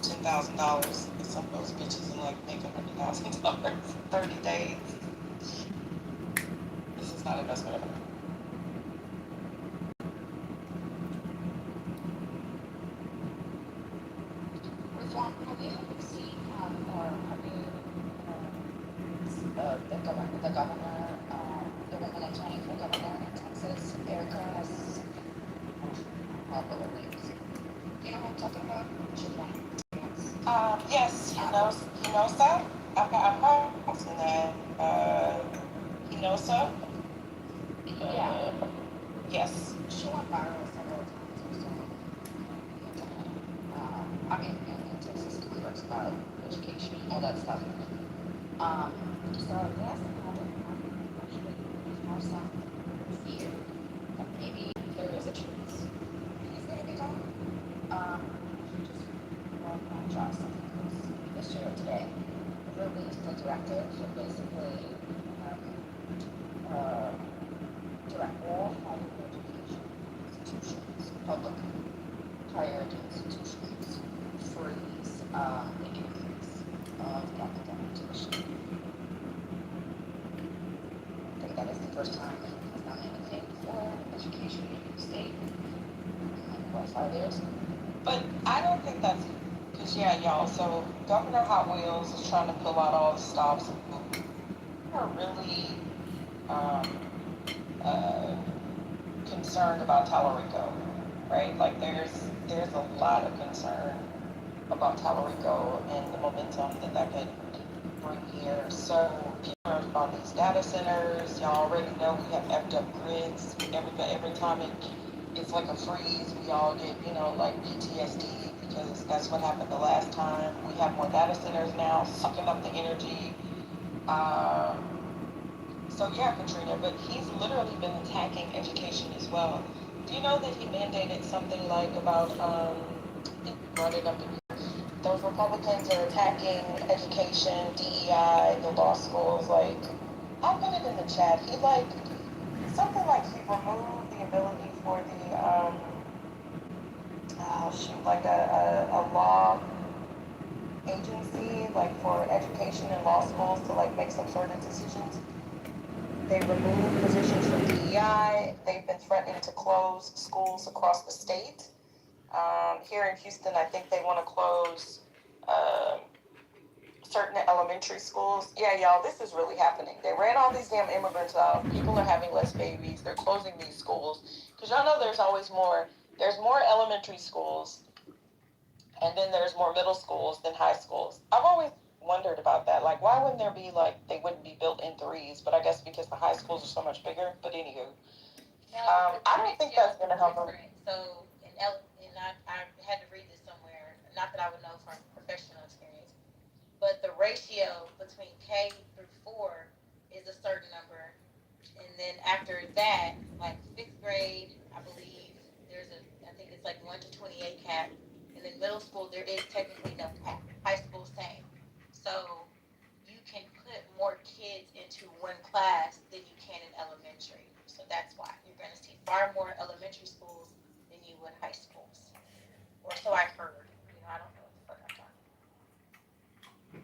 $10,000 and some of those bitches and like make $100,000 in 30 days. This is not investment ever. Reform, have you seen or have you the governor, the woman that's running for governor in Texas, Erica has the names. Do you know what I'm talking about? She's running. Yes, he knows that. I've heard that. He knows so. Yeah. Yes. She went viral several times or so. I mean, in Texas Congress about education, all that stuff. So yes, actually have some fear that maybe there is a chance he's gonna be gone. Just one contrast, I think it was yesterday or today, released a directive for basically uh, direct all higher education institutions, public higher ed institutions, freeze the increase of academic tuition. I think that is the first time anyone has done anything for education in the state in like 5 years. But I don't think that's because y'all. So Governor Hot Wheels is trying to pull out all the stops. We're really um, uh, concerned about Tallarico, right? Like there's a lot of concern about Tallarico and the momentum that could bring here. So people are about these data centers. Y'all already know we have effed up grids. Every time it's like a freeze, we all get like PTSD because that's what happened the last time. We have more data centers now sucking up the energy. Um, so yeah, Katrina, but he's literally been attacking education as well. Do you know that he mandated something like about I think we brought it up in those Republicans are attacking education, DEI, the law schools. Like, I'll put it in the chat. He something like he removed the ability for the like a law agency like for education and law schools to like make some sort of decisions. They removed positions from DEI. They've been threatening to close schools across the state. Here in Houston, I think they want to close uh, certain elementary schools. Yeah, y'all, this is really happening. They ran all these damn immigrants out. People are having less babies. They're closing these schools. Because y'all know there's always more. There's more elementary schools, and then there's more middle schools than high schools. I've always wondered about that. Like, why wouldn't there be, they wouldn't be built in threes? But I guess because the high schools are so much bigger. But anywho, I don't think that's going to help them. So, I had to read this somewhere, not that I would know from professional experience, but the ratio between K through 4 is a certain number. And then after that, like fifth grade, I believe I think it's like 1 to 28 cap. And then middle school, there is technically no cap. High school, same. So you can put more kids into one class than you can in elementary. So that's why you're going to see far more elementary schools than you would high schools. Or so I heard. I don't know what the fuck I'm talking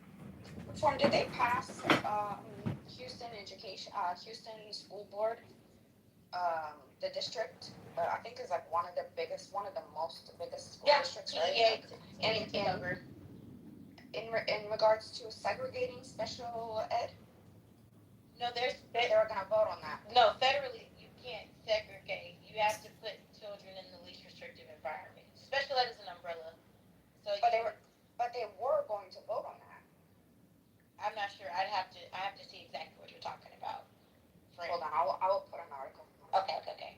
Reform, did they pass Houston Education, Houston School Board, the district? I think is like one of the most biggest school districts, right? Kitover. In regards to segregating special ed, No, they were gonna vote on that. no, federally you can't segregate. You have to put children in the least restrictive environment. Special ed is an umbrella. So But they were going to vote on that. I'm not sure. I have to see exactly what you're talking about. Hold on, I will put an article. Okay.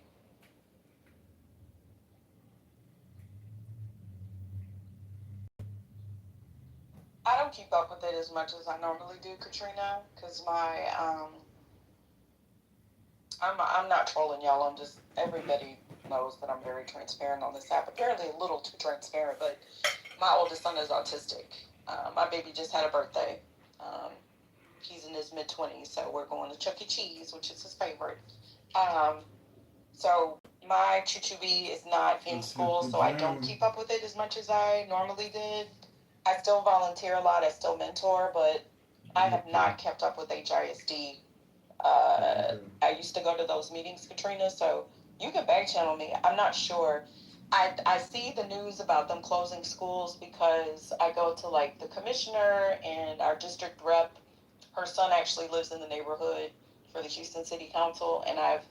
I don't keep up with it as much as I normally do, Katrina, because I'm not trolling y'all. I'm just, everybody knows that I'm very transparent on this app. Apparently a little too transparent, but my oldest son is autistic. My baby just had a birthday. He's in his mid-20s, so we're going to Chuck E. Cheese, which is his favorite. So my Chuchubi is not in school, so I don't keep up with it as much as I normally did. I still volunteer a lot. I still mentor, but I have not kept up with HISD. I used to go to those meetings, Katrina, so you can back channel me. I'm not sure. I see the news about them closing schools because I go to like the commissioner and our district rep. Her son actually lives in the neighborhood for the Houston City Council, and I've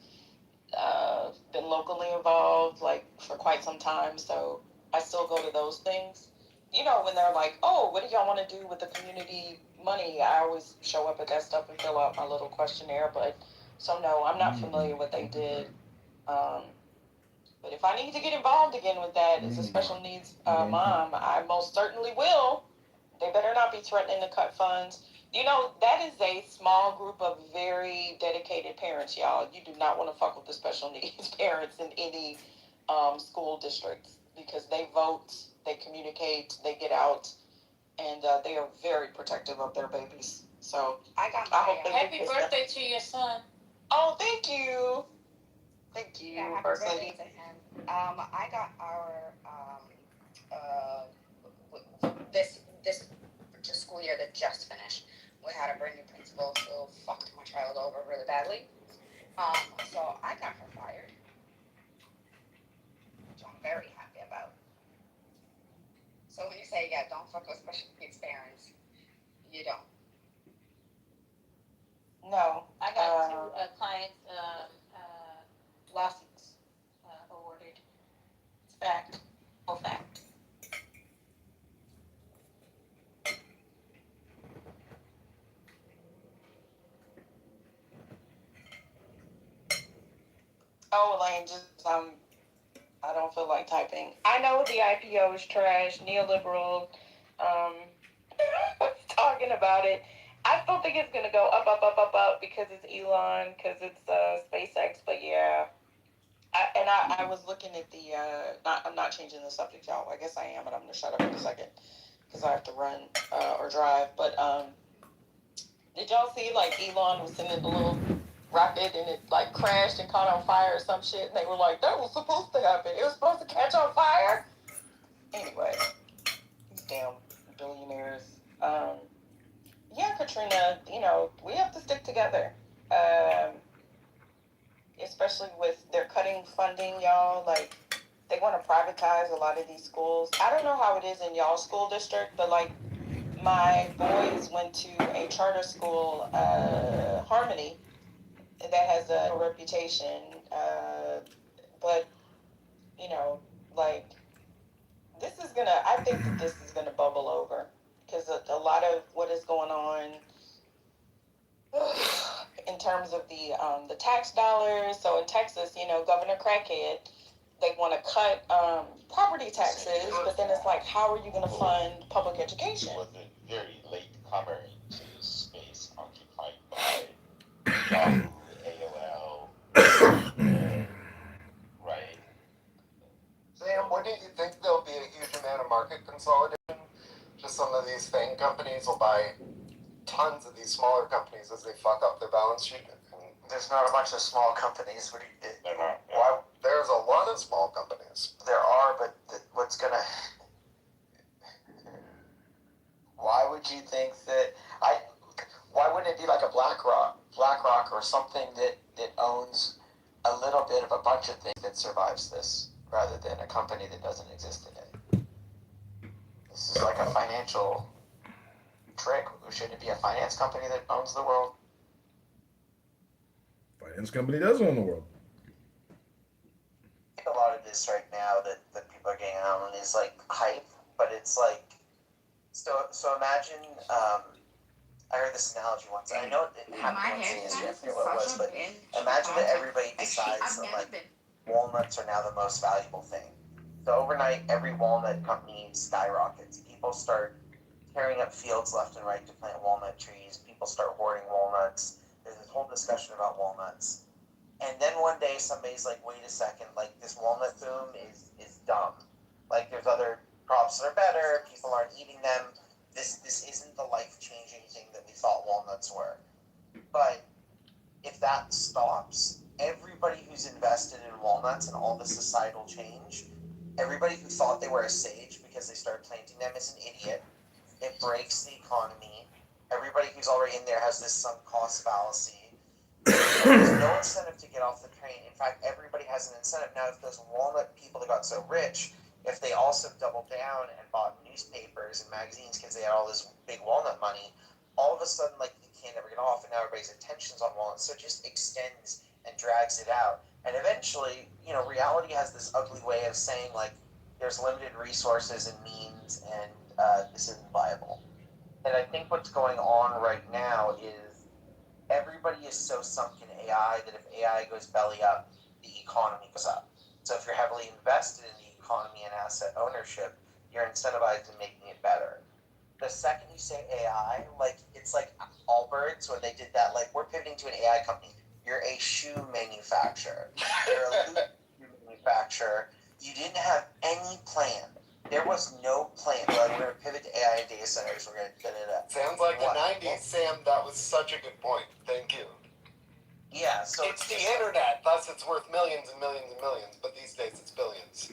been locally involved like for quite some time, so I still go to those things. You know, when they're like, "Oh, what do y'all want to do with the community money?" I always show up at that stuff and fill out my little questionnaire. But so no, I'm not familiar with what they did. Um, but if I need to get involved again with that as a special needs mom, I most certainly will. They better not be threatening to cut funds. You know, that is a small group of very dedicated parents, y'all. You do not want to fuck with the special needs parents in any school districts because they vote, they communicate, they get out, and they are very protective of their babies. So I hope they Happy birthday to your son. Oh, thank you. Thank you, Yeah, happy First birthday Lady. to him. I got our this just school year that just finished. We had a brand new principal who fucked my child over really badly. So I got her fired, which I'm very happy about. So when you say, yeah, don't fuck with special needs parents, you don't. No. I got two clients lawsuits awarded. It's fact. Oh, fact. Oh, Elaine, just I don't feel like typing. I know the IPO is trash, neoliberal. Um, talking about it. I still think it's gonna go up, up, up, up, up because it's Elon, because it's SpaceX. But yeah, I was looking at the. I'm not changing the subject, y'all. I guess I am, but I'm gonna shut up in a second because I have to run or drive. But did y'all see like Elon was sending the little rocket and it like crashed and caught on fire or some shit? And they were like, that was supposed to happen. It was supposed to catch on fire. Anyway, these damn billionaires. Yeah, Katrina, you know, we have to stick together. Um, Especially with they're cutting funding, y'all. Like, they want to privatize a lot of these schools. I don't know how it is in y'all school district, but like, my boys went to a charter school, Harmony, that has a reputation. But, you know, like, I think that this is gonna bubble over because a lot of what is going on in terms of the tax dollars. So in Texas, you know, Governor Crackhead, they want to cut property taxes, but then it's like, how are you going to fund public education? Was a very late comer into space occupied by Yahoo, AOL, right? Sam, wouldn't you think there'll be a huge amount of market consolidation? Just some of these FANG companies will buy tons of these smaller companies as they fuck up their balance sheet. There's not a bunch of small companies. They're not. Why? There's a lot of small companies. There are, but what's gonna? Why would you think that? Why wouldn't it be like a BlackRock or something that owns a little bit of a bunch of things that survives this, rather than a company that doesn't exist today? This is like a financial trick. Shouldn't it be a finance company that owns the world? Finance company does own the world. A lot of this right now that people are getting on is like hype, but it's like so imagine I heard this analogy once. I know it happened once in history, I forget what it was, but imagine that everybody decides that like walnuts are now the most valuable thing. So overnight, every walnut company skyrockets. People start tearing up fields left and right to plant walnut trees. People start hoarding walnuts. There's this whole discussion about walnuts. And then one day somebody's like, wait a second, like this walnut boom is dumb. Like there's other crops that are better, people aren't eating them. This isn't the life-changing thing that we thought walnuts were. But if that stops, everybody who's invested in walnuts and all the societal change, everybody who thought they were a sage because they started planting them is an idiot. it breaks the economy. Everybody who's already in there has this sunk cost fallacy. There's no incentive to get off the train. In fact, everybody has an incentive. Now, if those walnut people that got so rich, if they also doubled down and bought newspapers and magazines because they had all this big walnut money, all of a sudden, like, you can't ever get off, and now everybody's attention's on walnuts. So it just extends and drags it out. And eventually, you know, reality has this ugly way of saying, like, there's limited resources and means, and this isn't viable. And I think what's going on right now is everybody is so sunk in AI that if AI goes belly up, the economy goes up. So if you're heavily invested in the economy and asset ownership, you're incentivized in making it better. The second you say AI, like, it's like Allbirds when they did that, like, we're pivoting to an AI company. You're a shoe manufacturer. You're a shoe manufacturer. You didn't have any plan. There was no plan. Like, we're going to pivot to AI and data centers. We're going to da-da-da. Sounds like the 90s, Sam. That was such a good point. Thank you. Yeah, so it's the internet, thus it's worth millions and millions and millions, but these days it's billions.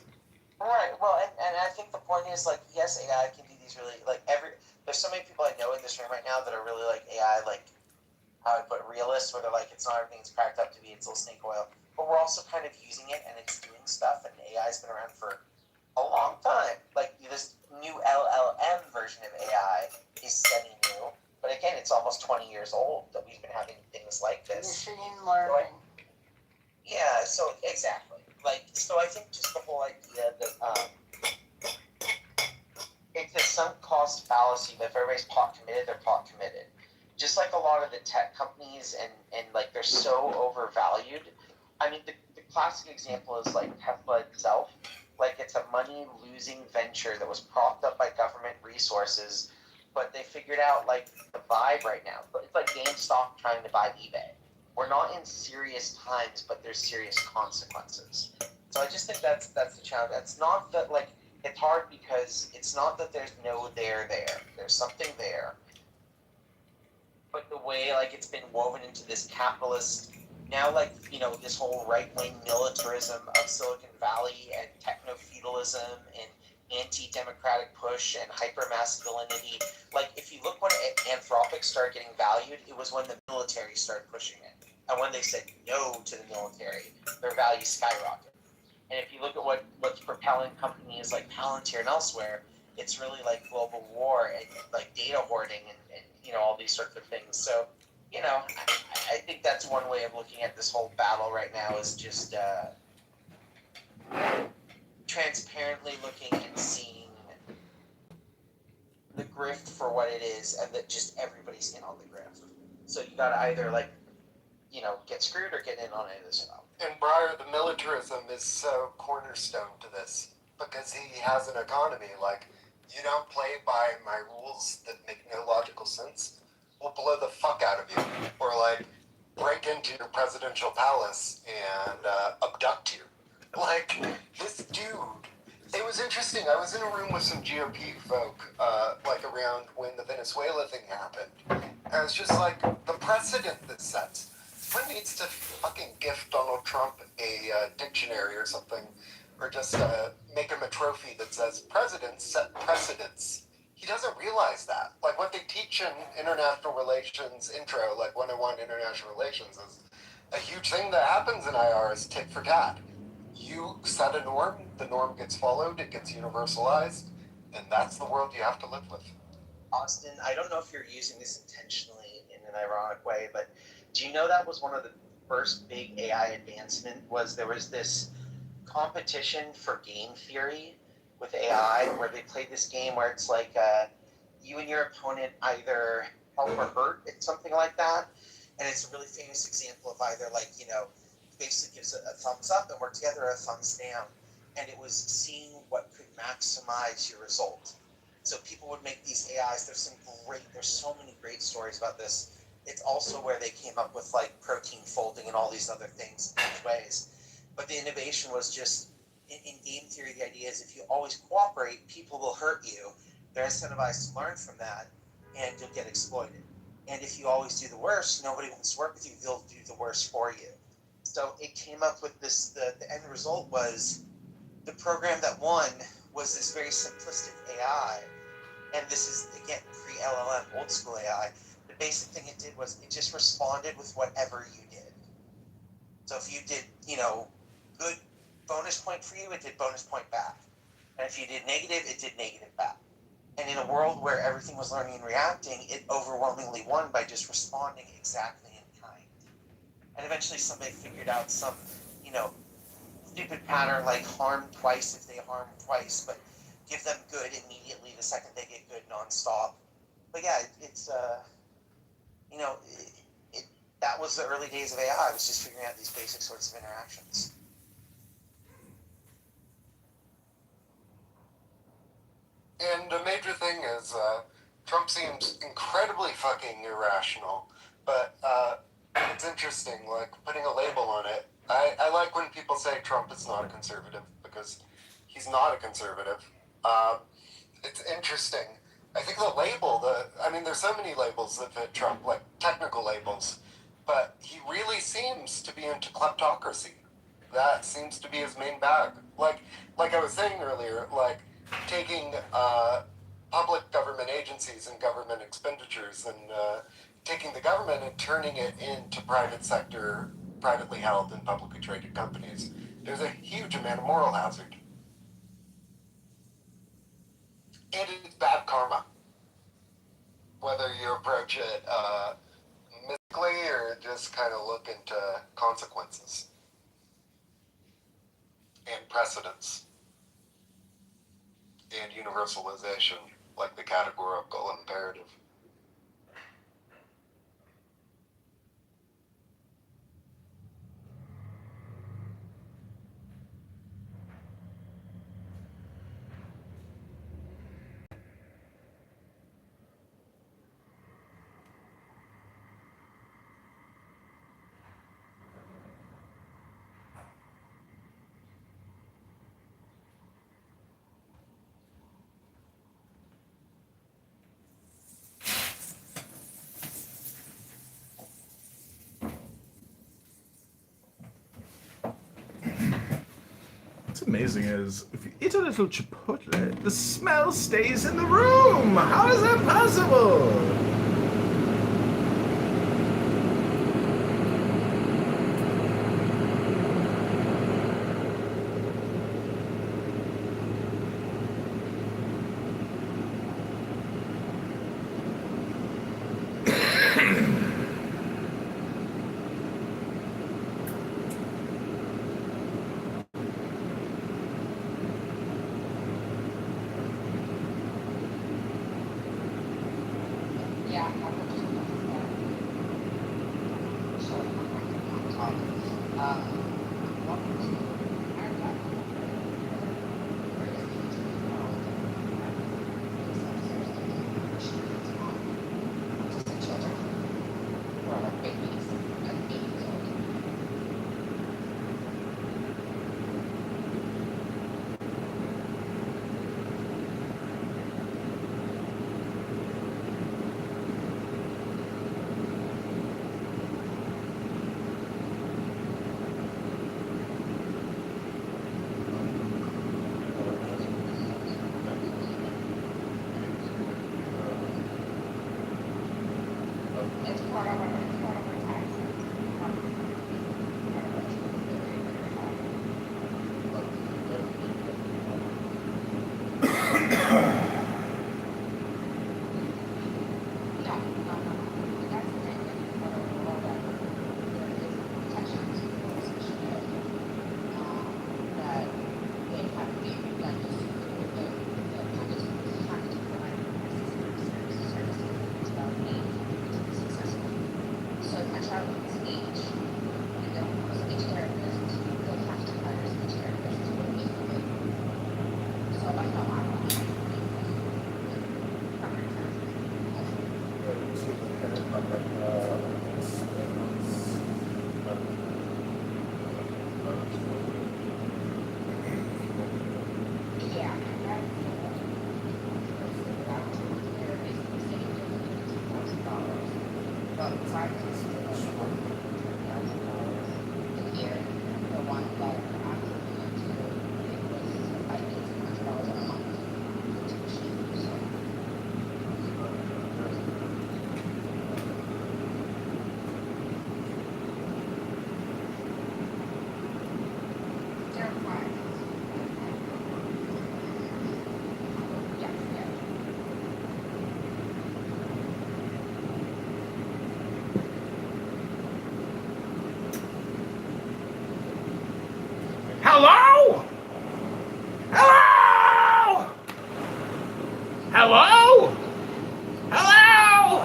Right. Well, and I think the point is, like, yes, AI can do these really, like, there's so many people I know in this room right now that are really, like, AI, like, how I put realists, where they're like, it's not everything it's cracked up to be, it's a little snake oil. But we're also kind of using it, and it's doing stuff, and AI's been around for a long time. Like, this new LLM version of AI is semi-new, but again, it's almost 20 years old that we've been having things like this. Machine learning. Yeah, so exactly. Like, so I think just the whole idea that it's a sunk cost fallacy that if everybody's pot committed, they're pot committed. Just like a lot of the tech companies and like they're so overvalued. I mean, the classic example is like Tesla itself. Like, it's a money losing venture that was propped up by government resources, but they figured out, like, the vibe right now. It's like GameStop trying to buy eBay. We're not in serious times, but there's serious consequences. So I just think that's the challenge. It's not that, like, it's hard because it's not that there's no there. There's something there. But the way, like, it's been woven into this capitalist, now, like, you know, this whole right-wing militarism of Silicon Valley and techno-feudalism and anti-democratic push and hyper-masculinity. Like, if you look when Anthropic started getting valued, it was when the military started pushing it. And when they said no to the military, their value skyrocketed. And if you look at what's propelling companies like Palantir and elsewhere, it's really like global war and like data hoarding and you know, all these sorts of things. So, you know, I think that's one way of looking at this whole battle right now is just transparently looking and seeing the grift for what it is, and that just everybody's in on the grift. So you gotta either, like, you know, get screwed or get in on it as well. And Breyer, the militarism is so cornerstone to this because he has an economy. Like, you don't play by my rules that make no logical sense, we'll blow the fuck out of you. Or, like, break into your presidential palace and abduct you. Like, this dude. It was interesting. I was in a room with some GOP folk, like, around when the Venezuela thing happened. And I was just like, the precedent this sets. Someone needs to fucking gift Donald Trump a dictionary or something, or just make him a trophy that says presidents set precedents. He doesn't realize that. Like, what they teach in international relations intro, like 101 international relations, is a huge thing that happens in IR is tit for tat. You set a norm, the norm gets followed, it gets universalized, and that's the world you have to live with. Austin, I don't know if you're using this intentionally in an ironic way, but do you know that was one of the first big AI advancement was there was this competition for game theory with AI where they played this game where it's like you and your opponent either help or hurt, it's something like that. And it's a really famous example of either, like, you know, basically gives a thumbs up and work together, or a thumbs down. And it was seeing what could maximize your result. So people would make these AIs. There's so many great stories about this. It's also where they came up with, like, protein folding and all these other things in these ways. But the innovation was just, in game theory, the idea is if you always cooperate, people will hurt you. They're incentivized to learn from that, and you'll get exploited. And if you always do the worst, nobody wants to work with you. They'll do the worst for you. So it came up with this, the end result was the program that won was this very simplistic AI and this is again pre-LLM, old school AI. The basic thing it did was it just responded with whatever you did. So if you did, good bonus point for you, it did bonus point back. And if you did negative, it did negative back. And in a world where everything was learning and reacting, it overwhelmingly won by just responding exactly in kind. And eventually somebody figured out some, stupid pattern like harm twice if they harm twice, but give them good immediately the second they get good nonstop. But yeah, that was the early days of AI. I was just figuring out these basic sorts of interactions. And a major thing is Trump seems incredibly fucking irrational, but it's interesting, like putting a label on it. I like when people say Trump is not a conservative because he's not a conservative. It's interesting. I think the label, there's so many labels that fit Trump, like technical labels, but he really seems to be into kleptocracy. That seems to be his main bag. Like I was saying earlier, like taking public government agencies and government expenditures and taking the government and turning it into private sector, privately held and publicly traded companies. There's a huge amount of moral hazard. And it's bad karma. Whether you approach it mystically or just kind of look into consequences and precedents and universalization, like the categorical imperative. What's amazing is if you eat a little chipotle, the smell stays in the room. How is that possible? Yeah, I would just so talk. Welcome to America. Greatest country in the world. Just the children who are like babies, like 8 years old. It's part of our taxes. No, that's the thing that you put over all that. There is protections for especially that they have to be like the companies have to provide services about need to be successful. So if a child is each, and then a speech therapist, they have to hire a speech therapist to work with it. So I know I don't have to yeah, they're basically saying $2,000, but private is $2,000 a year. The one that I'm looking into, it was, I think, $200 a month for tuition. So Hello? Hello?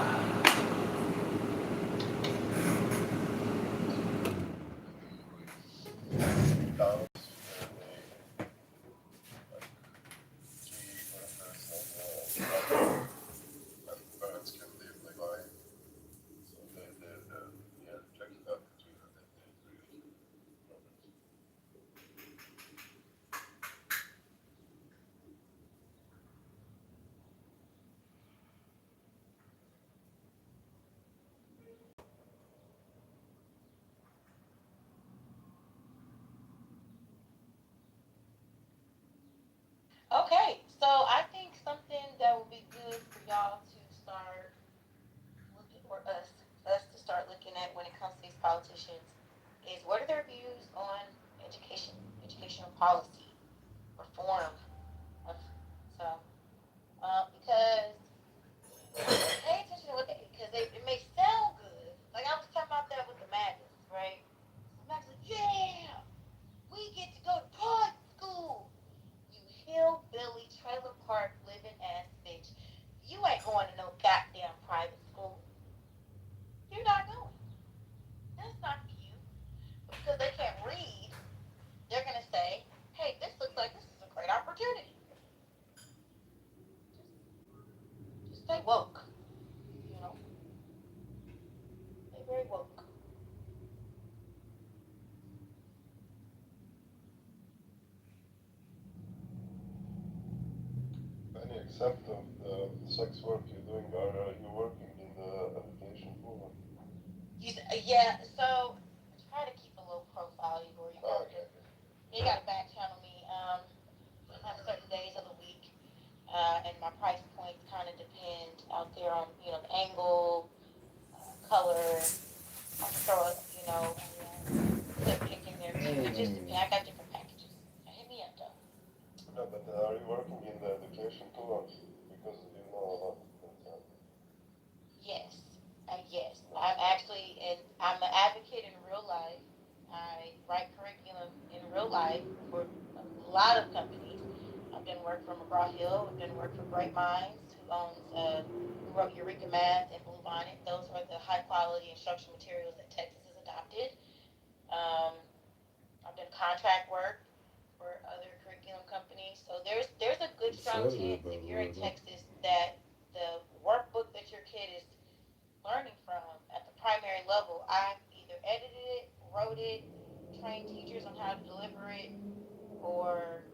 Parents can live like I. So yeah, check it out between them. They really problems. Okay, so I think something that would be good for y'all to start looking, or us to start looking at when it comes to these politicians, is what are their views on education, educational policy, reform. Of, so, because pay attention to what they, because it may sound good. Like I was talking about that with the madness, right? Max like, yeah, we get to go to private school. You hillbilly trailer park living ass bitch. You ain't going to no goddamn private school. You're not going. That's not for you. But because they can't read, they're gonna say, hey, this looks like this is a great opportunity. Just stay woke. You know, stay very woke. Any except of the sex work you're doing, are you working in the education program? Yeah. So try to keep a low profile, Igor. Oh, okay, okay. You gotta back channel me. On certain days of the week, and my price points kind of depend out there on the angle, color. I can throw a clip pick in there too. It just depends. I got different packages. Hit me up though. No, but are you working in the education too? Because you know a lot. Yes, yes. I'm an advocate in real life. I write curriculum in real life for a lot of companies. I've done work for McGraw Hill. I've done work for Great Minds, who wrote Eureka Math and Blue Bonnet. Those are the high quality instructional materials that Texas has adopted. Um, I've done contract work for other curriculum companies. So there's a good strong chance if you're in Texas that the workbook that your kid is learning from at the primary level, I either edited it, wrote it, trained teachers on how to deliver it, or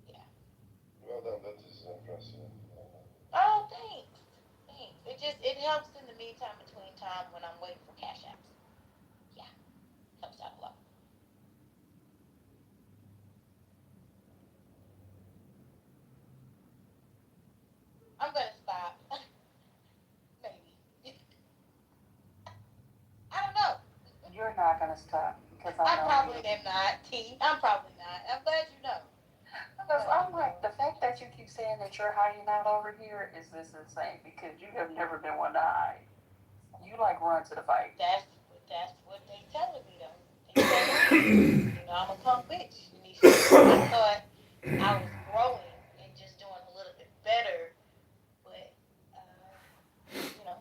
yeah. Well done, that is impressive. Oh, thanks, thanks. It helps in the meantime between time when I'm waiting for cash apps. Yeah, helps out a lot. I'm gonna stop. Maybe. I don't know. You're not gonna stop because I I know probably you. am not. T. I'm probably not. I'm glad you know. Because I'm like, the fact that you keep saying that you're hiding out over here is this insane because you have never been one to hide. You like run to the fight. That's what they telling me though. They telling me, I'm a punk bitch. I thought I was growing and just doing a little bit better, but you know,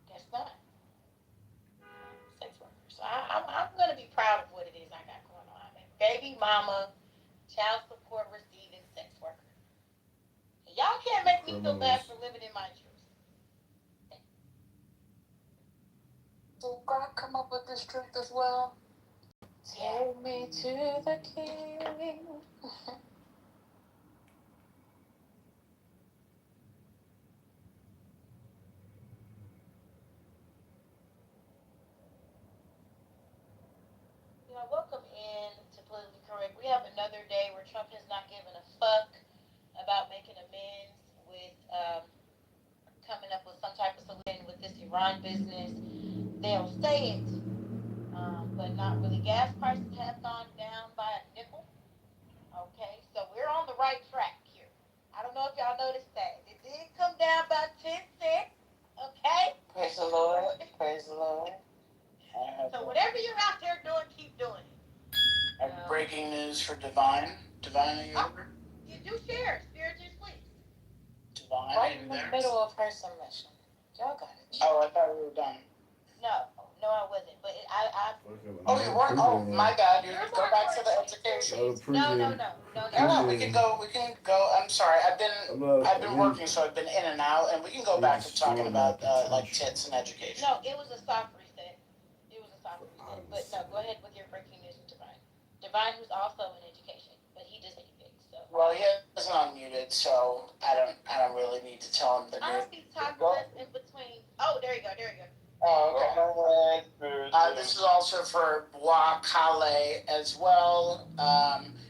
guess not. Sex worker. So I'm gonna be proud of what it is I got going on. I'm a baby mama, child support receiving sex worker. Y'all can't make me feel bad for living in my truth. So God come up with this truth as well. Take me to the king. Welcome in to Politically Correct. We have another day where Trump has not given a fuck about making amends with coming up with some type of solution with this Iran business. They'll say it, but not really. Gas prices have gone down by a nickel. Okay, so we're on the right track here. I don't know if y'all noticed that. It did come down by 10 cents. Okay? Praise the Lord. Praise the Lord. So whatever you're out there doing, keep doing it. Breaking news for Divine. Divine, are you over? You do share. Spirit Right in the middle of her submission. Y'all got it. Oh, I thought we were done. No, I wasn't. But Oh, you weren't? Oh, my bad. You go back to the education. No. No, we can go. I'm sorry. I've been working, so I've been in and out, and we can go back to talking about like tits and education. No, it was a soft reset. But no, go ahead with your breaking news with Divine. Divine, who's also in education, but he just hate it. So. Well, he isn't unmuted, so I don't really need to tell him the news. Honestly, toggle in between. Oh, there you go. Oh, okay. This is also for Bois Calais as well.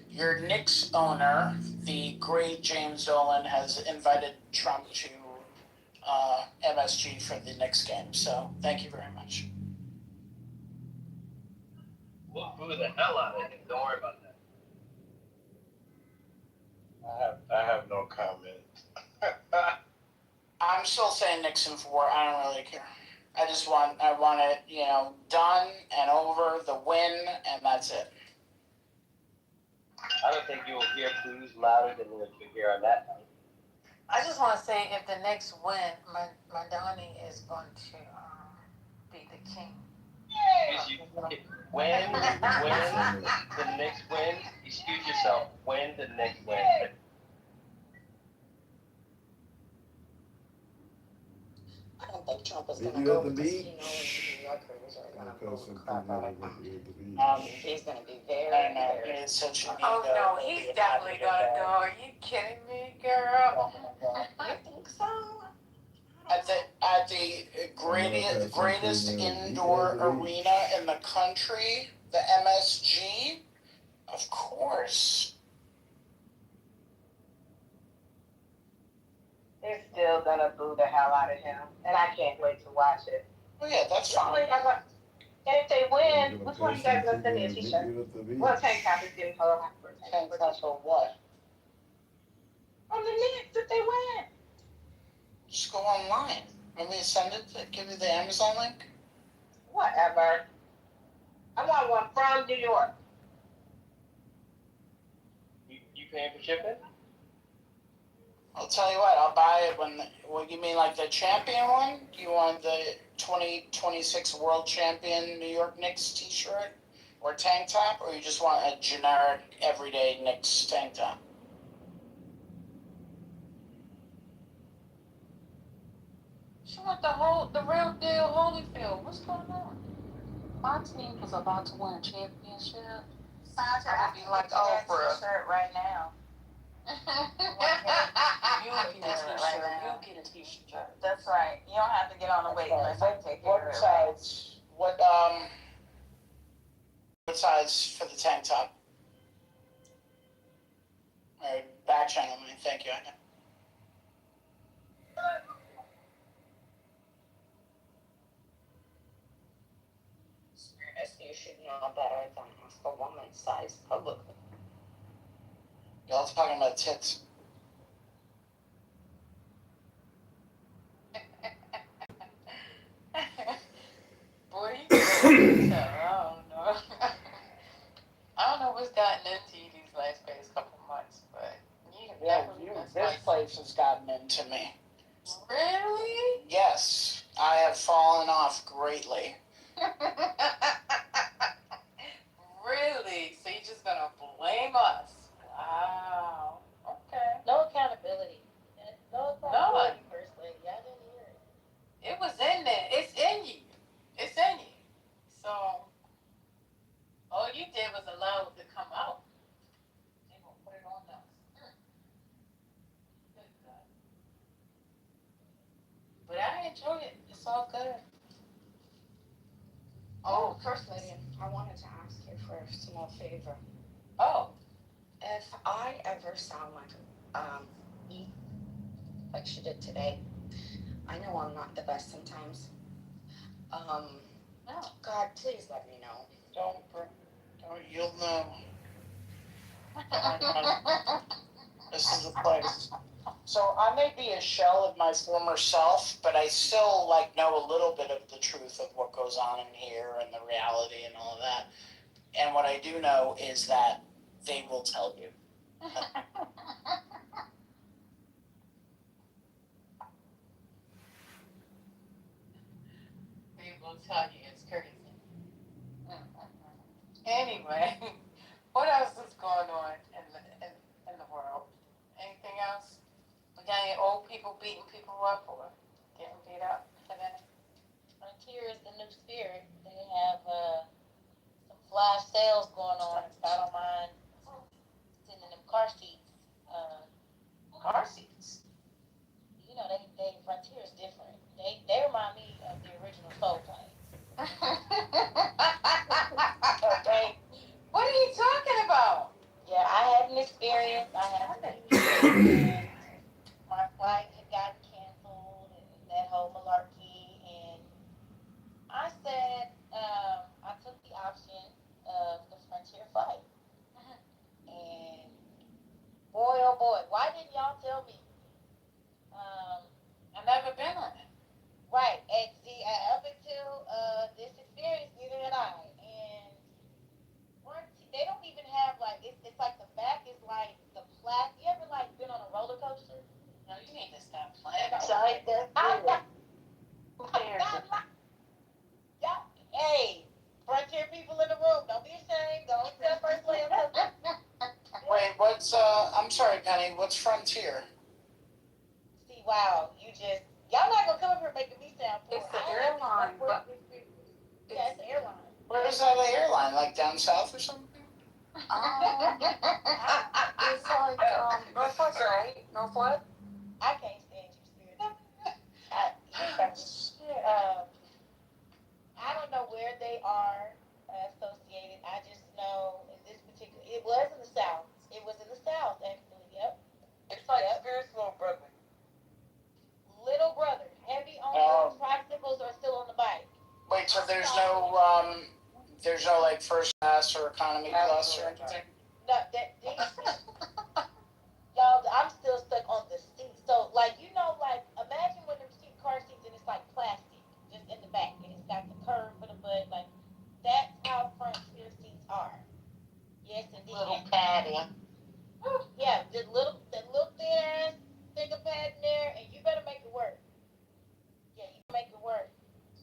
Your Knicks owner, the great James Dolan, has invited Trump to MSG for the Knicks game. So thank you very much. We'll boo the hell out of him. Don't worry about that. I have no comment. I'm still saying Knicks in 4. I don't really care. I want it, done and over, the win, and that's it. I don't think you will hear boos louder than what you hear on that night. I just want to say, if the Knicks win, Madani is going to be the king. When the Knicks win, excuse yourself. When the Knicks win. I don't think Trump is gonna go because he knows New Yorkers are gonna blow the crap out of him. He's gonna be very. It's such a Oh no, he's definitely gonna go. Are you kidding me, girl? I think so. At the greatest indoor arena in the country, the MSG, of course. They're still gonna boo the hell out of him, and I can't wait to watch it. Oh yeah, that's fine. And if they win, which one of you guys gonna send me a t-shirt? Well, tank top is getting her for a tank top. For what? On the Knicks, if they win. Just go online. Want me to send it? Give you the Amazon link? Whatever. I want one from New York. You paying for shipping? I'll tell you what, I'll buy it what you mean, like the champion one? You want the 2026 World Champion New York Knicks t-shirt or tank top, or you just want a generic everyday Knicks tank top? She want the real deal Holyfield. What's going on? My team was about to win a championship. I'd be like, oh, for a shirt right now. You'll get a t-shirt. That's right. You don't have to get on the wait list. I take care of it. What size for the tank top? All right, back channel me. Thank you. You should know better than ask a woman's size publicly. Y'all talking about tits. Boy, you I don't know. I don't know what's gotten into you these last couple months, but This place has gotten into me. Really? Yes, I have fallen off greatly. Really? So you're just gonna blame us? Wow. Okay. No accountability. No accountability, first lady. I didn't hear it. It was in there. It's in you. It's in you. So all you did was allow it to come out. They gonna put it on us. Good God. But I enjoy it. It's all good. Oh, First Lady, I wanted to ask you for a small favor. Oh. If I ever sound like like she did today, I know I'm not the best sometimes. No. God, please let me know. Don't, you'll know. This is the place. So I may be a shell of my former self, but I still know a little bit of the truth of what goes on in here and the reality and all of that. And what I do know is that they will tell you. beating people up or getting beat up for that? Frontier is the new spirit. They have some flash sales going on. I don't mind sitting in them car seats. Car seats. You know, they Frontier is different. They remind me of the original Soul Plane. Okay. What are you talking about? Yeah, I had an experience. I had and my flight had gotten canceled and that whole malarkey. And I said, I took the option of the Frontier flight. And boy, oh boy, why didn't y'all tell me? I've never been on it. Right, and see, up until this experience, neither had I. And they don't even have like it's like the back is like the plastic. You ever like been on a roller coaster? No, you need to stop playing. Sorry, yeah. Hey, Frontier people in the room, don't be ashamed. Don't tell first lady. Wait, what's I'm sorry, Penny, what's Frontier? See, wow, y'all not gonna come up here making me sound poor. It's the airline, but yeah, it's the airline. Where is that airline? Like down south or something? it's like Northwest, right? Northwest. I can't stand you, Spirit. I don't know where they are associated. I just know in this particular, it was in the South. It was in the South, actually. Yep. It's like Spirit's little brother. Little brother, heavy on the tricycles or still on the bike. Wait, so there's no like first class or economy class or anything? No, y'all, I'm still stuck on the seat. So, like, imagine when them car seats and it's like plastic, just in the back, and it's got the curve for the butt. Like, that's how Frontier seats are. Yes, indeed. Little padding. Yeah, the little thin ass finger pad in there, and you better make it work. Yeah, you make it work. It's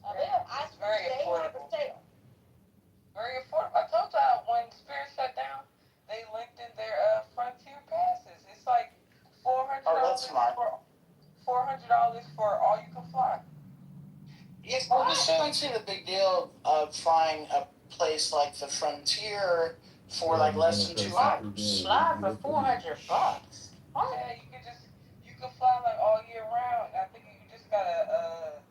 very affordable. Sale. Very affordable. I told y'all when Spirit shut down, they lengthened their Frontier passes. It's like $400 that's smart. $400 for all you can fly. Yes, I just don't see the big deal of flying a place like the Frontier for like less than 2 hours. Fly for $400. Yeah, you can fly like all year round. I think you just gotta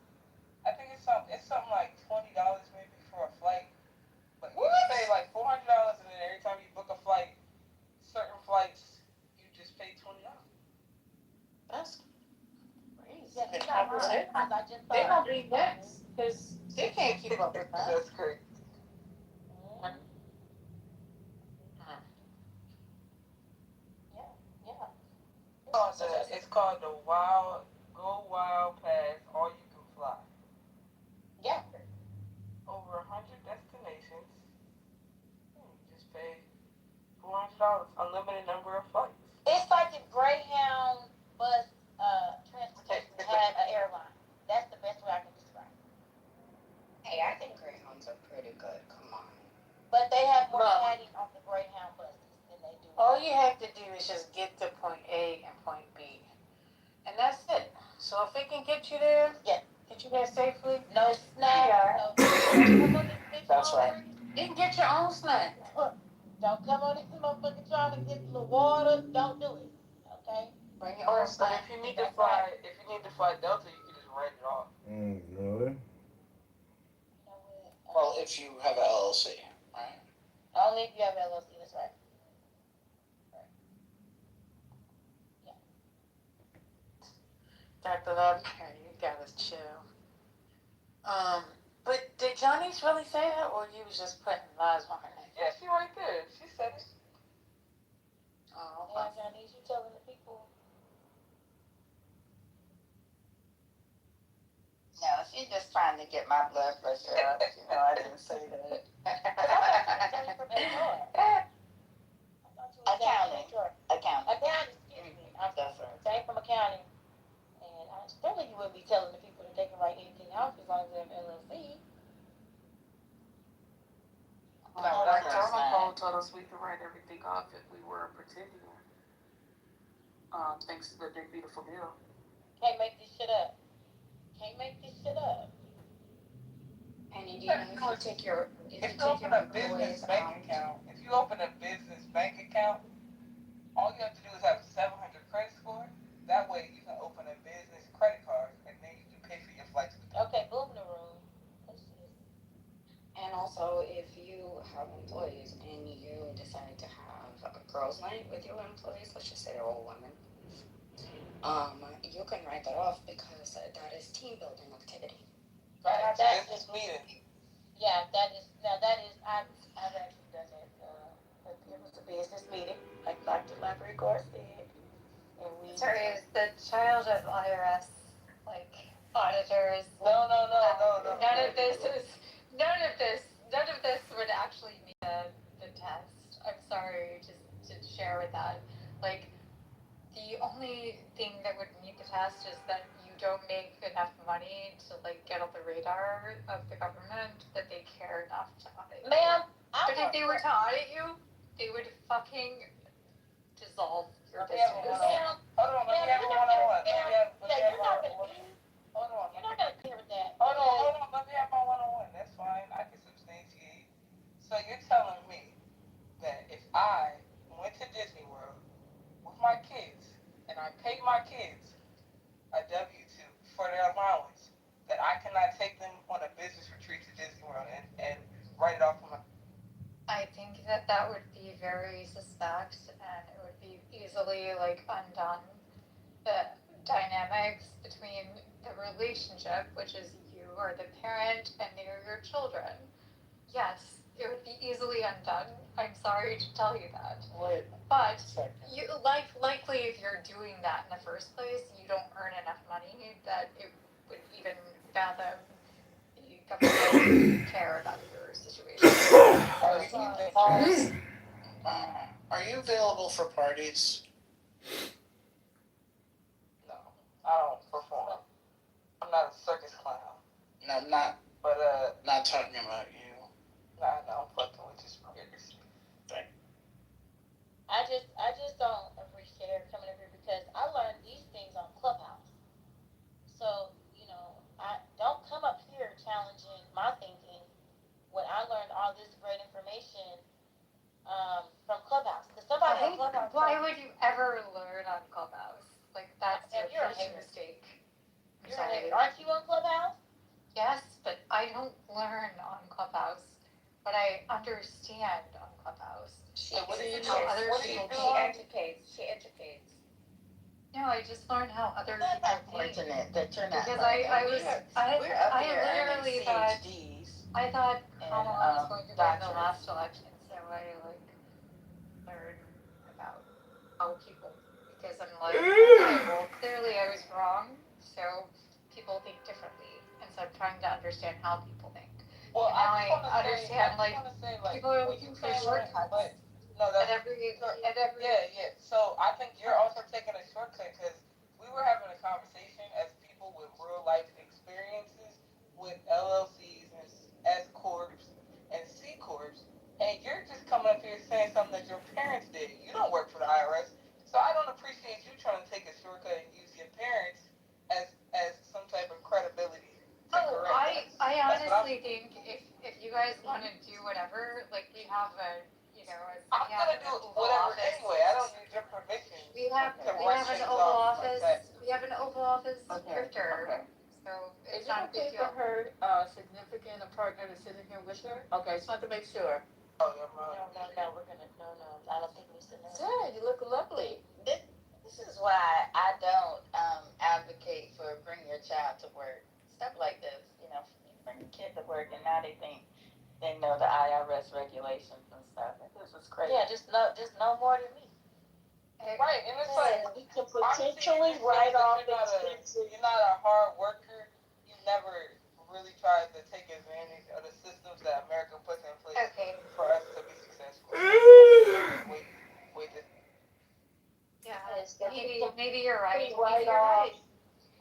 I think it's something like $20 maybe for a flight. But you pay like $400 and then every time you book a flight, certain flights you just pay $20. That's crazy. Yeah, they got mine. I just They're gonna be next because they can't keep up with that. That's crazy. It's called the Go Wild Pass, all you can fly. Yeah. Over 100 destinations. You just pay $400, unlimited number of flights. It's like if Greyhound bus transportation had an airline. That's the best way I can describe it. Hey, I think Greyhounds are pretty good. Come on. But they have more padding on the Greyhound buses than they do. All you have to do is just get to point A and point B. And that's it. So if it can get you there, get you there safely. No snack. No. That's right. You can get your own snack. Don't come on this motherfucker trying to get a little water. Don't do it. Okay? Bring your own But snack. if you need to fly Delta, you can just write it off. Really? Well, if you have an LLC, right? Only if you have LLC, that's right. Dr. Love, you gotta chill. But did Johnny's really say that, or you was just putting lies on her name? Yeah, she right there. She said it. Oh, Yeah, okay. Johnny, you telling the people. No, she's just trying to get my blood pressure up. You know, I didn't say that. Johnny from Illinois. Accounting. Accounting, excuse me. I'm Jane from accounting. And certainly you wouldn't be telling the people that they can write anything off as long as they have LLC. Like Telephone told us we could write everything off if we were pretending. Thanks to the big beautiful bill. Can't make this shit up. Can't make this shit up. And you know, if you take your If you open a business bank account, all you have to do is have 700 credit score. That way you can open a business credit card and then you can pay for your flights. Okay, boom the room. And also, if you have employees and you decide to have a girls' night with your employees, let's just say they're all women, you can write that off because that is team building activity. Right, that's business meeting. Yeah, that is I've actually done it. It was a business meeting, like Dr. Labrador said. And we Sorry, is the child at IRS like auditors? No. None of this would actually meet the test. I'm sorry, just to share with that. Like, the only thing that would meet the test is that you don't make enough money to like get on the radar of the government that they care enough to audit you. Ma'am, But if they were to audit you, they would fucking dissolve your business. Hold on, let me have a one-on-one. You're not gonna clear with that. Hold on, let me have my one-on-one. That's fine, I can substantiate. So you're telling me that if I went to Disney World with my kids and I paid my kids a W-2 for their allowance, that I cannot take them on a business retreat to Disney World and write it off on my... I think that would be very suspect and it would be easily like undone. The dynamics between the relationship, which is you are the parent and they are your children. Yes, it would be easily undone. I'm sorry to tell you that. Wait. But you likely if you're doing that in the first place, you don't earn enough money that it would even fathom the government care about your situation. Are you available for parties? No, I don't perform. I'm not a circus clown. No, not. But not talking about you. Nah, I'm fucking with you, spaghetti. I just don't appreciate her coming over here because I learned these things on Clubhouse. So, you know, I don't come up here challenging my thinking when I learned all this great information from Clubhouse. Because somebody on Clubhouse. Why would you ever learn on Clubhouse? Like that's you're a first hater. mistake. You're a hater. Aren't you on Clubhouse? Yes, but I don't learn on Clubhouse, but I understand on Clubhouse. She educates. No, I just learned how other people think. Internet that you're not. Because I literally thought Kamala was going to win the last election, so I like learned about how people. Because I'm like, okay, well clearly I was wrong, so people think differently, and so I'm trying to understand how people think. Well, and now I understand people are looking for shortcuts. No, that's at every. Yeah. So I think you're also taking a shortcut because we were having a conversation as people with real life experiences with LLCs and S corps and C corps, and you're just coming up here saying something that your parents did. You don't work for the IRS, so I don't appreciate you trying to take a shortcut and use your parents as some type of credibility. I honestly think if you guys want to do whatever, like we have a. I'm gonna do whatever anyway. I don't need your permission. We have an Oval Office. We have an Oval Office drifter. Okay. So Is it's it not a okay big for deal. her significant partner to sit in here with her? Okay, just want to make sure. Oh, yeah, No, we're gonna I don't think we should know. Good, you look lovely. This is why I don't advocate for bring your child to work. Stuff like this, you know, you bring your kid to work and now they think they know the IRS regulations and stuff. This is crazy. Yeah, just know more than me. Right, and it's like You can potentially write off expenses. You're not a hard worker. You never really tried to take advantage of the systems that America puts in place for us to be successful. Yeah, Yes, that maybe you're right. write off.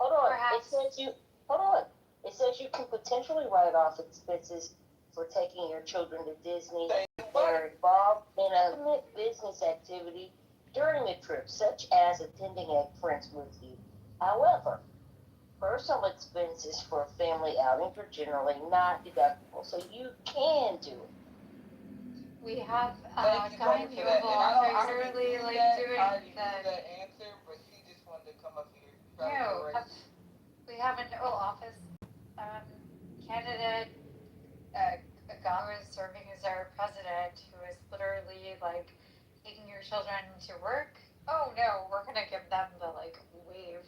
Hold on. Perhaps. It says you can potentially write off expenses for taking your children to Disney. They're involved in a business activity during a trip, such as attending a friend's with you. However, personal expenses for family outings are generally not deductible, so you can do it. We have Thank you, guy buddy, in for the that. Oval And I Office already really knew like that. doing I already knew the that answer, but she just wanted to come up here. no. We have an Oval Office um, candidate, a guy who is serving as our president, who is literally like taking your children to work. Oh no, we're gonna give them the like wave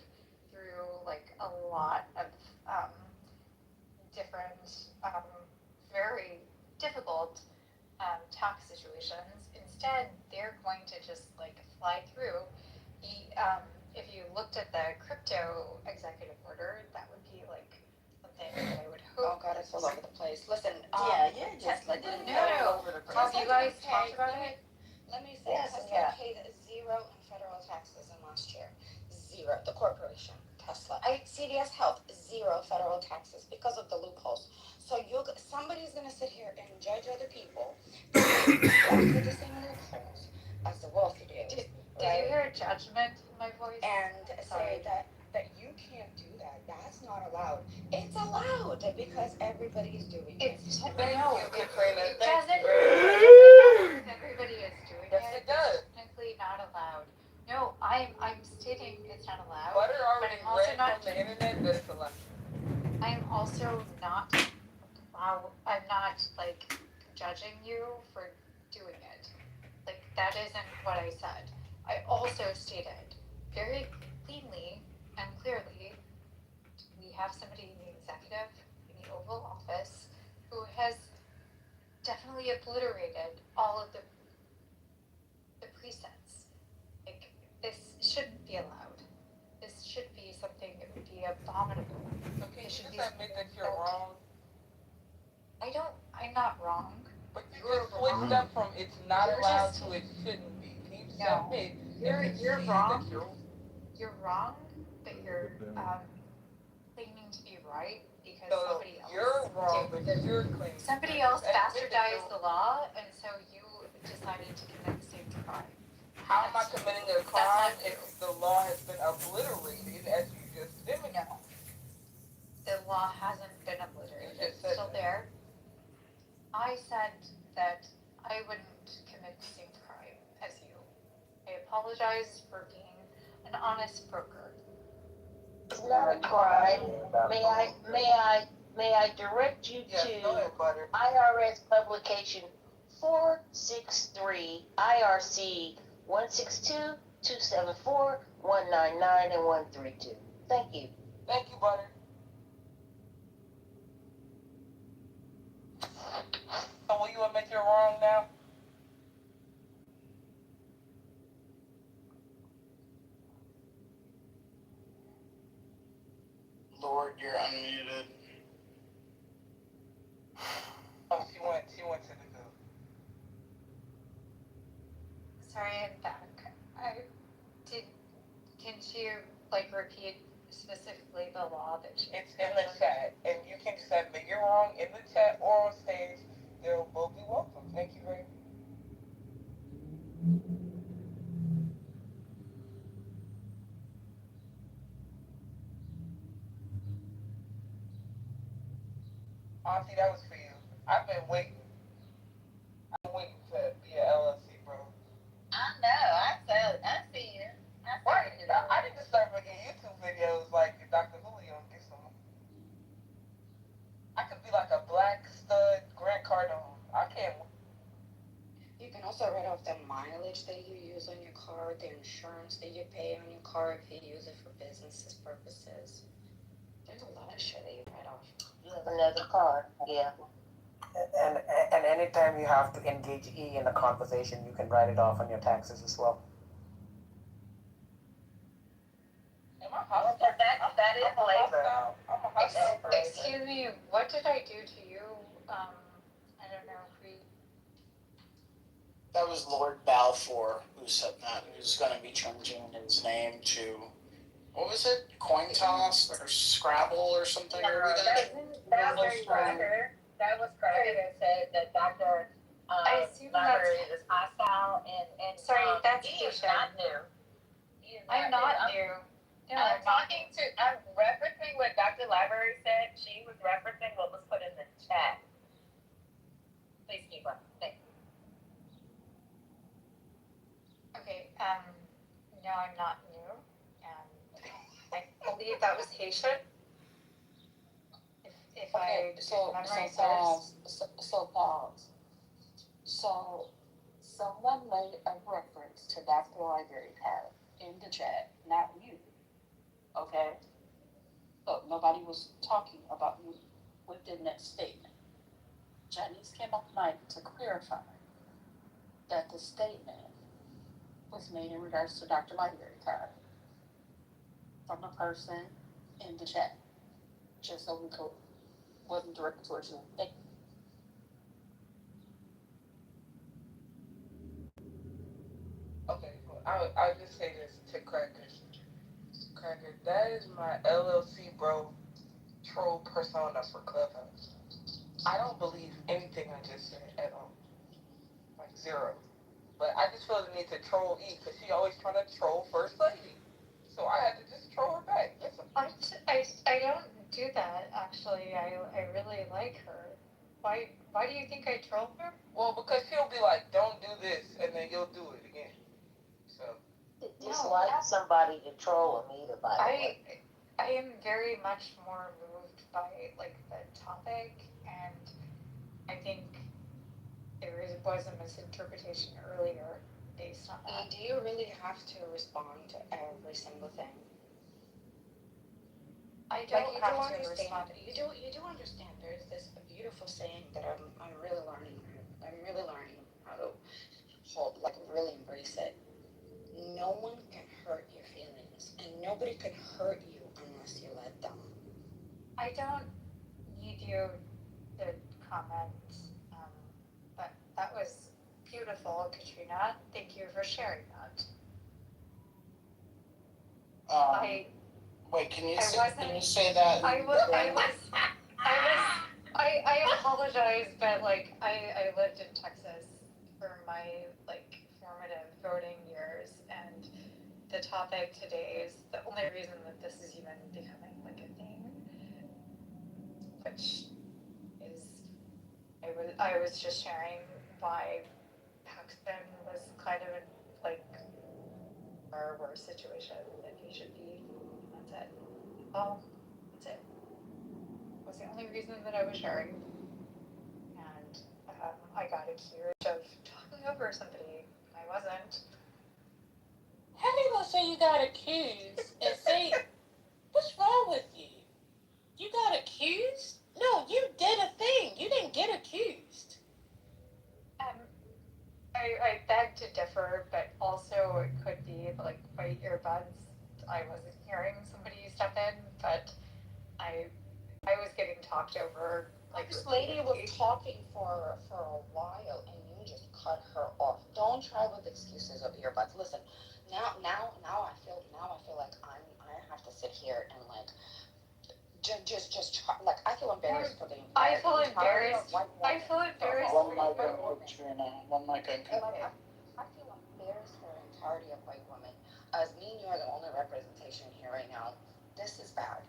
through like a lot of um, different, very difficult tax situations. Instead, they're going to just like fly through. If you looked at the crypto executive order, that would be like something that I would Oh hope. God, it's all over the place. Listen, You're just Tesla letting didn't it No, go no. all over the place. Have you guys talked about let me, it? let me say, Yes, Tesla yeah. paid zero in federal taxes in last year. Zero. The corporation, Tesla. CVS Health, zero federal taxes because of the loopholes. So somebody's gonna sit here and judge other people for the same loopholes as the wealthy do. Did you hear judgment in my voice? And Sorry. say that you can't do that. That's not allowed. It's allowed because everybody's doing it. It's Thank no, you, Katrina. it Thank doesn't. you. It doesn't matter if everybody is doing Yes, it. it does. It's technically not allowed. No, I'm stating it's not allowed. Butter already I'm also read not. from the internet that it's allowed. I'm also not. I'm not like judging you for doing it. Like that isn't what I said. I also stated very cleanly and clearly we have somebody in the executive in the Oval Office who has definitely obliterated all of the presents. Like this shouldn't be allowed. This should be something that would be abominable. Okay, It you should just be admit that you're wrong. I'm not wrong. But you You're just switched wrong. up from it's not You're allowed just- to it shouldn't be. Can you just No. admit You're and concede wrong. that you're You're wrong, but you're claiming to be right because no, somebody else you're wrong, did. but you're claiming. Somebody else Just admit that bastardized the law, and so you decided to commit the same crime. How am I committing a crime if the law has been obliterated as you just demonstrated? No. The law hasn't been obliterated. You It's just said still that. there. I said that I wouldn't commit the same crime as you. I apologize for being an honest broker. It's not a crime. May I direct you Yes, to go ahead, Butter. IRS publication 463 IRC 162 274 199 and 132. Thank you. Thank you, Butter. So will you admit you're wrong now? Lord, you're unmuted. Oh, she went to the goo. Sorry, I'm back. Can you like repeat specifically the law that she? It's in the chat, and you can just admit you're wrong in the chat or on stage. They'll both be welcome. Thank you very much. Auntie, that was for you. I've been waiting. I'm waiting to be an LLC, bro. I know. I see you. Right. I need to start making YouTube videos like Dr. Julio and do some. I could be like a black stud Grant Cardone. I can't wait. You can also write off the mileage that you use on your car, the insurance that you pay on your car if you use it for business purposes. There's a lot of shit that you write off. You have another card. Yeah. And anytime you have to engage E in a conversation, you can write it off on your taxes as well. Am I hostile? That is labor. I'm a hostile person. Excuse me, what did I do to you? I don't know if we. That was Lord Balfour who said that. Who's going to be changing his name to, what was it? Coin toss or Scrabble or something? That was Carter. That was Carter that said that Dr. I assume Lambert that's. is hostile and Sorry, that's he is Keisha. not new. He is I'm not new. new. No, I'm referencing what Dr. Library said. She was referencing what was put in the chat. Please keep up. Thanks. okay, no, I'm not new, and I believe that was Haitian. If Okay, I so memory pause. serves. So pause. So someone made a reference to Dr. Library card in the chat, not you. Okay? Look, nobody was talking about you within that statement. Janice came up tonight to clarify that the statement was made in regards to Dr. Library card from the person in the chat, just so we could, wasn't directed towards you. Thank you. Okay, well, I'll just say this to Crackers. Cracker, that is my LLC bro troll persona for Clubhouse. I don't believe anything I just said at all. Like zero. But I just feel the need to troll E because she always trying to troll First Lady. So I had to just troll her back. Listen. I don't do that actually. I really like her. Why do you think I troll her? Well, because she'll be like, don't do this, and then you'll do it again. So. Dislike somebody to troll them either, by the way. I am very much more moved by like the topic, and I think was a misinterpretation earlier based on that. Do you really have to respond to every single thing? I don't have to respond. You do understand. There's this beautiful saying that I'm really learning. I'm really learning how to really embrace it. No one can hurt your feelings, and nobody can hurt you unless you let them. I don't need you to comment, but that was beautiful, Katrina. Thank you for sharing that. Wait, can you say that? I apologize, but like I lived in Texas for my like formative voting years, and the topic today is the only reason that this is even becoming like a thing, which is I was just sharing why Paxton was kind of in like a worse situation than he should be. And that's it. Oh, that's it. Was the only reason that I was sharing. And I got accused of talking over somebody. I wasn't. How are you gonna say you got accused and say, what's wrong with you? You got accused? No, you did a thing. You didn't get accused. I beg to differ, but also it could be like my earbuds. I wasn't hearing somebody step in, but I was getting talked over. Like this lady was talking for a while, and you just cut her off. Don't try with excuses of earbuds. Listen, now I feel like I have to sit here and like just try, like I feel embarrassed for the I feel embarrassed. One mic and I feel embarrassed for the entirety of white women. As me and you are the only representation here right now. This is bad.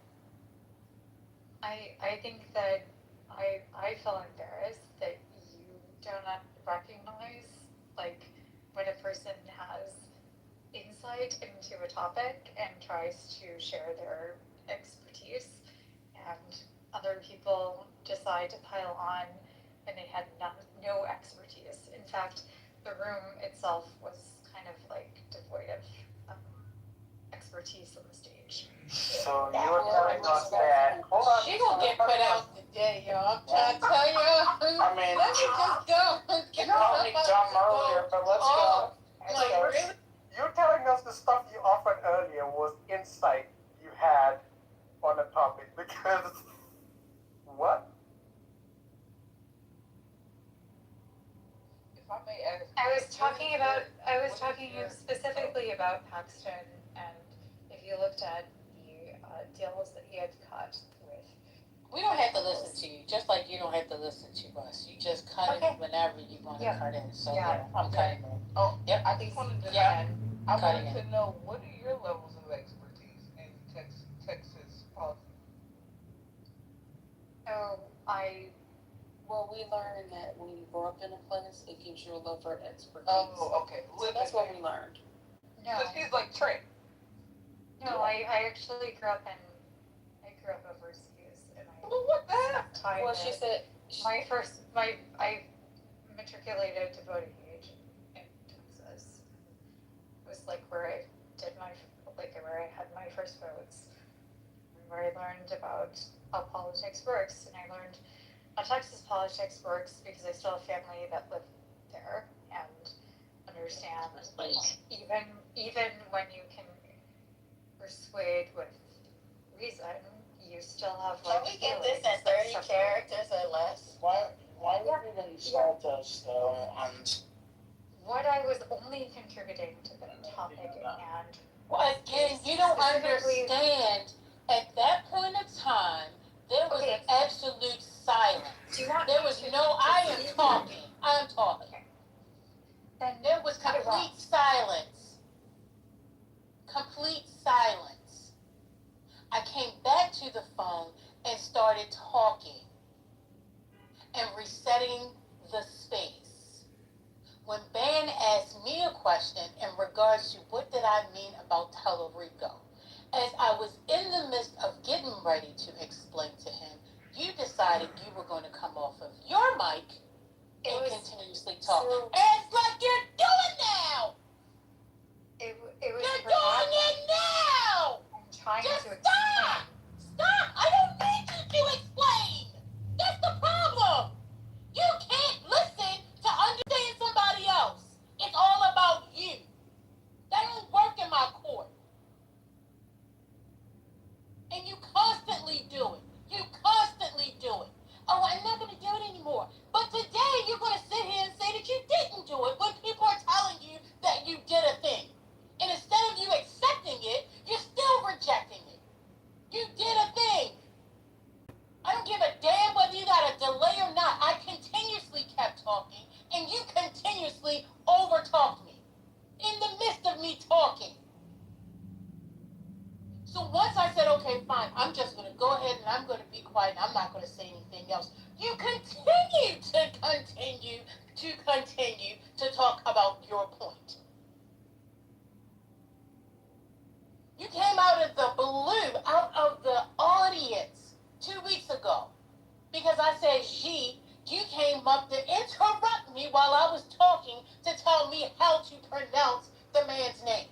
I think that I feel embarrassed that you do not recognize like when a person has insight into a topic and tries to share their expertise, and other people decide to pile on and they had no expertise. In fact, the room itself was kind of like devoid of expertise on the stage. So you were telling us that. Hold on. She gonna get put out today, y'all. I'm trying to tell you. I mean, let me just go. You called me dumb earlier, but let's go. Like, really? You're telling us the stuff you offered earlier was insight you had on the topic because what? If I may ask, I was talking specifically about Paxton, and if you looked at the deals that he had cut with. We don't have to listen to you, just like you don't have to listen to us. You just cut it whenever you want to cut in. So I'm cutting it. Oh, yep. I just wanted to I wanted to know, what are your levels of expertise? And Texas policy? So We learned that when you grow up in a place, it gives you a love for expertise. Oh, okay. So that's what we learned. no, Because she's like Trent. no, I actually grew up overseas, and I Well, what the heck? spent time Well, she said, I matriculated to voting age in Texas. It was like where I had my first votes, where I learned about how politics works, and I learned how Texas politics works because I still have family that live there and understand even when you can persuade with reason, you still have Can we get this at 30 characters or less? why would you insult us though? What I was only contributing to the topic at hand. Well, again, you don't Specifically- understand. At that point of time, there was an absolute silence. There was no, I am talking. Then There was complete silence. Complete silence. I came back to the phone and started talking and resetting the space. When Ban asked me a question in regards to what did I mean about Tellerico, as I was in the midst of getting ready to explain to him, you decided you were going to come off of your mic and continuously talk. It's like you're doing now! it was You're doing it now! I'm trying Just to stop! Stop! I don't need you to explain! That's the problem! You can't listen to understand somebody else. It's all about you. That don't work in my court. And you constantly do it. You constantly do it. Oh, I'm not going to do it anymore. But today you're going to sit here and say that you didn't do it when people are telling you that you did a thing. And instead of you accepting it, you're still rejecting it. You did a thing. I don't give a damn whether you got a delay or not. I continuously kept talking, and you continuously over-talked me in the midst of me talking. So once I said, okay, fine, I'm just going to go ahead and I'm going to be quiet and I'm not going to say anything else, you continue to talk about your point. You came out of the blue, out of the audience 2 weeks ago because I said she. You came up to interrupt me while I was talking to tell me how to pronounce the man's name.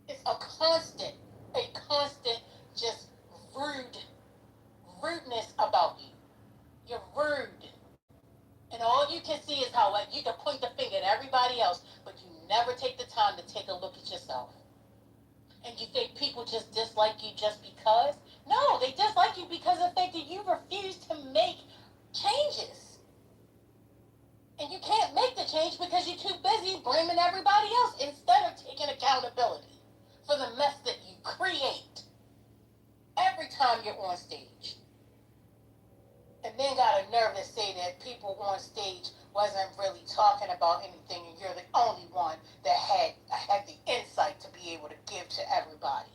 It's a constant just rudeness about you. You're rude. And all you can see is how you can point the finger at everybody else, but you never take the time to take a look at yourself. And you think people just dislike you just because? No, they dislike you because of the fact that you refuse to make changes. And you can't make the change because you're too busy blaming everybody else instead of taking accountability for the mess that you create every time you're on stage. And then got a nerve to say that people on stage wasn't really talking about anything and you're the only one that had the insight to be able to give to everybody.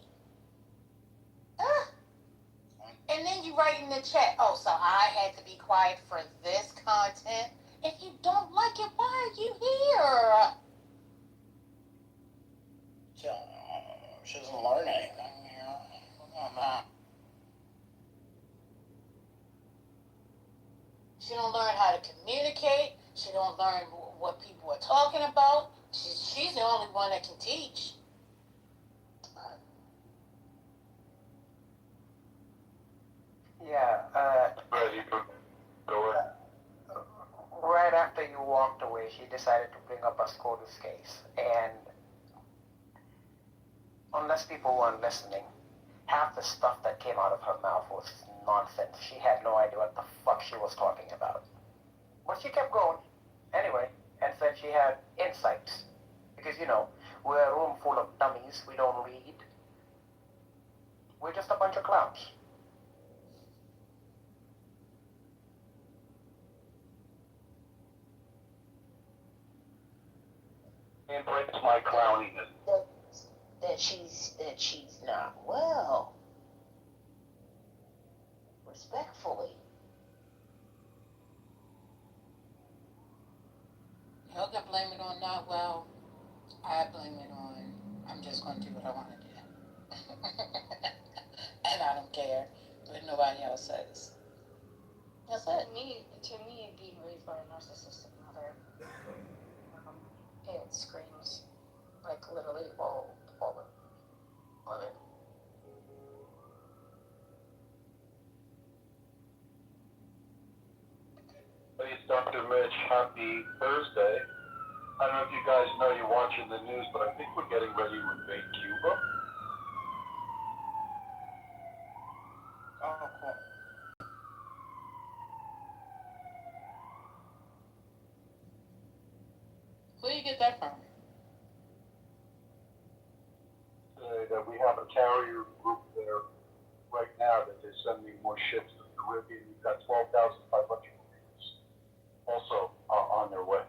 And then you write in the chat, oh, so I had to be quiet for this content? If you don't like it, why are you here? She doesn't learn anything, you know. She don't learn how to communicate. She don't learn what people are talking about. She's the only one that can teach. Yeah, right after you walked away, she decided to bring up a SCOTUS case. And unless people weren't listening, half the stuff that came out of her mouth was nonsense. She had no idea what the fuck she was talking about. But she kept going anyway and said she had insights. Because, you know, we're a room full of dummies. We don't read. We're just a bunch of clowns. It breaks my clowniness. That she's not well. Respectfully. Y'all can blame it on not well. I blame it on I'm just going to do what I want to do. And I don't care what nobody else says. That's it. To me, being raised by a narcissistic mother, it screams like literally all of it. Hey, Dr. Mitch, happy Thursday. I don't know if you guys know you're watching the news, but I think we're getting ready to invade Cuba. Oh, cool. Where do you get that from? That we have a carrier group there right now that they're sending more ships to the Caribbean. We've got 12,500 Marines also on their way.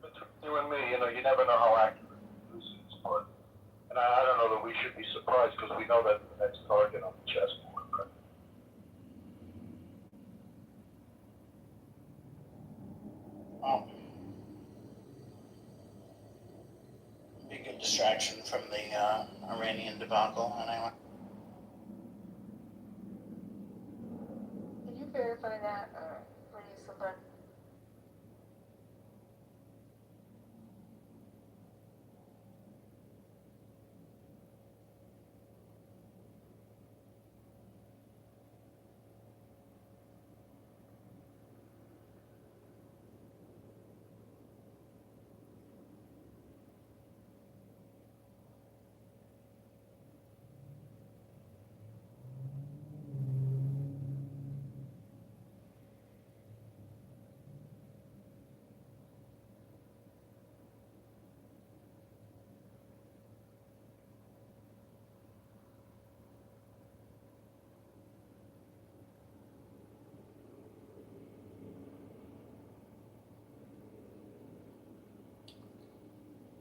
Between you and me, you never know how accurate the news is, but, and I don't know that we should be surprised because we know that the next target on the chessboard, right? Oh. Be a good distraction from the Iranian debacle, anyway. Can you verify that, please, Silver?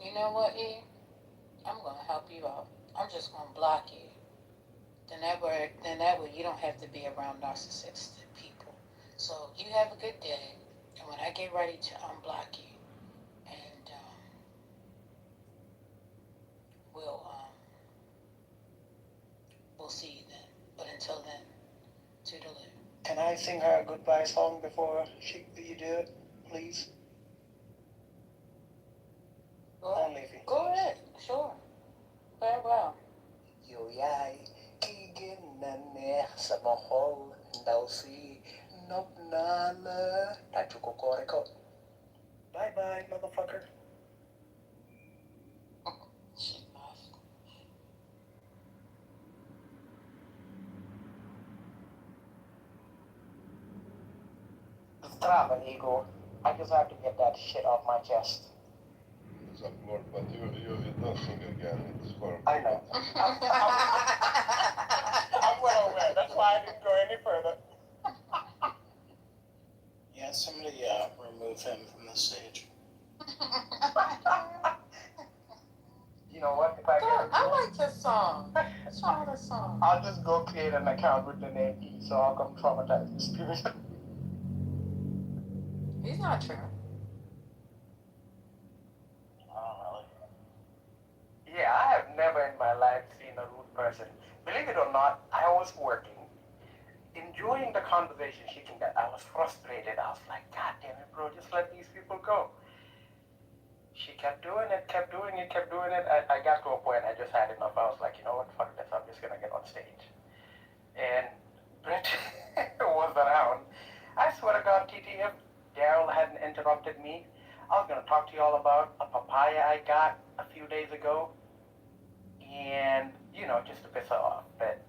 You know what, E? I'm going to help you out. I'm just going to block you. Then that way you don't have to be around narcissistic people. So you have a good day. And when I get ready to unblock you, and we'll see you then. But until then, toodaloo. Can I sing her a goodbye song before you do it, please? Go ahead. Sure. Farewell. Yoyai kiginane sa mohol dausi nopnana tachukokoreko. Bye bye, motherfucker. She lost. Strava, Igor. I just have to get that shit off my chest. Lord, but you're nothing again. It's horrible. I know. I'm well aware. That's why I didn't go any further. Yeah, somebody remove him from the stage. You know what? If I get I like this song. What's wrong with this song? I'll just go create an account with the name E, so I'll come traumatize the spirit. He's not true. Oh, really? Yeah, I have never in my life seen a rude person. Believe it or not, I was working, enjoying the conversation she can get. I was frustrated. I was like, God damn it, bro, just let these people go. She kept doing it. I got to a point I just had enough. I was like, you know what, fuck this. I'm just going to get on stage. And Brett was around. I swear to God, TT, if Daryl hadn't interrupted me, I was going to talk to you all about a papaya I got a few days ago. And, just to piss her off. But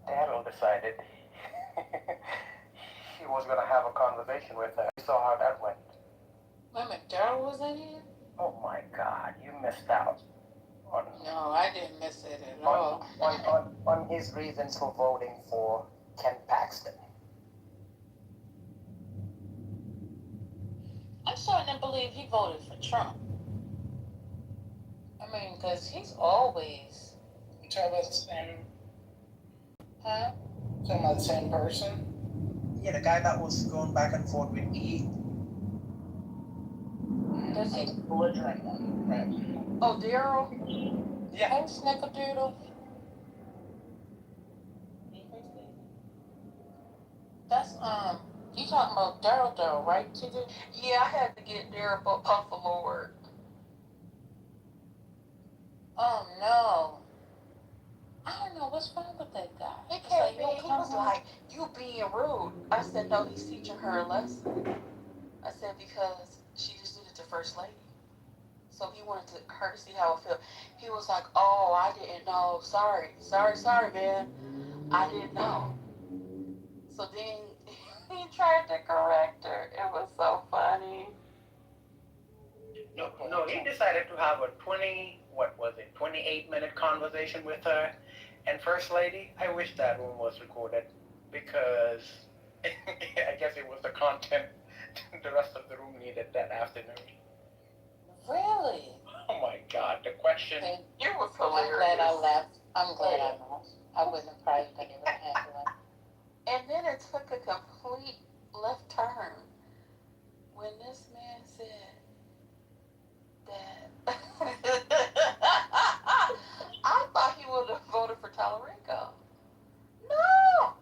Daryl decided he was going to have a conversation with her. You saw how that went. Wait a minute, Daryl was in here? Oh my God, you missed out. on No, I didn't miss it at on, all. on his reasons for voting for Ken Paxton. I'm starting to believe he voted for Trump. I mean, because he's always. You talking about the same? Huh? Talking about the same person? Yeah, the guy that was going back and forth with E. Does he? Belligerent one, right? Oh, Daryl? Yeah. Hey, Snickerdoodle. That's, you talking about Daryl, right, TJ? Yeah, I had to get Daryl off the Lord. Oh, no. I don't know what's wrong with that guy. He It's came like, in, he was like, you being rude. I said, no, he's teaching her a lesson. I said, because she just did it to First Lady. So he wanted her to see how it felt. He was like, oh, I didn't know. Sorry, man. I didn't know. So then he tried to correct her. It was so funny. No, he decided to have a 28-minute conversation with her. And First Lady, I wish that one was recorded because I guess it was the content the rest of the room needed that afternoon. Really? Oh my God, the question. It was I'm hilarious. glad I left. I'm glad I left. I wouldn't have probably been able to handle it. And then it took a complete left turn when this man said that I thought he would have voted for Tallarico. No!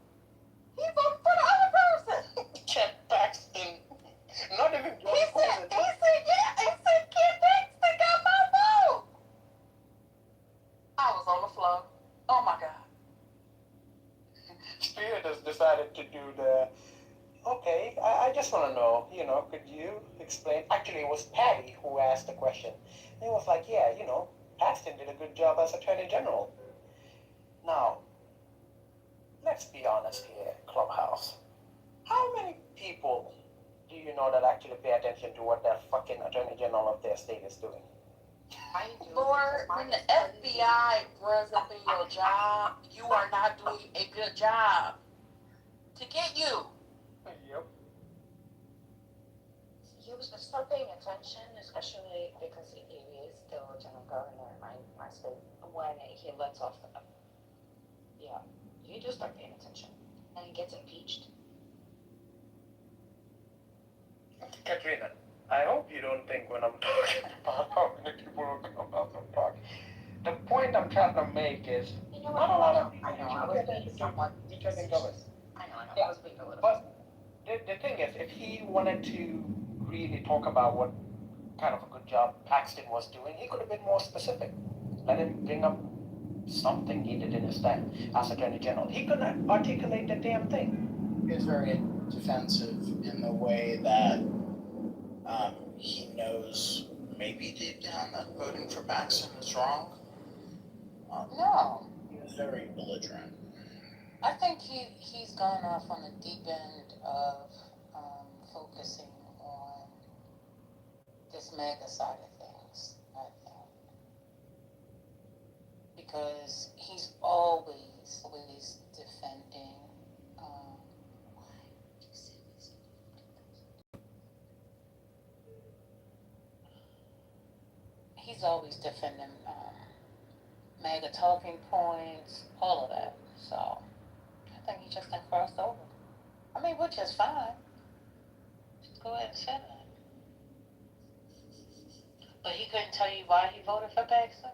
He voted for the other person. Ken Paxton. Not even He said, Kid Paxton got my vote. I was on the floor. Oh my God. Spirit has decided to do the, okay, I just want to know, could you explain? Actually, it was Patty who asked the question. And it was like, yeah, Paxton did a good job as Attorney General. Now, let's be honest here, Clubhouse. How many people do you know that actually pay attention to what that fucking Attorney General of their state is doing? Lord, when the FBI runs up in your job, you are not doing a good job to get you. Yep. You should start paying attention, especially because he is still a general governor in my state. When he lets off you do start paying attention. And he gets impeached. Katrina, I hope you don't think when I'm talking about how many people will come out and talk. The point I'm trying to make is not a lot of people. I know, I was being somewhat facetious. I know, Yeah, I was being a little. but the thing is, if he wanted to really talk about what kind of a good job Paxton was doing, he could have been more specific. Let him bring up something he did in his time as Attorney General. He couldn't articulate the damn thing. He's very defensive in the way that he knows maybe deep down that voting for Paxton is wrong. No. He was very belligerent. I think he's gone off on the deep end of focusing on this mega side of things, I think. Because he's always defending he's always defending mega talking points, all of that. So I think he just done crossed over. I mean, which is fine. Just go ahead and say that. But he couldn't tell you why he voted for Paxton?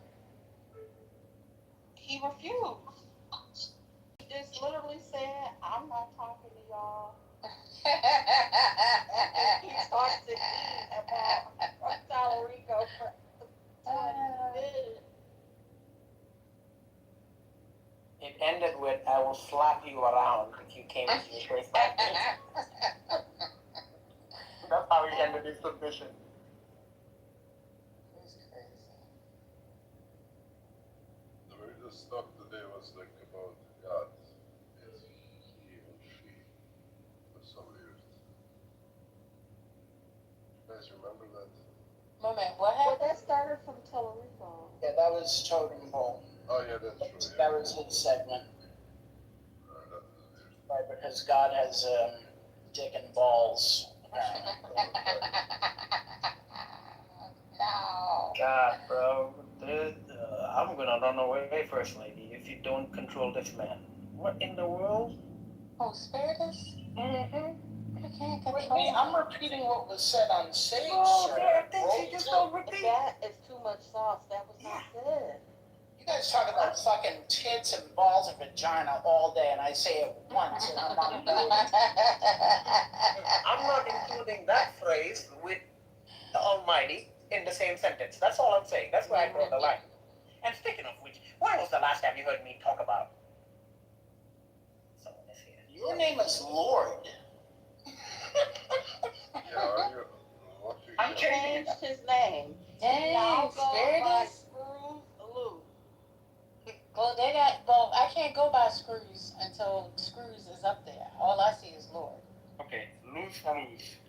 He refused. He just literally said, I'm not talking to y'all. He talked to me about Tallarico for 20 minutes. It ended with, I will slap you around if you came into your face like this. That's how he ended his submission. He's crazy. The very stuff today was like about God. Is he or she for some years? You guys remember that? Moment, what Well, happened? that started from Tallarico. Yeah, that That was Totem Pole. Oh yeah, that's true. That was his segment. That was weird. Right, because God has dick and balls, apparently. No. God, bro. I'm gonna run away, First Lady, if you don't control this man. What in the world? Oh, Spiritus? Mm-hmm. You can't Wait, control wait, I'm him. repeating what was said on stage, Oh, sir. there are things Roll you just tape. don't repeat. That is too much sauce. That was not good. You guys talk about fucking tits and balls and vagina all day, and I say it once, and I'm not including I'm not including that phrase with the Almighty in the same sentence. That's all I'm saying. That's where I draw the line. And speaking of which, when was the last time you heard me talk about someone is here? Your name is Lord. Yeah, are you? What you I changed his name. Dang, Now go by Spiritus? Screws Lou. Well, I can't go by Screws until Screws is up there. All I see is Lord. Okay, lose.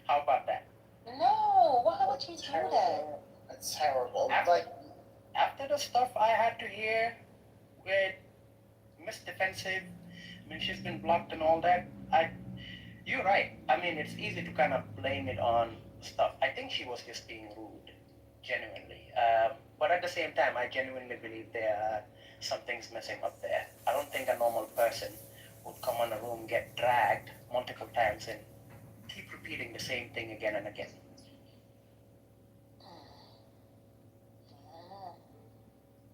How about that? No, why would you do that? That's terrible. After the stuff I had to hear with Miss Defensive, I mean, she's been blocked and all that, you're right. I mean, it's easy to kind of blame it on stuff. I think she was just being rude, genuinely. But at the same time, I genuinely believe there are some things messing up there. I don't think a normal person would come on a room, get dragged multiple times, and keep repeating the same thing again and again.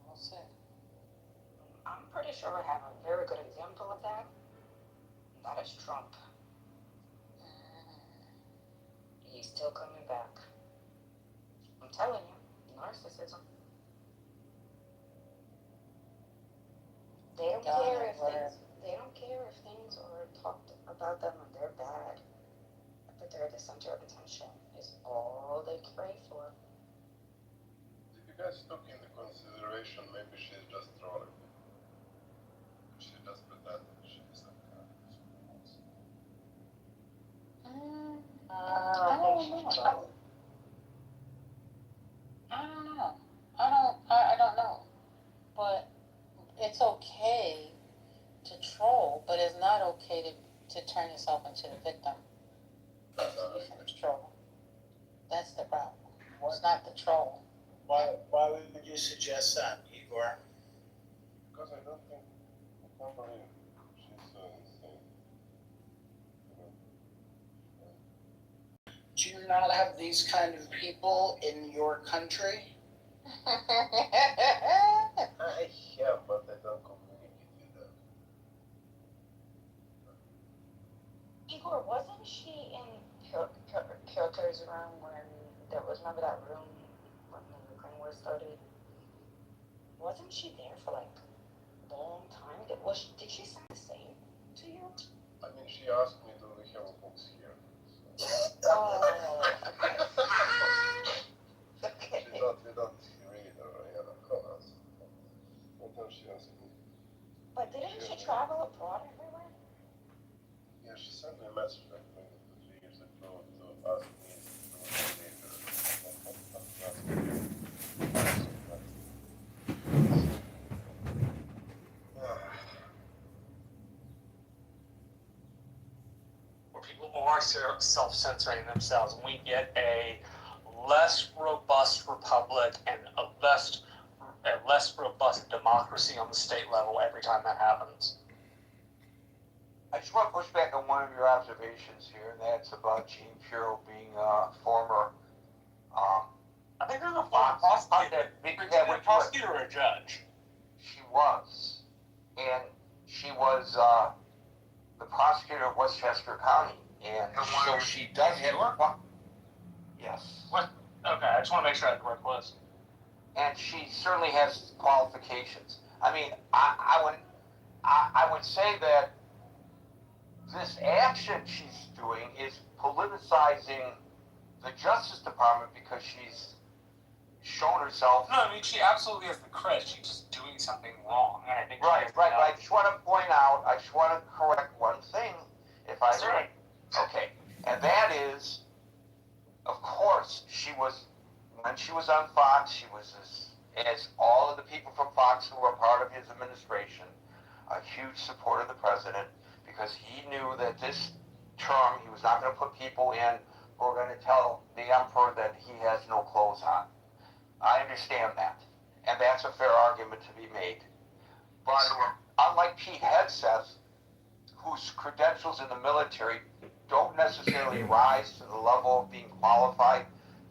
We'll see. I'm pretty sure I have a very good example of that. That is Trump. He's still coming back. I'm telling you, narcissism. They don't care if things are talked about them and they're bad. But they're the center of attention is all they crave for. If you guys took into consideration, maybe she's just trolling. She just pretended she's some kind of I don't know. I don't know. But it's okay to troll, but it's not okay to turn yourself into the victim. You troll. That's the problem. It's not the troll. Why would you suggest that, Igor? Because I don't think, I can't believe she's so insane. Do you not have these kind of people in your country? Yeah, but I don't communicate with them. Igor, wasn't she in Pilker's room when there was, remember that room when the Green War started? Wasn't she there for like a long time? Did she say the same to you? I mean, she asked me, do we have books here? So. Oh, okay. We don't read or, call us. Sometimes she asks me. But didn't she travel abroad everywhere? Yeah, she sent me a message like 2 to 3 years ago to ask me where people are self-censoring themselves, and we get a less robust republic and a less robust democracy on the state level every time that happens. I just want to push back on one of your observations here, and that's about Jean Pirro being a former. I think there's a former prosecutor. A prosecutor or a judge? She was, and she was the prosecutor of Westchester County, and so she does have. Yes. What? Okay, I just want to make sure I have the right list. And she certainly has qualifications. I mean, I would say that this action she's doing is politicizing the Justice Department because she's shown herself. No, I mean, she absolutely has the credit. She's just doing something wrong. And I think Right. But I just want to point out, I just want to correct one thing, if I may. Okay. And that is, of course, when she was on Fox, she was this as all of the people from Fox who were part of his administration, a huge supporter of the president, because he knew that this term he was not going to put people in who are going to tell the emperor that he has no clothes on. I understand that, and that's a fair argument to be made. But unlike Pete Hegseth, whose credentials in the military don't necessarily rise to the level of being qualified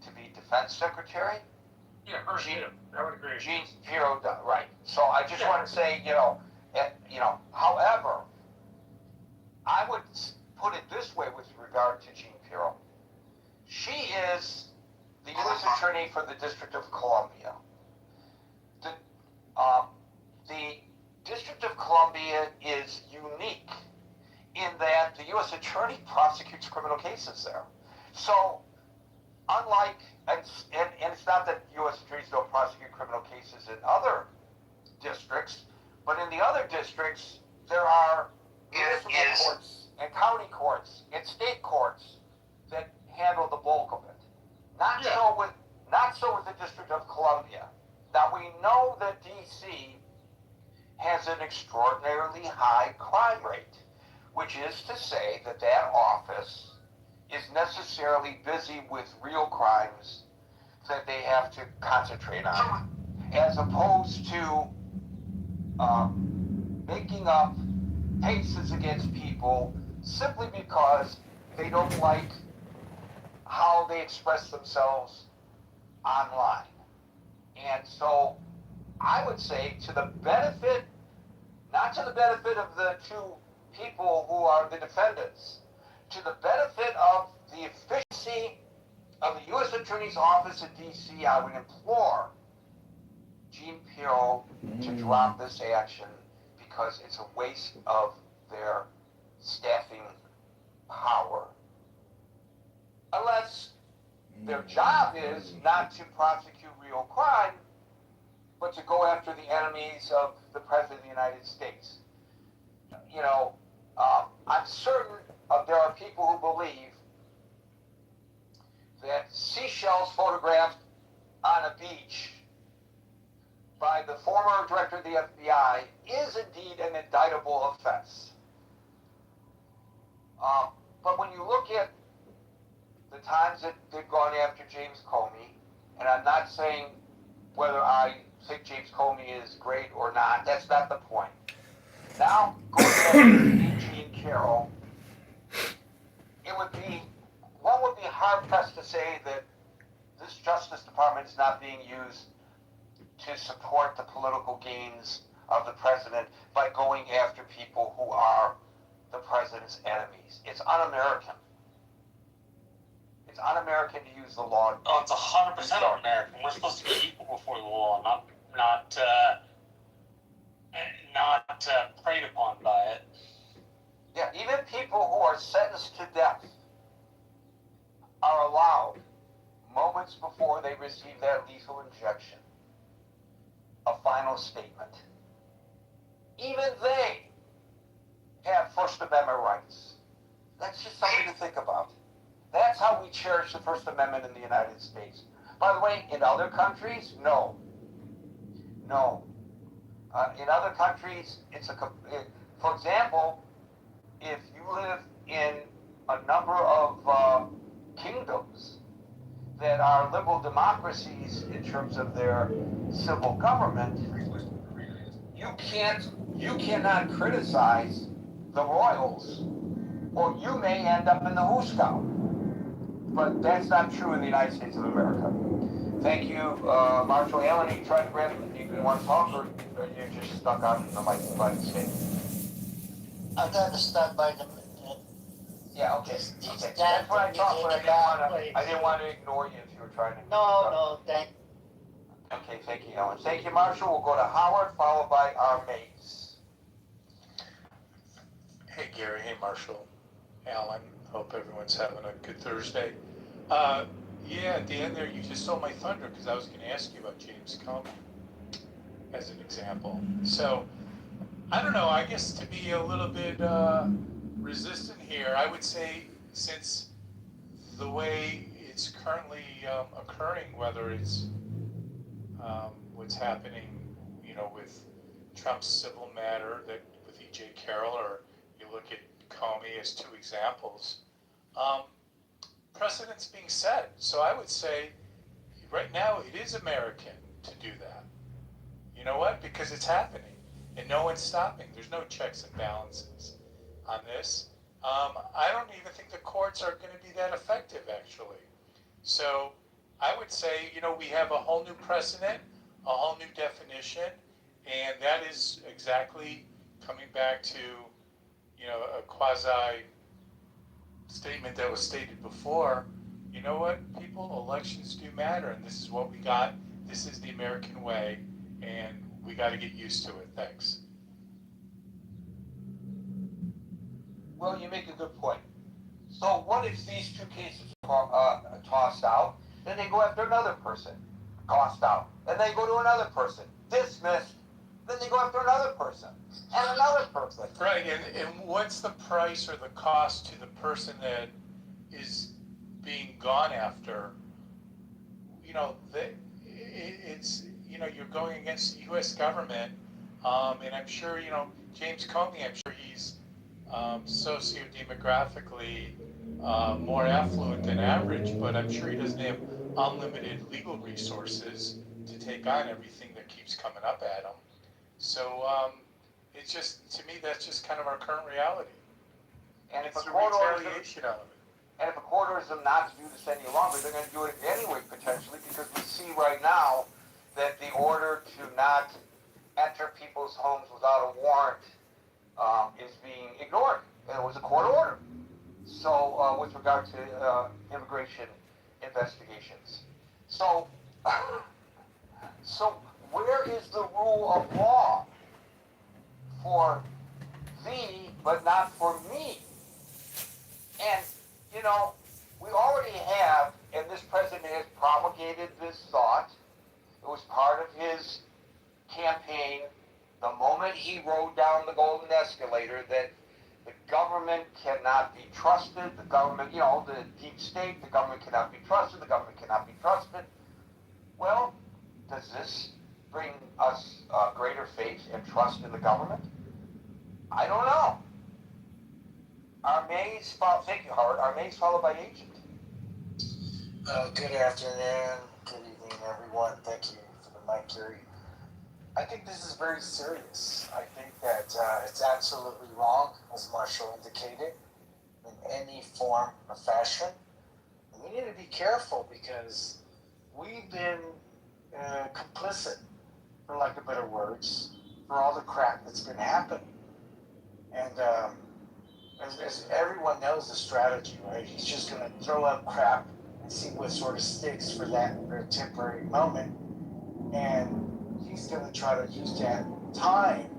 to be defense secretary. Yeah, I would agree. Gene Pirro, right. So I just want to say, however, I would put it this way with regard to Gene Pirro. She is the U.S. Attorney for the District of Columbia. The District of Columbia is unique in that the U.S. Attorney prosecutes criminal cases there. So, unlike, and it's not that U.S. attorneys don't prosecute criminal cases in other districts, but in the other districts, there are municipal courts and county courts and state courts that handle the bulk of it. Not so with the District of Columbia. Now, we know that D.C. has an extraordinarily high crime rate, which is to say that that office is necessarily busy with real crimes that they have to concentrate on, as opposed to making up cases against people simply because they don't like how they express themselves online. And so I would say to the benefit, not to the benefit of the two people who are the defendants, to the benefit of the efficiency of the U.S. Attorney's Office in D.C., I would implore Gene Pirro to drop this action because it's a waste of their staffing power. Unless their job is not to prosecute real crime, but to go after the enemies of the President of the United States. I'm certain there are people who believe that seashells photographed on a beach by the former director of the FBI is indeed an indictable offense. But when you look at the times that they've gone after James Comey, and I'm not saying whether I think James Comey is great or not, that's not the point. Now, going after Gene Pirro, one would be hard-pressed to say that this Justice Department is not being used to support the political gains of the president by going after people who are the president's enemies. It's un-American. It's un-American to use the law. Oh, it's 100% un-American. We're supposed to be equal before the law, not preyed upon by it. Yeah, even people who are sentenced to death are allowed, moments before they receive that lethal injection, a final statement. Even they have First Amendment rights. That's just something to think about. That's how we cherish the First Amendment in the United States. By the way, in other countries, no. In other countries, for example, if you live in a number of kingdoms that are liberal democracies in terms of their civil government, you cannot criticize the royals, or you may end up in the hoosegow. But that's not true in the United States of America. Thank you, Marshall Allen. You tried to grab it. You want to talk, or you're just stuck on the mic by mistake? I got stuck by the. Yeah, okay. That's what I thought, but I didn't want to ignore you if you were trying to. No, thank. Okay, thank you, Ellen. Thank you, Marshall. We'll go to Howard, followed by our mates. Hey, Gary. Hey, Marshall. Alan. Hope everyone's having a good Thursday. Yeah, at the end there, you just stole my thunder because I was going to ask you about James Comey as an example. So, I don't know, I guess to be a little bit resistant here, I would say since the way it's currently occurring, whether it's what's happening, with Trump's civil matter that with E.J. Carroll, or you look at Comey as two examples, precedent's being set. So I would say right now it is American to do that. You know what? Because it's happening and no one's stopping. There's no checks and balances on this. I don't even think the courts are going to be that effective, actually. So I would say, we have a whole new precedent, a whole new definition, and that is exactly coming back to, a quasi statement that was stated before. You know what, people, elections do matter, and this is what we got. This is the American way, and we got to get used to it. Thanks. Well, you make a good point. So what if these two cases are tossed out? Then they go after another person, tossed out. Then they go to another person, dismissed. Then they go after another person and another person. Right, and what's the price or the cost to the person that is being gone after? It's you're going against the U.S. government, and I'm sure James Comey. I'm sure he's sociodemographically more affluent than average, but I'm sure he doesn't have unlimited legal resources to take on everything that keeps coming up at him. So it's just, to me, that's just kind of our current reality. And if it's a a court orders retaliation out of it. And if a court orders them not to do this any longer, they're going to do it anyway, potentially, because we see right now that the order to not enter people's homes without a warrant is being ignored. And it was a court order. So, with regard to immigration investigations. So, where is the rule of law for thee, but not for me? And, we already have, and this president has promulgated this thought. It was part of his campaign the moment he rode down the golden escalator that the government cannot be trusted. The government, the deep state, the government cannot be trusted. The government cannot be trusted. Well, does this bring us greater faith and trust in the government? I don't know. Thank you, Howard. Armaze followed by agent. Good afternoon, good evening, everyone. Thank you for the mic, Gary. I think this is very serious. I think that it's absolutely wrong, as Marshall indicated, in any form or fashion. And we need to be careful because we've been complicit, for lack of better words, for all the crap that's been happening. And as everyone knows the strategy, right? He's just going to throw up crap and see what sort of sticks for a temporary moment. And he's going to try to use that time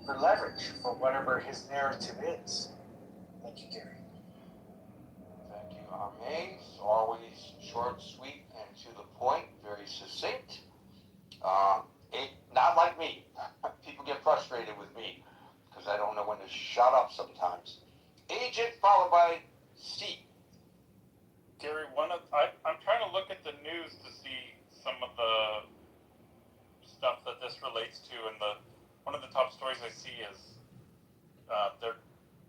for leverage for whatever his narrative is. Thank you, Gary. Thank you, Armaze. Always short, sweet, and to the point, very succinct. Not like me. People get frustrated with me because I don't know when to shut up sometimes. Agent followed by C. Gary, I'm trying to look at the news to see some of the stuff that this relates to, and one of the top stories I see is they're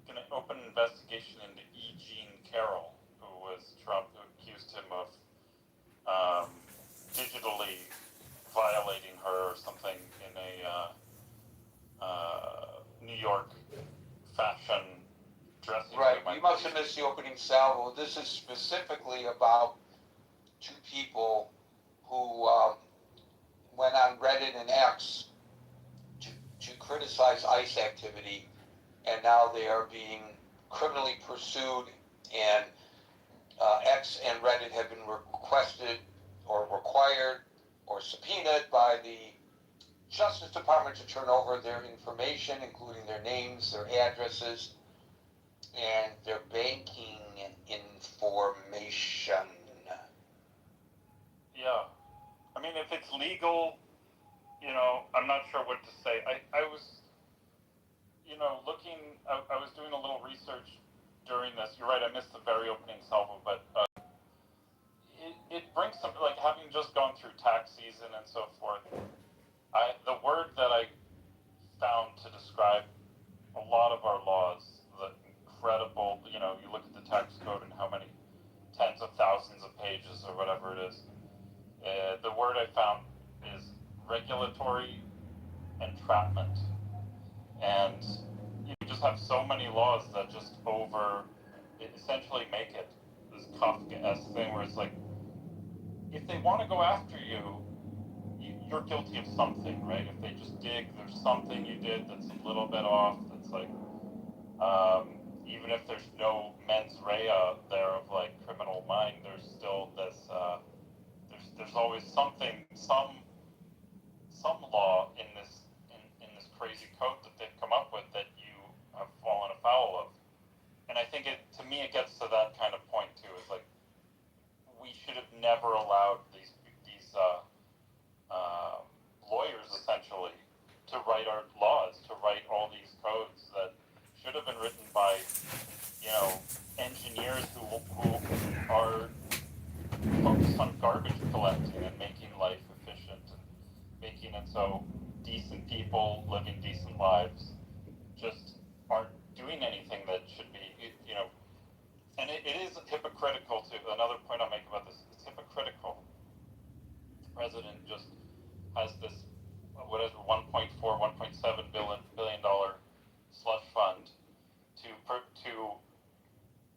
going to open an investigation into E. Jean Carroll, who was Trump, who accused him of digitally violating her or something in a New York fashion dressing Right, room. you must have missed the opening salvo. This is specifically about two people who went on Reddit and X to criticize ICE activity, and now they are being criminally pursued, and X and Reddit have been requested or required or subpoenaed by the Justice Department to turn over their information, including their names, their addresses, and their banking information. Yeah. I mean, if it's legal, I'm not sure what to say. I was, looking, I was doing a little research during this. You're right, I missed the very opening salvo, but it brings some, like, having just gone through tax season and so forth, the word that I found to describe a lot of our laws, the incredible, you look at the tax code and how many tens of thousands of pages or whatever it is. The word I found is regulatory entrapment. And you just have so many laws that just essentially make it this Kafka-esque thing where it's like, if they want to go after you, you're guilty of something, right? If they just dig, there's something you did that's a little bit off, that's like, even if there's no mens rea there of like criminal mind, there's still this, there's always something, some law in this crazy code that they've come up with that you have fallen afoul of. And I think to me, it gets to that kind of point too. Is like, we should have never allowed these lawyers essentially to write our laws, to write all these codes that should have been written by engineers who are focused on garbage collecting and making life efficient and making it so decent people living decent lives just aren't doing anything that should be, and it is hypocritical to, another point I'll make about this, it's hypocritical. The president just has this, what is it, $1.7 billion slush fund to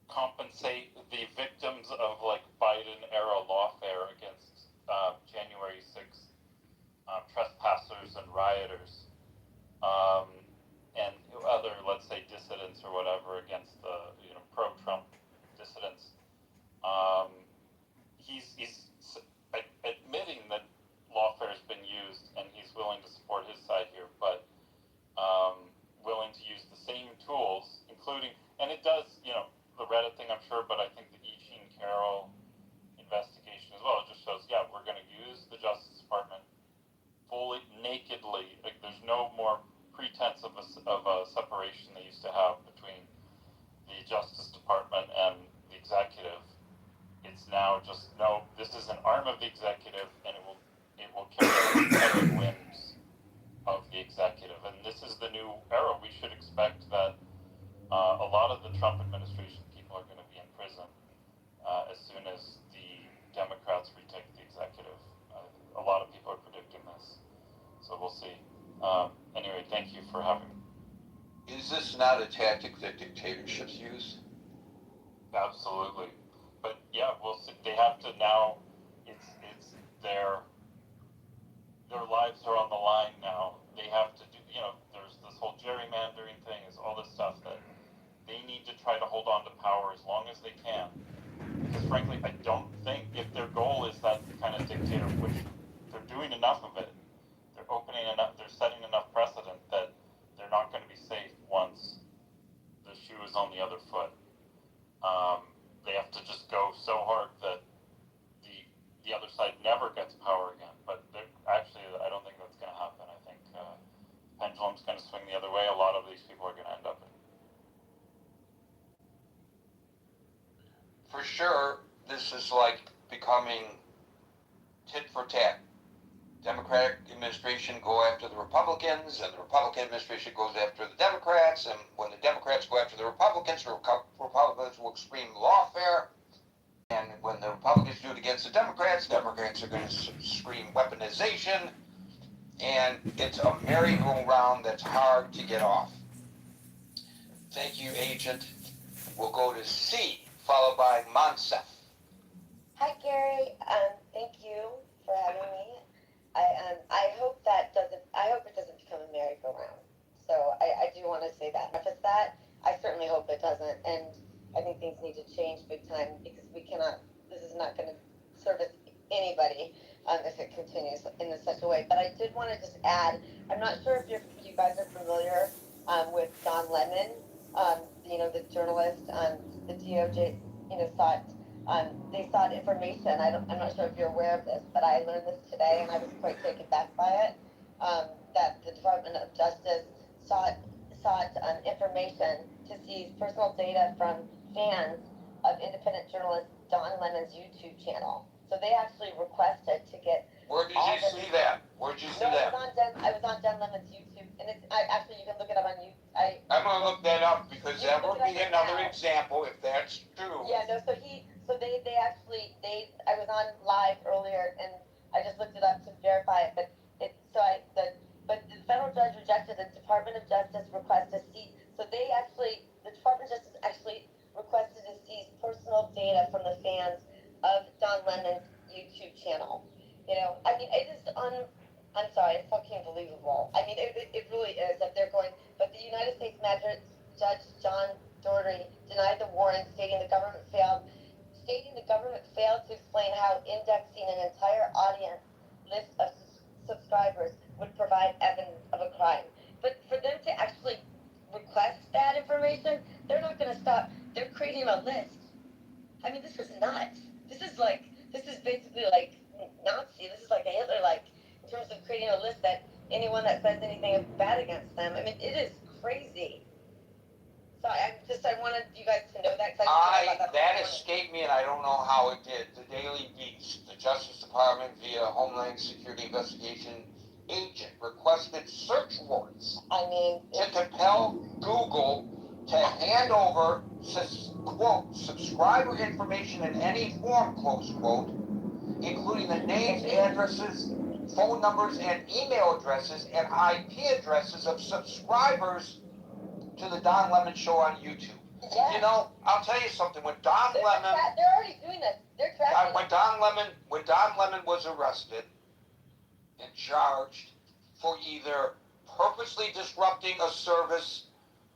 compensate the victims of like Biden-era lawfare against January 6th trespassers and rioters, and other, let's say, dissidents or whatever against the pro-Trump dissidents. He's admitting that lawfare has been used, and he's willing to support his side here, but willing to use the same tools, including, and it does, the Reddit thing, I'm sure, but I think the E. Jean Carroll investigation as well, it just shows, yeah, we're going to use the Justice Department fully, nakedly. Like, there's no more pretense of a separation they used to have between the Justice Department and the executive. It's now just, no, this is an arm of the executive, and it will carry the entire limbs of the executive. And this is the new era. We should expect that a lot of the Trump administration people are going to be in prison as soon as the Democrats retake the executive. A lot of people are predicting this, so we'll see. Anyway, thank you for having me. Is this not a tactic that dictatorships use? Absolutely, but yeah, we'll see. They have to now. It's their lives are on the line now. They have to do. There's this whole gerrymandering thing. Is all this stuff that they need to try to hold on to power as long as they can. Because frankly, I don't think if their goal is that kind of dictator, which they're doing enough of it, they're opening enough, they're setting enough precedent that they're not going to be safe once the shoe is on the other foot. They have to just go so hard that the other side never gets power again. But actually, I don't think that's going to happen. I think pendulum's going to swing the other way. A lot of these people are going to end up in. For sure, this is like becoming tit for tat. Democratic administration go after the Republicans, and the Republican administration goes after the Democrats, and when the Democrats go after the Republicans will scream lawfare, and when the Republicans do it against the Democrats are going to scream weaponization, and it's a merry-go-round that's hard to get off. Thank you, Agent. We'll go to C, followed by Monsef. Hi, Gary. Thank you for having me. I hope it doesn't become a merry-go-round. So I do want to say that. If it's that, I certainly hope it doesn't. And I think things need to change big time because this is not going to service anybody if it continues in such a way. But I did want to just add, I'm not sure if you guys are familiar with Don Lemon, the journalist, the DOJ, they sought information. I'm not sure if you're aware of this, but I learned this today and I was quite taken back by it, that the Department of Justice sought information to seize personal data from fans of independent journalist Don Lemon's YouTube channel. So they actually requested to get Where did you see that? Where'd you see that? I was on Don Lemon's YouTube, and actually, you can look it up on YouTube. I'm gonna look that up because that would be another example if that's true. Yeah, no, so I was on live earlier, and I just looked it up to verify it, but the federal judge rejected the Department of Justice request to seize, the Department of Justice actually requested to seize personal data from the fans of Don Lemon's YouTube channel. I mean, it is I'm sorry, it's fucking believable. I mean, it really is that they're going, but the United States Magistrate Judge John Doherty denied the warrant, stating the government failed to explain how indexing an entire audience list of subscribers would provide evidence of a crime. But for them to actually request that information, they're not going to stop. They're creating a list. I mean, this is nuts. This is basically like Nazi. This is like a Hitler, like, in terms of creating a list that anyone that says anything bad against them. I mean, it is crazy. So I wanted you guys to know that. That escaped me, and I don't know how it did. The Daily Beast, the Justice Department via Homeland Security Investigation agent requested search warrants to compel Google to hand over, quote, subscriber information in any form, close quote, including the names, addresses, phone numbers, and email addresses and IP addresses of subscribers to the Don Lemon Show on YouTube. Yeah. I'll tell you something. When Don Lemon, they're already doing this. They're tracking. when Don Lemon was arrested and charged for either purposely disrupting a service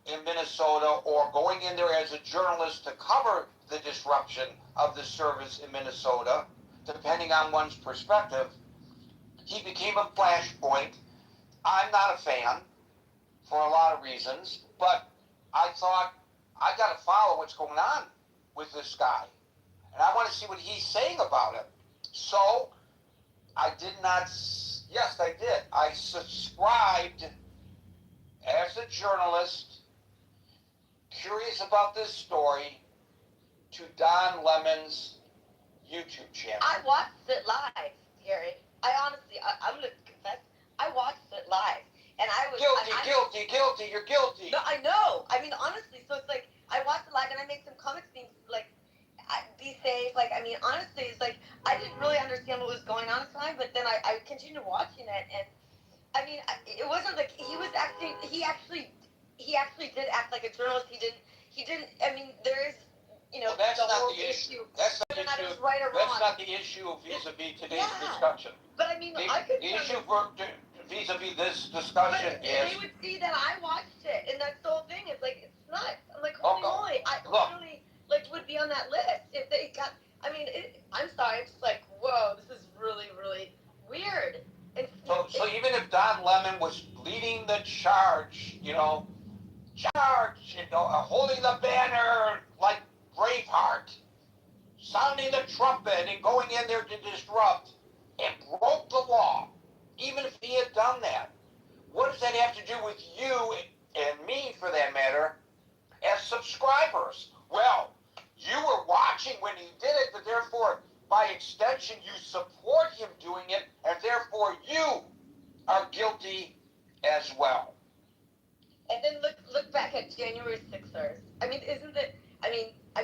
in Minnesota or going in there as a journalist to cover the disruption of the service in Minnesota, depending on one's perspective, he became a flashpoint. I'm not a fan for a lot of reasons, but I thought, I got to follow what's going on with this guy. And I want to see what he's saying about it. So, I did not, yes, I did. I subscribed as a journalist, curious about this story, to Don Lemon's YouTube channel. I watched it live, Gary. I'm going to confess, I watched it live. And I was guilty, you're guilty. No, I know. I mean, honestly, so it's like, I watched it live and I made some comments being like, be safe. Like, I mean, honestly, it's like, I didn't really understand what was going on at the time, but then I continued watching it, and I mean, it wasn't like he was acting, he actually did act like a journalist. He didn't, I mean, there is, well, that's the not whole the issue. That's not the issue. Right or wrong. That's not the issue vis-a-vis today's discussion. But I mean, I could. The issue for vis-a-vis this discussion is. They would see that I watched it, and that's the whole thing. It's like, it's nuts. I'm like, holy moly! I literally would be on that list if they got. I mean, I'm sorry. It's just like, whoa, this is really, really weird. So even if Don Lemon was leading the charge, holding the banner like Braveheart, sounding the trumpet and going in there to disrupt, and broke the law, even if he had done that, what does that have to do with you and me, for that matter, as subscribers? Well, you were watching when he did it, but therefore, by extension, you support him doing it, and therefore you are guilty as well. And then look back at January 6ers. I mean, isn't it? I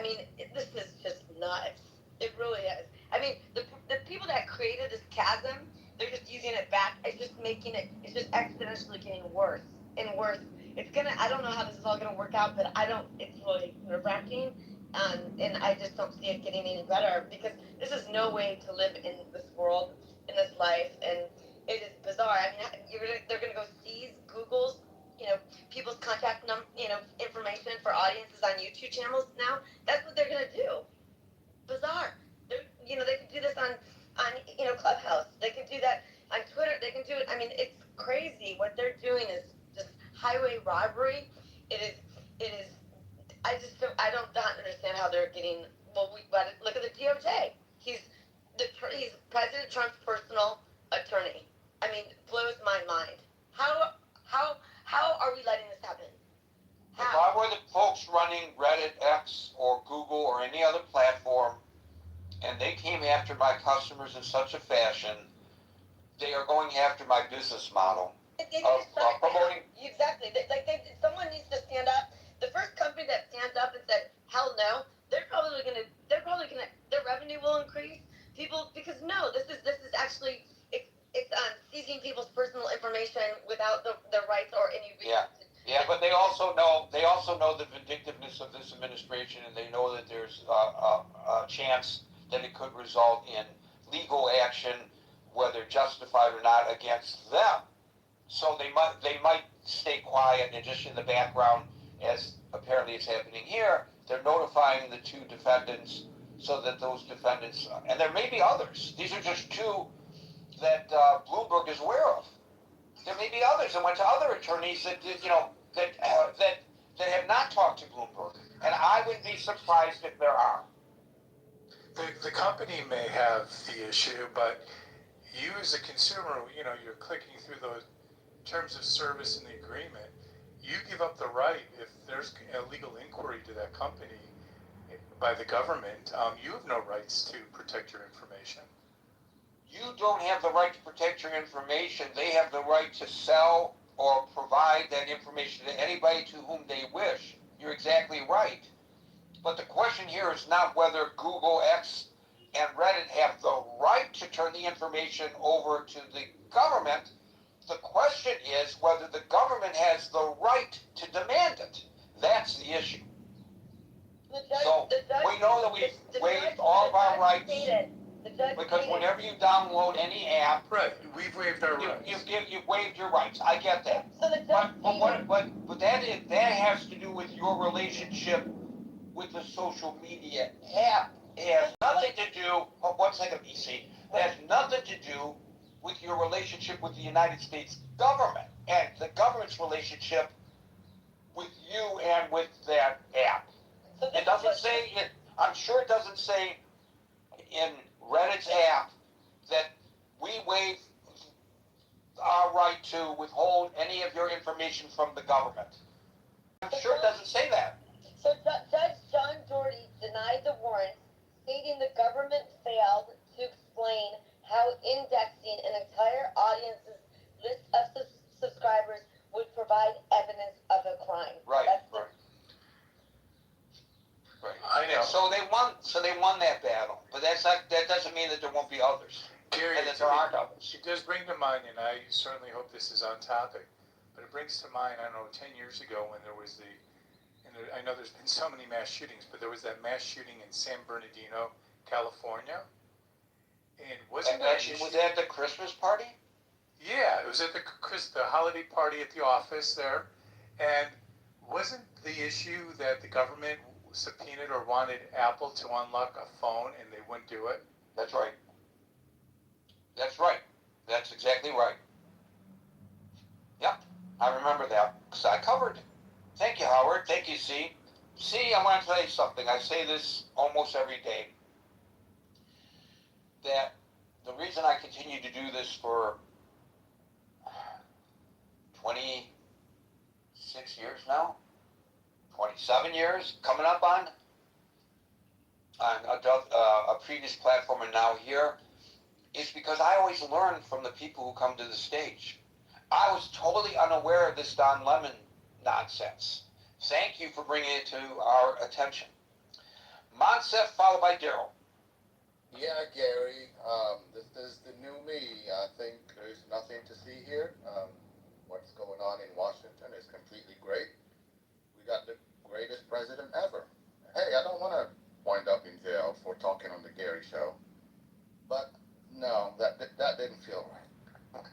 mean, this is just nuts. It really is. I mean, the people that created this chasm, they're just using it back. It's just it's just exponentially getting worse and worse. I don't know how this is all gonna work out, but it's really nerve-wracking. And I just don't see it getting any better, because this is no way to live in this world, in this life, and it is bizarre. I mean, they're gonna go seize Google's, people's contact information for audiences on YouTube channels now. That's what they're gonna do. Bizarre. They can do this on Clubhouse. They can do that on Twitter. They can do it. I mean, it's crazy. What they're doing is just highway robbery. It is. I don't understand how they're getting. Well, look at the DOJ. He's President Trump's personal attorney. I mean, it blows my mind. How are we letting this happen? If I were the folks running Reddit, X, or Google, or any other platform, and they came after my customers in such a fashion, they are going after my business model They need of to shut it promoting. down. Exactly. Someone needs to stand up. The first company that stands up and said, "Hell no," their revenue will increase. People, because no, this is actually it's seizing people's personal information without the rights or any reason. Yeah. Yeah, but they also know the vindictiveness of this administration, and they know that there's a chance that it could result in legal action, whether justified or not, against them. So they might stay quiet and just in the background, as apparently is happening here. They're notifying the two defendants so that those defendants, and there may be others. These are just two that Bloomberg is aware of. There may be others that went to other attorneys that that have not talked to Bloomberg, and I would be surprised if there are. The company may have the issue, but you as a consumer, you're clicking through those terms of service in the agreement. You give up the right, if there's a legal inquiry to that company by the government, you have no rights to protect your information. You don't have the right to protect your information. They have the right to sell or provide that information to anybody to whom they wish. You're exactly right. But the question here is not whether Google, X, and Reddit have the right to turn the information over to the government. The question is whether the government has the right to demand it. That's the issue. So we know that we've waived all of our rights. Because whenever you download any app, right, we've waived our rights. You've waived your rights. I get that. But that has to do with your relationship with the social media app. It has nothing to do. Oh, 1 second, BC. It has nothing to do with your relationship with the United States government and the government's relationship with you and with that app. It doesn't say it. I'm sure it doesn't say in Reddit's app that we waive our right to withhold any of your information from the government. I'm sure it doesn't say that. So Judge John Doherty denied the warrant, stating the government failed to explain how indexing an entire audience's list of subscribers would provide evidence of a crime. Right. I know. So they won that battle, but that doesn't mean that there won't be others. Gary, and that there aren't others. It does bring to mind, and I certainly hope this is on topic, but it brings to mind, I don't know, 10 years ago when there was I know there's been so many mass shootings, but there was that mass shooting in San Bernardino, California. And was that the Christmas party? Yeah, it was at the holiday party at the office there. And wasn't the issue that the government subpoenaed or wanted Apple to unlock a phone and they wouldn't do it? That's right. That's right. That's exactly right. Yep, I remember that because I covered it. Thank you, Howard. Thank you, C. C, I want to tell you something. I say this almost every day. That the reason I continue to do this for 26 years now, 27 years, coming up on a previous platform and now here, is because I always learn from the people who come to the stage. I was totally unaware of this Don Lemon nonsense. Thank you for bringing it to our attention. Monsef, followed by Daryl. Yeah, Gary, this is the new me. I think there's nothing to see here. What's going on in Washington is completely great. We got the greatest president ever. Hey, I don't want to wind up in jail for talking on the Gary show. But no, that didn't feel right.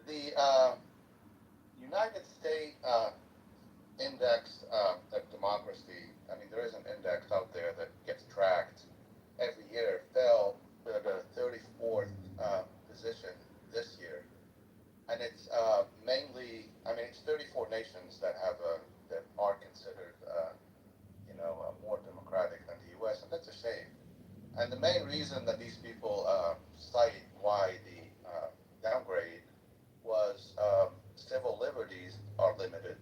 The United States index of democracy, I mean, there is an index out there that gets tracked every year, fell to the 34th position this year. And it's mainly, I mean, it's 34 nations that have that are considered, more democratic than the U.S., and that's a shame. And the main reason that these people cite why the downgrade was civil liberties are limited.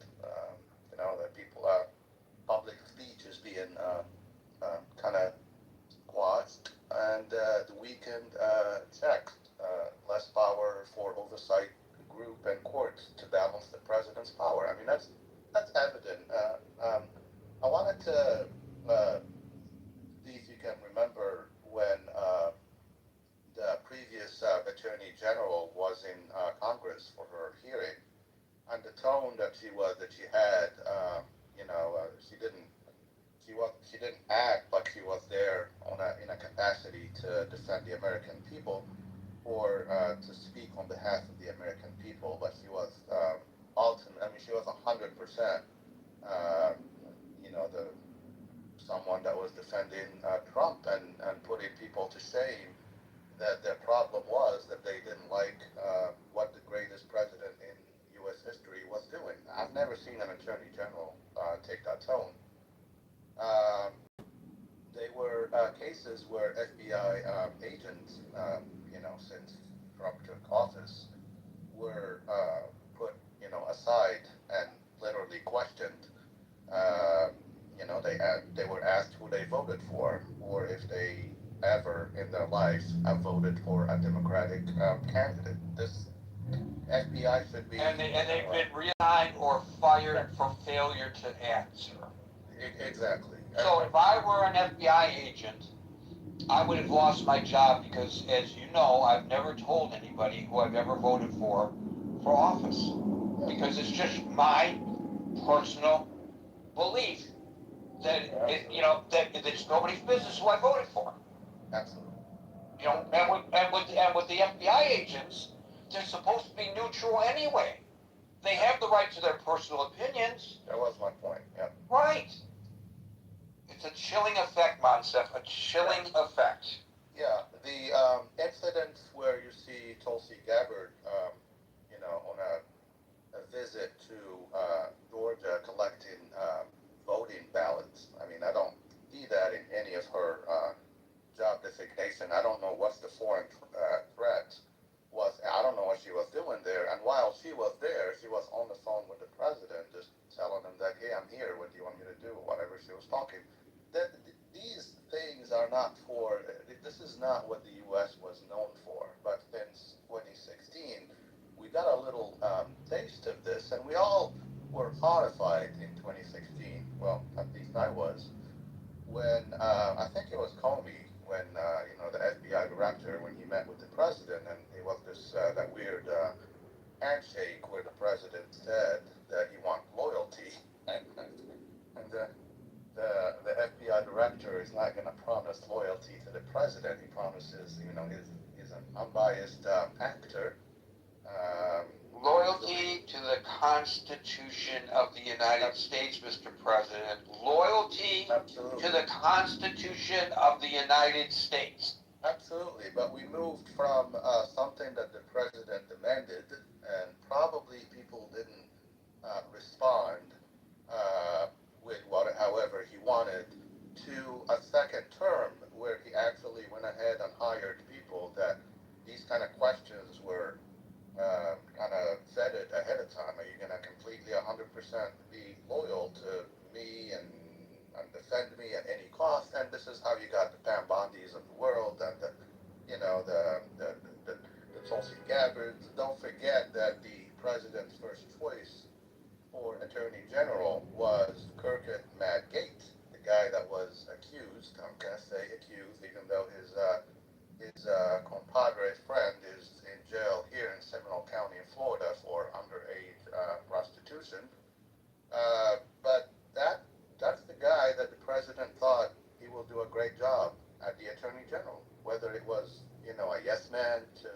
That people are public speech is being kind of quashed and the weakened group and courts to balance the president's power. I mean, that's evident. I wanted to see if you can remember when the previous attorney general was in Congress for her hearing, and the tone that she had, she didn't act like she was there in a capacity to defend the American people or to speak on behalf of the American people, but she was she was 100%, the someone that was defending Trump and putting people to shame that their problem was that they didn't like what the greatest president in U.S. history was doing. I've never seen an attorney general take that tone. They were cases where FBI agents, since Trump took office, were put, aside and literally questioned. They were asked who they voted for, or if they ever in their life have voted for a Democratic candidate. This FBI should be. And they've been resigned or fired for failure to answer. Exactly. So if I were an FBI agent, I would have lost my job because, as you know, I've never told anybody who I've ever voted for office. Because it's just my personal belief that that it's nobody's business who I voted for. Absolutely. And with the FBI agents, they're supposed to be neutral anyway. They have the right to their personal opinions. That was my point. Yeah. Right. It's a chilling effect, Monsef. A chilling effect. Yeah. The incidents where you see Tulsi Gabbard, on a visit to Georgia collecting voting ballots. I mean, I don't see that in any of her job designation. I don't know what's the foreign threat was. I don't know what she was doing there. And while she was there, she was on the phone with the president, just telling him that, hey, I'm here. What do you want me to do? Whatever she was talking. These things are not for. This is not what the U.S. was known for. But since 2016, we got a little taste of this, and we all were horrified in 2016. Well, at least I was, when I think it was Comey, when the FBI director, when he met with the president, and it was this that weird handshake where the president said that he wants loyalty, and the FBI director is not going to promise loyalty to the president. He promises, he's an unbiased actor. Loyalty to the Constitution of the United States, Mr. President. Loyalty Absolutely. to the Constitution of the United States. Absolutely, but we moved from something that the president demanded, and probably people didn't respond with however he wanted, to a second term where he actually went ahead and hired people that these kind of questions were kind of vetted ahead of time. Are you going to completely 100% be loyal to me and defend me at any cost? And this is how you got the Pam Bondis of the world and the Tulsi Gabbards. Don't forget that the president's first choice for Attorney General was Kirkland Matt Gates, the guy that was accused. I'm going to say accused, even though his compadre friend is in jail here in Seminole County in Florida for underage prostitution. But that's the guy that the president thought he will do a great job at the Attorney General. Whether it was, a yes man to,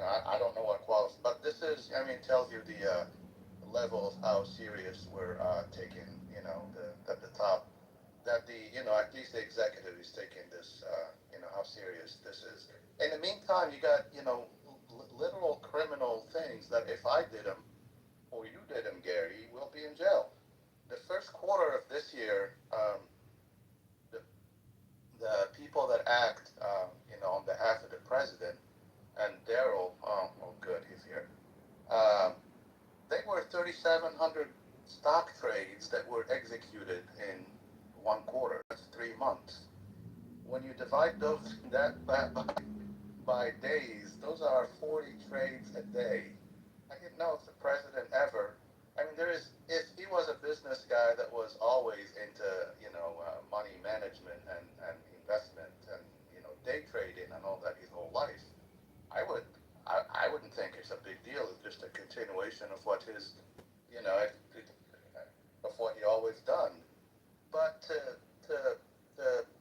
I don't know what qualifies, but this is, tells you the level of how serious we're taking, at the top, that at least the executive is taking this, how serious this is. In the meantime, you got, literal criminal things that if I did them, or you did them, Gary, we'll be in jail. The first quarter of this year, the people that act, on behalf of the president, and Daryl, good, he's here. They were 3,700 stock trades that were executed in one quarter. That's 3 months. When you divide those by days, those are 40 trades a day. I know if the president ever. I mean, there is. If he was a business guy that was always into, money management and investment and day trading and all that his whole life, I would. I wouldn't think it's a big deal. It's just a continuation of what his, of what he always done. But to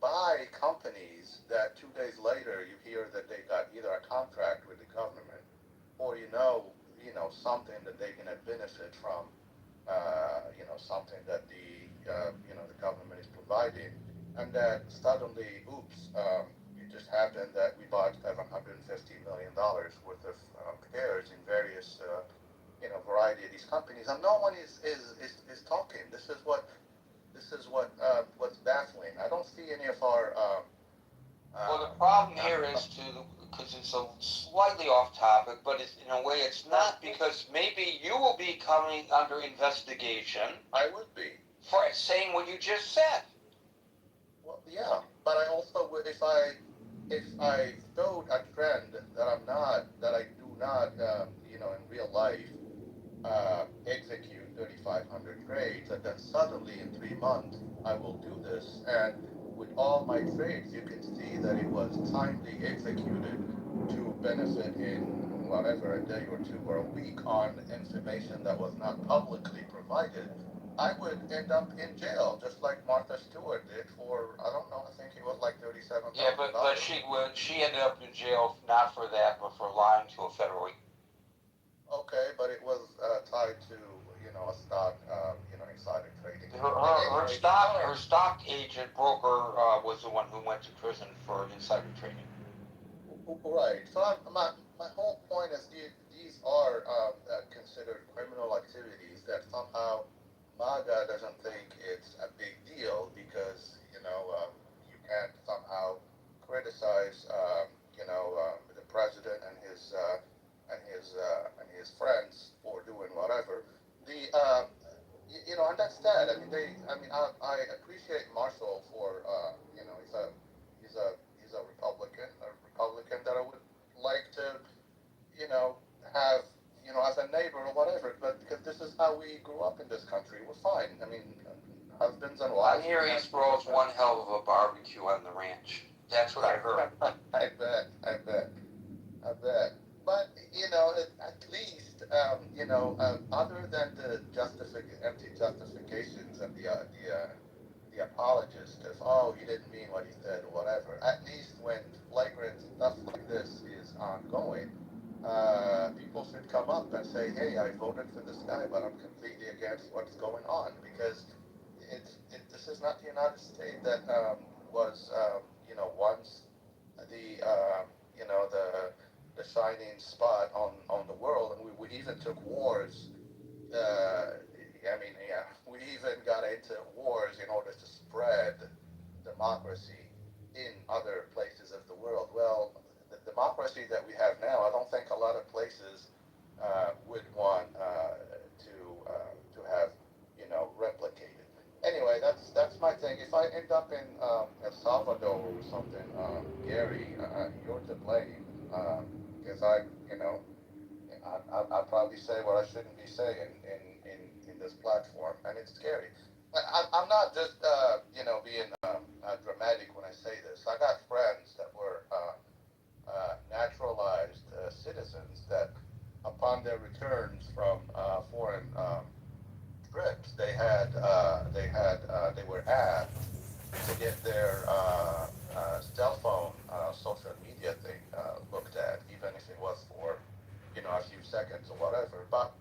buy companies that 2 days later you hear that they got either a contract with the government or something that they're going to benefit from, something that the government is providing, and that suddenly, oops, it just happened that we bought $750 million worth of shares in various, variety of these companies, and no one is talking. What's baffling. I don't see any of our. Well, the problem here is because it's a slightly off topic, but it's, in a way it's not, because maybe you will be coming under investigation. I would be. For saying what you just said. Well, yeah, but I also would, if I showed a trend that I do not, in real life, execute 3,500 trades, and then suddenly in 3 months I will do this, and with all my trades you can see that it was timely executed to benefit in whatever, a day or two or a week on information that was not publicly provided. I would end up in jail, just like Martha Stewart did for, I don't know, I think it was like $37,000. Yeah, but she ended up in jail not for that, but for lying to a federal. Okay, but it was tied to a stock insider trading. Her stock agent broker was the one who went to prison for insider trading. Right. So my whole point is these are considered criminal activities that somehow MAGA doesn't think it's a big deal because you can't somehow criticize the president and his friends for doing whatever. And that's that. I appreciate Marshall for he's a Republican that I would like to have as a neighbor or whatever. But because this is how we grew up in this country, we're fine. Husbands and wives. I'm here Eastboro's one hell of a barbecue on the ranch. That's what I heard. I bet. But at least other than the empty justifications and the apologists of he didn't mean what he said or whatever. At least when flagrant stuff like this is ongoing, people should come up and say, hey, I voted for this guy, but I'm completely against what's going on, because this is not the United States that was once the shining spot on the world, and we even took wars. We even got into wars in order to spread democracy in other places of the world. Well, the democracy that we have now, I don't think a lot of places would want to have replicated. Anyway, that's my thing. If I end up in El Salvador or something, Gary, you're to blame, because I'll probably say what I shouldn't be saying in this platform, and it's scary. I'm not just being dramatic when I say this. I got friends that were naturalized citizens that, upon their returns from foreign trips, they were asked to get their cell phone social media thing looked at, even if it was for a few seconds or whatever. But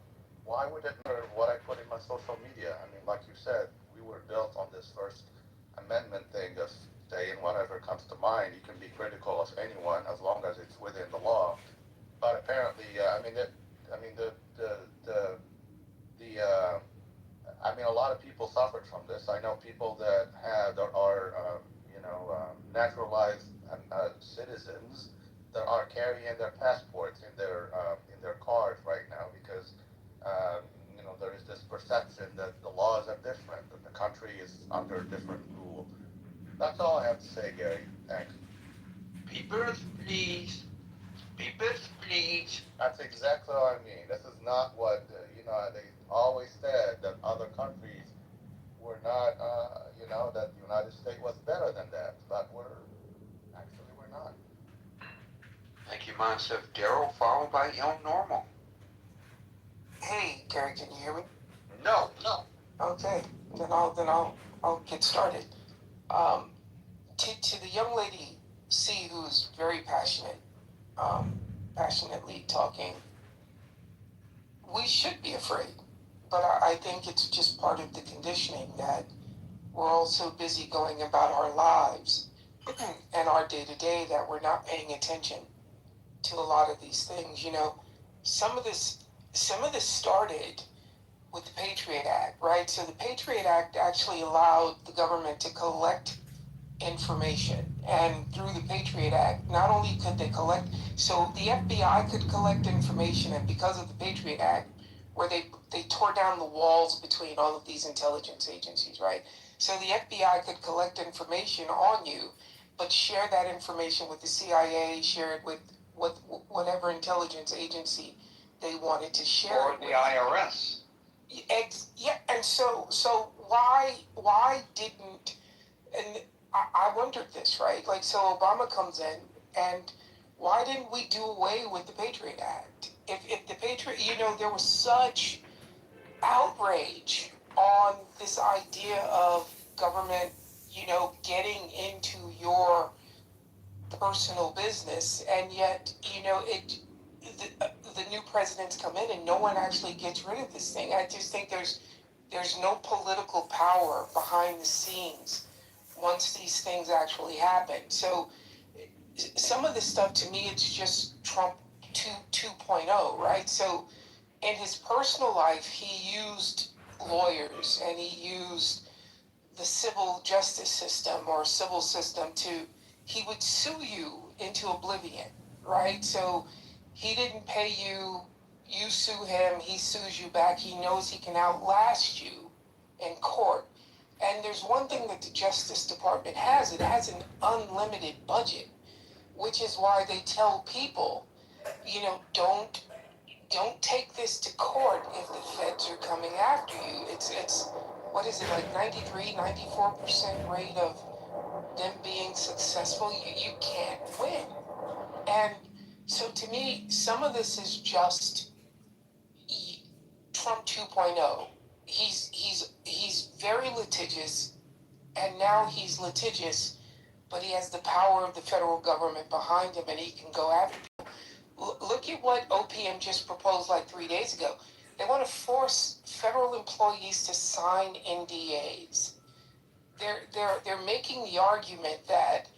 why would it matter what I put in my social media? Like you said, we were built on this First Amendment thing of saying whatever comes to mind. You can be critical of anyone as long as it's within the law. But apparently, a lot of people suffered from this. I know people that are naturalized citizens that are carrying their passports in their cars right now because there is this perception that the laws are different, that the country is under different rule. That's all I have to say, Gary. Thanks. Peepers, please. Peepers, please. That's exactly what I mean. This is not what months of Daryl followed by ill normal. Hey, Gary, can you hear me? No. Okay, then I'll get started. To the young lady C, who's very passionate, passionately talking, we should be afraid. But I think it's just part of the conditioning that we're all so busy going about our lives and our day to day that we're not paying attention to a lot of these things. You know, some of this started with the Patriot Act, right? So the Patriot Act actually allowed the government to collect information. And through the Patriot Act, not only could they collect, so the FBI could collect information, and because of the Patriot Act, where they tore down the walls between all of these intelligence agencies, right? So the FBI could collect information on you, but share that information with the CIA, share it with whatever intelligence agency they wanted to share Or it the with. IRS. Yeah, and so why didn't, and I wondered this, right? Like, so Obama comes in, and why didn't we do away with the Patriot Act? If the Patriot, you know, there was such outrage on this idea of government, you know, getting into your personal business, and yet, you know, the new presidents come in and no one actually gets rid of this thing. I just think there's no political power behind the scenes once these things actually happen. So some of this stuff, to me, it's just Trump 2.0, right? So in his personal life, he used lawyers and he used the civil justice system or civil system he would sue you into oblivion, right? So he didn't pay you, you sue him, he sues you back, he knows he can outlast you in court. And there's one thing that the Justice Department has, it has an unlimited budget, which is why they tell people, you know, don't take this to court if the feds are coming after you. It's what is it, like 94% rate of them being successful? You can't win. And so to me, some of this is just Trump 2.0. He's very litigious, and now he's litigious, but he has the power of the federal government behind him, and he can go after people. Look at what OPM just proposed like 3 days ago. They want to force federal employees to sign NDAs. They're making the argument that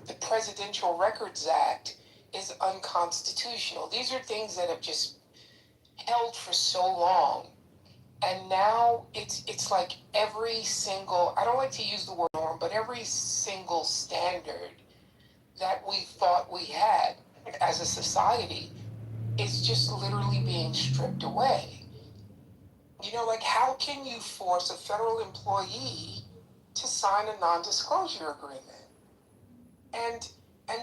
the Presidential Records Act is unconstitutional. These are things that have just held for so long, and now it's like every single, I don't like to use the word norm, but every single standard that we thought we had as a society is just literally being stripped away. You know, like, how can you force a federal employee to sign a non-disclosure agreement? And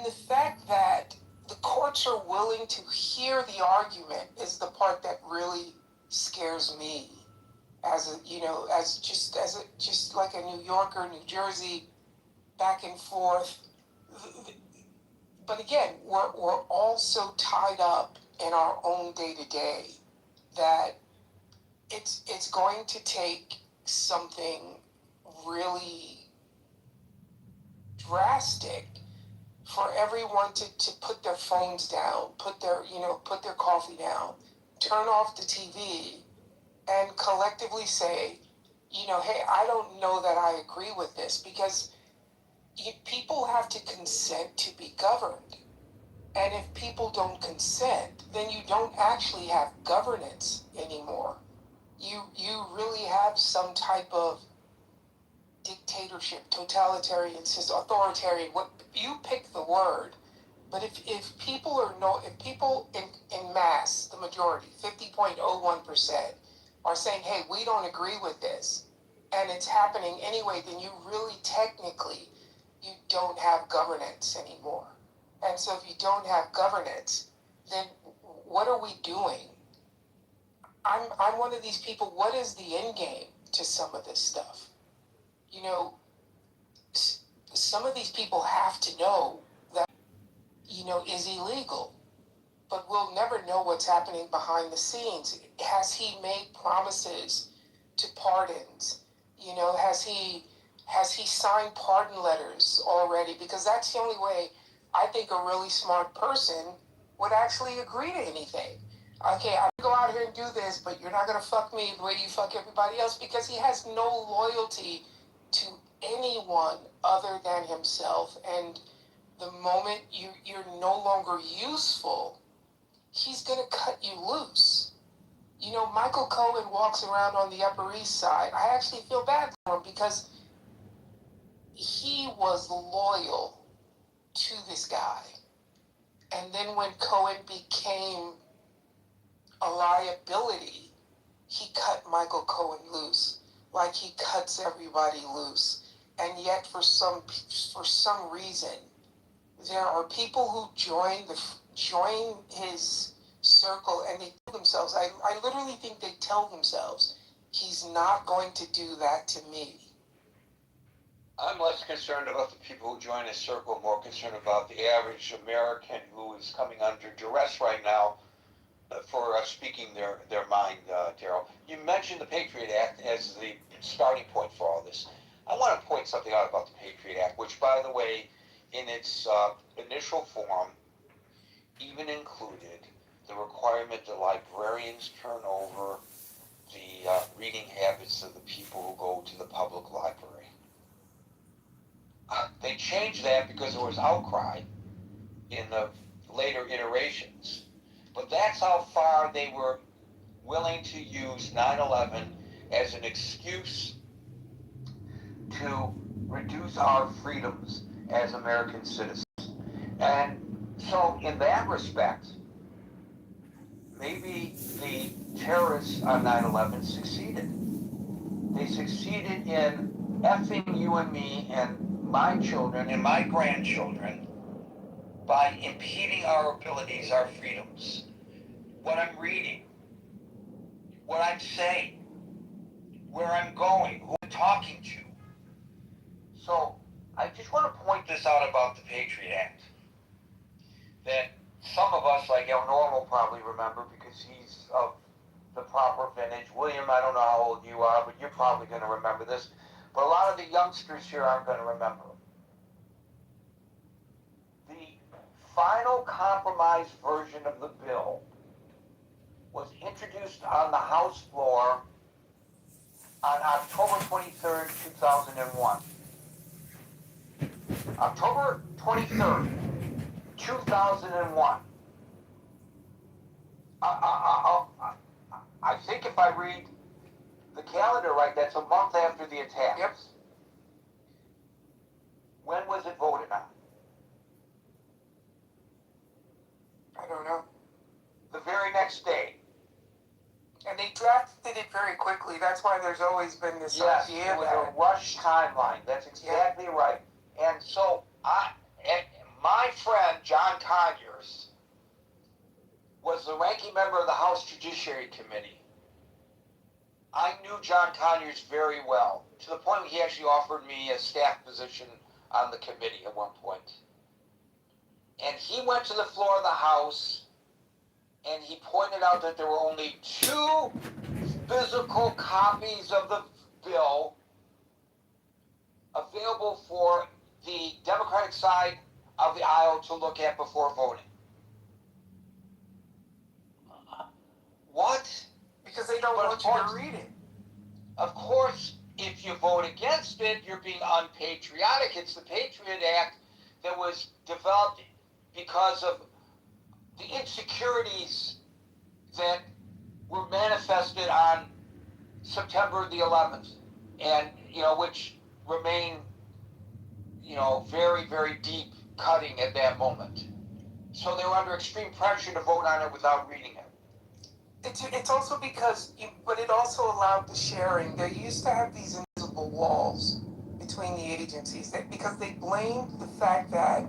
the fact that the courts are willing to hear the argument is the part that really scares me as a, you know, just like a New Yorker, New Jersey, back and forth. But again, we're all so tied up in our own day to day that it's going to take something really drastic for everyone to put their phones down, put their coffee down, turn off the TV, and collectively say, you know, hey, I don't know that I agree with this, because people have to consent to be governed. And if people don't consent, then you don't actually have governance anymore. You really have some type of dictatorship, totalitarian system, authoritarian, what you pick the word. But if people in mass, the majority, 50.01%, are saying, hey, we don't agree with this, and it's happening anyway, then you really technically, you don't have governance anymore. And so if you don't have governance, then what are we doing? I'm one of these people, what is the end game to some of this stuff? You know, some of these people have to know that is illegal. But we'll never know what's happening behind the scenes. Has he made promises to pardons? Has he signed pardon letters already? Because that's the only way I think a really smart person would actually agree to anything. Okay, I go out here and do this, but you're not gonna fuck me the way you fuck everybody else, because he has no loyalty to anyone other than himself. And the moment you're no longer useful, he's gonna cut you loose. Michael Cohen walks around on the Upper East Side. I actually feel bad for him because he was loyal to this guy. And then when Cohen became a liability, he cut Michael Cohen loose, like he cuts everybody loose. And yet, for some reason, there are people who join his circle, and they tell themselves, I literally think they tell themselves, he's not going to do that to me. I'm less concerned about the people who join his circle, more concerned about the average American who is coming under duress right now for speaking their mind, Daryl. You mentioned the Patriot Act as the starting point for all this. I want to point something out about the Patriot Act, which, by the way, in its initial form, even included the requirement that librarians turn over the reading habits of the people who go to the public library. They changed that because there was outcry in the later iterations. But that's how far they were willing to use 9/11 as an excuse to reduce our freedoms as American citizens. And so in that respect, maybe the terrorists on 9/11 succeeded. They succeeded in effing you and me and my children and my grandchildren by impeding our abilities, our freedoms. What I'm reading, what I'm saying, where I'm going, who I'm talking to. So I just want to point this out about the Patriot Act, that some of us, like El Norm, will probably remember because he's of the proper vintage. William, I don't know how old you are, but you're probably going to remember this. But a lot of the youngsters here aren't going to remember. The final compromise version of the bill was introduced on the House floor on October 23rd, 2001. October 23rd, 2001. I think if I read the calendar right, that's a month after the attacks. Yep. When was it voted on? I don't know. The very next day. And they drafted it very quickly. That's why there's always been this idea. Yes, it was a rush timeline. That's exactly right. And so my friend John Conyers was the ranking member of the House Judiciary Committee. I knew John Conyers very well, to the point where he actually offered me a staff position on the committee at one point. And he went to the floor of the House, and he pointed out that there were only 2 physical copies of the bill available for the Democratic side of the aisle to look at before voting. What? Because they don't want you to read it. Of course, if you vote against it, you're being unpatriotic. It's the Patriot Act that was developed because of the insecurities that were manifested on September the 11th, and which remain very, very deep cutting at that moment. So they were under extreme pressure to vote on it without reading it. It's also because, but it also allowed the sharing. They used to have these invisible walls between the agencies because they blamed the fact that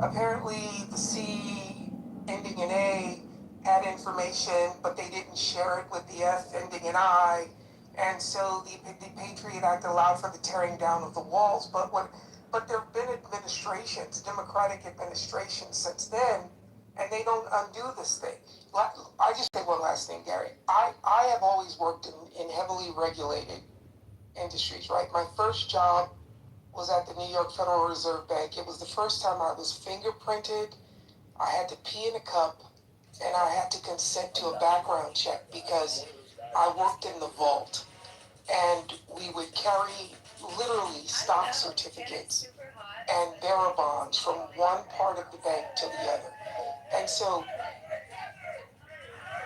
apparently the C ending in A had information, but they didn't share it with the F ending in I. And so the Patriot Act allowed for the tearing down of the walls. But what But there have been administrations, Democratic administrations since then, and they don't undo this thing. I just say one last thing, Gary. I have always worked in heavily regulated industries, right? My first job was at the New York Federal Reserve Bank. It was the first time I was fingerprinted. I had to pee in a cup, and I had to consent to a background check because I worked in the vault. And we would carry literally stock certificates and bearer bonds from one part of the bank to the other. And so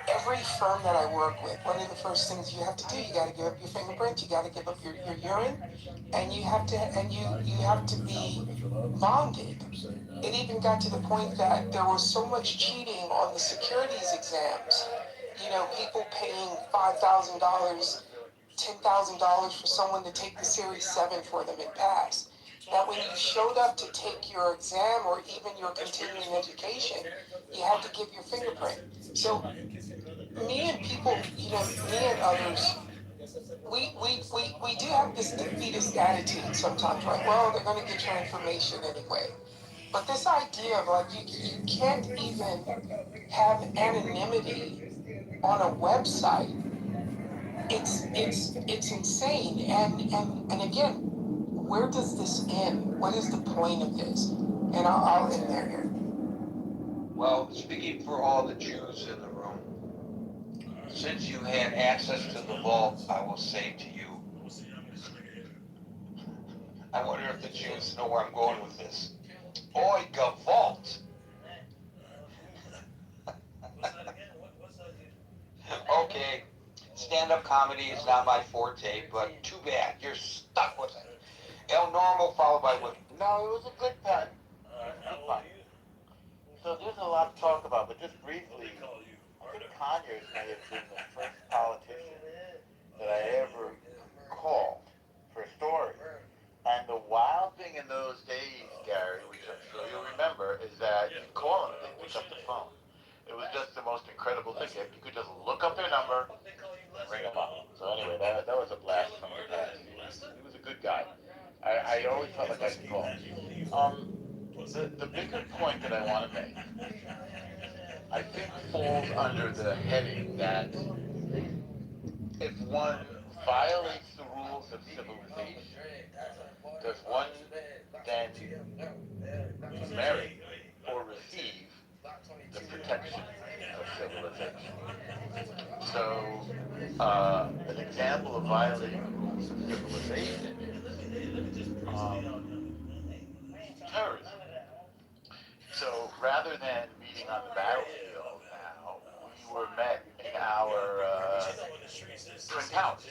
every firm that I work with, one of the first things you have to do, you got to give up your fingerprint, you got to give up your urine, and you have to be bonded. It even got to the point that there was so much cheating on the securities exams. You know, people paying $5,000, $10,000 for someone to take the Series 7 for them and pass. That when you showed up to take your exam or even your continuing education, you had to give your fingerprint. So me and people, you know, me and others, we do have this defeatist attitude sometimes, right? Well, they're going to get your information anyway. But this idea of like you can't even have anonymity on a website, it's insane. And again, where does this end? What is the point of this? And I'll end there here. Well, speaking for all the Jews in the room, since you had access to the vault, I will say to you, I wonder if the Jews know where I'm going with this. Oiga vault! Okay, stand-up comedy is not my forte, but too bad, you're stuck with it. El Normal followed by what? No, it was a good pun. So there's a lot to talk about, but just briefly, I think Conyers may have been the first politician that I ever called for a story. And the wild thing in those days, Gary, which I'm sure you'll remember, is that you'd call them and they'd pick up the phone. It was just the most incredible thing. You could just look up their number and ring them up. So anyway, that was a blast from the past. He was a good guy. I always felt like I could call him. The bigger point that I want to make, I think falls under the heading that if one violates the rules of civilization, does one then merit or receive the protection of civilization? So, an example of violating the rules of civilization is terrorism. So, rather than meeting on the battlefield now, we were met in our Twin Towers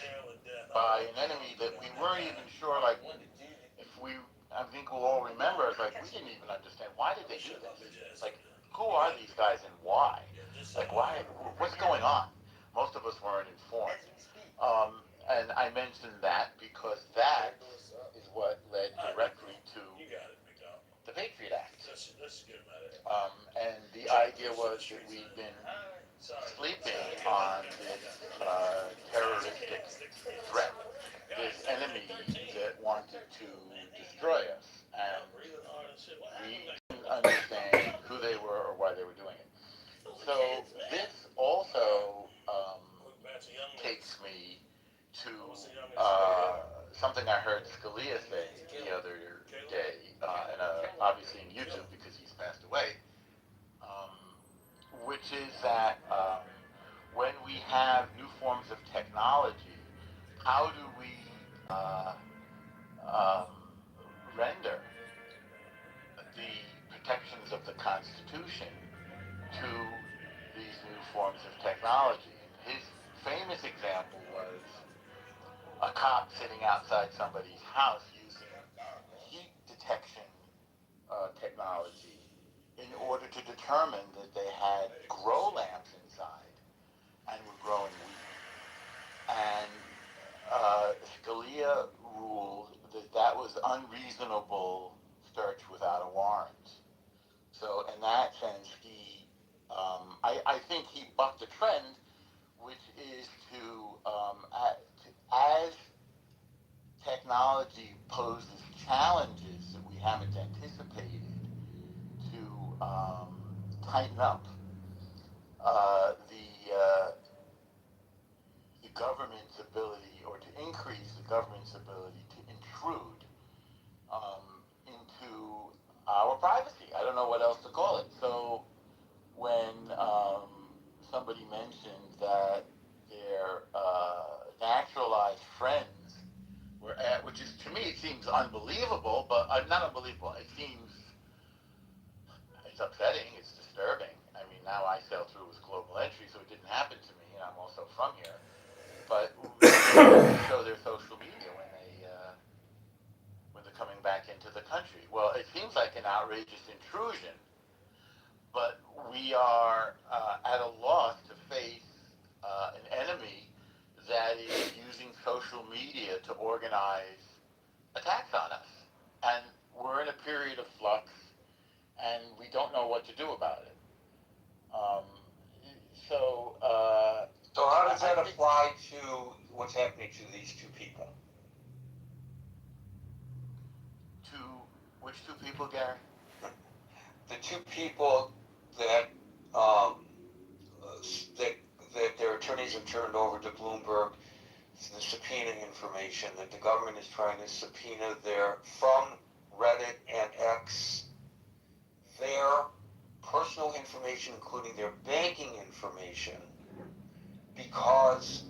by an enemy that we weren't even sure, like, if we, I think we'll all remember, it's like, we didn't even understand, why did they do this? Like, who are these guys and why? Like, why, what's going on? Most of us weren't informed. And I mentioned that because that is what led directly to the Patriot Act. And the idea was that we'd been sleeping on this terroristic threat, this enemy that wanted to destroy us, and we didn't understand who they were or why they were doing it. So this also takes me to something I heard Scalia say the other day, and obviously in YouTube because he's passed away, which is that when we have new forms of technology, how do we render the protections of the Constitution to these new forms of technology? And his famous example was a cop sitting outside somebody's house using heat detection technology in order to determine that they had grow lamps inside and were growing weed. And Scalia ruled that that was unreasonable search without a warrant. So in that sense, I think he bucked a trend, which is as technology poses challenges that we haven't anticipated to tighten up the government's ability, or to increase the government's ability to intrude into our privacy. I don't know what else to call it. So when somebody mentioned that their naturalized friends were at, which is, to me, it seems unbelievable, but not unbelievable. It's upsetting. It's disturbing. I mean, now I sail through with global entry, so it didn't happen to me, and I'm also from here. But they show their social media when they're coming back into the country. Well, it seems like an outrageous intrusion, but we are at a loss to face an enemy that is using social media to organize attacks on us. And we're in a period of flux, and we don't know what to do about it. So how does that apply to what's happening to these two people? To which two people, Gary? The two people that that their attorneys have turned over to Bloomberg the subpoenaing information, that the government is trying to subpoena from Reddit and X, their personal information, including their banking information, because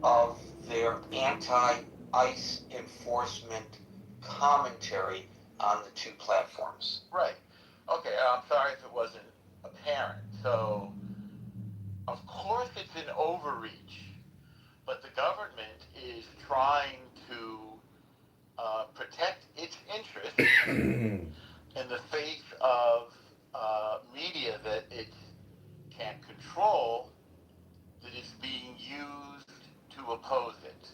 of their anti-ICE enforcement commentary on the two platforms. Right. Okay, I'm sorry if it wasn't apparent. So, of course it's an overreach, but the government is trying to protect its interests in the face of media that it can't control, that is being used to oppose it.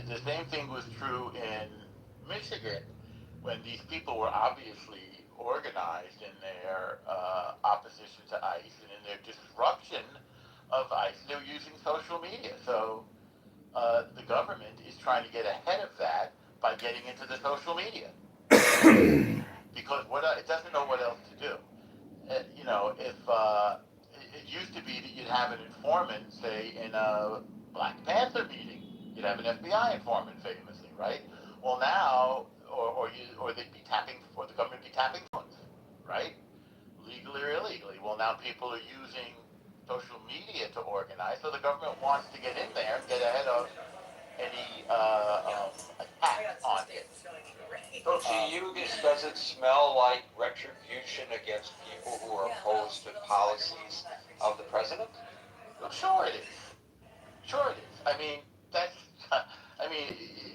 The same thing was true in Michigan, when these people were obviously organized in their opposition to ICE and in their disruption of ICE. They're using social media. So the government is trying to get ahead of that by getting into the social media. Because it doesn't know what else to do. If it used to be that you'd have an informant, say, in a Black Panther meeting, you'd have an FBI informant, famously, right? Well, now, or they'd be tapping, or the government would be tapping phones, right? Legally or illegally. Well, now people are using social media to organize, so the government wants to get in there and get ahead of any attack on it. So to you, does it smell like retribution against people who are opposed to policies of the president? Well, sure it is. Sure it is. I mean,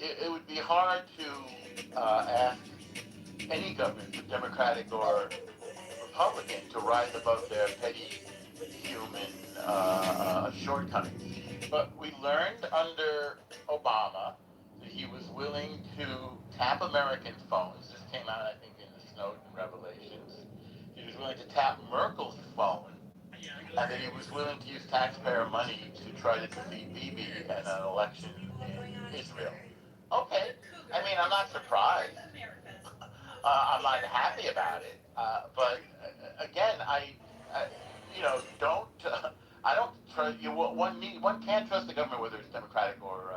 it would be hard to ask any government, Democratic or Republican, to rise above their petty human shortcomings. But we learned under Obama that he was willing to tap American phones. This came out, I think, in the Snowden revelations. He was willing to tap Merkel's phone, and that he was willing to use taxpayer money to try to defeat Bibi in an election in Israel. Okay. I mean, I'm not surprised. I'm not happy about it. But again, I don't trust you. One can't trust the government, whether it's Democratic or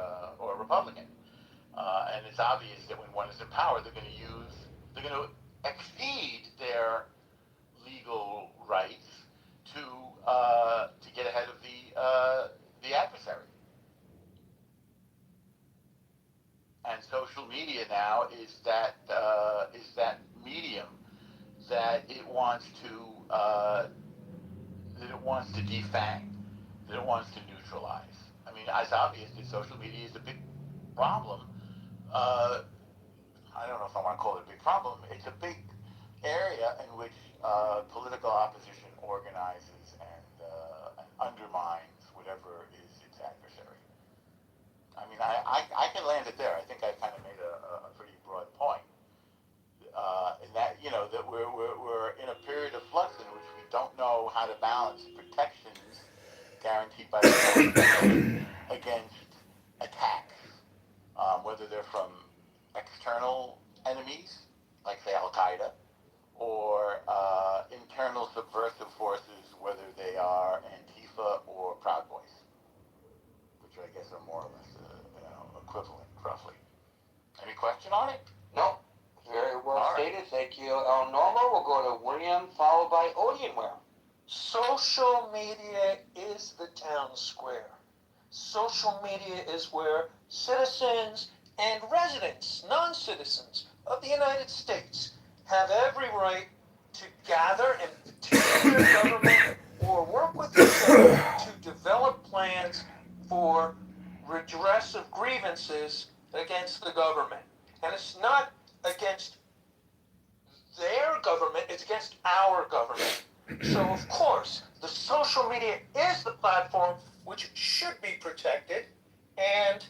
Republican. And it's obvious that when one is in power, they're going to exceed their legal rights to get ahead of the adversary. And social media now is that medium that it wants to defang, that it wants to neutralize. I mean, it's obvious that social media is a big problem. I don't know if I want to call it a big problem. It's a big area in which political opposition organizes and undermines whatever is its adversary. I mean, I can land it there. I think I kind of made a pretty broad point. In that, that we're in a period of flux in which we don't know how to balance protections guaranteed by the government against attacks, whether they're from external enemies like say Al Qaeda, or internal subversive forces, whether they are Antifa or Proud Boys, which I guess are more or less equivalent, roughly. Any question on it? No. Very well stated. Thank you. Norma, we'll go to William, followed by Odian William. Social media is the town square. Social media is where citizens and residents, non-citizens of the United States, have every right to gather and petition their government or work with each other to develop plans for redress of grievances against the government. And it's not against their government, it's against our government. So, of course, the social media is the platform which should be protected, and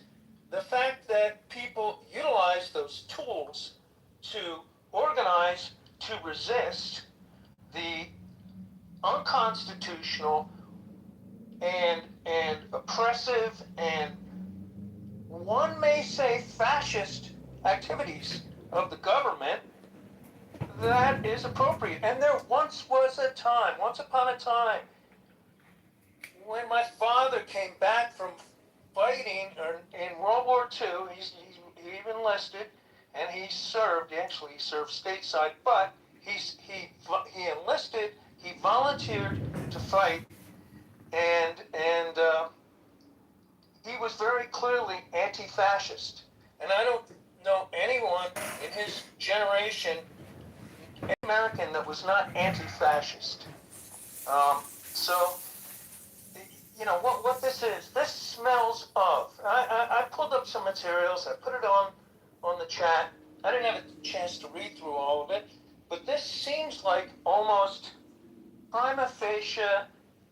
the fact that people utilize those tools to organize, to resist the unconstitutional and oppressive and, one may say, fascist activities of the government, that is appropriate. And there once upon a time, when my father came back from fighting in World War II, he enlisted, and he served stateside, but he enlisted, he volunteered to fight, and he was very clearly anti-fascist. And I don't know anyone in his generation, American, that was not anti-fascist. So, you know, what this is, this smells of. I pulled up some materials, I put it on the chat. I didn't have a chance to read through all of it, but this seems like almost prima facie,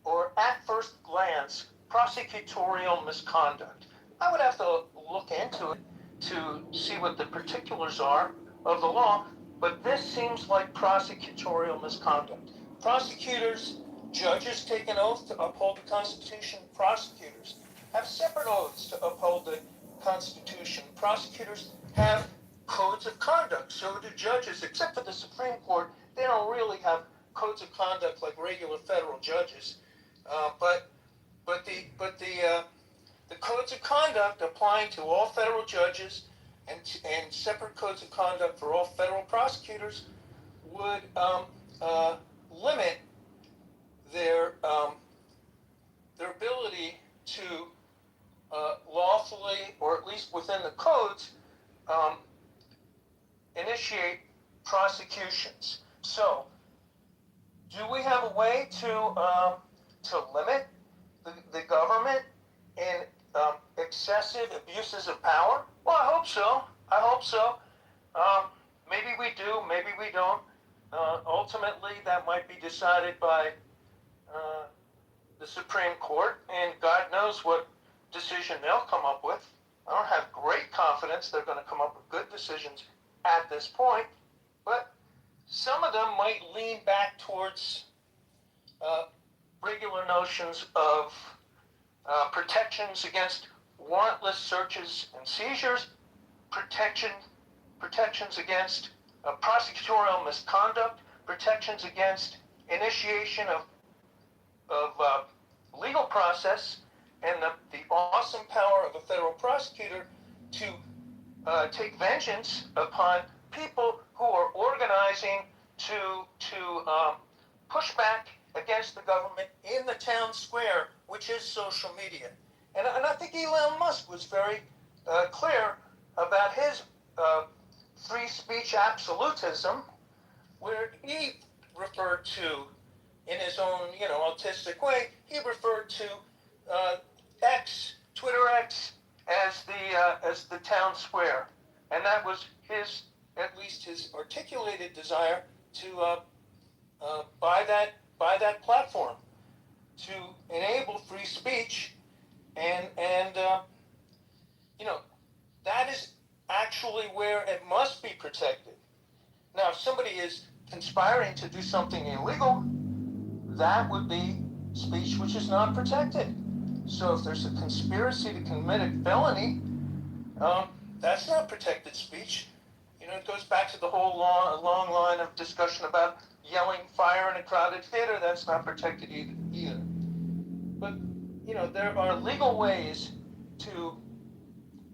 or at first glance, prosecutorial misconduct. I would have to look into it to see what the particulars are of the law, but this seems like prosecutorial misconduct. Prosecutors, judges take an oath to uphold the Constitution. Prosecutors have separate oaths to uphold the Constitution. Prosecutors have codes of conduct. So do judges, except for the Supreme Court. They don't really have codes of conduct like regular federal judges. But the codes of conduct applying to all federal judges and separate codes of conduct for all federal prosecutors would limit their ability to lawfully, or at least within the codes, initiate prosecutions. So, do we have a way to limit the government in excessive abuses of power? Well, I hope so. Maybe we do, maybe we don't. Ultimately, that might be decided by the Supreme Court, and God knows what decision they'll come up with. I don't have great confidence they're going to come up with good decisions at this point, but some of them might lean back towards regular notions of protections against warrantless searches and seizures, protections against prosecutorial misconduct, protections against initiation of legal process, and the awesome power of a federal prosecutor to take vengeance upon people who are organizing to push back against the government in the town square, which is social media. And I think Elon Musk was very clear about his free speech absolutism, where he referred to, in his own, autistic way, he referred to Twitter X, as the town square, and that was at least his articulated desire to buy that platform to enable free speech, and that is actually where it must be protected. Now, if somebody is conspiring to do something illegal, that would be speech which is not protected. So if there's a conspiracy to commit a felony, that's not protected speech. You know, it goes back to the whole long line of discussion about yelling fire in a crowded theater. That's not protected either. But, you know, there are legal ways to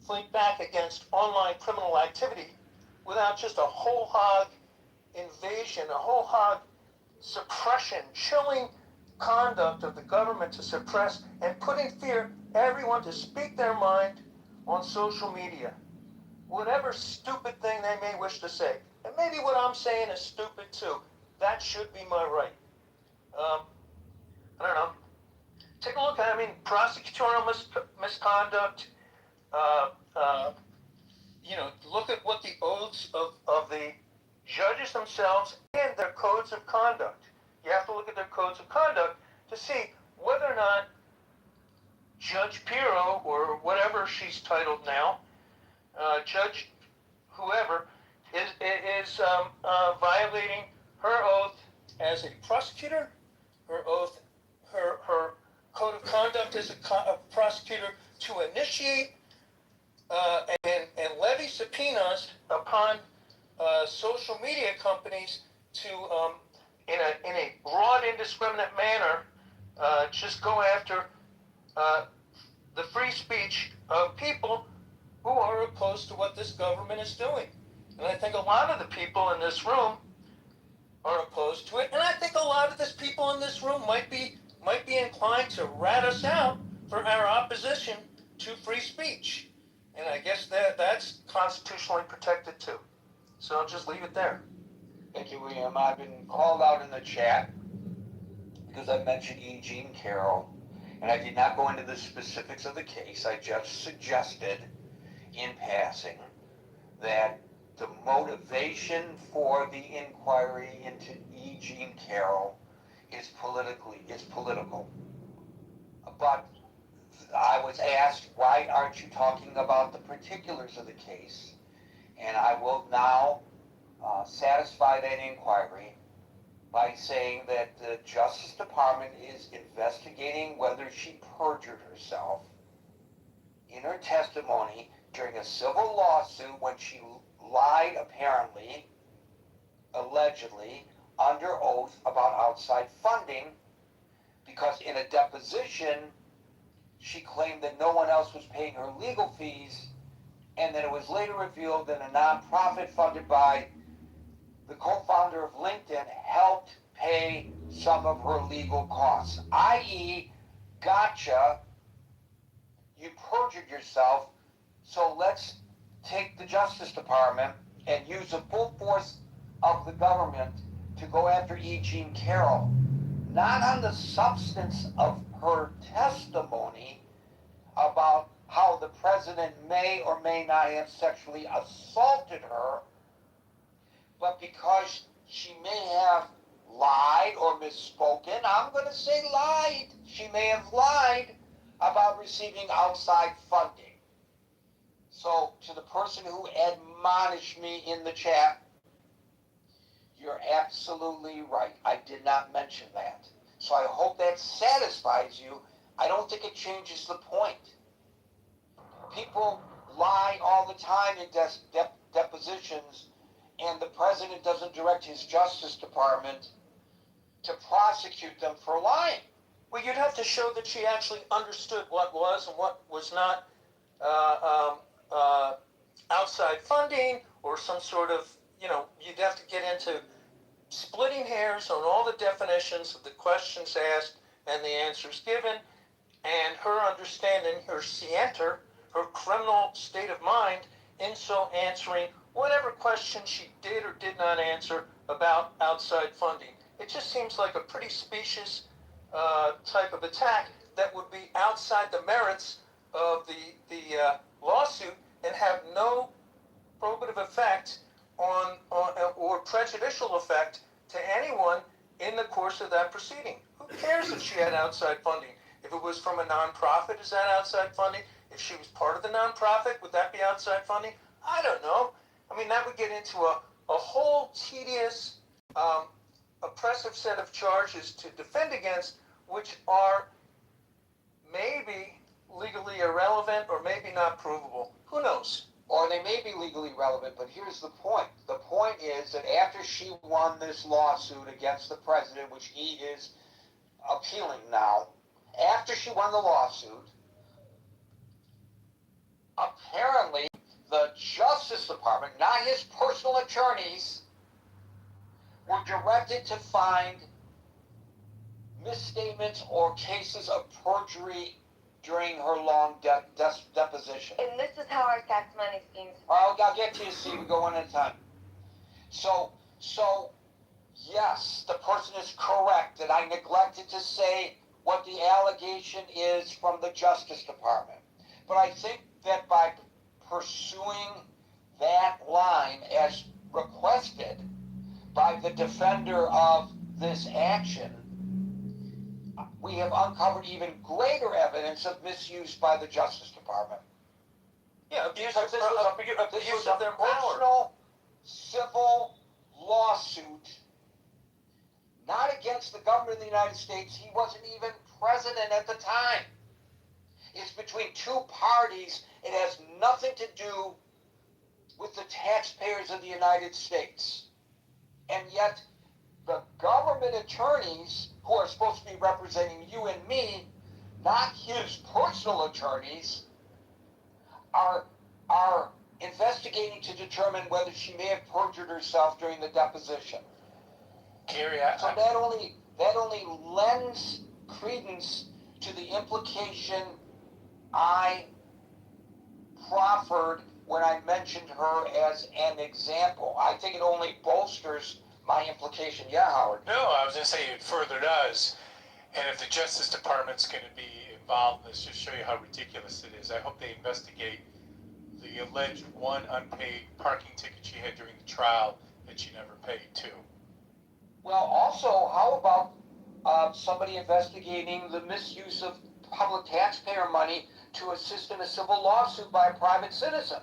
fight back against online criminal activity without just a whole hog invasion, a whole hog suppression, chilling conduct of the government to suppress and put in fear everyone to speak their mind on social media. Whatever stupid thing they may wish to say. And maybe what I'm saying is stupid too. That should be my right. I don't know. Take a look at, prosecutorial misconduct. You know, look at what the oaths of the judges themselves and their codes of conduct. You have to look at their codes of conduct to see whether or not Judge Pirro, or whatever she's titled now, Judge whoever, is violating her oath as a prosecutor, her oath, her code of conduct as a prosecutor to initiate and levy subpoenas upon social media companies to, in a broad, indiscriminate manner, just go after the free speech of people who are opposed to what this government is doing. And I think a lot of the people in this room are opposed to it. And I think a lot of this people in this room might be inclined to rat us out for our opposition to free speech. And I guess that's constitutionally protected too. So I'll just leave it there. Thank you, William. I've been called out in the chat because I mentioned E. Jean Carroll, and I did not go into the specifics of the case. I just suggested in passing that the motivation for the inquiry into E. Jean Carroll is political. But I was asked, why aren't you talking about the particulars of the case? And I will now satisfy that inquiry by saying that the Justice Department is investigating whether she perjured herself in her testimony during a civil lawsuit when she lied, apparently, allegedly, under oath about outside funding, because in a deposition she claimed that no one else was paying her legal fees, and that it was later revealed that a nonprofit funded by the co-founder of LinkedIn helped pay some of her legal costs, i.e., gotcha, you perjured yourself, so let's take the Justice Department and use the full force of the government to go after E. Jean Carroll, not on the substance of her testimony about how the president may or may not have sexually assaulted her, but because she may have lied or misspoken. I'm going to say lied. She may have lied about receiving outside funding. So to the person who admonished me in the chat, you're absolutely right. I did not mention that. So I hope that satisfies you. I don't think it changes the point. People lie all the time in depositions, and the president doesn't direct his Justice Department to prosecute them for lying. Well, you'd have to show that she actually understood what was and what was not outside funding, or some sort of, you'd have to get into splitting hairs on all the definitions of the questions asked and the answers given, and her understanding, her scienter, her criminal state of mind, in so answering whatever question she did or did not answer about outside funding. It just seems like a pretty specious type of attack that would be outside the merits of the lawsuit and have no probative effect on or prejudicial effect to anyone in the course of that proceeding. Who cares if she had outside funding? If it was from a nonprofit, is that outside funding? If she was part of the nonprofit, would that be outside funding? I don't know. I mean, that would get into a whole tedious, oppressive set of charges to defend against, which are maybe legally irrelevant or maybe not provable. Who knows? Or they may be legally relevant, but here's the point. The point is that after she won this lawsuit against the president, which he is appealing now, after she won the lawsuit, apparently the Justice Department, not his personal attorneys, were directed to find misstatements or cases of perjury during her long deposition. And this is how our tax money schemes. I'll get to you, see, we go one at a time. So, yes, the person is correct that I neglected to say what the allegation is from the Justice Department. But I think that by pursuing that line as requested by the defender of this action, we have uncovered even greater evidence of misuse by the Justice Department. Yeah, abuse of their power. Personal civil lawsuit, not against the government of the United States. He wasn't even president at the time. It's between two parties. It has nothing to do with the taxpayers of the United States. And yet, the government attorneys who are supposed to be representing you and me, not his personal attorneys, are investigating to determine whether she may have perjured herself during the deposition. Gary, So that only lends credence to the implication I proffered when I mentioned her as an example. I think it only bolsters my implication. Yeah, Howard? no, I was going to say it further does. And if the Justice Department's going to be involved, let's just show you how ridiculous it is. I hope they investigate the alleged one unpaid parking ticket she had during the trial that she never paid, too. Well, also, how about somebody investigating the misuse of public taxpayer money to assist in a civil lawsuit by a private citizen?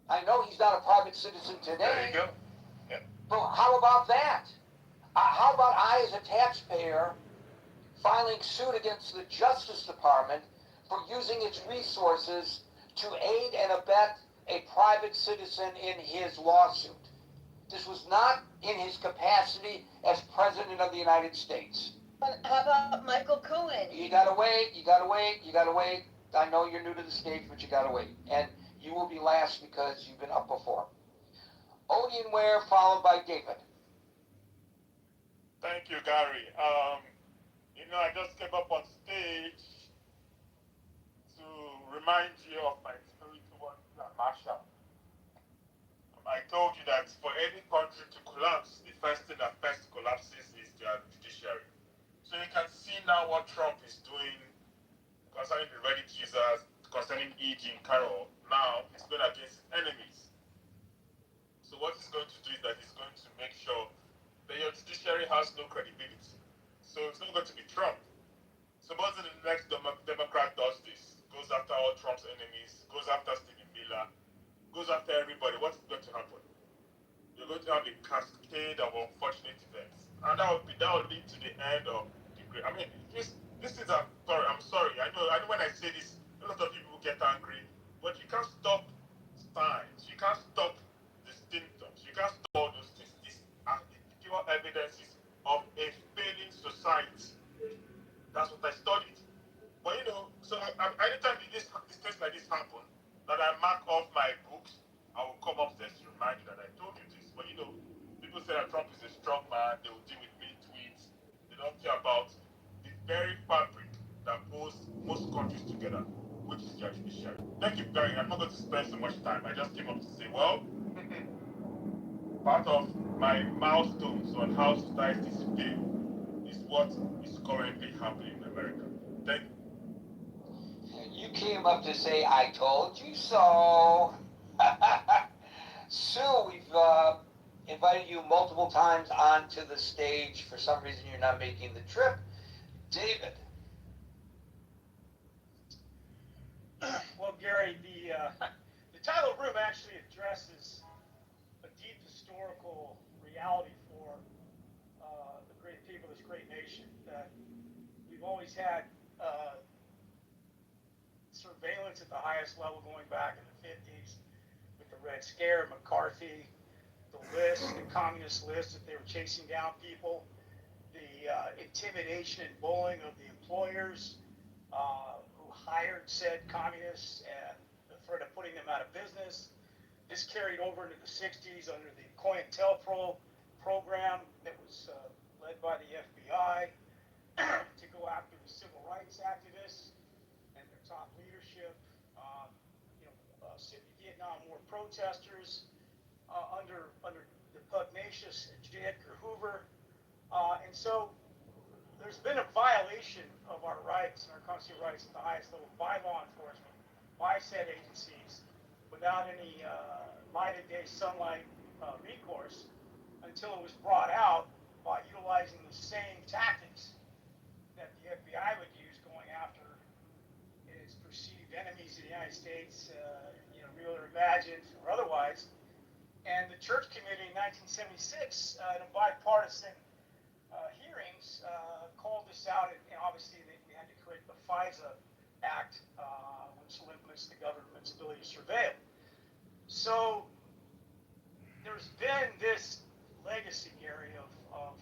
I know he's not a private citizen today. There you go. But how about that? How about I, as a taxpayer, filing suit against the Justice Department for using its resources to aid and abet a private citizen in his lawsuit? This was not in his capacity as President of the United States. But how about Michael Cohen? You gotta wait. I know you're new to the stage, but you gotta wait. And you will be last because you've been up before. Odin Ware, followed by David. Thank you, Gary. I just came up on stage to remind you of my spirit towards Marshall. I told you that for any country to collapse, the first thing that first collapses is their judiciary. So you can see now what Trump is doing concerning the Reddit users, concerning E.G. Carroll. Now he's going against his enemies. So what he's going to do is that he's going to make sure that your judiciary has no credibility. So it's not going to be Trump. Supposing the next Democrat does this, goes after all Trump's enemies, goes after Stephen Miller, goes after everybody, what's going to happen? You're going to have a cascade of unfortunate events. And that will lead to the end of the great. I mean, this is a sorry, I'm sorry. I know when I say this, a lot of people get angry, but you can't stop signs, you can't stop the symptoms, you can't stop all those things. These are the pure evidences of a failing society. That's what I studied. But so anytime things like this happen, that I mark off my books, I will come upstairs to remind you that I told you this. But people say that Trump is a strong man, they will deal with me tweets. They don't care about the very fabric that holds most countries together, which is their judiciary. Thank you, Gary. I'm not going to spend so much time. I just came up to say, well, part of my milestones on how societies fail is what is currently happening in America. Thank you. You came up to say, I told you so. Sue, we've invited you multiple times onto the stage. For some reason, you're not making the trip. David. Well, Gary, the title of the room actually addresses a deep historical reality for the great people of this great nation, that we've always had sort of surveillance at the highest level going back in the 50s with the Red Scare, McCarthy, the list, the communist list that they were chasing down people, the intimidation and bullying of the employers who hired said communists and the threat of putting them out of business. This carried over into the 60s under the COINTELPRO program that was led by the FBI to go after the civil rights activists and their top leadership. Vietnam War protesters under the pugnacious J. Edgar Hoover. And so there's been a violation of our rights and our constitutional rights at the highest level by law enforcement, by said agencies, without any light of day sunlight recourse until it was brought out by utilizing the same tactics that the FBI would use going after its perceived enemies in the United States, real or imagined or otherwise. And the Church Committee in 1976, in a bipartisan hearings, called this out, and obviously we had to create the FISA Act, which limits the government's ability to surveil. So there's been this legacy, Gary, of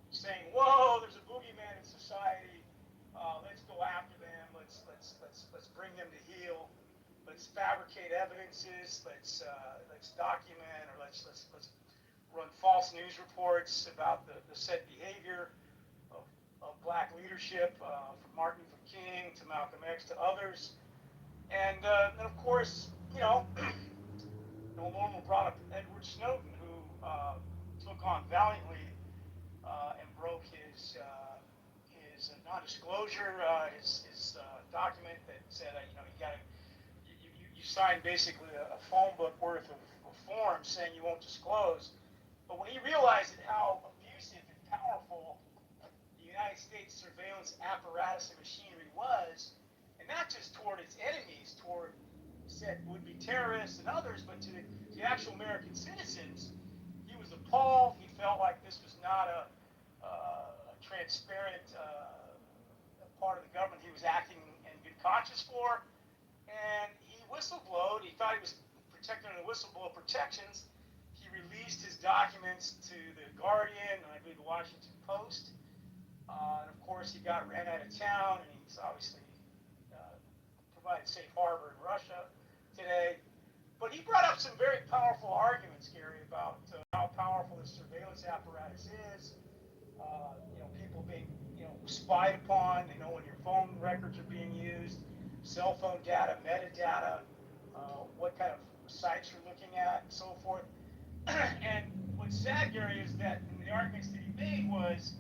saying, "Whoa, there's a boogeyman in society. Let's go after them. Let's bring them to heel. Let's fabricate evidences. Let's document, or let's run false news reports about the said behavior of black leadership, from Martin Luther King to Malcolm X to others." And of course, Norman brought up Edward Snowden, who took on valiantly and broke his non-disclosure, his document that said, you signed basically a phone book worth of forms saying you won't disclose. But when he realized how abusive and powerful the United States surveillance apparatus and machinery was, and not just toward its enemies, toward said would-be terrorists and others, but to the actual American citizens, he was appalled. He felt like this was not a transparent part of the government he was acting in good conscience for, and he whistleblowed. He thought he was protected under the whistleblower protections. He released his documents to the Guardian and I believe the Washington Post. And of course, he got ran out of town, and he's obviously provided safe harbor in Russia today. But he brought up some very powerful arguments, Gary, about how powerful the surveillance apparatus is. People being, spied upon. They know when your phone records are being used, cell phone data, metadata, what kind of sites you're looking at, and so forth. And what's sad, Gary, is that the arguments that he made was,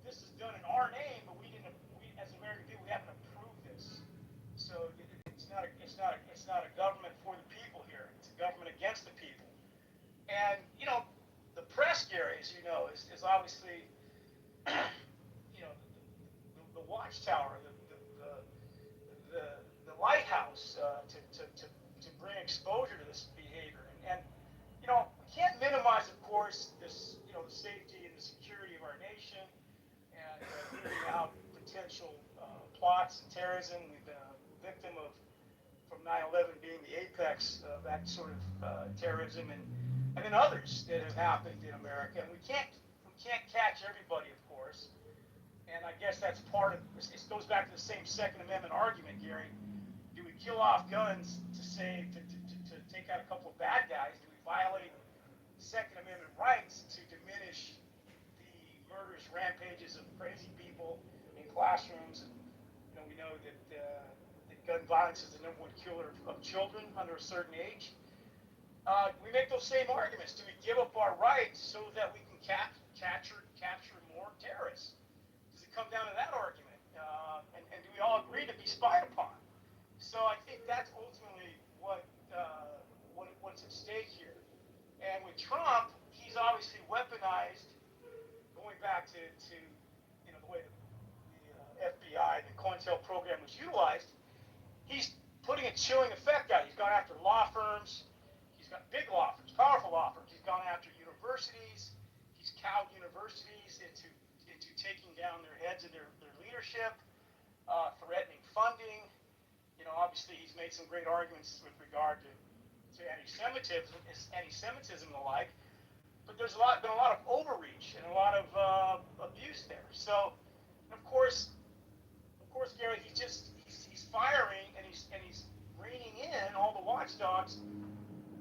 this is done in our name, but we as American people, we haven't approved this. So it's not a government for the people here. It's a government against the people. And the press, Gary, as you know, is obviously the watchtower, the lighthouse to bring exposure to this behavior. And we can't minimize, of course, this the safety and the security of our nation, and rooting out potential plots and terrorism. We've been a victim of, from 9/11 being the apex of that sort of terrorism, and then others that have happened in America. And we can't catch everybody, of course. And I guess that's part of it. Goes back to the same Second Amendment argument, Gary. Do we kill off guns to take out a couple of bad guys? Do we violate Second Amendment rights to diminish the murderous rampages of crazy people in classrooms? And we know that gun violence is the #1 killer of children under a certain age. We make those same arguments. Do we give up our rights so that we can capture more terrorists? Does it come down to that argument? And do we all agree to be spied upon? So I think that's ultimately what's at stake here. And with Trump, he's obviously weaponized, going back to the way the FBI, the COINTEL program was utilized. He's putting a chilling effect out. He's gone after law firms. He's got big law firms, powerful law firms. He's gone after universities. He's cowed universities into taking down their heads of their leadership, threatening funding. obviously he's made some great arguments with regard to anti-Semitism and the like. But there's been a lot of overreach and a lot of abuse there. So, of course, Gary, he's firing and he's reining in all the watchdogs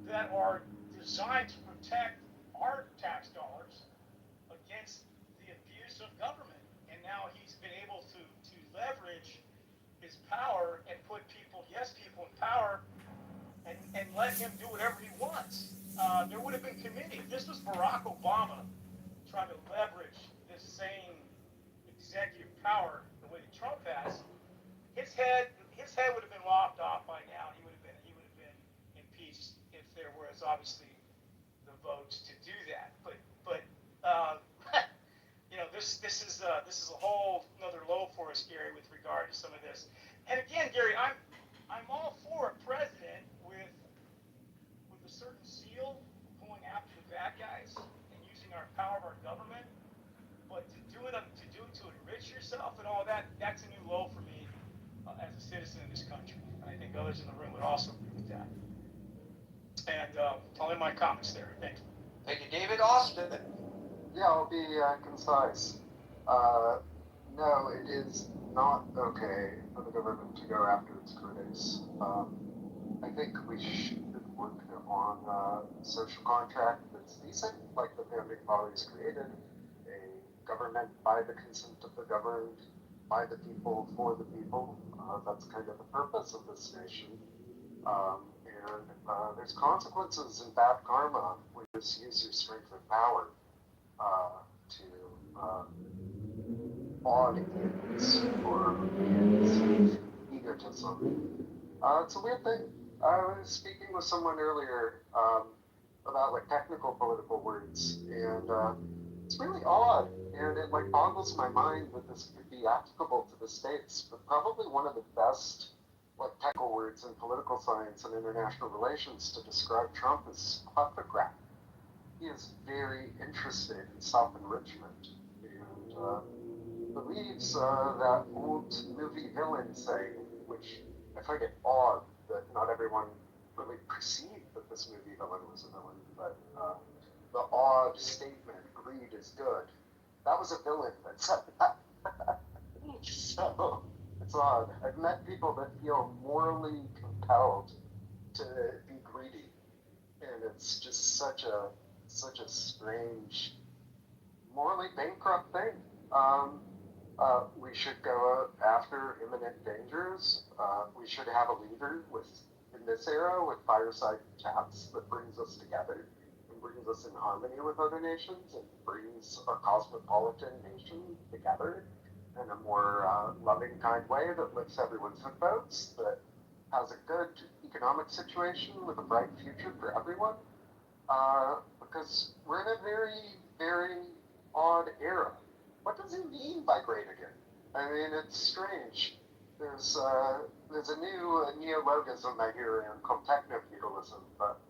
that are designed to protect our tax dollars against the abuse of government. And now he's been able to leverage his power and put people in power and let him do whatever he wants. There would have been committee. If this was Barack Obama trying to leverage this same executive power the way that Trump has, his head would have been lopped off by now. He would have been impeached if there was obviously the votes to do that. But this is a whole another low for us, Gary, with regard to some of this. And again, Gary, I'm all for a president with a certain zeal going after the bad guys and using our power of our government, but to enrich yourself and all that's a new low for me as a citizen in this country. And I think others in the room would also agree with that. And I'll end my comments there. Thank you. Thank you, David. Austin. Yeah, I'll be concise. No, it is not okay for the government to go after its critics. I think we should work on a social contract that's decent, like the founding fathers created, a government by the consent of the governed, by the people, for the people. That's kind of the purpose of this nation. And there's consequences and bad karma when you just use your strength and power to audience or egotism. It's a weird thing. I was speaking with someone earlier about like technical political words, and it's really odd, and it like boggles my mind that this could be applicable to the States. But probably one of the best like technical words in political science and international relations to describe Trump is kleptocrat. He is very interested in self-enrichment and believes that old movie villain saying, which I find it odd that not everyone really perceived that this movie villain was a villain, but the odd statement, greed is good, that was a villain that said that. So it's odd. I've met people that feel morally compelled to be greedy, and it's just such a strange, morally bankrupt thing. We should go after imminent dangers. We should have a leader in this era with fireside chats that brings us together and brings us in harmony with other nations and brings our cosmopolitan nation together in a more loving, kind way that lifts everyone's hook boats, that has a good economic situation with a bright future for everyone. Because we're in a very, very odd era. What does he mean by great again? I mean, it's strange. There's a new neologism I hear around called techno-feudalism, but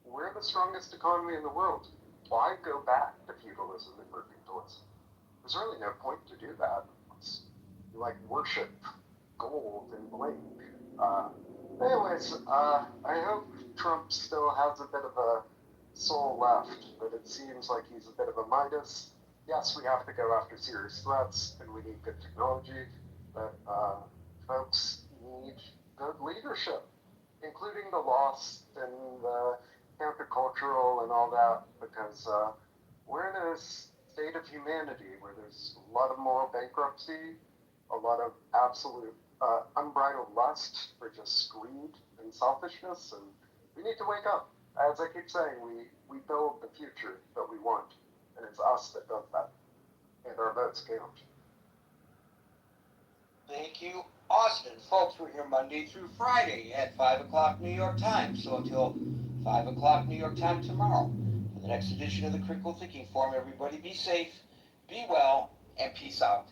we're the strongest economy in the world. Why go back to feudalism and mercantilism? There's really no point to do that. It's like worship gold and bling. Anyways, I hope Trump still has a bit of a soul left, but it seems like he's a bit of a Midas. Yes, we have to go after serious threats, and we need good technology, but folks need good leadership, including the lost and the countercultural and all that, because we're in a state of humanity where there's a lot of moral bankruptcy, a lot of absolute unbridled lust for just greed and selfishness, and we need to wake up. As I keep saying, we build the future that we want, and it's us that does that, and our votes count. Thank you, Austin. Folks, we're here Monday through Friday at 5 o'clock New York time, so until 5 o'clock New York time tomorrow, for the next edition of the Critical Thinking Forum, everybody be safe, be well, and peace out.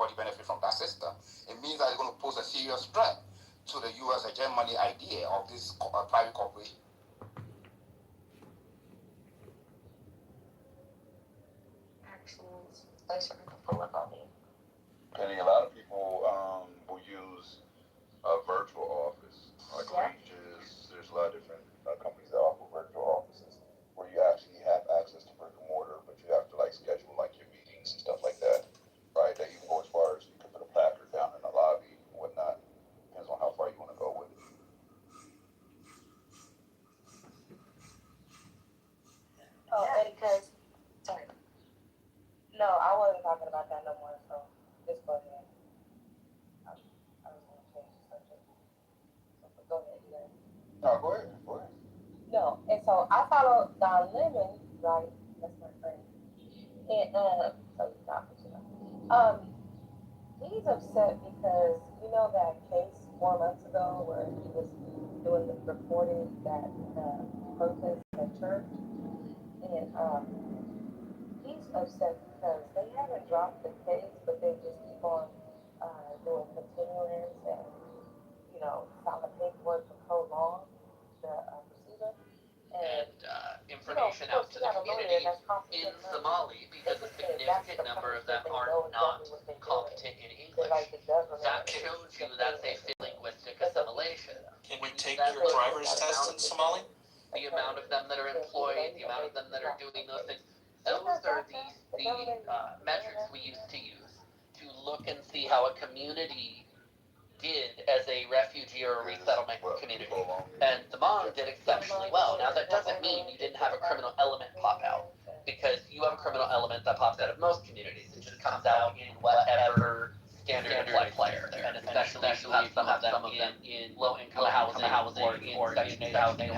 everybody benefit from that system. It means that it's going to pose a serious threat to the U.S. hegemony idea of this private corporation. Actual place where people pull up on me. Penny, a lot of people will use a virtual office, like Reaches. There's a lot of different companies that offer virtual offices where you actually have access to brick and mortar, but you have to like schedule like your meetings and stuff like that, right? That you can go as far as you can put a placard down in the lobby and whatnot. Depends on how far you want to go with it. Oh, yeah. Because, sorry. No, I wasn't talking about that no more, so just go ahead. I was going to change the subject. So go ahead, you guys. No, go ahead. No, and so I follow Don Lemon, right? That's my friend. And, so he's not for sure. He's upset because, you know, that case 4 months ago where he was doing the reporting that protest at church, and he's upset because they haven't dropped the case, but they just keep on doing continuance and, you know, filing paperwork to prolong the procedure. And information out to the community in Somali because a significant number of them are not competent in English. That shows you that's a linguistic assimilation. Can you take your driver's test in Somali? The amount of them that are employed, the amount of them that are doing those things, those are the metrics we used to use to look and see how a community did as a refugee or a resettlement community. And the Hmong did exceptionally well. Now that doesn't mean you didn't have a criminal element pop out, because you have a criminal element that pops out of most communities. It just comes out in whatever standard life player, and especially if you have some of them in low-income housing or in Section 8 housing,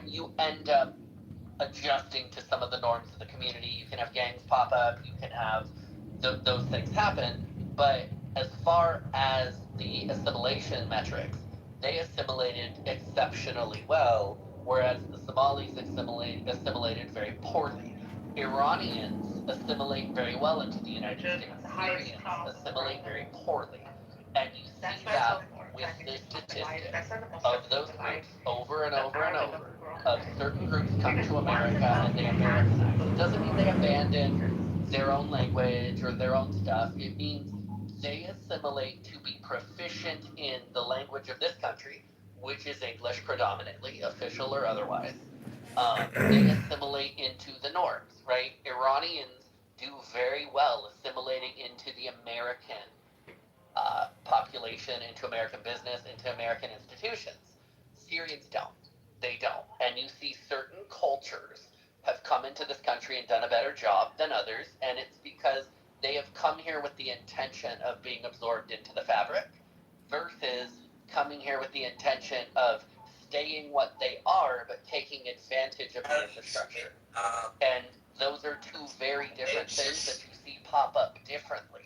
you end up adjusting to some of the norms of the community. You can have gangs pop up, you can have those things happen, but as far as the assimilation metrics, they assimilated exceptionally well, whereas the Somalis assimilated very poorly. Iranians assimilate very well into the United States. Syrians assimilate very poorly. And you see that with the statistics of those groups over and over and over, of certain groups come to America and they Americanize. It doesn't mean they abandon their own language or their own stuff. It means they assimilate to be proficient in the language of this country, which is English predominantly, official or otherwise. They assimilate into the norms, right? Iranians do very well assimilating into the American population, into American business, into American institutions. Syrians don't. They don't. And you see certain cultures have come into this country and done a better job than others, and it's because they have come here with the intention of being absorbed into the fabric versus coming here with the intention of staying what they are but taking advantage of the infrastructure. And those are two very different things that you see pop up differently.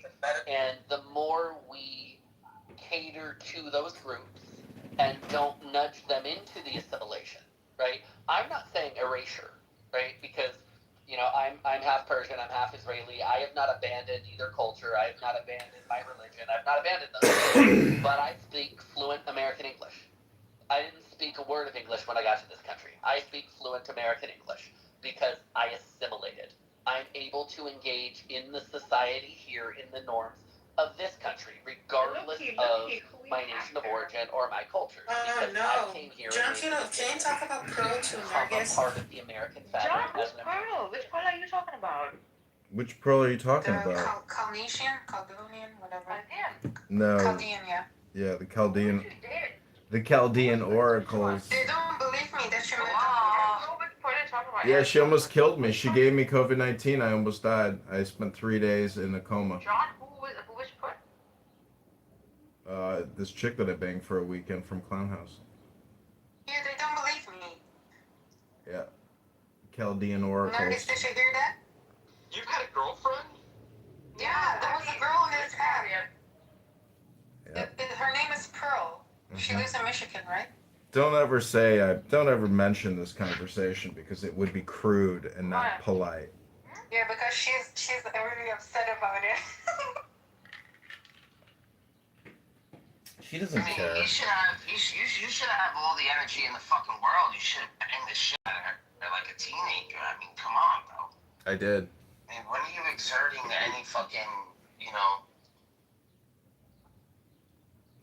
And the more we cater to those groups and don't nudge them into the assimilation, right? I'm not saying erasure, right? Because I'm half Persian, I'm half Israeli. I have not abandoned either culture. I have not abandoned my religion. I've not abandoned those. But I speak fluent American English. I didn't speak a word of English when I got to this country. I speak fluent American English because I assimilated. I'm able to engage in the society here, in the norms of this country, regardless of my nation of origin or my culture. Because I came here John, can you talk about Pearl to a part of the American fabric. John, who's Pearl? Which Pearl are you talking about? Which pearl are you talking about? Chaldean, whatever. No. Chaldean, yeah. Yeah, the Chaldean oracles. They don't believe me that you're Yeah, she almost killed me. She gave me COVID-19. I almost died. I spent 3 days in a coma. John, who was put? This chick that I banged for a weekend from Clown House. Yeah, they don't believe me. Yeah. Chaldean oracles. Notice that you hear that? You've had a girlfriend? Yeah, there was a girl in this town. Yeah. Her name is Pearl. She lives in Michigan, right? Don't ever mention this conversation because it would be crude and not polite. Yeah, because she's really upset about it. She doesn't care. You should have all the energy in the fucking world. You should have banged the shit out of her like a teenager. I mean, come on, bro. I did. I mean, when are you exerting any fucking, you know?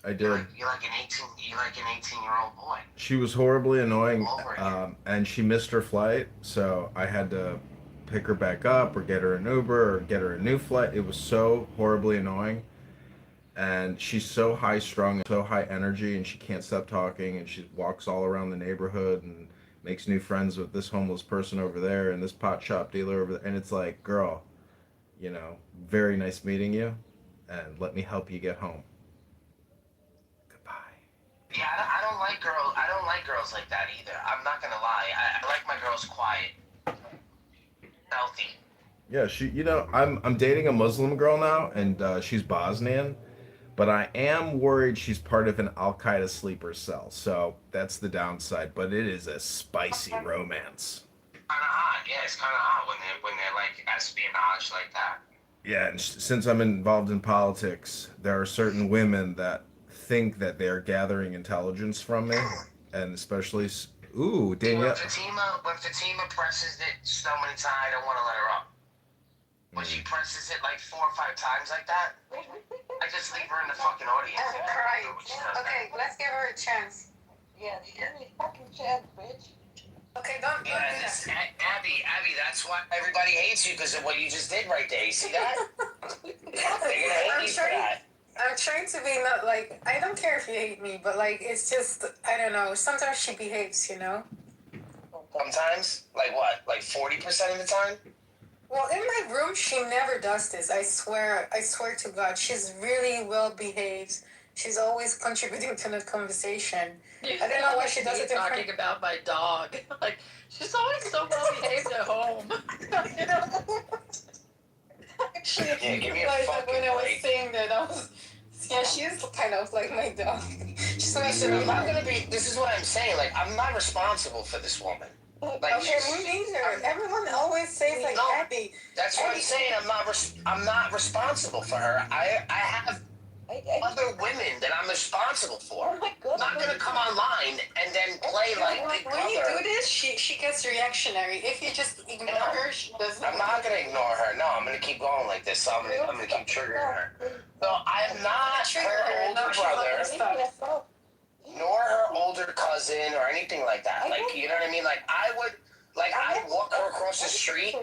I did. You're like an 18-year-old boy. She was horribly annoying, and she missed her flight, so I had to pick her back up or get her an Uber or get her a new flight. It was so horribly annoying. And she's so high strung, so high energy, and she can't stop talking, and she walks all around the neighborhood and makes new friends with this homeless person over there and this pot shop dealer over there. And it's like, girl, you know, very nice meeting you, and let me help you get home. Yeah, I don't like girls like that either. I'm not gonna lie. I like my girls quiet, healthy. Yeah, I'm dating a Muslim girl now, and she's Bosnian, but I am worried she's part of an Al Qaeda sleeper cell. So that's the downside. But it is a spicy romance. Kind of hot. Yeah, it's kind of hot when they're like espionage like that. Yeah, and since I'm involved in politics, there are certain women that think that they are gathering intelligence from me, and especially, Danielle. When Fatima presses it so many times, I don't want to let her up. When she presses it like 4 or 5 times like that, I just leave her in the fucking audience. Right. Okay, let's give her a chance. Yeah, give me a fucking chance, bitch. Okay, don't do that. Abby, that's why everybody hates you, because of what you just did right there. You see that? They're gonna hate you for that. I'm trying to be not like, I don't care if you hate me, but like, it's just, I don't know, sometimes she behaves, you know? Sometimes? Like what? Like 40% of the time? Well, in my room, she never does this. I swear to God, she's really well behaved. She's always contributing to the conversation. I don't know why she does it. Talking about my dog, like she's always so well behaved at home. You know. She give me a like fucking when I was break. saying that, yeah, she is kind of like my dog. She's nice to me. This is what I'm saying. Like, I'm not responsible for this woman. Like, okay, me neither. Everyone always says like, Abby. That's what I'm saying. I'm not responsible for her. I have other women that I'm responsible for. Oh my God. I'm not gonna come online and then play like Big Brother. When you do this, she gets reactionary. If you just ignore her, she doesn't. I'm not gonna ignore her. No, I'm gonna keep going like this. So I'm gonna keep triggering her. So I'm not her older brother, nor her older cousin, or anything like that. Like, you know what I mean? Like, I'd walk her across the street.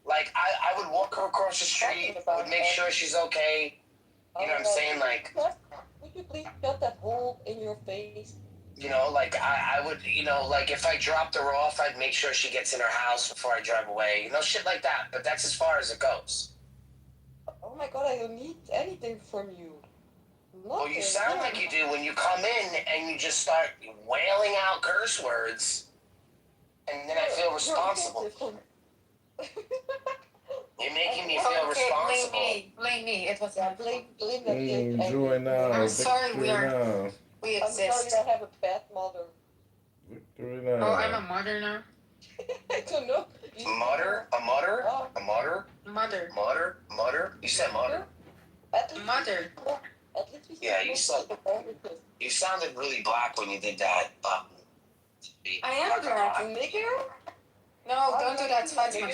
Like, I would walk her across the street, would make sure she's okay. You know what I'm saying? Like, would you please shut that hole in your face? You know, like, I would, you know, like, if I dropped her off, I'd make sure she gets in her house before I drive away. You know, shit like that. But that's as far as it goes. Oh my God, I don't need anything from you. Well, you sound like you do when you come in and you just start wailing out curse words, and then I feel responsible. You're making me feel responsible. Blame me. It was blame that. Joy now. I'm sorry, we exist. I have a bad mother. Victory now. Oh, I'm a mother now. I don't know. Mother? Mother? You said mother? Mother. Yeah, you sounded really black when you did that. I am black, nigga. No, don't do that, Fatima.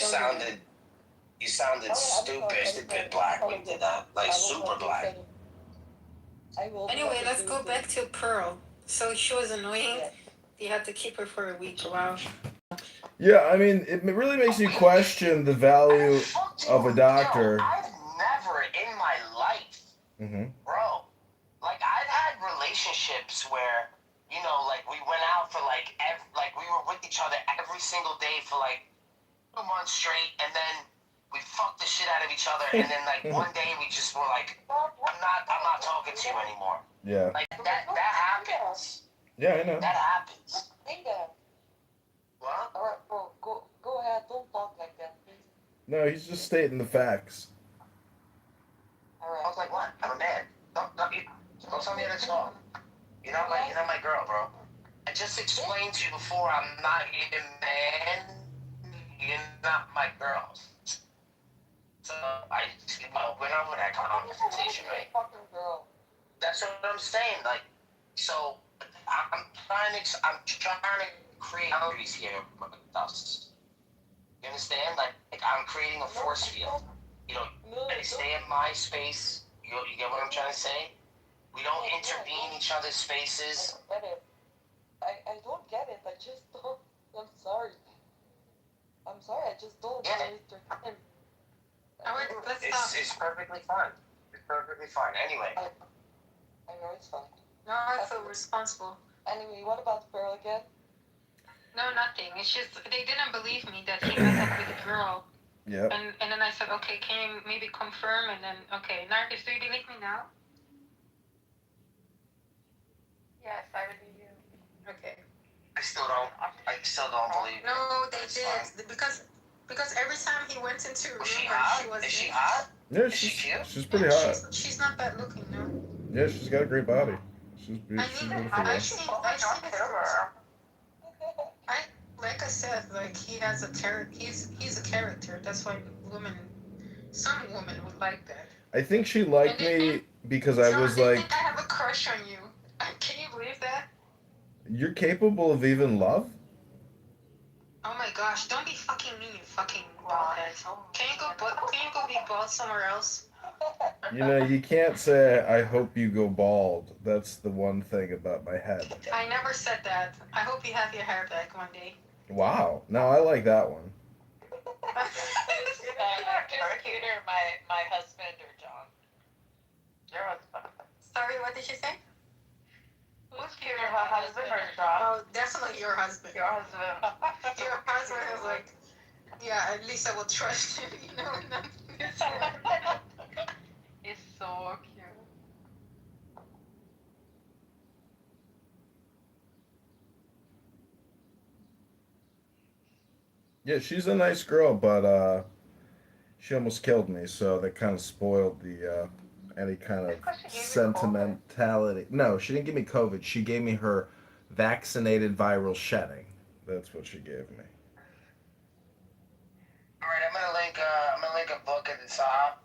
You sounded stupid black when you did that. Like super black. Anyway, let's go back to Pearl. So she was annoying. You had to keep her for a week. Wow. Yeah, I mean, it really makes you question the value of a doctor. I've never in my life, bro, like, I've had relationships where, you know, like, we went out for like we were with each other every single day for like 2 months straight, and then we fucked the shit out of each other, and then like one day we just were like, I'm not talking to you anymore. Yeah. Like that happens. Yeah, I know. That happens. What? Alright, bro, go ahead. Don't talk like that, please. No, he's just stating the facts. Alright. I was like, what? I'm a man. Don't tell me how to talk. You're not my girl, bro. I just explained to you before, I'm not your man. You're not my girl. So I went over that conversation, right? Fucking girl. That's That's what I'm saying. Like, so I'm trying to create boundaries here with us. You understand? Like I'm creating a force field. You know, I stay in my space. You get what I'm trying to say? We don't intervene in each other's spaces. I don't get it. I just don't. I'm sorry. I'm sorry. I just don't waste your time. Alright, let's stop. It's perfectly fine. It's perfectly fine. Anyway. I know it's fine. No, I feel responsible. Anyway, what about Pearl again? No, nothing. It's just they didn't believe me that he met up with a girl. Yep. And then I said, okay, can you maybe confirm? And then, okay, Narcus, do you believe me now? Yes, I believe you. Okay. I still don't believe it. No, they did because every time he went into a room where she was Is she in, hot? Yeah, Is she cute? she's pretty hot. she's not bad looking, no. Yeah, she's got a great body. She's I she's need beautiful. I see I like I said, like he has a character. He's a character. That's why some women would like that. I think she liked me because I was like, think I have a crush on you. Can you believe that? you're capable of even love? Oh my gosh! Don't be fucking mean, you fucking baldhead. Can you go be bald somewhere else? You know, you can't say, I hope you go bald. That's the one thing about my head. I never said that. I hope you have your hair back one day. Wow. No, I like that one. Who's cuter, my husband or John? Your husband. Sorry, what did you say? Who's cuter, her husband or John? Oh, definitely your husband. Your husband. Your husband is like, yeah, at least I will trust you, you know? He's so cute. Yeah, she's a nice girl, but she almost killed me, so that kind of spoiled the any kind of sentimentality. No, she didn't give me COVID. She gave me her vaccinated viral shedding. That's what she gave me. All right, I'm gonna link a book at the top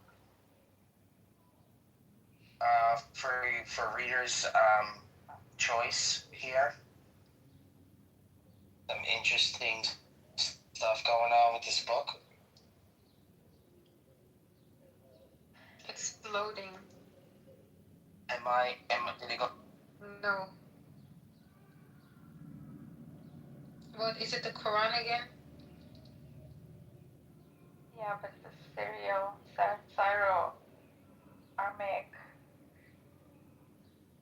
for readers' choice here. Some interesting stuff going on with this book. It's loading. Did it go? No. What, is it the Quran again? Yeah, but the Syro Aramaic.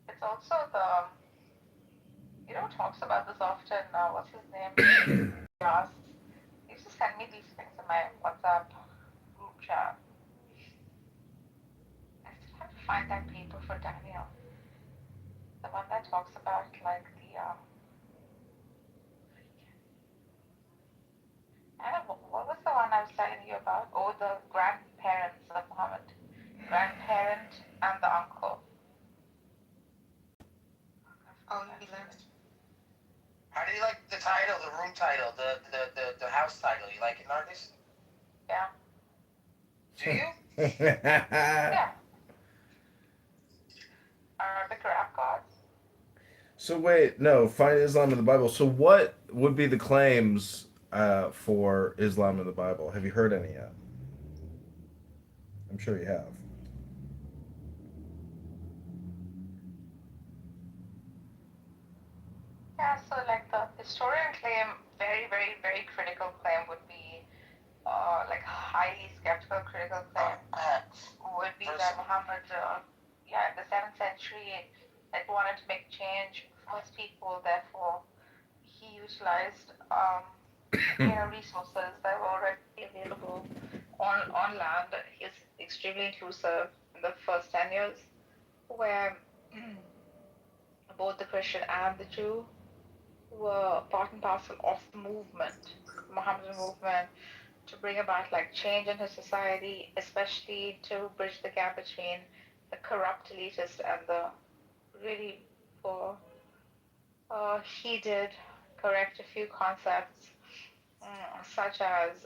It's also talks about this often. What's his name? Yes. He used to send me these things in my WhatsApp group chat. I still have to find that paper for Daniel. The one that talks about like the I don't know, what was the one I was telling you about? Oh, the grandparents of Muhammad. Grandparent and the uncle. Oh, you learned. How do you like the title, the room title, the house title? You like it, Narcus? Yeah. Do you? Yeah. Arabic rap gods. So wait, no, find Islam in the Bible. So what would be the claims for Islam in the Bible? Have you heard any yet? I'm sure you have. Yeah, so like the historian claim, very, very, very critical claim would be, like highly skeptical critical claim would be that Muhammad, in the 7th century, like wanted to make change for his people, therefore he utilized, resources that were already available on land. He's extremely inclusive in the first 10 years, where both the Christian and the Jew were part and parcel of the movement, Mohammedan movement, to bring about like change in his society, especially to bridge the gap between the corrupt elitists and the really poor. He did correct a few concepts, such as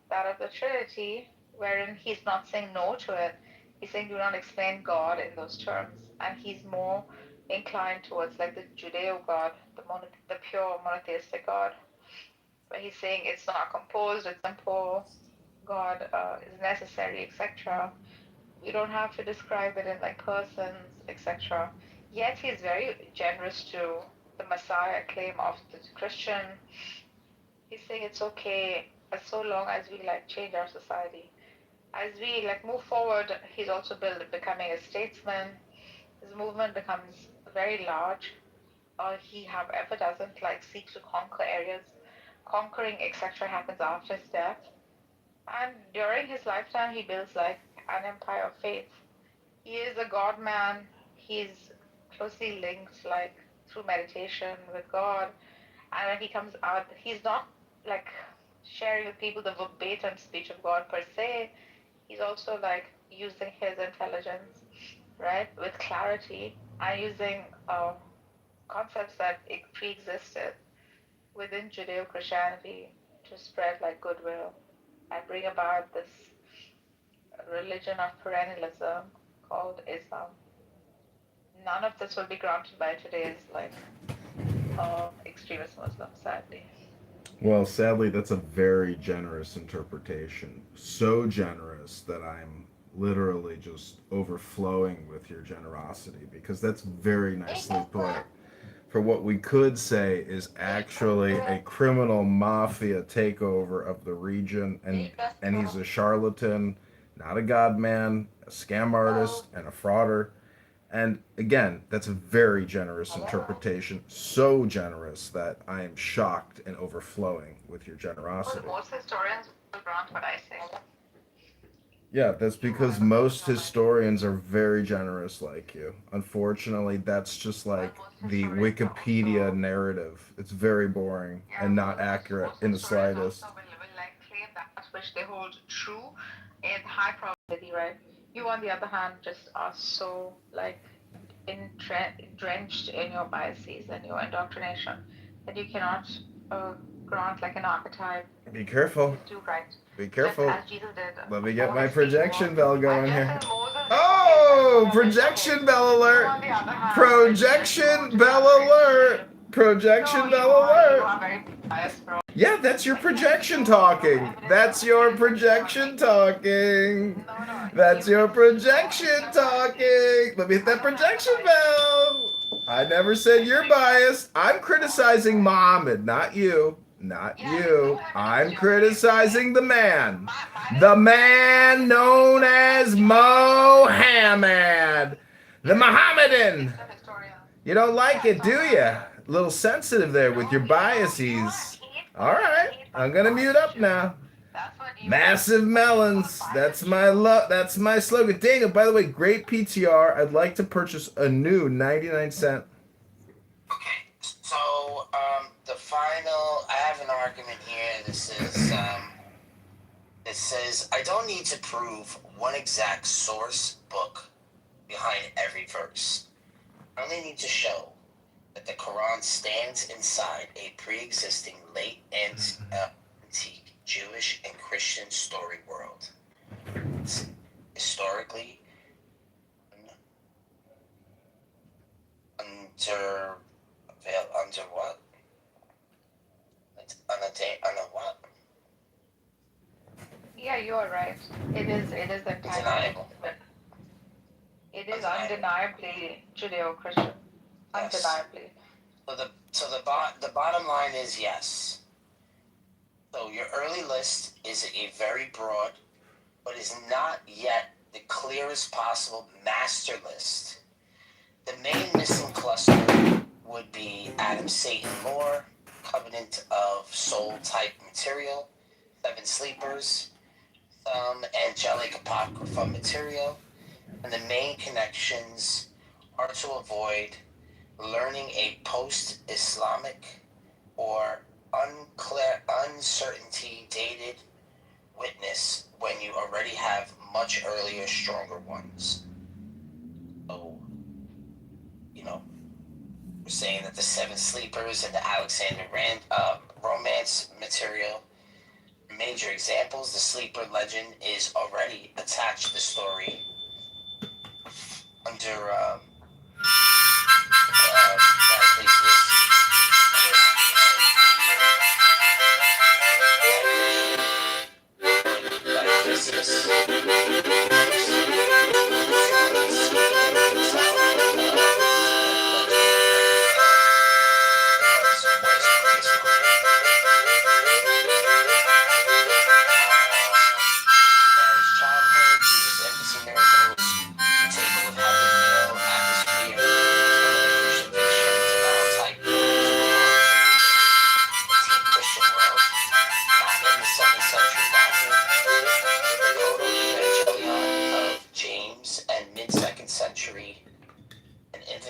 that of the Trinity, wherein he's not saying no to it. He's saying do not explain God in those terms. and he's more inclined towards like the Judeo God, the pure monotheistic God, where he's saying it's not composed, it's simple, God is necessary, etc. We don't have to describe it in like persons, etc. Yet he's very generous to the Messiah claim of the Christian. He's saying it's okay as so long as we like change our society. As we like move forward, he's also becoming a statesman. His movement becomes very large. He, however, doesn't like seek to conquer areas. Conquering, etc., happens after his death. And during his lifetime, he builds like an empire of faith. He is a God man. He's closely linked like through meditation with God. And when he comes out, he's not like sharing with people the verbatim speech of God per se. He's also like using his intelligence, right, with clarity, and using concepts that pre-existed within Judeo-Christianity to spread like goodwill and bring about this religion of perennialism called Islam. None of this will be granted by today's like extremist Muslims, sadly. Well, sadly, that's a very generous interpretation. So generous that I'm literally just overflowing with your generosity because that's very nicely put. For what we could say is actually a criminal mafia takeover of the region, and he's a charlatan, not a god man, a scam artist, and a frauder. And again, that's a very generous interpretation. So generous that I am shocked and overflowing with your generosity. Most historians will grant what I say. Yeah, that's because most historians are very generous like you. Unfortunately, that's just like the Wikipedia narrative. It's very boring and not accurate in the slightest. Will like claim that which they hold true in high probability, right? You, on the other hand, just are so like drenched in your biases and your indoctrination that you cannot grant like an archetype. Be careful. Do right. Be careful. As Jesus did. Let me get my projection bell going here. Oh, projection bell alert! Projection bell alert! Projection bell alert! Yeah, that's your projection talking. That's your projection talking. That's your projection talking. Let me hit that projection bell. I never said you're biased. I'm criticizing Muhammad, not you. Not you. I'm criticizing the man. The man known as Mohammed. The Mohammedan. You don't like it, do you? A little sensitive there with your biases. All right. I'm going to mute up now. Massive melons. That's my that's my slogan. Daniel, by the way, great PTR. I'd like to purchase a new 99-cent. Okay, so the final, I have an argument here. This says I don't need to prove one exact source book behind every verse. I only need to show that the Quran stands inside a pre-existing late antique Jewish and Christian story world. It's historically under what? Under what? Yeah, you are right. It is undeniable. It is undeniably Judeo-Christian. Yes. Undeniably. So the bottom line is yes. So your early list is a very broad, but is not yet the clearest possible master list. The main missing cluster would be Adam, Satan, Moore, Covenant of Soul type material, Seven Sleepers, some angelic apocrypha material, and the main connections are to avoid learning a post-Islamic or uncertainty dated witness when you already have much earlier, stronger ones. So, we're saying that the Seven Sleepers and the Alexander Rand romance material, major examples. The Sleeper legend is already attached to the story under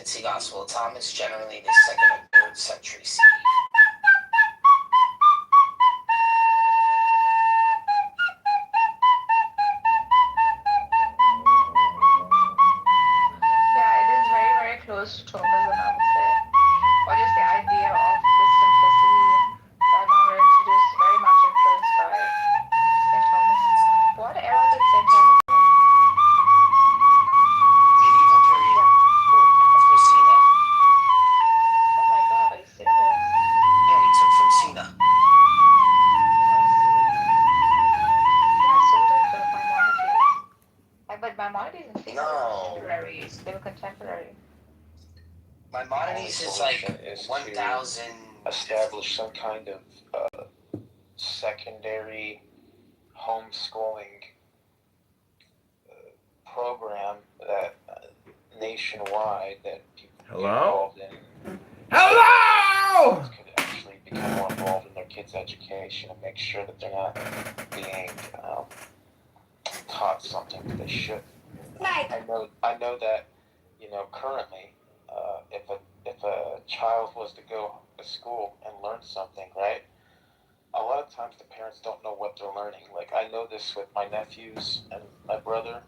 infancy Gospel of Thomas, generally the 2nd or 3rd century CE. Yeah, it is very, very close to Thomism, I would say. Or just the idea of the simplicity that now were introduced, very much influenced by St. Thomas. What era did St. Thomas live? Medieval period. Yeah. Cool. After Cena. Oh my god, are you serious? Yeah, he took from Cena. Oh, I see. Yeah, so did Maimonides. But Maimonides and Cena were contemporaries. They were contemporary. Maimonides is like is 1,000. to establish some kind of secondary homeschooling program that nationwide that people get involved in. Hello! Could actually become more involved in their kids' education and make sure that they're not being taught something that they shouldn't. I know that currently, if a child was to go to school and learn something, right? A lot of times the parents don't know what they're learning. Like I know this with my nephews and my brother.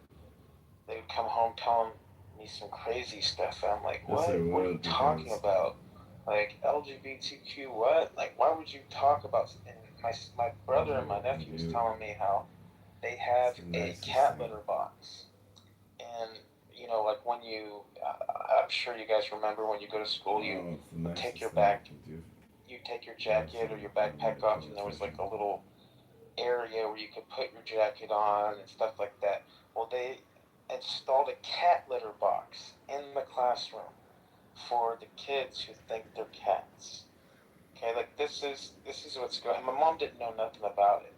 They would come home telling me some crazy stuff. And I'm like, what are you talking about? Like LGBTQ, what? Like, why would you talk about? And my brother and my nephew was telling me how they have a cat litter box, and like when you, I'm sure you guys remember when you go to school, you take your take your jacket or your backpack off, and there was like a little area where you could put your jacket on and stuff like that. Well, they installed a cat litter box in the classroom for the kids who think they're cats. Okay, like this is what's going. My mom didn't know nothing about it.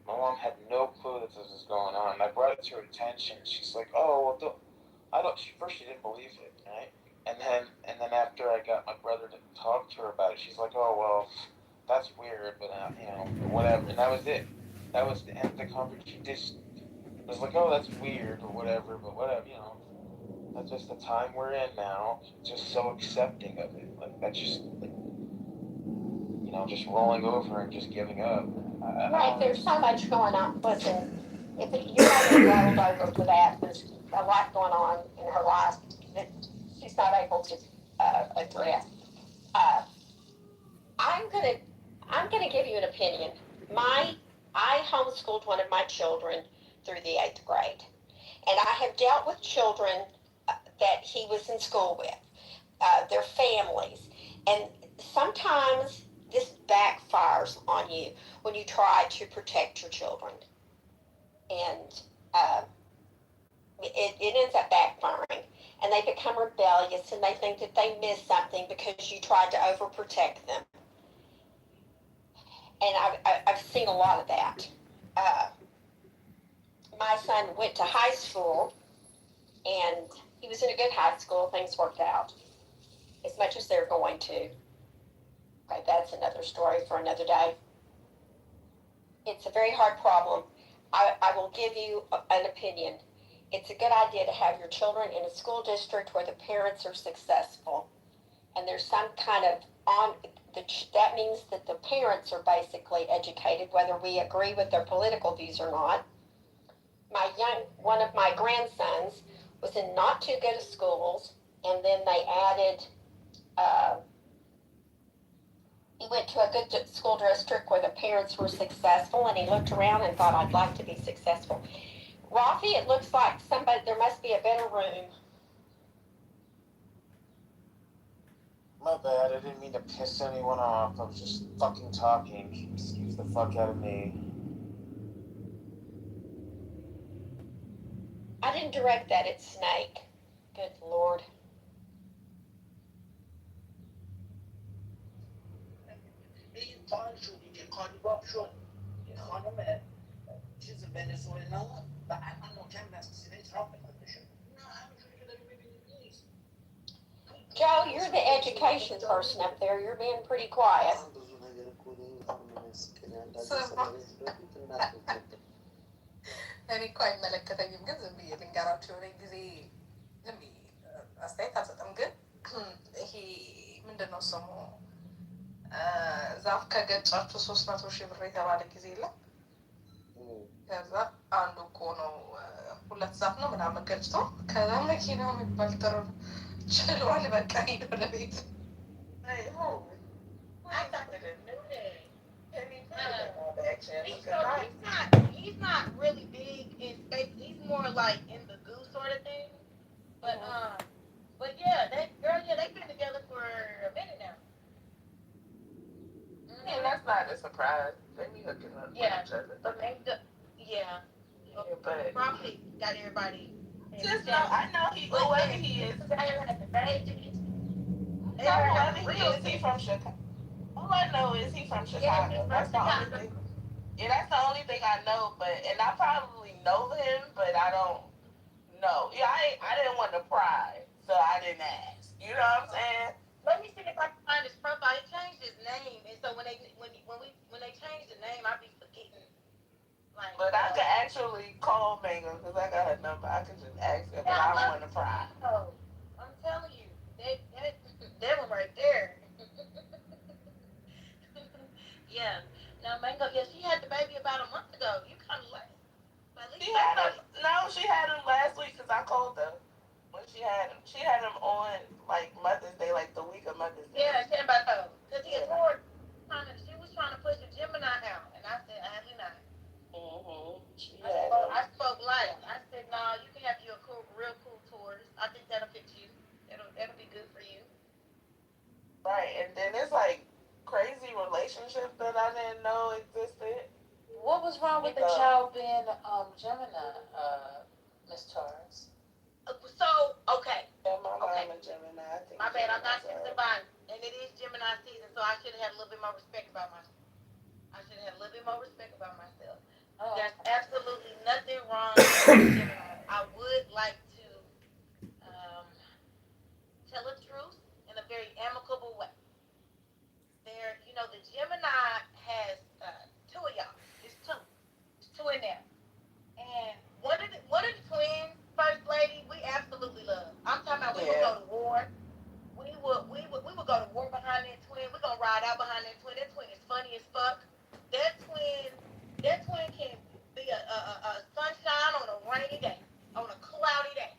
My mom had no clue that this was going on. I brought it to her attention. She's like, "Oh, well, first she didn't believe it, right? And then after I got my brother to talk to her about it, she's like, "Oh, well, that's weird, but whatever." And that was it. That was the end of the conversation. She just was like, "Oh, that's weird or whatever, but whatever, That's just the time we're in now. Just so accepting of it. Like that's just like, just rolling over and just giving up." Right, there's so much going on. Listen, if you're not rolled over for that, there's a lot going on in her life that she's not able to address. I'm gonna give you an opinion. I homeschooled one of my children through the 8th grade, and I have dealt with children that he was in school with, their families, and sometimes this backfires on you when you try to protect your children, and it ends up backfiring, and they become rebellious, and they think that they missed something because you tried to overprotect them. And I've seen a lot of that. My son went to high school, and he was in a good high school. Things worked out as much as they're going to. Okay, that's another story for another day. It's a very hard problem. I will give you an opinion. It's a good idea to have your children in a school district where the parents are successful, and there's some kind of that means that the parents are basically educated, whether we agree with their political views or not. One of my grandsons was in not too good of schools, and then they added, he went to a good school district where the parents were successful, and he looked around and thought, I'd like to be successful. Rafi, it looks like there must be a better room. My bad, I didn't mean to piss anyone off. I was just fucking talking. Excuse the fuck out of me. I didn't direct that at Snake. Good Lord. She's a Venezuelan و الان محکم مسئله ترامپ خودشون. Joe, you're the education person up there. You're being pretty quiet. እኔ እኮ አይመለከተኝም፣ ግን ዝም ብዬ ልንገራቸው። እኔ ጊዜ ዝም ብዬ አስተያየት አልሰጥም፣ ግን ምንድን ነው ስሙ ዛፍ ከገጫችሁ 300,000 ብር የተባለ ጊዜ የለም። ከዛ አንዱ እኮ ነው 2 ዛፍ ነው ምናምን ገጭቶ ከዛ መኪናው የሚባል ጥሩ ችሏል። በቃ ሄዶ ለቤት He's not really big in space. He's more like in the goo sort of thing. But yeah, they've been together for a minute now. Yeah, that's not a surprise. They be hooking up with each other. But yeah. But Probably got everybody. Just know, I know whoever he is. Whoever he is, he from Chicago. All I know is he from Chicago. That's the only thing. Yeah, that's the only thing I know. And I probably know him, but I don't know. Yeah, I didn't want to pry, so I didn't ask. You know what I'm saying? Let me see if I can find his profile. He changed his name, and so when they changed the name, I be forgetting. But I could actually call Mango because I got her number. I could just ask her, but I don't want to pry. I'm telling you, that one right there. Yeah. Now Mango, she had the baby about a month ago. You kind of late. She had him last week because I called her when she had him. She had him on like Mother's Day, like the week of Mother's Day. Yeah, she had about because he had she was trying to push a Gemini out, and I said, absolutely not. I spoke light. I said, no, you can have you a real cool Taurus. I think that'll fit you. That'll be good for you. Right, and then it's like crazy relationships that I didn't know existed. What was wrong with the child being Gemini, Miss Taurus? So, okay. Yeah, my mom and Gemini. I think my bad, I'm not Gemini, and it is Gemini season, so I should have had a little bit more respect about myself. There's absolutely nothing wrong with Gemini. I would like to tell the truth in a very amicable way. The Gemini has 2 of y'all. It's 2 in there. And one of the twins, First Lady, we absolutely love. I'm talking about we would go to war. We would go to war behind that twin. We're gonna ride out behind that twin. That twin is funny as fuck. That twin can be a sunshine on a rainy day, on a cloudy day.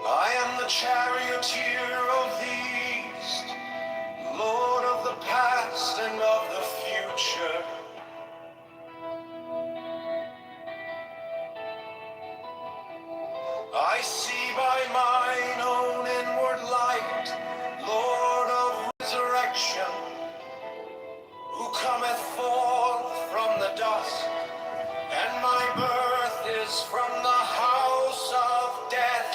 I am the charioteer of the east, Lord of the past and of the future. I see by mine own inward light, Lord of resurrection, who cometh forth from the dust, and my birth is from the house of death.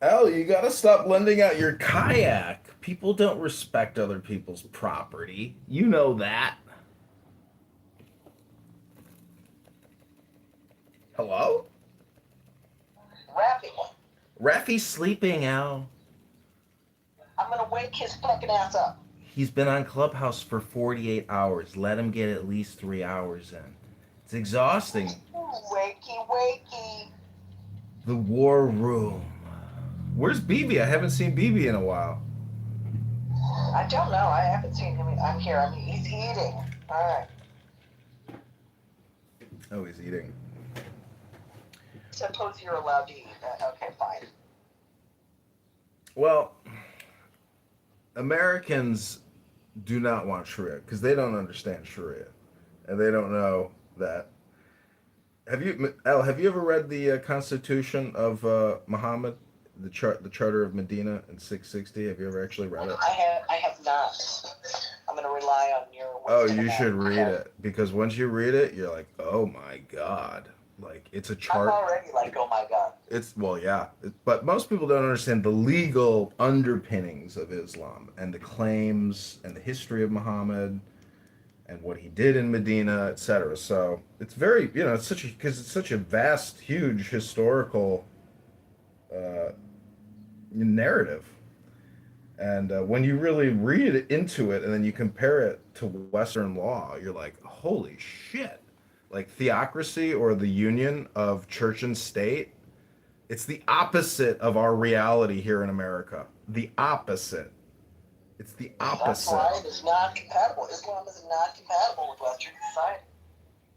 Elle, you gotta stop lending out your kayak. People don't respect other people's property. You know that. Hello? Raffy's sleeping, Al. I'm gonna wake his fucking ass up. He's been on Clubhouse for 48 hours. Let him get at least 3 hours in. It's exhausting. Wakey. The war room. Where's BB? I haven't seen BB in a while. I don't know. I haven't seen him. I'm here. I mean, he's eating. All right. Oh, he's eating. Suppose you're allowed to eat. Okay, fine. Well, Americans do not want Sharia because they don't understand Sharia, and they don't know that. Have you ever read the Constitution of Muhammad, the Charter of Medina in 660? Have you ever actually read it? I have not. I'm gonna rely on your Oh, wisdom in you that. should read it because once you read it, you're like, oh my god, like it's a I'm chart. already like, oh my god. It's well, yeah, but most people don't understand the legal underpinnings of Islam and the claims and the history of Muhammad and what he did in Medina, etc. So it's very, it's such a because it's such a vast, huge historical uh, narrative, and when you really read into it and then you compare it to Western law, you're like, holy shit! Like theocracy or the union of church and state. It's the opposite of our reality here in America. The opposite. It's the That's opposite. why it is not compatible. Islam is not compatible with Western society.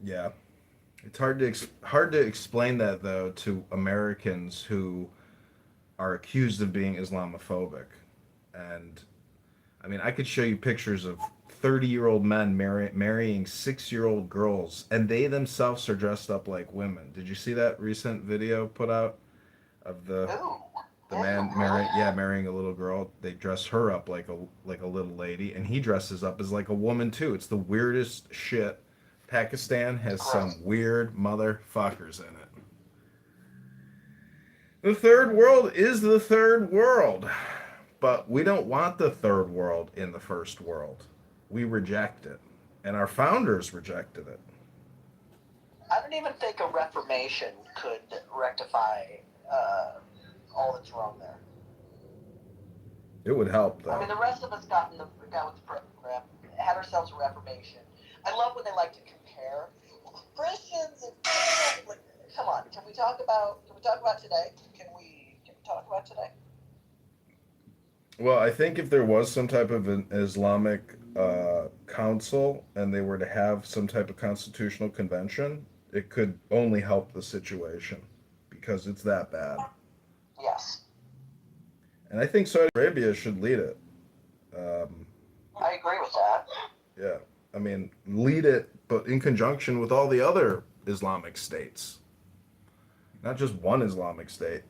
Yeah. It's hard to explain that though to Americans who are accused of being Islamophobic. And I mean, I could show you pictures of 30-year-old men marrying 6-year-old girls, and they themselves are dressed up like women. Did you see that recent video put out of the man marrying a little girl? They dress her up like a little lady, and he dresses up as like a woman too. It's the weirdest shit. Pakistan has some weird motherfuckers in it. The third world is the third world. But we don't want the third world in the first world. We reject it. And our founders rejected it. I don't even think a reformation could rectify all that's wrong there. It would help, though. I mean, the rest of us got with the program, had ourselves a reformation. I love when they like to compare Christians and like, come on. Can we talk about today? Can we talk about today? Well, I think if there was some type of an Islamic council and they were to have some type of constitutional convention, it could only help the situation because it's that bad. Yes. And I think Saudi Arabia should lead it. I agree with that. Yeah. I mean, lead it, but in conjunction with all the other Islamic states. Not just one Islamic state,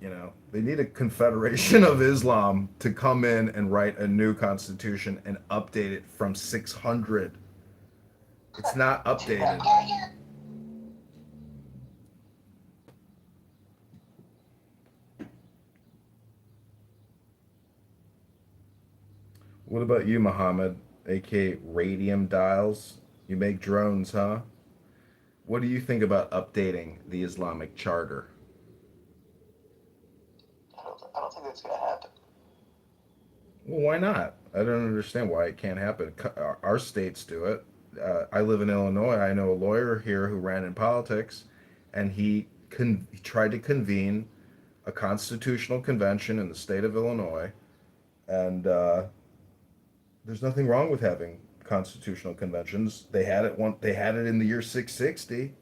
They need a confederation of Islam to come in and write a new constitution and update it from 600. It's not updated. What about you, Muhammad, aka Radium Dials? You make drones, huh? What do you think about updating the Islamic Charter? I don't think that's going to happen. Well, why not? I don't understand why it can't happen. Our states do it. I live in Illinois. I know a lawyer here who ran in politics, and he tried to convene a constitutional convention in the state of Illinois, and there's nothing wrong with having constitutional conventions. They had it in the year 660.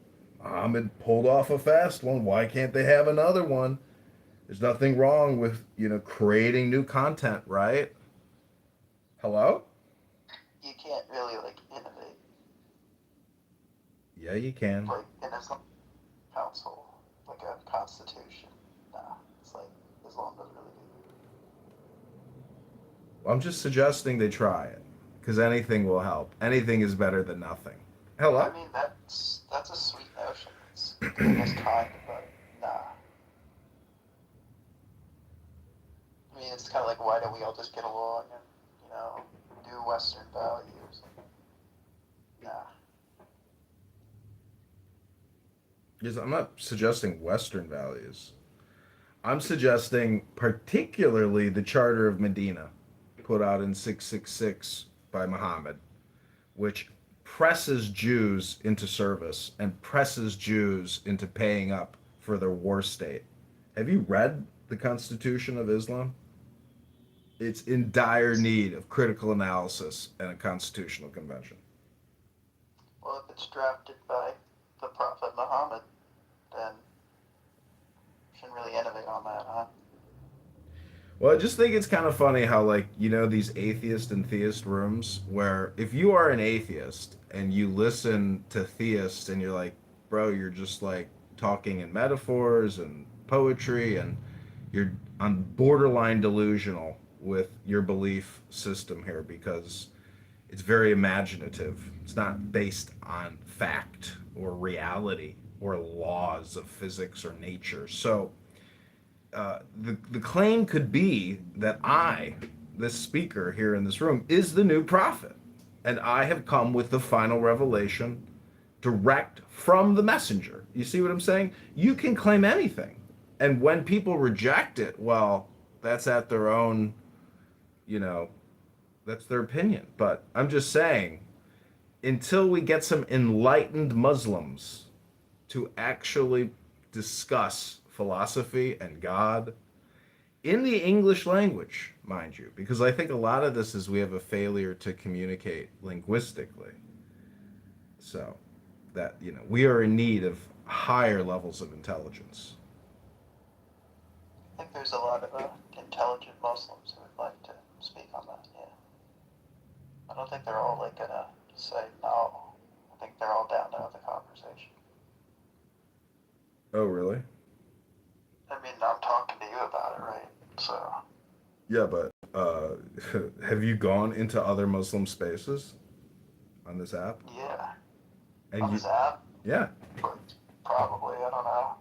Muhammad pulled off a fast one. Why can't they have another one? There's nothing wrong with, creating new content, right? Hello? You can't really innovate. Yeah, you can. Like in Islam council, like a constitution. Nah, it's like Islam doesn't really do I'm just suggesting they try it, because anything will help. Anything is better than nothing. Hello? I mean, that's a sweet notion. It's almost kind, but nah. I mean, it's kind of like, why don't we all just get along and, do Western values? Nah. Yes, I'm not suggesting Western values. I'm suggesting particularly the Charter of Medina, put out in 666 by Muhammad, which presses Jews into service and presses Jews into paying up for their war state. Have you read the Constitution of Islam? It's in dire need of critical analysis and a constitutional convention. Well, if it's drafted by the Prophet Muhammad, then you shouldn't really innovate on that, huh? Well, I just think it's kind of funny how, like, these atheist and theist rooms where if you are an atheist and you listen to theists and you're like, bro, you're just like talking in metaphors and poetry and you're on borderline delusional with your belief system here because it's very imaginative. It's not based on fact or reality or laws of physics or nature. So the claim could be that I, this speaker here in this room, is the new prophet, and I have come with the final revelation direct from the messenger. You see what I'm saying? You can claim anything, and when people reject it, well, that's at their own, you know, that's their opinion. But I'm just saying, until we get some enlightened Muslims to actually discuss philosophy and God in the English language, mind you, because I think a lot of this is we have a failure to communicate linguistically. So that, we are in need of higher levels of intelligence. I think there's a lot of intelligent Muslims who would like to speak on that, yeah. I don't think they're all like gonna say no. I think they're all down to have the conversation. Oh, really? I mean, I'm talking to you about it, right? So. Yeah, but have you gone into other Muslim spaces on this app? Yeah. And On this app? Yeah. Probably, I don't know.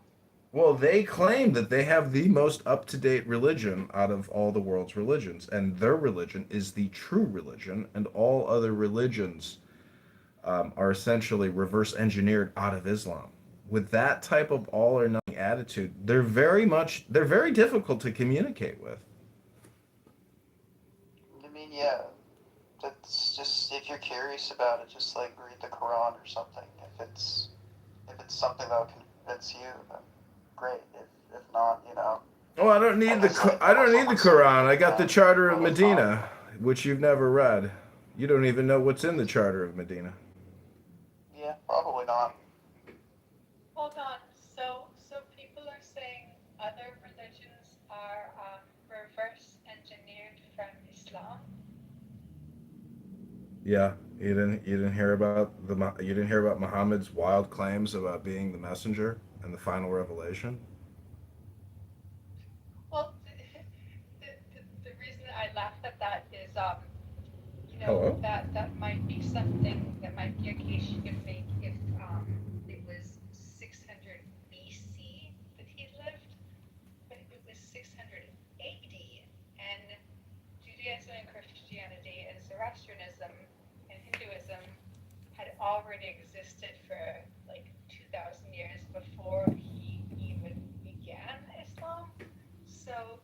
Well, they claim that they have the most up-to-date religion out of all the world's religions, and their religion is the true religion, and all other religions are essentially reverse engineered out of Islam. With that type of all or nothing attitude, they're very difficult to communicate with. I mean, yeah. That's just, if you're curious about it, just like read the Quran or something. If it's something that'll convince you, then great. If not, Oh, I don't need the Quran. I got the Charter of Medina, which you've never read. You don't even know what's in the Charter of Medina. Yeah, probably not. Hold on. So people are saying other religions are reverse engineered from Islam. Yeah, you didn't hear about Muhammad's wild claims about being the messenger and the final revelation. Well, the reason I laughed at that is, Hello? that might be something, that might be a case you could make if it was 600 BC that he lived, but it was 600 AD, and Judaism and Christianity and Zoroastrianism and Hinduism had already existed for like 2,000 years before he even began Islam. So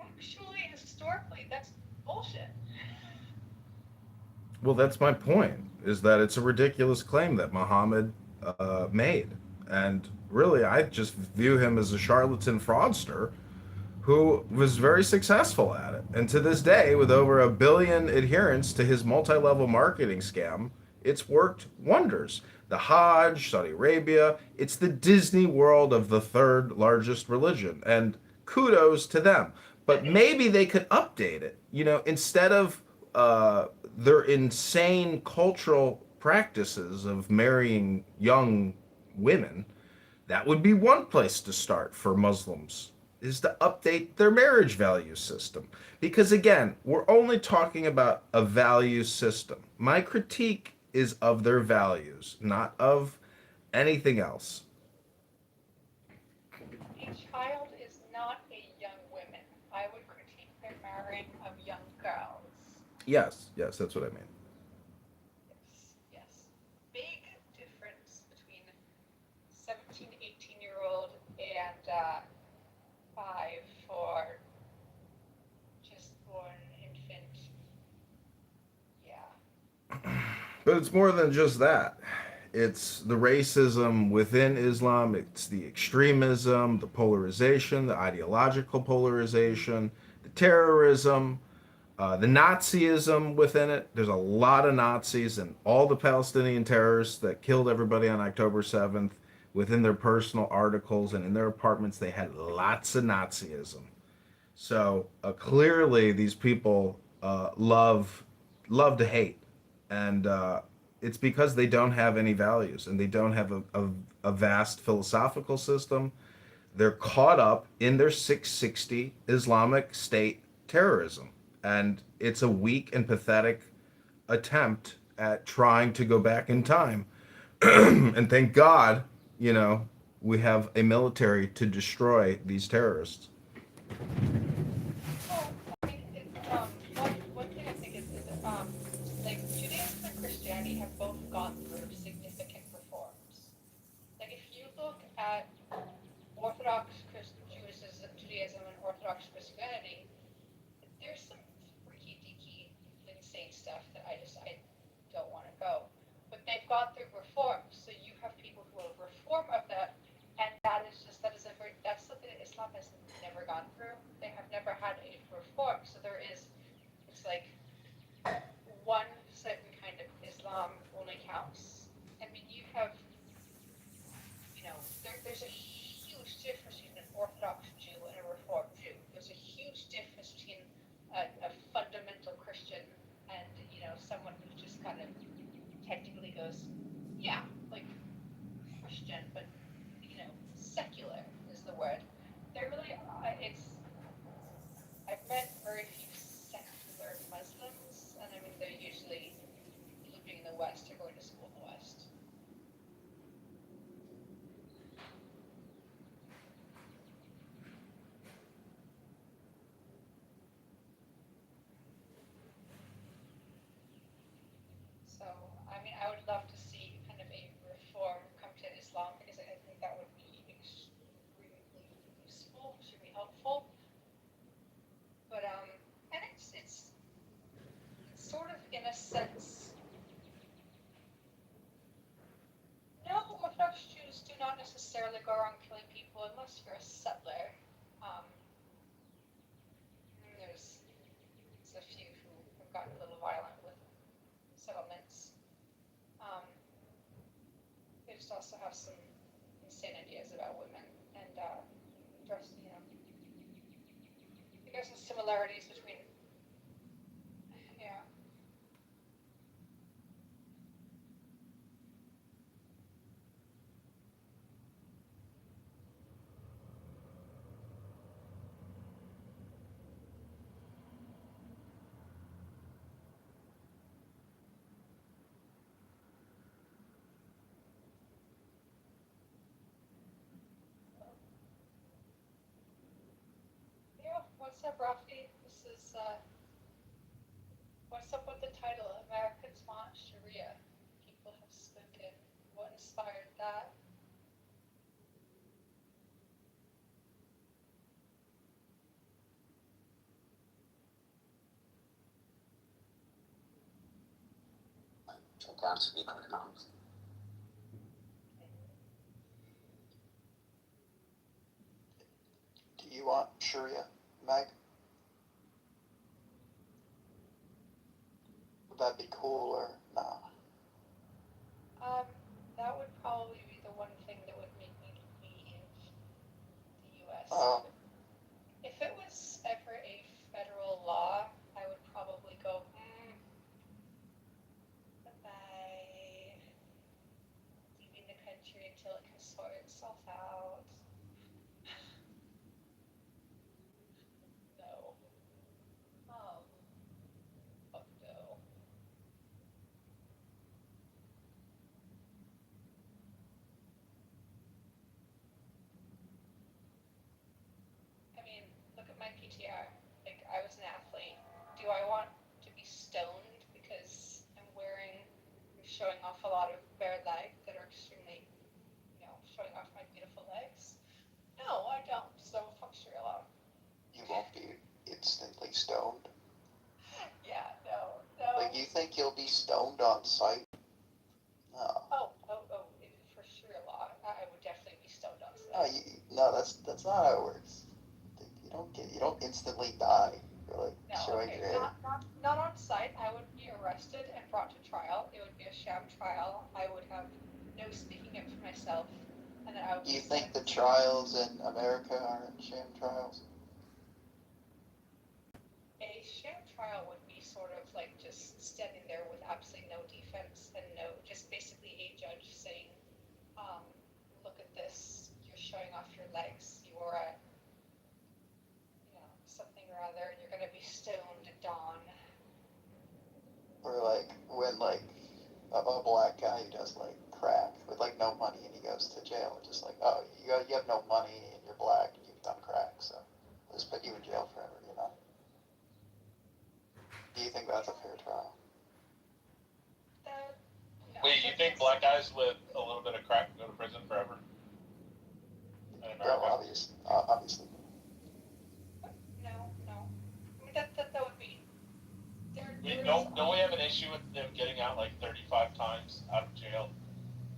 actually, historically, that's bullshit. Well, that's my point, is that it's a ridiculous claim that Muhammad made. And really, I just view him as a charlatan fraudster who was very successful at it. And to this day, with over 1 billion adherents to his multi level marketing scam, it's worked wonders. The Hajj, Saudi Arabia, it's the Disney World of the third largest religion. And kudos to them. But maybe they could update it. Instead of their insane cultural practices of marrying young women, that would be one place to start for Muslims, is to update their marriage value system. Because again, we're only talking about a value system. My critique is of their values, not of anything else. A child is not a young woman. I would critique their marrying of young girls. Yes, that's what I mean. Yes. Big difference between 17, 18-year-old and 5 for just born infant. Yeah. But it's more than just that. It's the racism within Islam, it's the extremism, the polarization, the ideological polarization, the terrorism, the Nazism within it. There's a lot of Nazis and all the Palestinian terrorists that killed everybody on October 7th within their personal articles and in their apartments. They had lots of Nazism. So clearly, these people love to hate, and it's because they don't have any values and they don't have a vast philosophical system. They're caught up in their 660 Islamic State terrorism, and it's a weak and pathetic attempt at trying to go back in time. And thank God, you know, we have a military to destroy these terrorists. Well, I mean, one thing I think is like Judaism and Christianity have both gone through significant reforms. Like if you look at Judaism and Orthodox Christianity, there's some freaky deaky insane stuff that I don't want to go. But they've gone through reforms, so you have people who will reform of that, and that's something that Islam has never gone through. They have never had a reform, so it's like one certain kind of Islam only counts. I mean, there's a huge difference between an Orthodox Jew and a Reformed Jew. There's a huge difference between a fundamental Christian and, someone who just kind of technically goes, yeah, like Christian, but, secular is the word. They're really, I've met very few secular Muslims, and I mean, they're usually living in the West or going to school in the West. So, I mean, I would love to see kind of a reform come to Islam because I think that would be extremely useful, should be helpful. But and it's sort of in a sense, no, Orthodox Jews do not necessarily go around killing people unless you're a settler. Um, there's a few who have gotten a little violent with settlements. Um, they just also have some insane ideas about women and dress. There's some similarities between, yeah. Yeah, what's up, Rafi? What's up with the title, Americans Want Sharia? People have spoken. What inspired that? Sometimes speak on it. Do you want Sharia, Meg? Would that be cool or no? That would probably be the one thing that would make me leave the U.S. If it was ever a federal law, I would probably go, bye, leaving the country until it can sort itself out. No. Fuck no. I mean, look at my PTR. Like, I was an athlete. Do I want to be stoned because I'm showing off a lot of bare legs that are extremely, showing off my beautiful legs? No, I don't. So fuck Sharia law. You won't be instantly stoned. Yeah, no. Like, you think you'll be stoned on sight? No. Oh, for Sharia law, I would definitely be stoned on sight. No, that's not how it works. You don't instantly die for like showing your hair. Not on sight. I would be arrested and brought to trial. It would be a sham trial. I would have no speaking up for myself, and then I would. Do you think the trials in America aren't sham trials? trial would be sort of like just standing there with absolutely no defense and just basically a judge saying, um, look at this, you're showing off your legs, you are a, something or other, and you're going to be stoned at dawn. Or like when like a black guy who does like crack with like no money and he goes to jail, just like, oh, you have no money and you're black and you've done crack, so we'll just put you in jail forever, you know? Do you think that's a fair trial? Wait, you think black guys with a little bit of crack go to prison forever? Well, obviously. No. I mean, that would be. Don't we have an issue with them getting out like 35 times out of jail,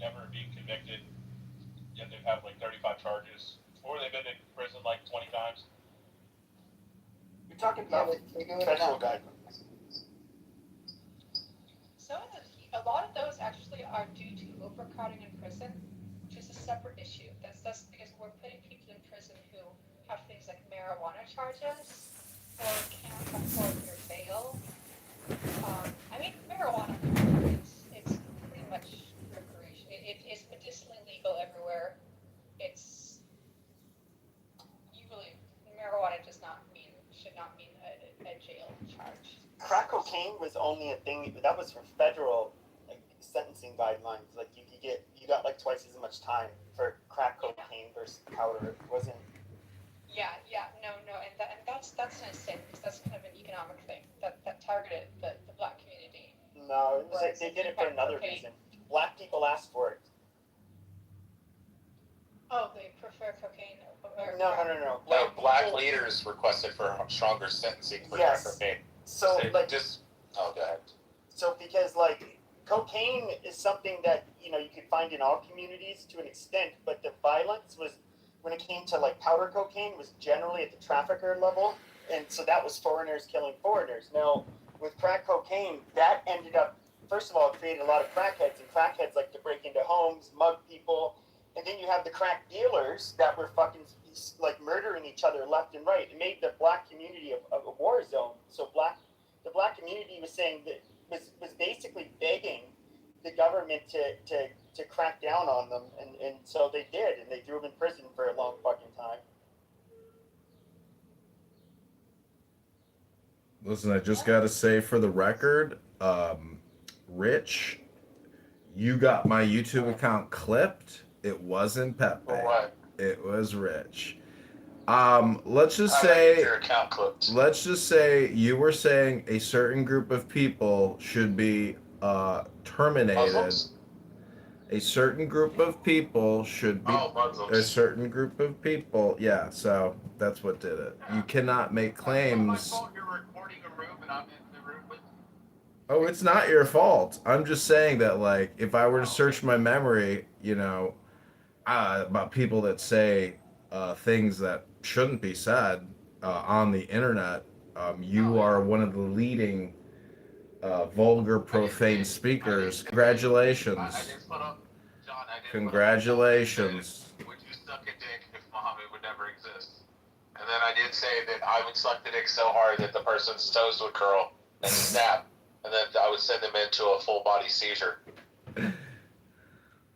never being convicted, yet they have like 35 charges, or they've been in prison like 20 times? You're talking about federal guidelines. A lot of those actually are due to overcrowding in prison, which is a separate issue. That's because we're putting people in prison who have things like marijuana charges or can't afford their bail. I mean, marijuana, it's pretty much recreation. It is medicinally legal everywhere. It's usually marijuana should not mean a jail charge. Crack cocaine was only a thing that was for federal like sentencing guidelines. Like you got like twice as much time for crack cocaine versus powder. It wasn't. No, and that's an insane because that's kind of an economic thing that targeted the black community. No, it was like they did it for another reason. Black people asked for it. Oh, they prefer cocaine over No. No, black leaders requested for stronger sentencing for crack cocaine. So like just go ahead. So because like cocaine is something that you could find in all communities to an extent, but the violence was when it came to like powder cocaine was generally at the trafficker level, and so that was foreigners killing foreigners. Now with crack cocaine, that ended up first of all it created a lot of crackheads, and crackheads like to break into homes, mug people, and then you have the crack dealers that were fucking like murdering each other left and right. It made the black community a war zone. So the black community was saying that was basically begging the government to crack down on them, and so they did, and they threw them in prison for a long fucking time. Listen, I just gotta say for the record, Rich, you got my YouTube account clipped. It wasn't Pepe. For what? It was Rich. Let's just say your account clipped. Let's just say you were saying a certain group of people should be terminated. Muslims? A certain group of people should be Muslims. a certain group of people. Yeah, so that's what did it. You cannot make claims. You're recording a room and I'm in the room with. Oh, it's not your fault. I'm just saying that, like, if I were to search my memory, about people that say things that shouldn't be said on the internet, you are one of the leading vulgar, profane speakers. Congratulations. Congratulations. Would you suck a dick if Muhammad would never exist? And then I did say that I would suck the dick so hard that the person's toes would curl and snap, and then I would send them into a full body seizure.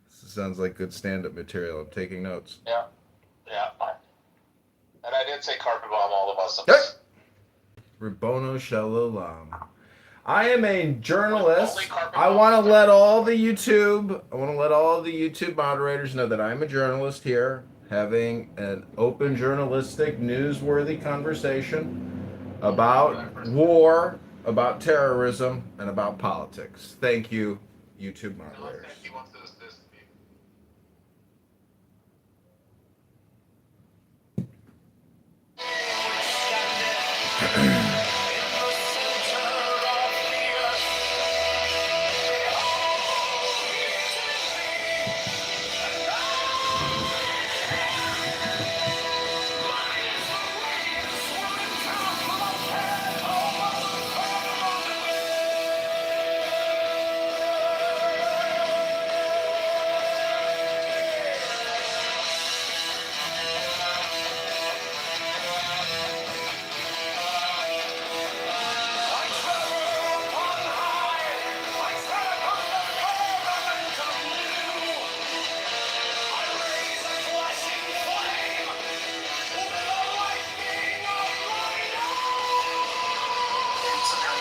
Sounds like good stand-up material. I'm taking notes. Yeah. And I did say carpet bomb all the Muslims. Rabono Shalom. I am a journalist. I want to let all the YouTube moderators know that I'm a journalist here, having an open, journalistic, newsworthy conversation about war, about terrorism, and about politics. Thank you, YouTube moderators.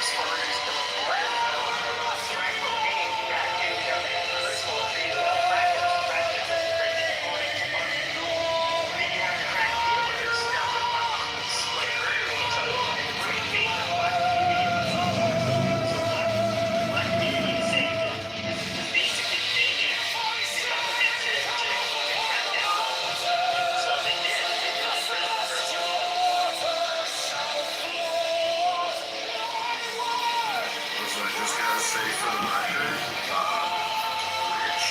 I just gotta say for the record, Rich,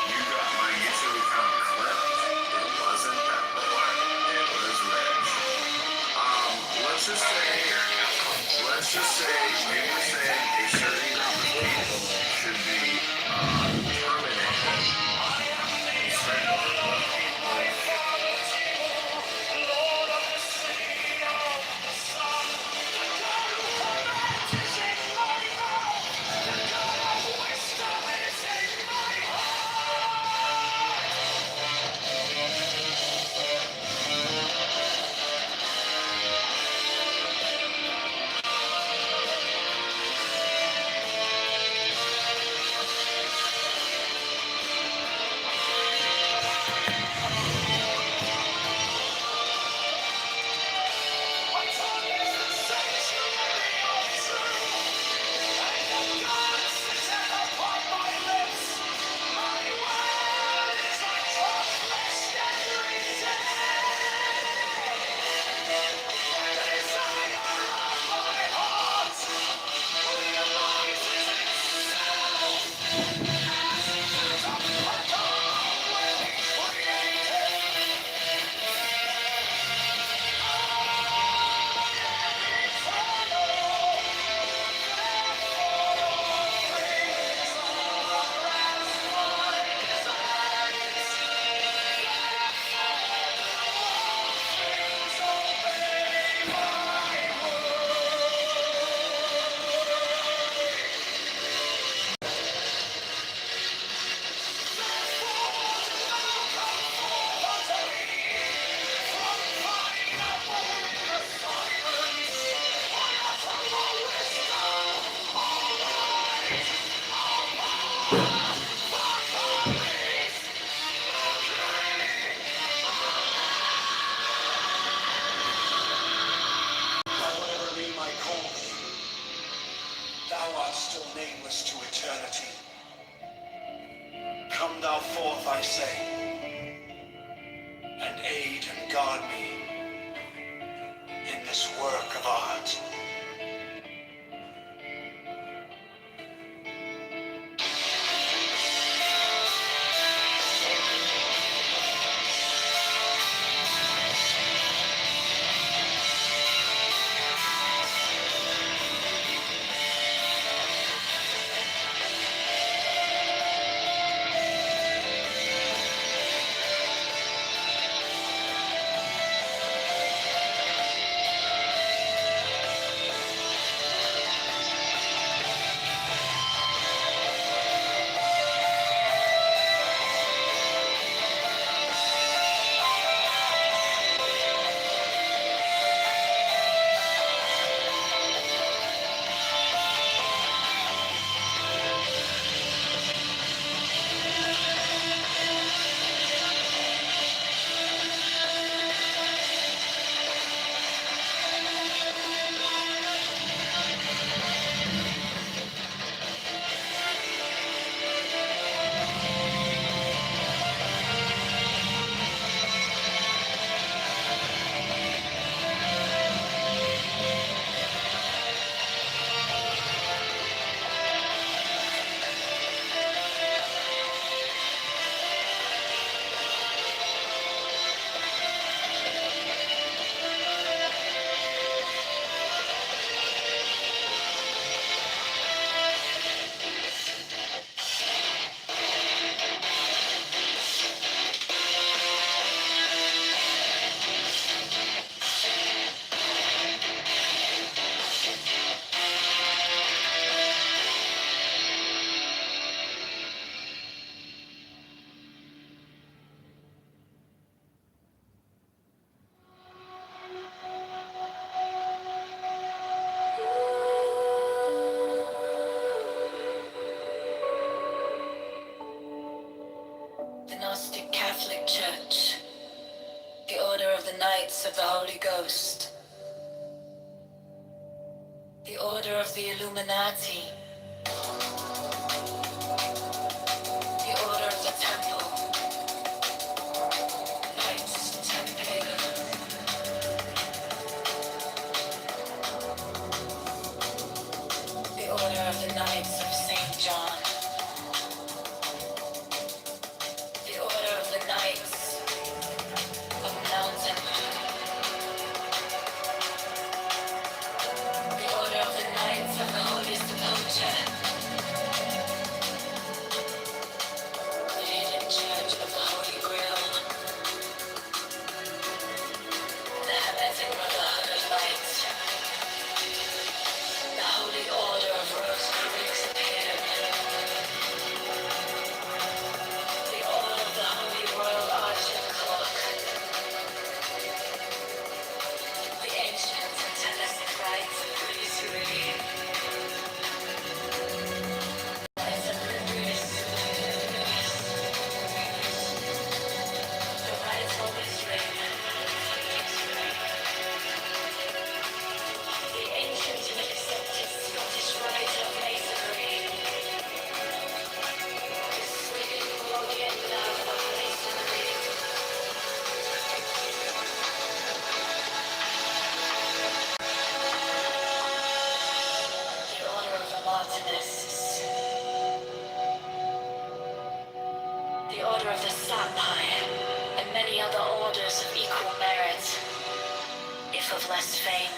you got my YouTube account clipped. It wasn't that boy. It was Rich. Let's just say you were saying a certain group of people should be terminated. A certain group of people. Whatever be my course, thou art still nameless to eternity. Come thou forth, I say, and aid and guard me in this work of art. lights of the Holy Ghost, the order of the Illuminati, the order of the Temple, Knights Templar, the order of the Knights of St. John, the order of the Knights of Mountain, the order of the Knights of the Holy Sepulchre, the hidden church of the Holy Grail, the Hermetic Brotherhood of Light, the Holy Order of Rosicrucians appeared, the Order of the Holy Royal Argent Clock, the ancient and telestic rites of priesthood, rites of priesthood, the rites of Israel, the ancient and accepted Scottish rite of masonry, the sweet Gordian love of masonry, the order of the Martinists, the order of the Sapphire, and many other orders of equal merit, if of less fame.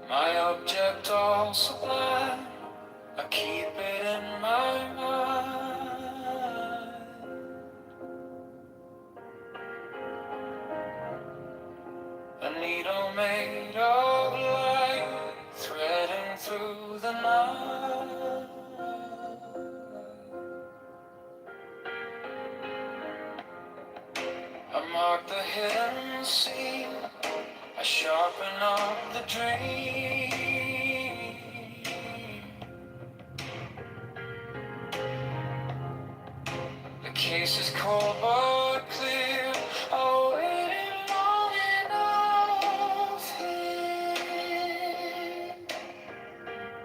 My object all sublime, I keep it in my mind. A needle made of light, threading through the night. I mark the hidden scene, I sharpen up the dream. The case is cold but clear, I waited long enough here.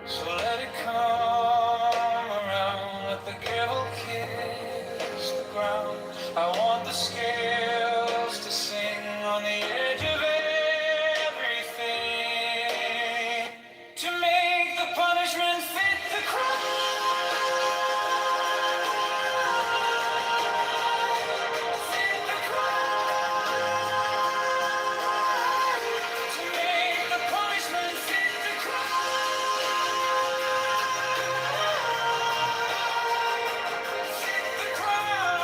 So let it come around, let the gavel kiss the ground. I want the scales to sing on the edge of everything, to make the punishment fit the crime. Fit the crime. To make the punishment fit the crime. Fit the crime.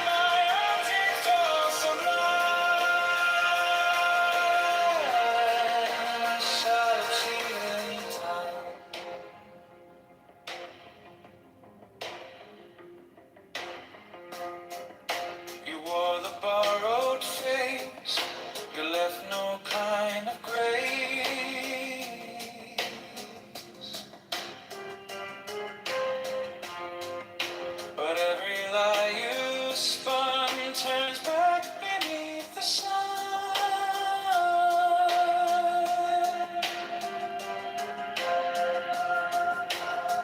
My object all sublime. Subtlety in time. You wore the borrowed face, you left no kind of grace. But every lie you spun turns back beneath the sun.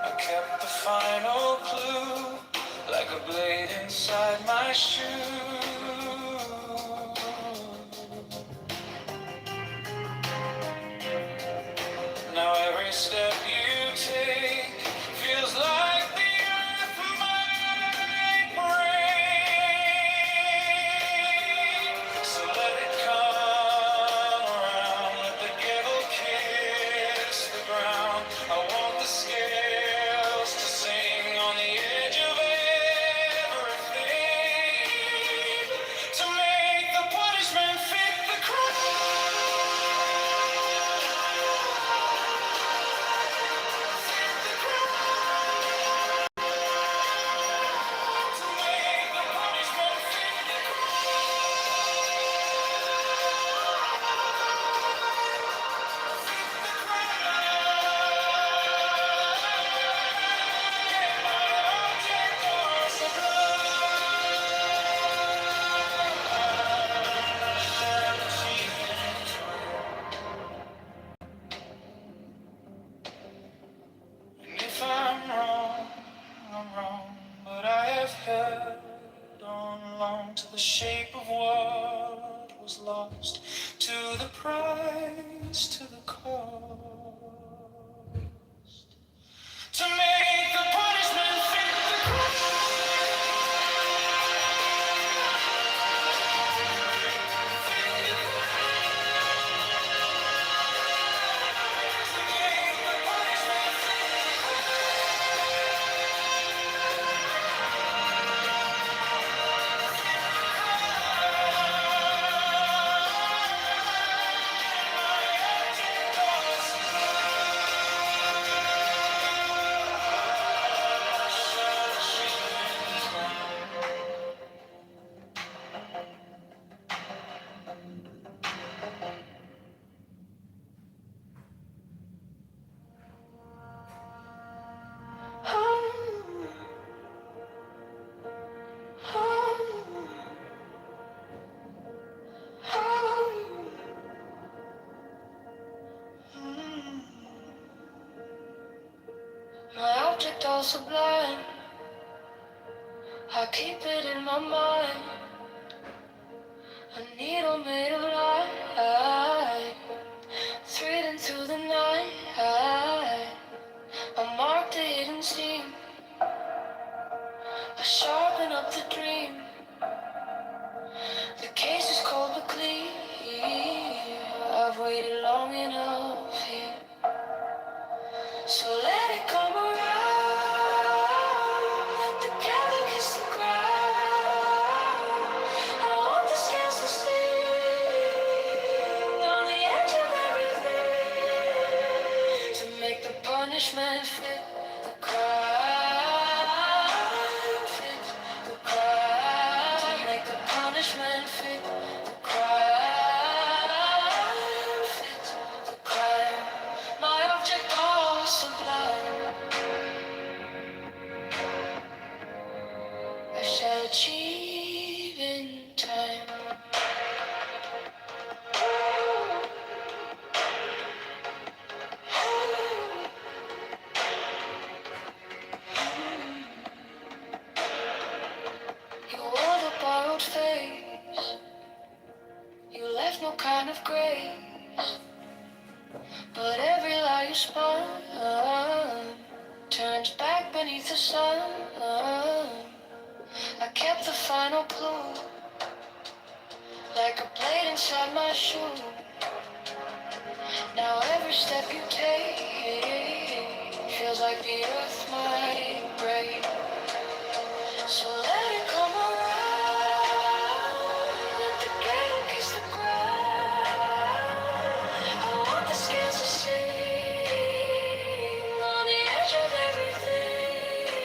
I kept the final clue, like a blade inside my shoe. Now every step you take feels like the earth might break. So let it come around, let the gavel kiss the ground. I want the scales to sing on the edge of everything, to make the punishment fit the crime. object all sublime. I keep it in my mind. A needle made of light, threading through the night. I mark the hidden seam. I sharpen up the dream. The case is cold but clear. I've waited long enough here. So let it come around. Together kiss the ground. I want the scales to sing on the edge of everything, to make the punishment fit the crime. Fit the crime. To make the punishment fit the crime. Fit the crime. My object all sublime. I shall achieve in time. You wore the borrowed face. You left no kind of grace. But every lie you spun turns back beneath the sun. I kept the final clue, like a blade inside my shoe. Now every step you take feels like the earth might break. So let it come around. Let the gale kiss the ground. I want the scales to sing on the edge of everything,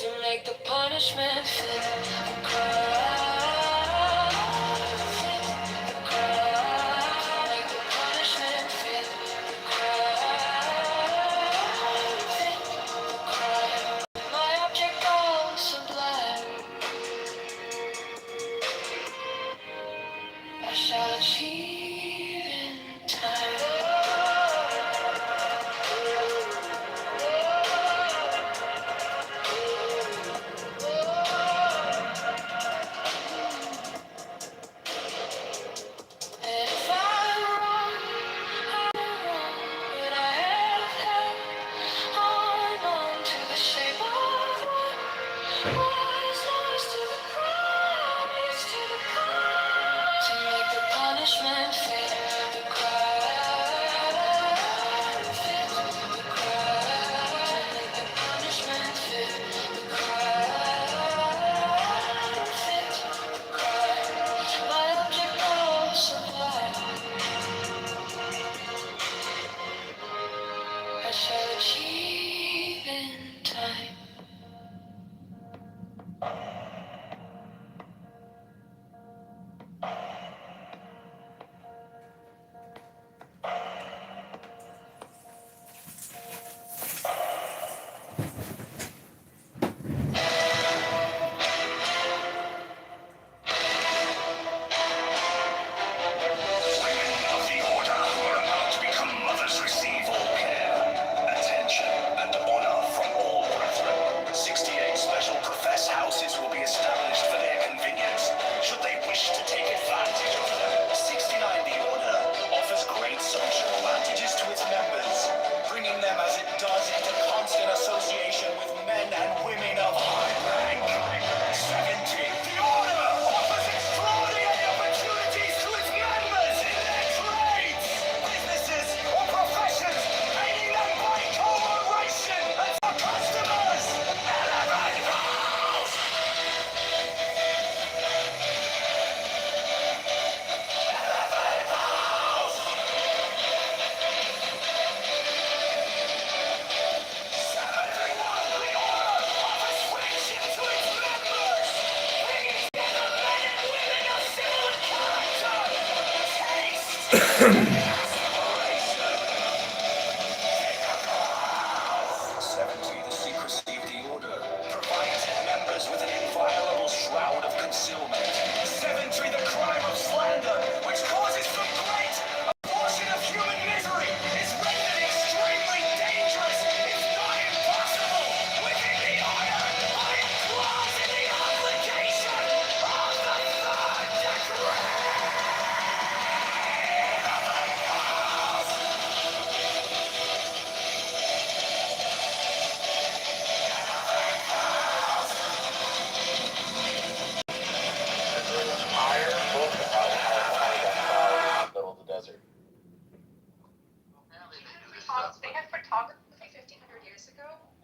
to make the punishment fit the crime. Fit the crime. Make the punishment fit the crime. Fit the crime. My object all sublime. I shall achieve in time. If I'm wrong, I'm wrong, but I have held on to the shape of what was lost to the promise, to the crime, to make the punishment fit the crime, fit the crime, to make the punishment fit the crime, fit the crime. My object all sublime. I shall achieve in time. Women of the Order who are about to become mothers receive all care, attention,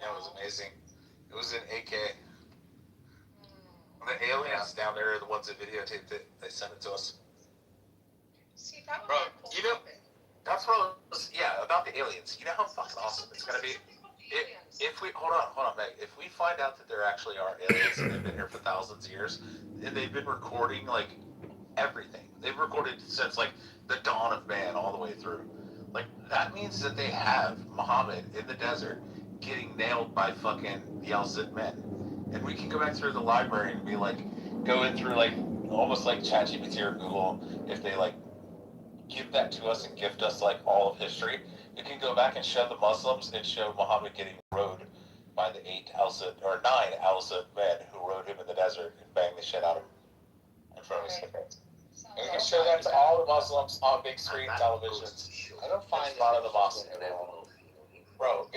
That was amazing. It was in 8K. The aliens down there are the ones that videotaped it. They sent it to us. See, that would Bro, be a cool you know, topic. that's what I was, yeah, about the aliens. You know how fucking awesome it's gonna be? If we, hold on, Meg. If we find out that there actually are aliens and they've been here for thousands of years, and they've been recording, like, everything. They've recorded since, like, the dawn of man all the way through. Like, that means that they have Muhammad in the desert getting nailed by fucking the Al-Zid men. And we can go back through the library and be like, go in through, like, almost like ChatGPT or Google, if they, like, give that to us and gift us, like, all of history. We can go back and show the Muslims and show Muhammad getting rode by the 9 Al-Zid men who rode him in the desert and banged the shit out of him in front of his face. And we can show that to all the Muslims on big screen televisions. I don't find a lot of the mosque. Bro,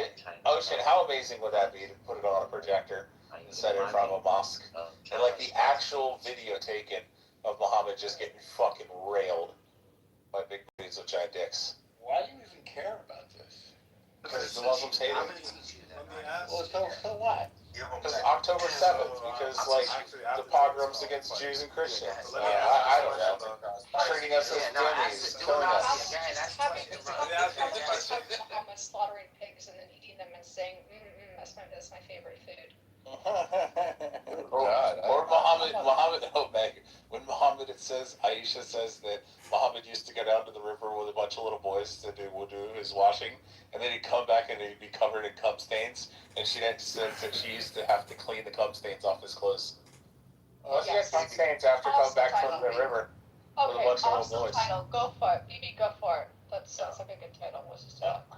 Ocean, how amazing would that be to put it on a projector and set it in front of a mosque? And like the actual video taken of Muhammad just getting fucking railed by big booties with giant dicks. Why do you even care about this? Because the Muslims hate it. Well, so what? Because October 7th, because like the pogroms against Jews and Christians. I don't know. Treating us as dummies, killing us. Having Muhammad slaughtering pigs and then eating them and saying, that's my favorite food. Or Muhammad, oh Meg, when Muhammad Aisha says that Muhammad used to go down to the river with a bunch of little boys to do wudu, his washing, and then he'd come back and he'd be covered in cum stains, and she said that she used to have to clean the cum stains off his clothes. Oh, she had cum stains after coming back from the river with a bunch of little boys. Title. Go for it, BB, go for it. That sounds like a good title. What's his title? No.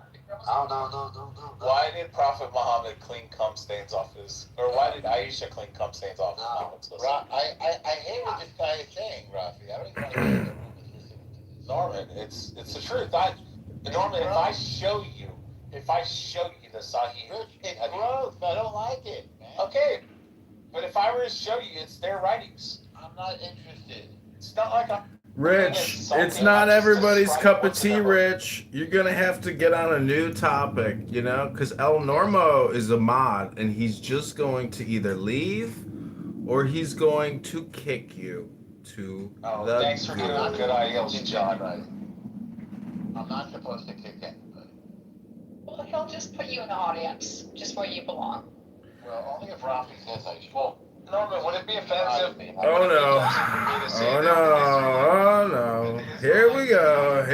Why did Prophet Muhammad clean cum stains off his, or why did Aisha clean cum stains off his clothes? I hate what this guy is saying, Rafi. I don't even want to be in the room and listen to this. Norman, it's the truth. Norman, if I show you the Sahih, it's gross. I don't like it, man. Okay, but if I were to show you, it's their writings. I'm not interested. It's not like I'm. Rich, it's not everybody's cup of tea, Rich. You're gonna have to get on a new topic, you know, because El Normo is a mod, and he's just going to either leave or he's going to kick you to the thanks for doing good IELTS, John. I'm not supposed to kick anybody. Well, he'll just put you in the audience, just where you belong. Well, only if Rafi says I should. Well, Norman, would it be offensive? Oh no. Here we go.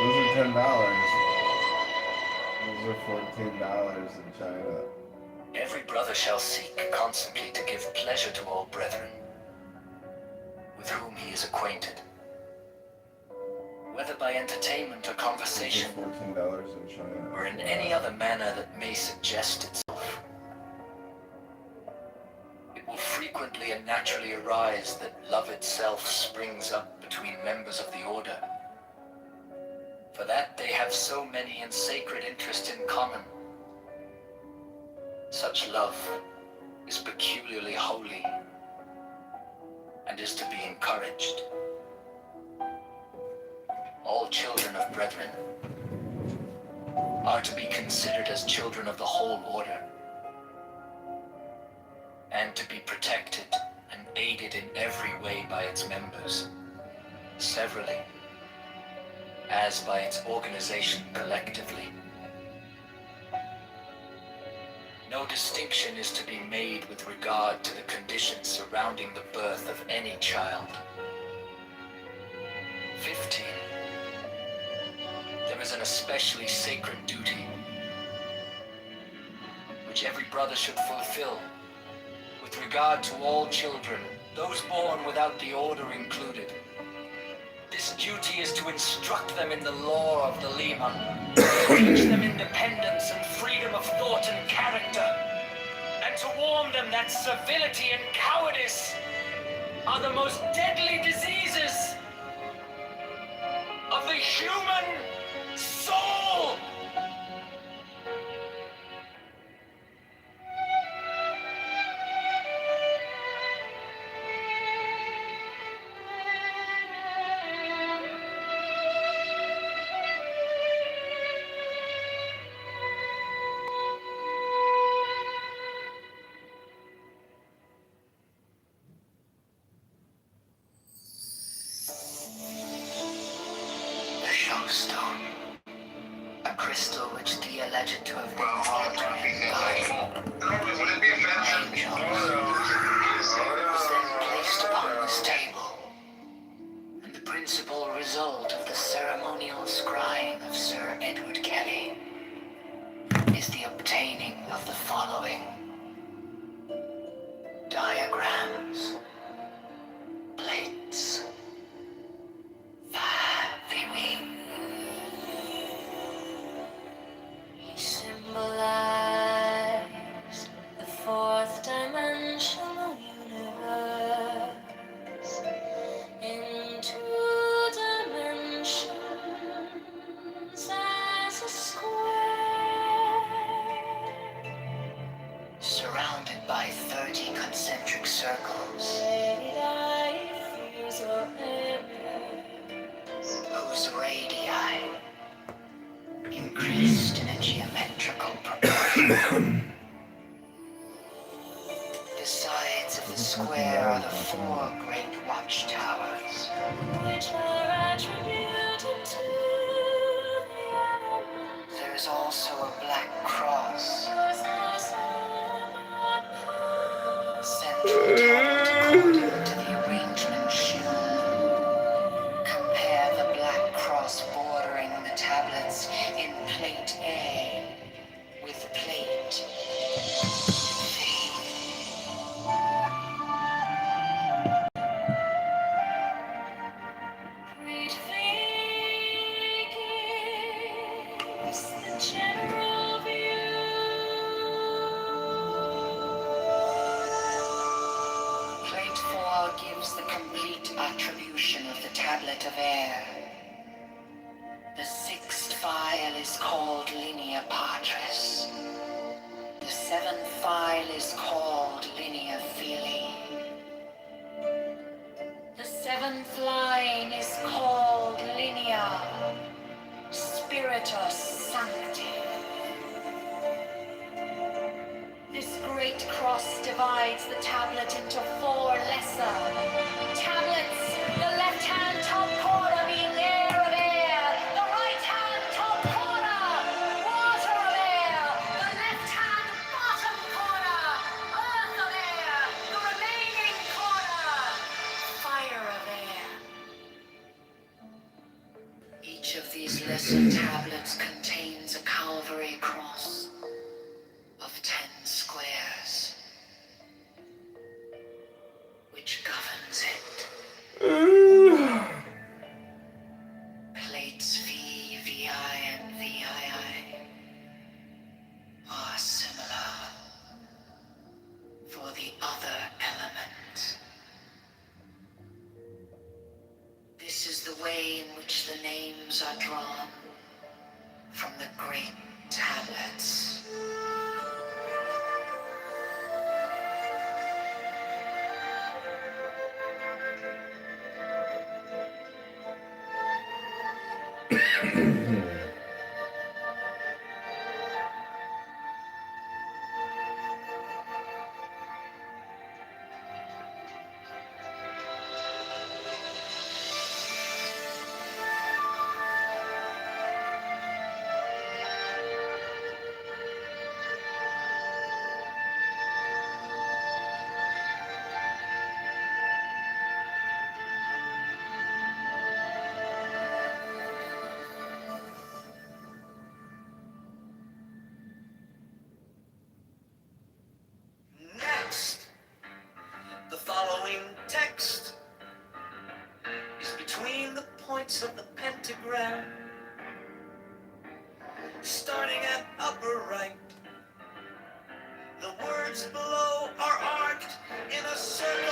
Those are $10. Those are $14 in China. Every brother shall seek constantly to give pleasure to all brethren, with whom he is acquainted, whether by entertainment or conversation, $14 in China. or in any other manner that may suggest itself. It will frequently and naturally arise that love itself springs up between members of the order, for that they have so many and sacred interests in common. Such love is peculiarly holy and is to be encouraged. All children of brethren are to be considered as children of the whole order, and to be protected and aided in every way by its members, severally, as by its organization collectively. No distinction is to be made with regard to the conditions surrounding the birth of any child. 15. There is an especially sacred duty which every brother should fulfill with regard to all children, those born without the order included, This duty is to instruct them in the law of the Lima, to teach them independence and freedom of thought and character, and to warn them that servility and cowardice are the most deadly diseases of the human soul. The Showstone, a crystal which Thea alleged to have been brought to him by angels, was then placed upon this table, and the principal result of the ceremonial scrying of Sir Edward Kelly is the obtaining of the following diagrams, plates, he symbolized the fourth dimensional universe in 2 dimensions as a square, surrounded by 30 concentric circles, whose radii increased in a geometrical proportion. The sides of the square are the 4 great watchtowers, which are attributed to the elements. There is also a black cross, central tablet according to the arrangement shown. Compare the black cross bordering the tablets in plate A with plate V. Plate V gives the general view. Plate 4 gives the complete attribution of the tablet of air. The 6th file is called Linea Patris. The 7th file is called Linea Filii. The 7th line is called Linea Spiritus Sancti. This great cross divides the tablet into 4 lesser tablets. The left-hand top corner being air of air, the right-hand top corner water of air, the left-hand bottom corner earth of air, the remaining corner fire of air. Each of these lesser tablets contains a Calvary cross of 10 squares, which governs it. Plates V, VI, and VII are similar for the other element. This is the way in which the names are drawn from the great tablets. starting at upper right. The words below are arced in a circle.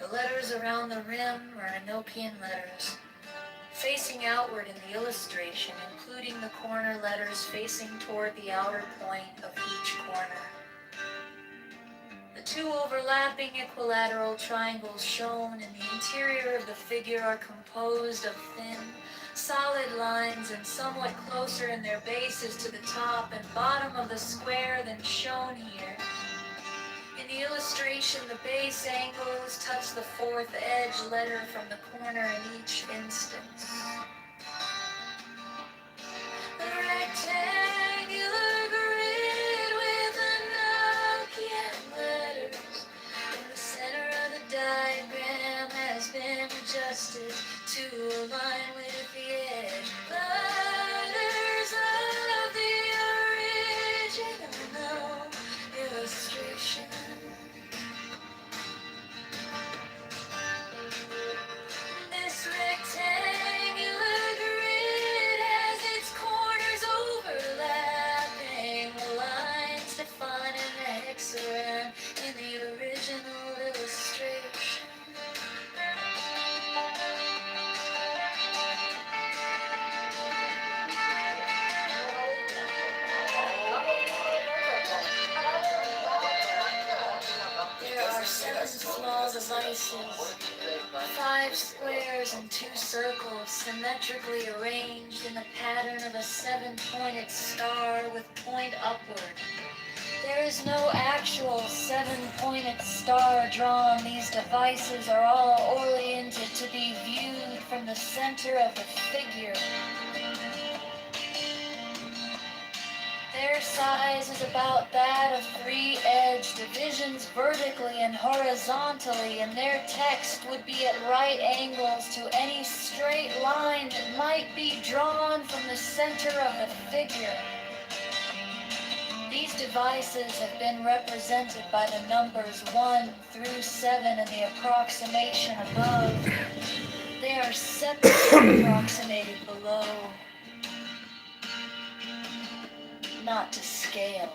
The letters around the rim are Enochian letters, facing outward in the illustration, including the corner letters facing toward the outer point of each corner. The two overlapping equilateral triangles shown in the interior of the figure are composed of thin, solid lines and somewhat closer in their bases to the top and bottom of the square than shown here. In the illustration, the base angles touch the fourth edge letter from the corner in each instance. The rectangular grid with Enochian letters in the center of the diagram has been adjusted to align with the edge letters of the original illustration. This rectangular grid has its corners overlapping, the lines defining the hexagram in the original illustration. There are 7 small devices, 5 squares and 2 circles, symmetrically arranged in the pattern of a 7-pointed star with point upward. There is no actual 7-pointed star drawn. These devices are all oriented to be viewed from the center of the figure. Their size is about that of 3-edge divisions vertically and horizontally, and their text would be at right angles to any straight line that might be drawn from the center of the figure. These devices have been represented by the numbers 1 through 7 in the approximation above. They are separately approximated below. Not to scale.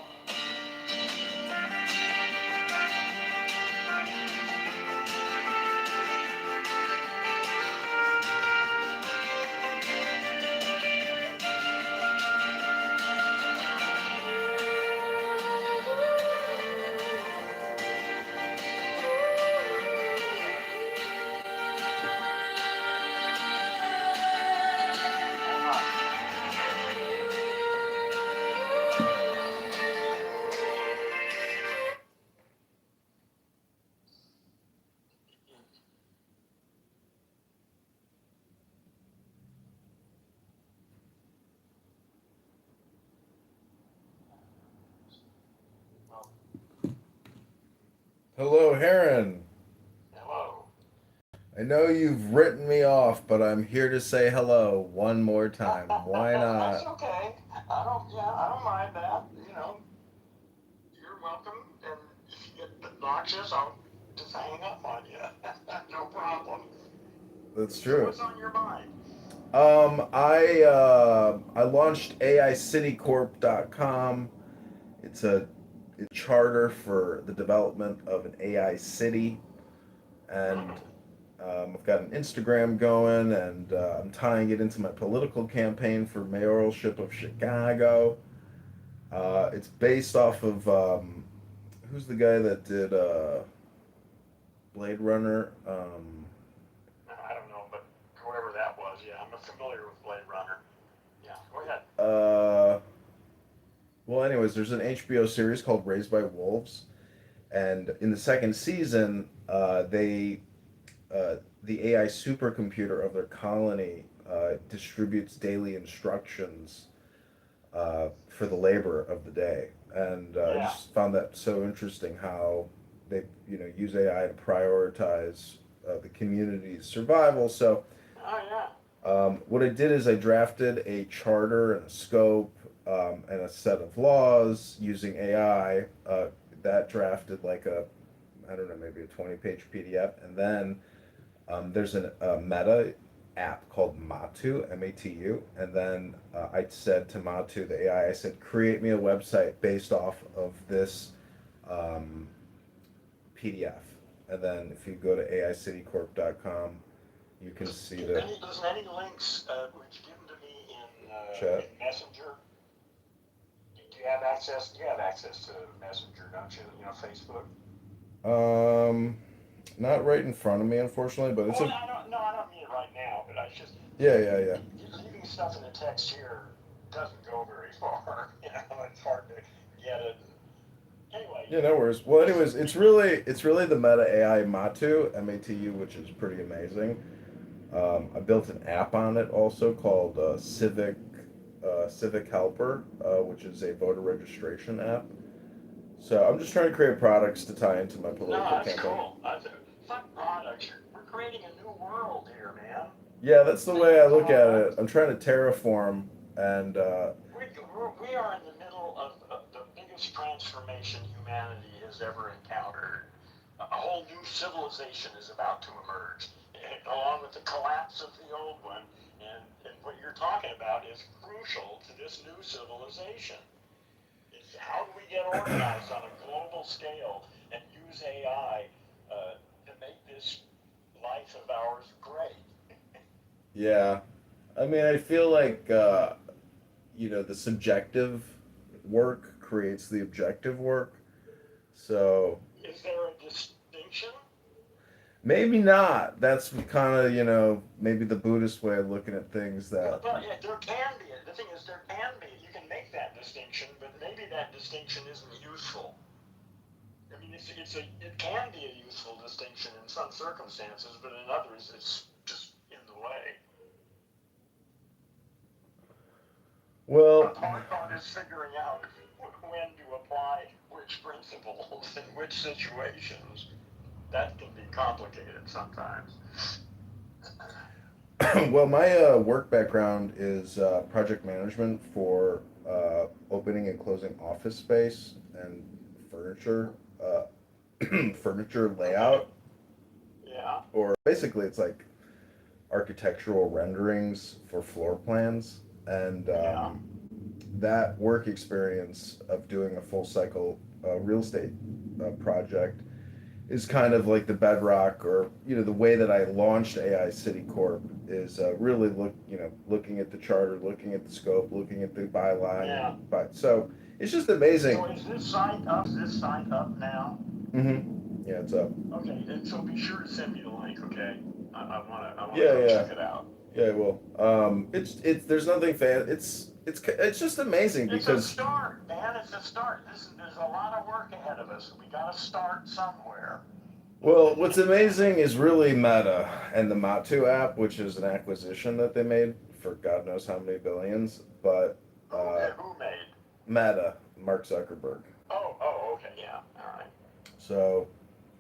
Hello, Heron. Hello. I know you've written me off, but I'm here to say hello one more time. Why That's not? okay. I don't mind that. You know, you're welcome. And if you get obnoxious, I'll just hang up on you. No problem. That's So true. what's on your mind? I launched AICityCorp.com. It's a charter for the development of an AI city, and I've got an Instagram going, and I'm tying it into my political campaign for mayoralship of Chicago. It's based off of who's the guy that did Blade Runner? I don't know, but whoever that was, yeah, I'm familiar with Blade Runner. Yeah, go ahead. Well, anyways, there's an HBO series called Raised by Wolves, and in the second season, the AI supercomputer of their colony distributes daily instructions for the labor of the day, and I just found that so interesting how they use AI to prioritize the community's survival. So Oh, yeah. what I did is I drafted a charter and a scope and a set of laws using AI. That drafted like I don't know, maybe a 20-page PDF. And then there's a meta app called Matu, M-A-T-U. And then I said to Matu, the AI, I said, create me a website based off of this PDF. And then if you go to AICityCorp.com, you can see the There's any links which given to me chat. in Messenger. Do you have access? You have access to Messenger, don't you? You know, Facebook. Not right in front of me, unfortunately, but it's I don't mean it right now, but I just. Yeah. Leaving stuff in the text here doesn't go very far. You know, it's hard to get it. Anyway. Yeah, no worries. Well, anyways, it's really the Meta AI Matu, M-A-T-U, which is pretty amazing. I built an app on it also called Civic Helper, which is a voter registration app. So I'm just trying to create products to tie into my political That's campaign. cool. Fuck products. We're creating a new world here, man. Yeah, that's the way I look at it. I'm trying to terraform and. We are in the middle of the biggest transformation humanity has ever encountered. A whole new civilization is about to emerge, along with the collapse of the old one. And what you're talking about is crucial to this new civilization. It's how do we get organized on a global scale and use AI to make this life of ours great? Yeah, I mean, I feel like the subjective work creates the objective work. So Is there a distinction? maybe not. That's kind of maybe the Buddhist way of looking at things. That Well, yeah, there can be. The thing is, there can be. You can make that distinction, but maybe that distinction isn't useful. I mean, it can be a useful distinction in some circumstances, but in others, it's just in the way. Well, the hard part is figuring out when to apply which principles in which situations. That can be complicated sometimes. well, my work background is project management for opening and closing office space and furniture, furniture layout. Yeah. Or basically, it's like architectural renderings for floor plans, and that work experience of doing a full cycle real estate project is kind of like the bedrock, or the way that I launched AI City Corp is really looking at the charter, looking at the scope, looking at the byline. Yeah. But so it's just amazing. So is this site up? Is this site up now? Mm-hmm. Yeah, it's up. Okay, and so be sure to send me the link. Okay, I wanna check it out. Yeah, well, it's there's nothing it's just amazing because it's a start, man. It's a start. There's a lot of work ahead of us. We gotta start somewhere. Well, what's amazing is really Meta and the Matu app, which is an acquisition that they made for God knows how many billions. But who made? Meta, Mark Zuckerberg. Oh, okay, yeah, all right. So,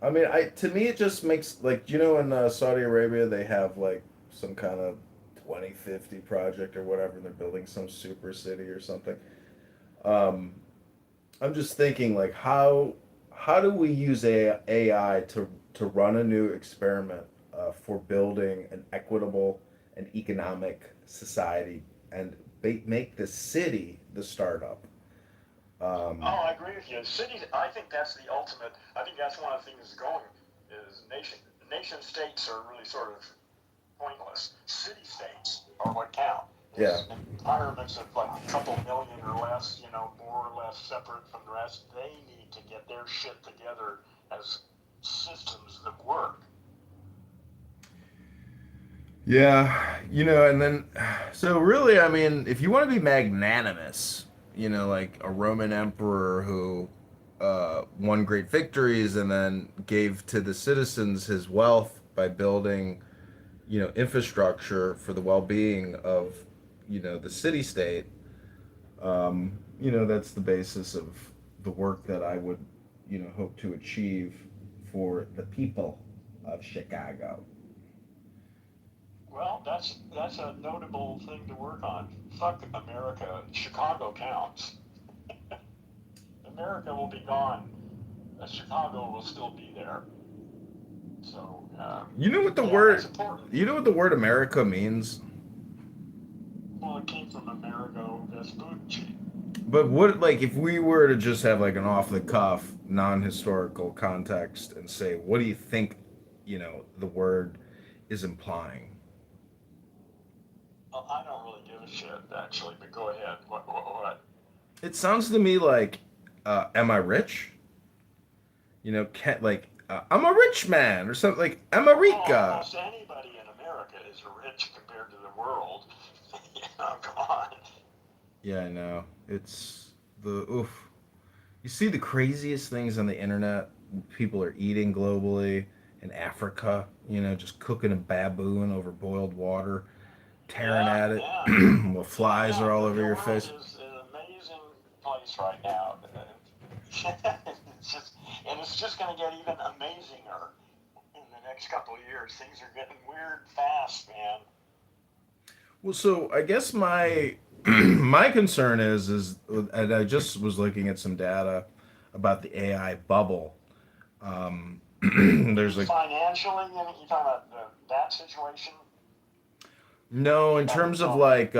I mean, to me it just makes like in Saudi Arabia they have like some kind of 2050 project or whatever, and they're building some super city or something. Um, I'm just thinking like how do we use AI to run a new experiment for building an equitable and economic society and make the city the startup. Oh, I agree with you. Cities, I think that's the ultimate. I think that's one of the things going is nation states are really sort of pointless. City states are what count. Yeah. Environments of like a couple million or less, more or less separate from the rest, they need to get their shit together as systems that work. Yeah, and then, so really, I mean, if you want to be magnanimous, like a Roman emperor who won great victories and then gave to the citizens his wealth by building, infrastructure for the well-being of, the city-state, that's the basis of the work that I would, hope to achieve for the people of Chicago. Well, that's a notable thing to work on. Fuck America. Chicago counts. America will be gone. Chicago will still be there. So. You know what the word? You know what the word America means? Well, it came from Amerigo Vespucci. But what, like, if we were to just have like an off-the-cuff, non-historical context and say, what do you think, the word is implying? Well, I don't really give a shit, actually, but go ahead. What? It sounds to me like, am I rich? I'm a rich man or something like America. Almost anybody in America is rich compared to the world. Come on. Yeah, I know. It's the oof. You see the craziest things on the internet. People are eating globally in Africa. Just cooking a baboon over boiled water, tearing at it while flies are all over your face. It's an amazing place right now. It's just going to get even amazinger in the next couple of years. Things are getting weird fast, man. Well, so I guess my my concern is, and I just was looking at some data about the AI bubble. There's like financially, you talking about that situation? No, in terms of like,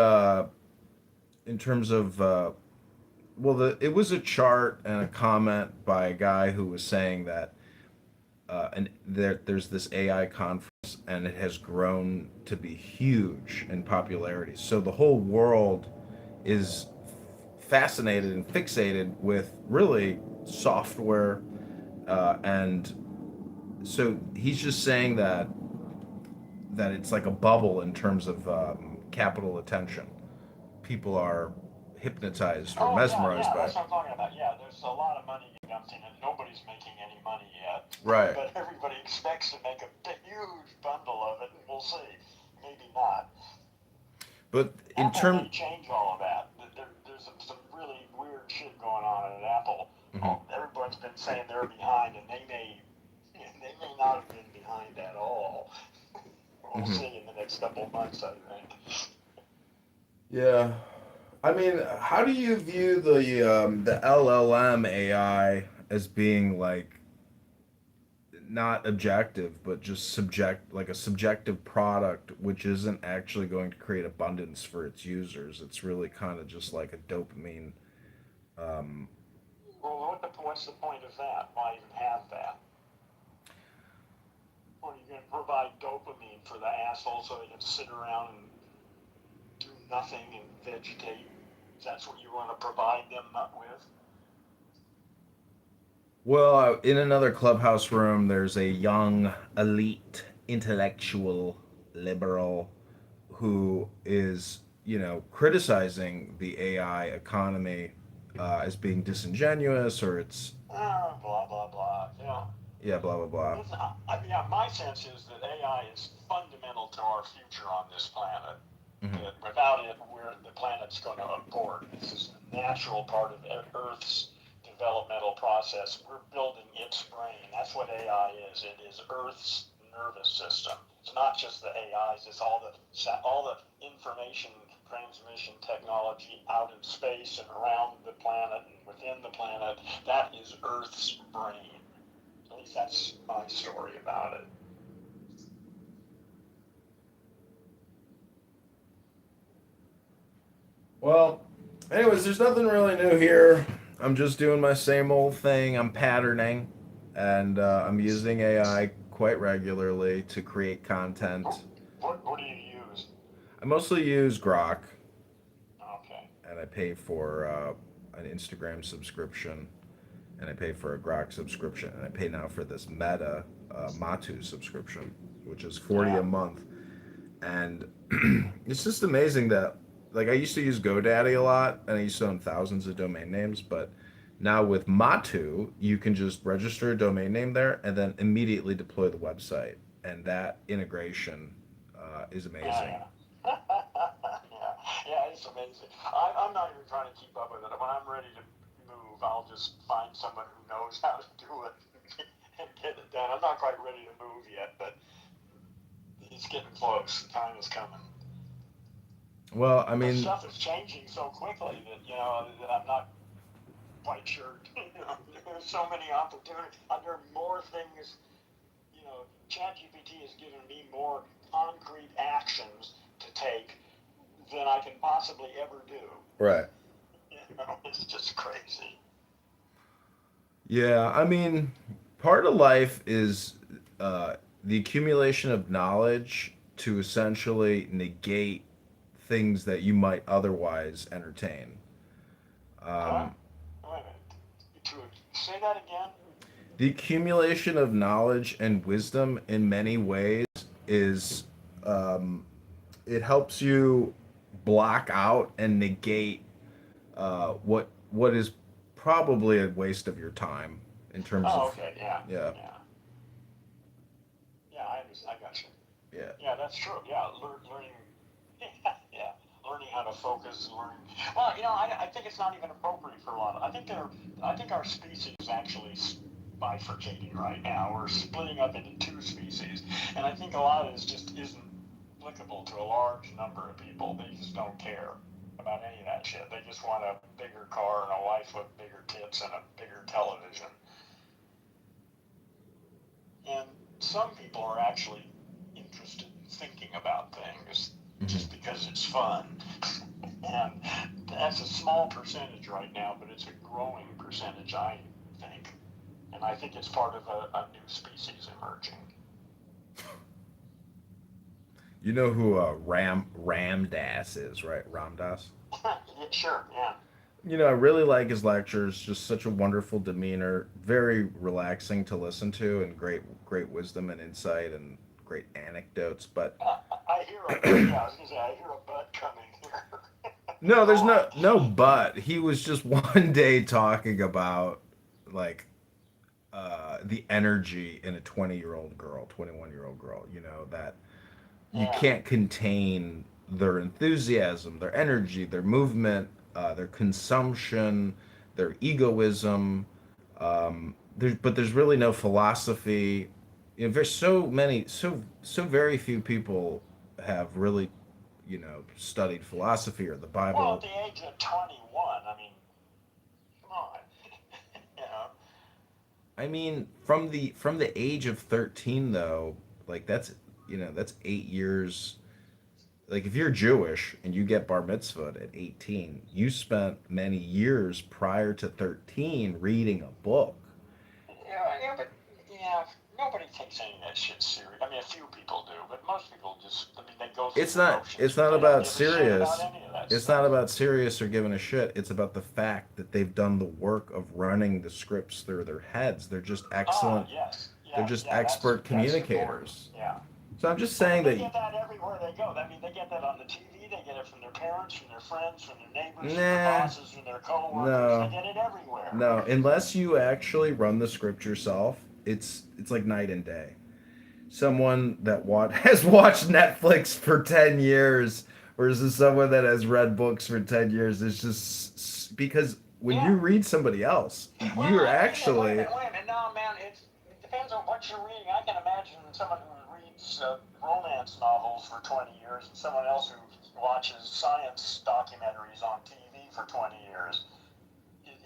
in terms of, well, it was a chart and a comment by a guy who was saying that, and there's this AI conference and it has grown to be huge in popularity. So the whole world is fascinated and fixated with really software, and so he's just saying that it's like a bubble in terms of capital attention. People are hypnotized or mesmerized by it. That's what I'm talking about. Yeah, there's a lot of money dumped in it. Nobody's making any money yet. Right. But everybody expects to make a huge bundle of it, and we'll see. Maybe not. But in terms, change all of that. There's some really weird shit going on at Apple. Mm-hmm. Everyone's been saying they're behind, and they may not have been behind at all. We'll Mm-hmm. see in the next couple of months, I think. Yeah, I mean, how do you view the LLM AI as being like not objective, but just like a subjective product, which isn't actually going to create abundance for its users? It's really kind of just like a dopamine. Well, what's the point of that? Why even have that? Or are you going to provide dopamine for the asshole so they can sit around and do nothing and vegetate? That's what you want to provide them with? Well, in another clubhouse room, there's a young, elite, intellectual, liberal who is, criticizing the AI economy as being disingenuous or it's. Blah, blah, blah. Yeah, blah, blah, blah. Yeah, my sense is that AI is fundamental to our future on this planet. Mm-hmm. That without it, the planet's going to abort. This is a natural part of Earth's developmental process. We're building its brain. That's what AI is. It is Earth's nervous system. It's not just the AIs. It's all the information transmission technology out in space and around the planet and within the planet. That is Earth's brain. At least that's my story about it. Well, anyways, there's nothing really new here. I'm just doing my same old thing. I'm patterning, and I'm using AI quite regularly to create content. What do you use? I mostly use Grok, Okay. and I pay for an Instagram subscription, and I pay for a Grok subscription, and I pay now for this Meta Matu subscription, which is $40 a month. And it's just amazing that, like, I used to use GoDaddy a lot, and I used to own thousands of domain names, but now with Matu, you can just register a domain name there and then immediately deploy the website, and that integration is amazing. Yeah, it's amazing. I'm not even trying to keep up with it. When I'm ready to move, I'll just find someone who knows how to do it and get it done. I'm not quite ready to move yet, but it's getting close. The time is coming. Well, I mean, stuff is changing so quickly that that I'm not quite sure. There's so many opportunities. There are more things. ChatGPT has given me more concrete actions to take than I can possibly ever do. right. It's just crazy. Yeah, I mean, part of life is the accumulation of knowledge to essentially negate things that you might otherwise entertain. Wait a minute. To say that again? The accumulation of knowledge and wisdom in many ways is it helps you block out and negate what is probably a waste of your time in terms of okay, yeah. yeah. Yeah, I understand. I got you. Yeah. Yeah, that's true. Yeah, learning. Yeah, learning how to focus, learning. Well, I think it's not even appropriate for a lot. I think our species is actually bifurcating right now. We're splitting up into two species, and I think a lot of this just isn't applicable to a large number of people. They just don't care about any of that shit. They just want a bigger car and a wife with bigger tits and a bigger television. And some people are actually interested in thinking about things just because it's fun. And that's a small percentage right now, but it's a growing percentage, I think. And I think it's part of a new species emerging. You know who Ramdas is, right? Ramdas? Sure, yeah. I really like his lectures. Just such a wonderful demeanor, very relaxing to listen to, and great wisdom and insight, and great anecdotes. But I hear I hear a butt coming here. no, there's no but. He was just one day talking about like the energy in a 20-year-old girl, 21-year-old girl. That you can't contain their enthusiasm, their energy, their movement, their consumption, their egoism. But there's really no philosophy. There's so very few people have really, studied philosophy or the Bible. Well, at the age of 21, I mean, come on, I mean, from the age of 13 though, like that's 8 years. Like if you're Jewish and you get bar mitzvahed at 18, you spent many years prior to 13 reading a book. But nobody takes any of that shit serious. I mean, a few people do, but most people just, they go through It's not about serious. It's not about serious or giving a shit. It's about the fact that they've done the work of running the scripts through their heads. They're just excellent. They're just expert communicators. Yeah. So I'm just saying they that. They get that everywhere they go. I mean, they get that on the TV. They get it from their parents, from their friends, from their neighbors, from their bosses, from their coworkers. No. They get it everywhere. No, unless you actually run the script yourself, it's like night and day. Someone that has watched Netflix for 10 years versus someone that has read books for 10 years is just because when you read somebody else, you're actually. Wait a minute. No, man, it depends on what you're reading. I can imagine someone who reads romance novels for 20 years and someone else who watches science documentaries on TV for 20 years.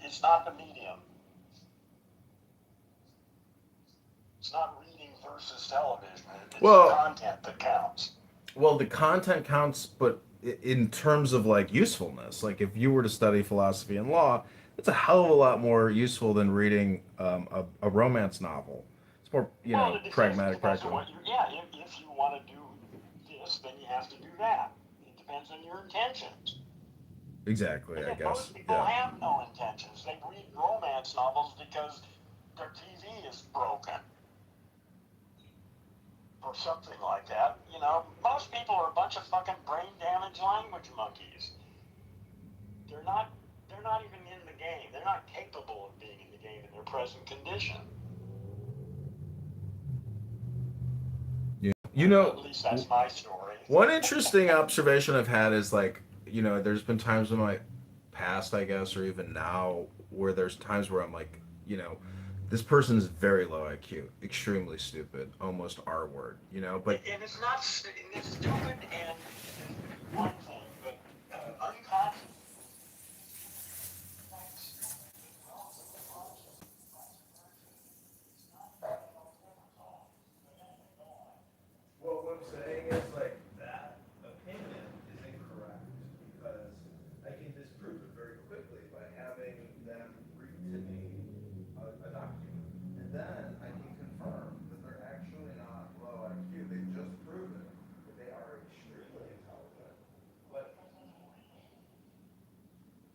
It's not the medium. It's not reading versus television. It's the content that counts. Well, the content counts, but in terms of like usefulness, like if you were to study philosophy and law, it's a hell of a lot more useful than reading a romance novel. It's more, pragmatic, practical. If you want to do this, then you have to do that. It depends on your intentions. Exactly, I guess. Most people have no intentions. They read romance novels because their TV is broken. Or something like that. Most people are a bunch of fucking brain damaged language monkeys. They're not even in the game. They're not capable of being in the game in their present condition. Yeah. At least that's my story. One interesting observation I've had is like, there's been times in my past, I guess, or even now, where there's times where I'm like, this person is very low IQ, extremely stupid, almost R word, but. And it's not, it's stupid and one thing, but unconscious. Well, what I'm saying is like that opinion is incorrect because I can disprove it very quickly by having them read to me a document, and then I can confirm that they're actually not low IQ. They've just proven that they are extremely intelligent. But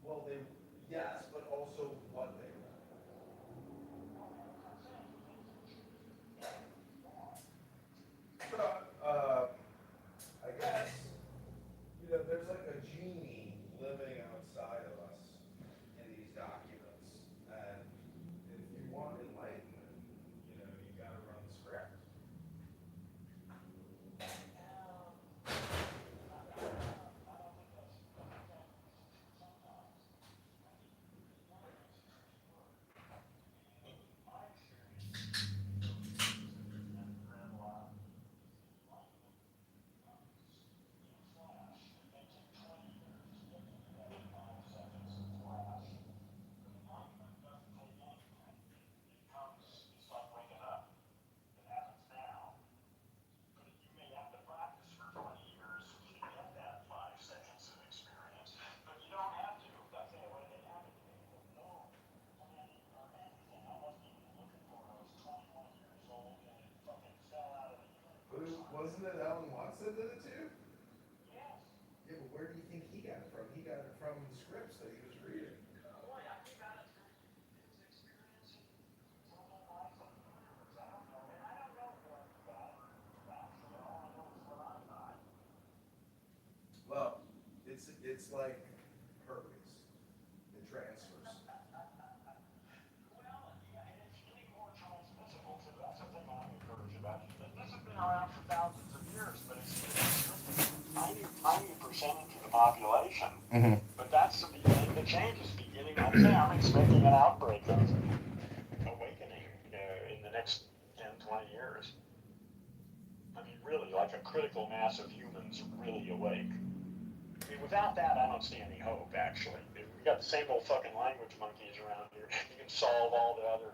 well, they yes, but also what they read. I guess, there's like a genie living outside of us in these documents. And if you want enlightenment, you gotta run the script. Wasn't it Alan Watson did it too? Yeah, but where do you think he got it from? He got it from the scripts that he was reading. Well, it's like herpes. It transfers. That's the thing I'm encouraged about. This has been around for thousands of years, but it's tiny percentage of the population. Mm-hmm. But that's the beginning. The change is beginning. I'm expecting an outbreak of awakening in the next 10, 20 years. I mean, really, like a critical mass of humans really awake. I mean, without that, I don't see any hope, actually. We've got the same old fucking language monkeys around here. You can solve all the other,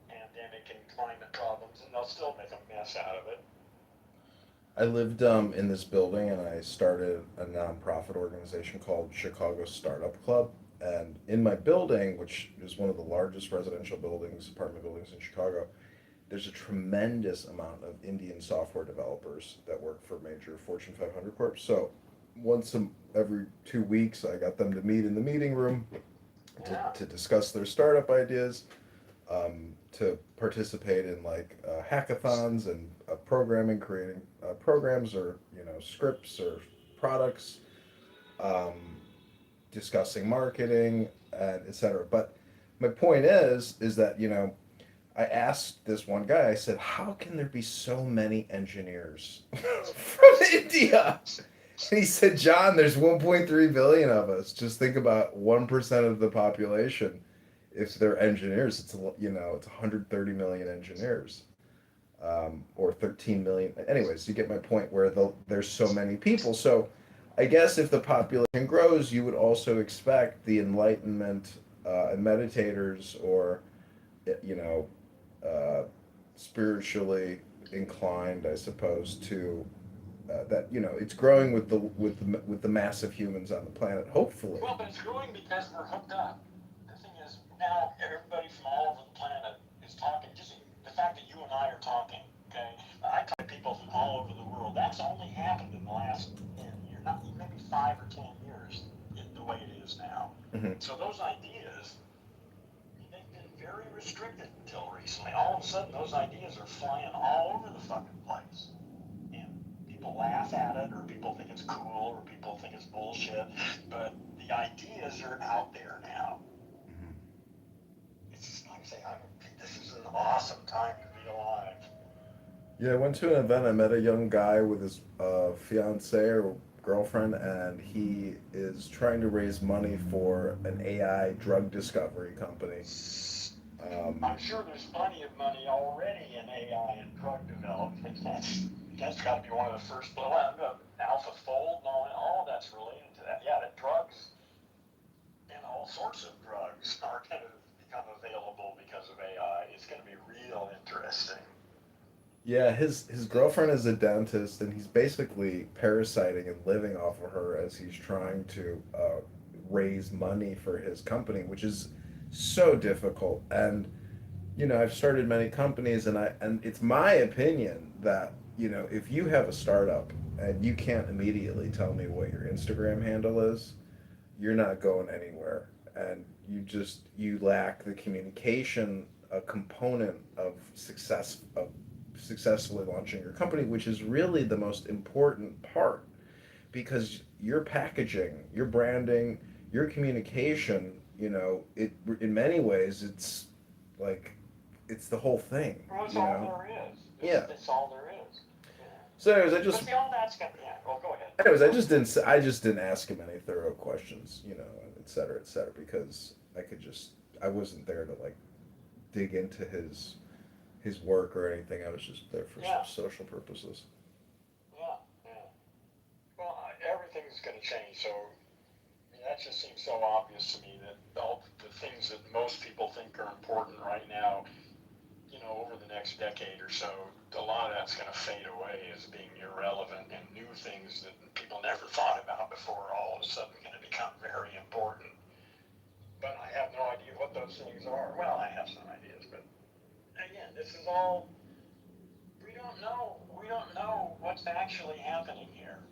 pandemic and climate problems, and they'll still make a mess out of it. I lived in this building, and I started a nonprofit organization called Chicago Startup Club. And in my building, which is one of the largest residential buildings, apartment buildings in Chicago, there's a tremendous amount of Indian software developers that work for major Fortune 500 corps. So every 2 weeks, I got them to meet in the meeting room to discuss their startup ideas, to participate in like hackathons and programming, creating programs or scripts or products, discussing marketing and etc. But my point is that I asked this one guy. I said, "How can there be so many engineers from India?" And he said, John, there's 1.3 billion of us. Just think about 1% of the population. If they're engineers, it's it's 130 million engineers, or 13 million. Anyways, you get my point. Where there's so many people. So, I guess if the population grows, you would also expect the Enlightenment and meditators, or you know, spiritually inclined, I suppose, to that it's growing with the mass of humans on the planet. Hopefully. Well, but it's growing because we're hooked up. The thing is, now everybody from all over the planet is talking. Just the fact that you and I are talking, okay? I talk to people from all over the world. That's only happened in the last 10 years, not maybe 5 or 10 years, the way it is now. Mm-hmm. So those ideas, they've been very restricted until recently. All of a sudden, those ideas are flying all over the fucking place. People laugh at it, or people think it's cool, or people think it's bullshit, but the ideas are out there now. It's just like I say, this is an awesome time to be alive. Yeah, I went to an event. I met a young guy with his fiance or girlfriend, and he is trying to raise money for an AI drug discovery company. I'm sure there's plenty of money already in AI and drug development. That's got to be one of the first. Well, AlphaFold and all of that's related to that. Yeah, the drugs and all sorts of drugs are going to become available because of AI. It's going to be real interesting. Yeah, his girlfriend is a dentist, and he's basically parasiting and living off of her as he's trying to raise money for his company, which is so difficult. And I've started many companies, and it's my opinion that if you have a startup and you can't immediately tell me what your Instagram handle is, you're not going anywhere, and you lack the communication a component of successfully launching your company, which is really the most important part, because your packaging, your branding, your communication, it in many ways it's like it's the whole thing. Well, that's all there is. Yeah. That's all there is. Yeah. So anyways, I just. But see, all that's got. Yeah. Well, go ahead. Anyways, I just didn't ask him any thorough questions, et cetera, because I wasn't there to like dig into his work or anything. I was just there for some social purposes. Yeah. Well, everything's going to change, so that just seems so obvious to me that all the things that most people think are important right now, over the next decade or so, a lot of that's going to fade away as being irrelevant, and new things that people never thought about before are all of a sudden going to become very important. But I have no idea what those things are. Well, I have some ideas, but again, this is all, we don't know what's actually happening here.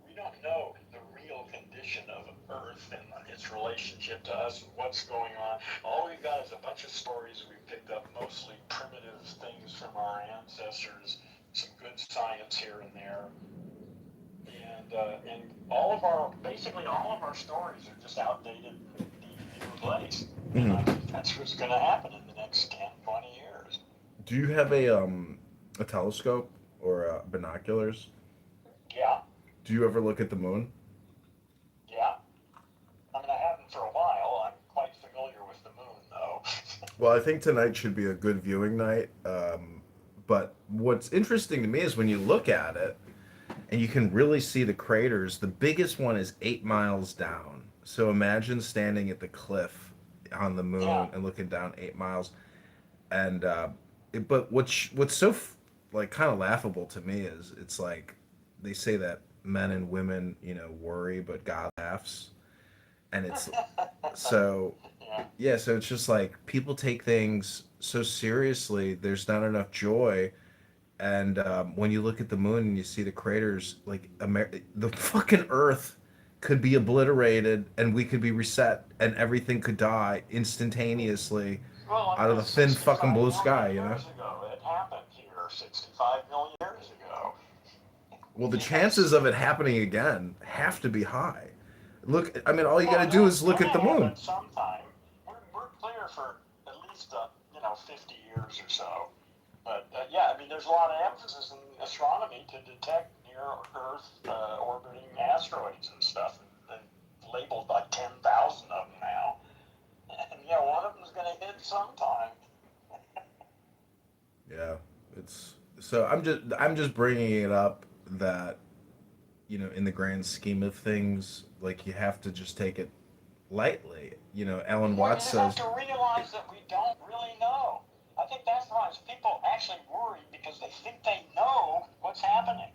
We don't know the real condition of Earth and its relationship to us and what's going on. All we've got is a bunch of stories we've picked up, mostly primitive things from our ancestors, some good science here and there, and basically all of our stories are just outdated and need to be replaced. Mm-hmm. And I think that's what's going to happen in the next 10, 20 years. Do you have a telescope or binoculars? Yeah. Do you ever look at the moon? Yeah. I mean, I haven't for a while. I'm quite familiar with the moon, though. Well, I think tonight should be a good viewing night. But what's interesting to me is when you look at it, and you can really see the craters. The biggest one is 8 miles down. So imagine standing at the cliff on the moon and looking down 8 miles. And but what's so like kind of laughable to me is it's like they say that men and women worry, but God laughs, and it's so so it's just like people take things so seriously. There's not enough joy. And when you look at the moon and you see the craters, like the fucking Earth could be obliterated and we could be reset and everything could die instantaneously out of the thin fucking blue sky, Years ago, it happened here 65 million years ago. Well, the chances of it happening again have to be high. Look, I mean, all you got to do is look at the moon. Sometime we're clear for at least 50 years or so. But yeah, I mean, there's a lot of emphasis in astronomy to detect near Earth orbiting asteroids and stuff, and labeled like 10,000 of them now. And yeah, one of them's going to hit sometime. Yeah, it's so I'm just bringing it up that in the grand scheme of things, like you have to just take it lightly. Alan Well, you Watts just have says, to realize that we don't really know. I think that's why people actually worry because they think they know what's happening,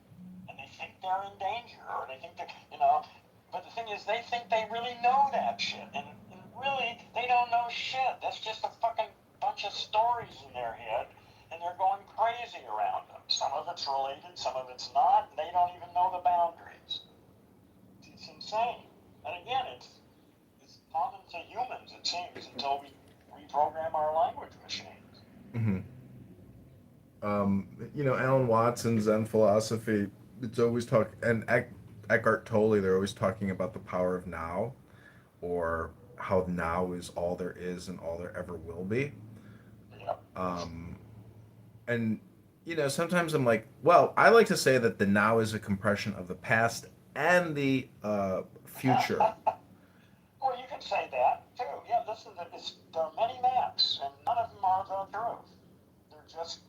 and they think they're in danger, or they think that. But the thing is, they think they really know that shit, and really they don't know shit. That's just a fucking bunch of stories in their head, and they're going crazy around them. Some of it's related, some of it's not, and they don't even know the boundaries. It's insane. And again, it's common to humans, it seems, until we reprogram our language machines. hmm Alan Watts and Zen philosophy. It's always and Eckhart Tolle. They're always talking about the power of now, or how now is all there is and all there ever will be. Yep. And sometimes I'm like, well, I like to say that the now is a compression of the past and the future. Well, you can say that too. Yeah, listen, there are many maps, and none of them are the truth. They're just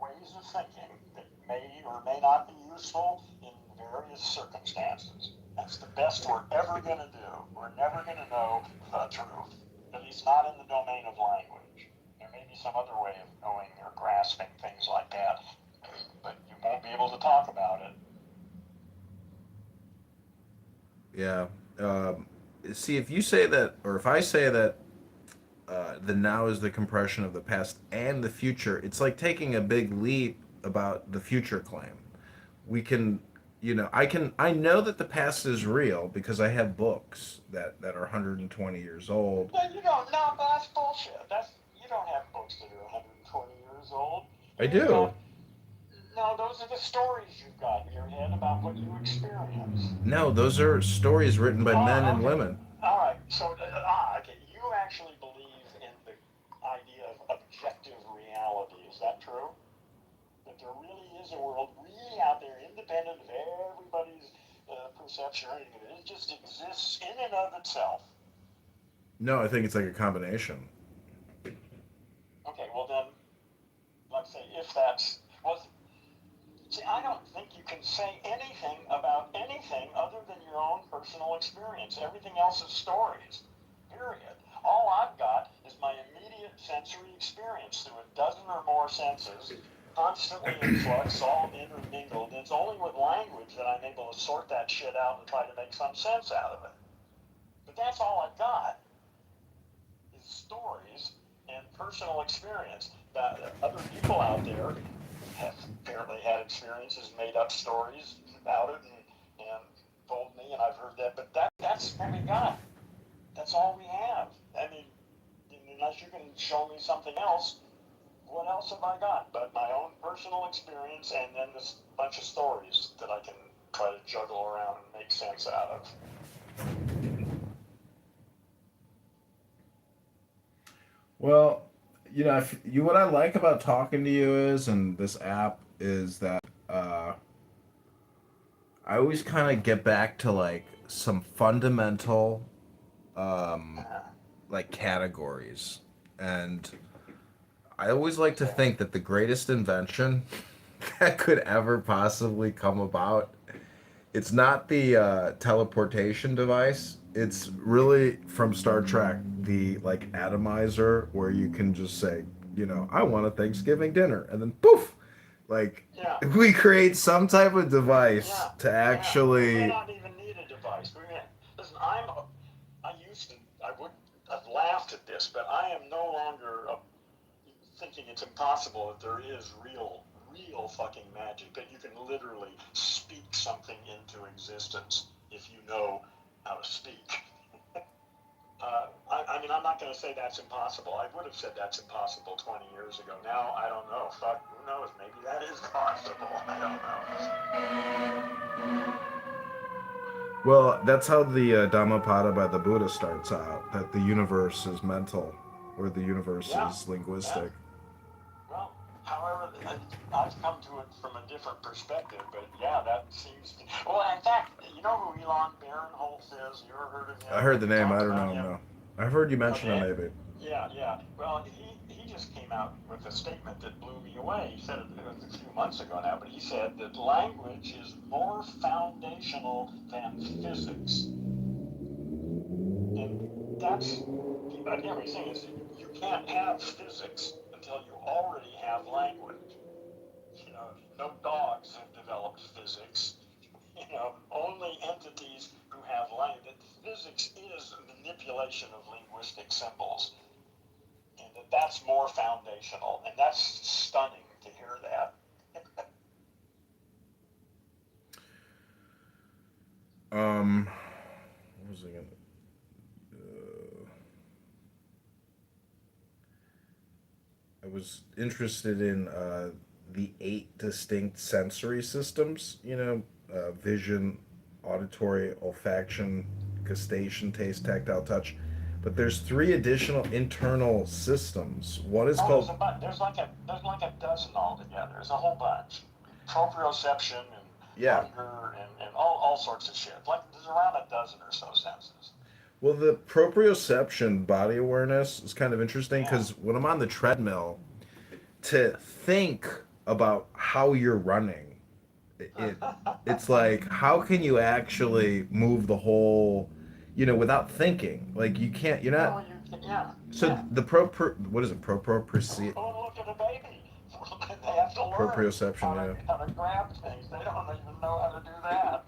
ways of thinking that may or may not be useful in various circumstances. That's the best we're ever going to do. We're never going to know the truth, at least not in the domain of language. There may be some other way of knowing or grasping things like that, but you won't be able to talk about it. Yeah. See, if you say that, or if I say that the now is the compression of the past and the future, it's like taking a big leap about the future claim. We can, I know that the past is real because I have books that are 120 years old. Yeah, you don't. No, that's bullshit. You don't have books that are 120 years old. I do. No, those are the stories you've got in your head about what you experience. No, those are stories written by men and Okay. women. All right. So, okay. You actually believe in the idea of objective reality. Is that true? That there really is a world really out there, independent of everybody's perception or anything. It just exists in and of itself. No, I think it's like a combination. Okay. Well, then, let's say if that's see, I don't think you can say anything about anything other than your own personal experience. Everything else is stories, period. All I've got is my immediate sensory experience through a dozen or more senses, constantly in flux, all intermingled. And it's only with language that I'm able to sort that shit out and try to make some sense out of it. But that's all I've got is stories and personal experience. Other people out there have apparently had experiences, made up stories about it, and told me, and I've heard that. But that's what we got. That's all we have. I mean, unless you can show me something else, what else have I got but my own personal experience and then this bunch of stories that I can try to juggle around and make sense out of? Well, what I like about talking to you is, and this app is that I always kind of get back to like some fundamental um, like categories, and I always like to think that the greatest invention that could ever possibly come about, it's not the teleportation device. It's really from Star Trek, the like atomizer, where you can just say, I want a Thanksgiving dinner, and then poof, like Yeah. we create some type of device Yeah. to actually. We may not even need a device. Listen, I've laughed at this, but I am no longer thinking it's impossible that there is real fucking magic, that you can literally speak something into existence if you know how to speak. I mean, I'm not going to say that's impossible. I would have said that's impossible 20 years ago. Now, I don't know. Fuck, who knows? Maybe that is possible. I don't know. Well, that's how the Dhammapada by the Buddha starts out. That the universe is mental, or the universe is linguistic. Well, However, I've come to it from a different perspective, but yeah, that seems to. Well, in fact, you know who Elon Barinholtz is? You ever heard of him? I heard Have the you name. I talked don't about know him. him? No, I've heard you mention him Okay. maybe. Yeah, yeah. Well, he just came out with a statement that blew me away. He said it was a few months ago now, but he said that language is more foundational than physics. And that's, again, what he's saying is you can't have physics until you already have language. You know, no dogs have developed physics. You know, only entities who have language. Physics is a manipulation of linguistic symbols, and that's more foundational, and that's stunning to hear that. What was I gonna? I was interested in the 8 distinct sensory systems. Vision, auditory, olfaction, gustation, taste, tactile, touch. But there's 3 additional internal systems. One is called. There's like a dozen altogether. There's a whole bunch. Proprioception and Yeah. hunger and all sorts of shit. Like there's around a dozen or so senses. Well, the proprioception body awareness is kind of interesting because when I'm on the treadmill, to think about how you're running, it it's like how can you actually move the whole, without thinking? Like you can't. You're not. Yeah. So yeah. the what is it? Proprioception. Oh, look at a baby. They have to learn Proprioception. how Yeah. to grab things. They don't even know how to do that.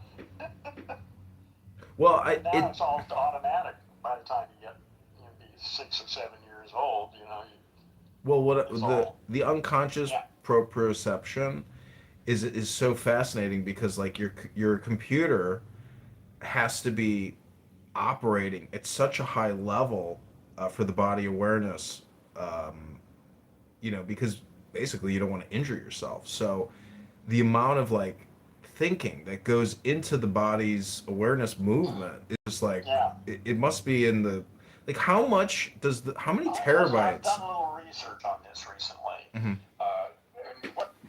Well, now it's all automatic by the time you get be 6 or 7 years old. Well, the unconscious proprioception is so fascinating because like your computer has to be operating at such a high level for the body awareness, because basically you don't want to injure yourself. So the amount of like thinking that goes into the body's awareness movement is like it must be in the like how many terabytes? I've done a little research on this recently. Mm-hmm. And what the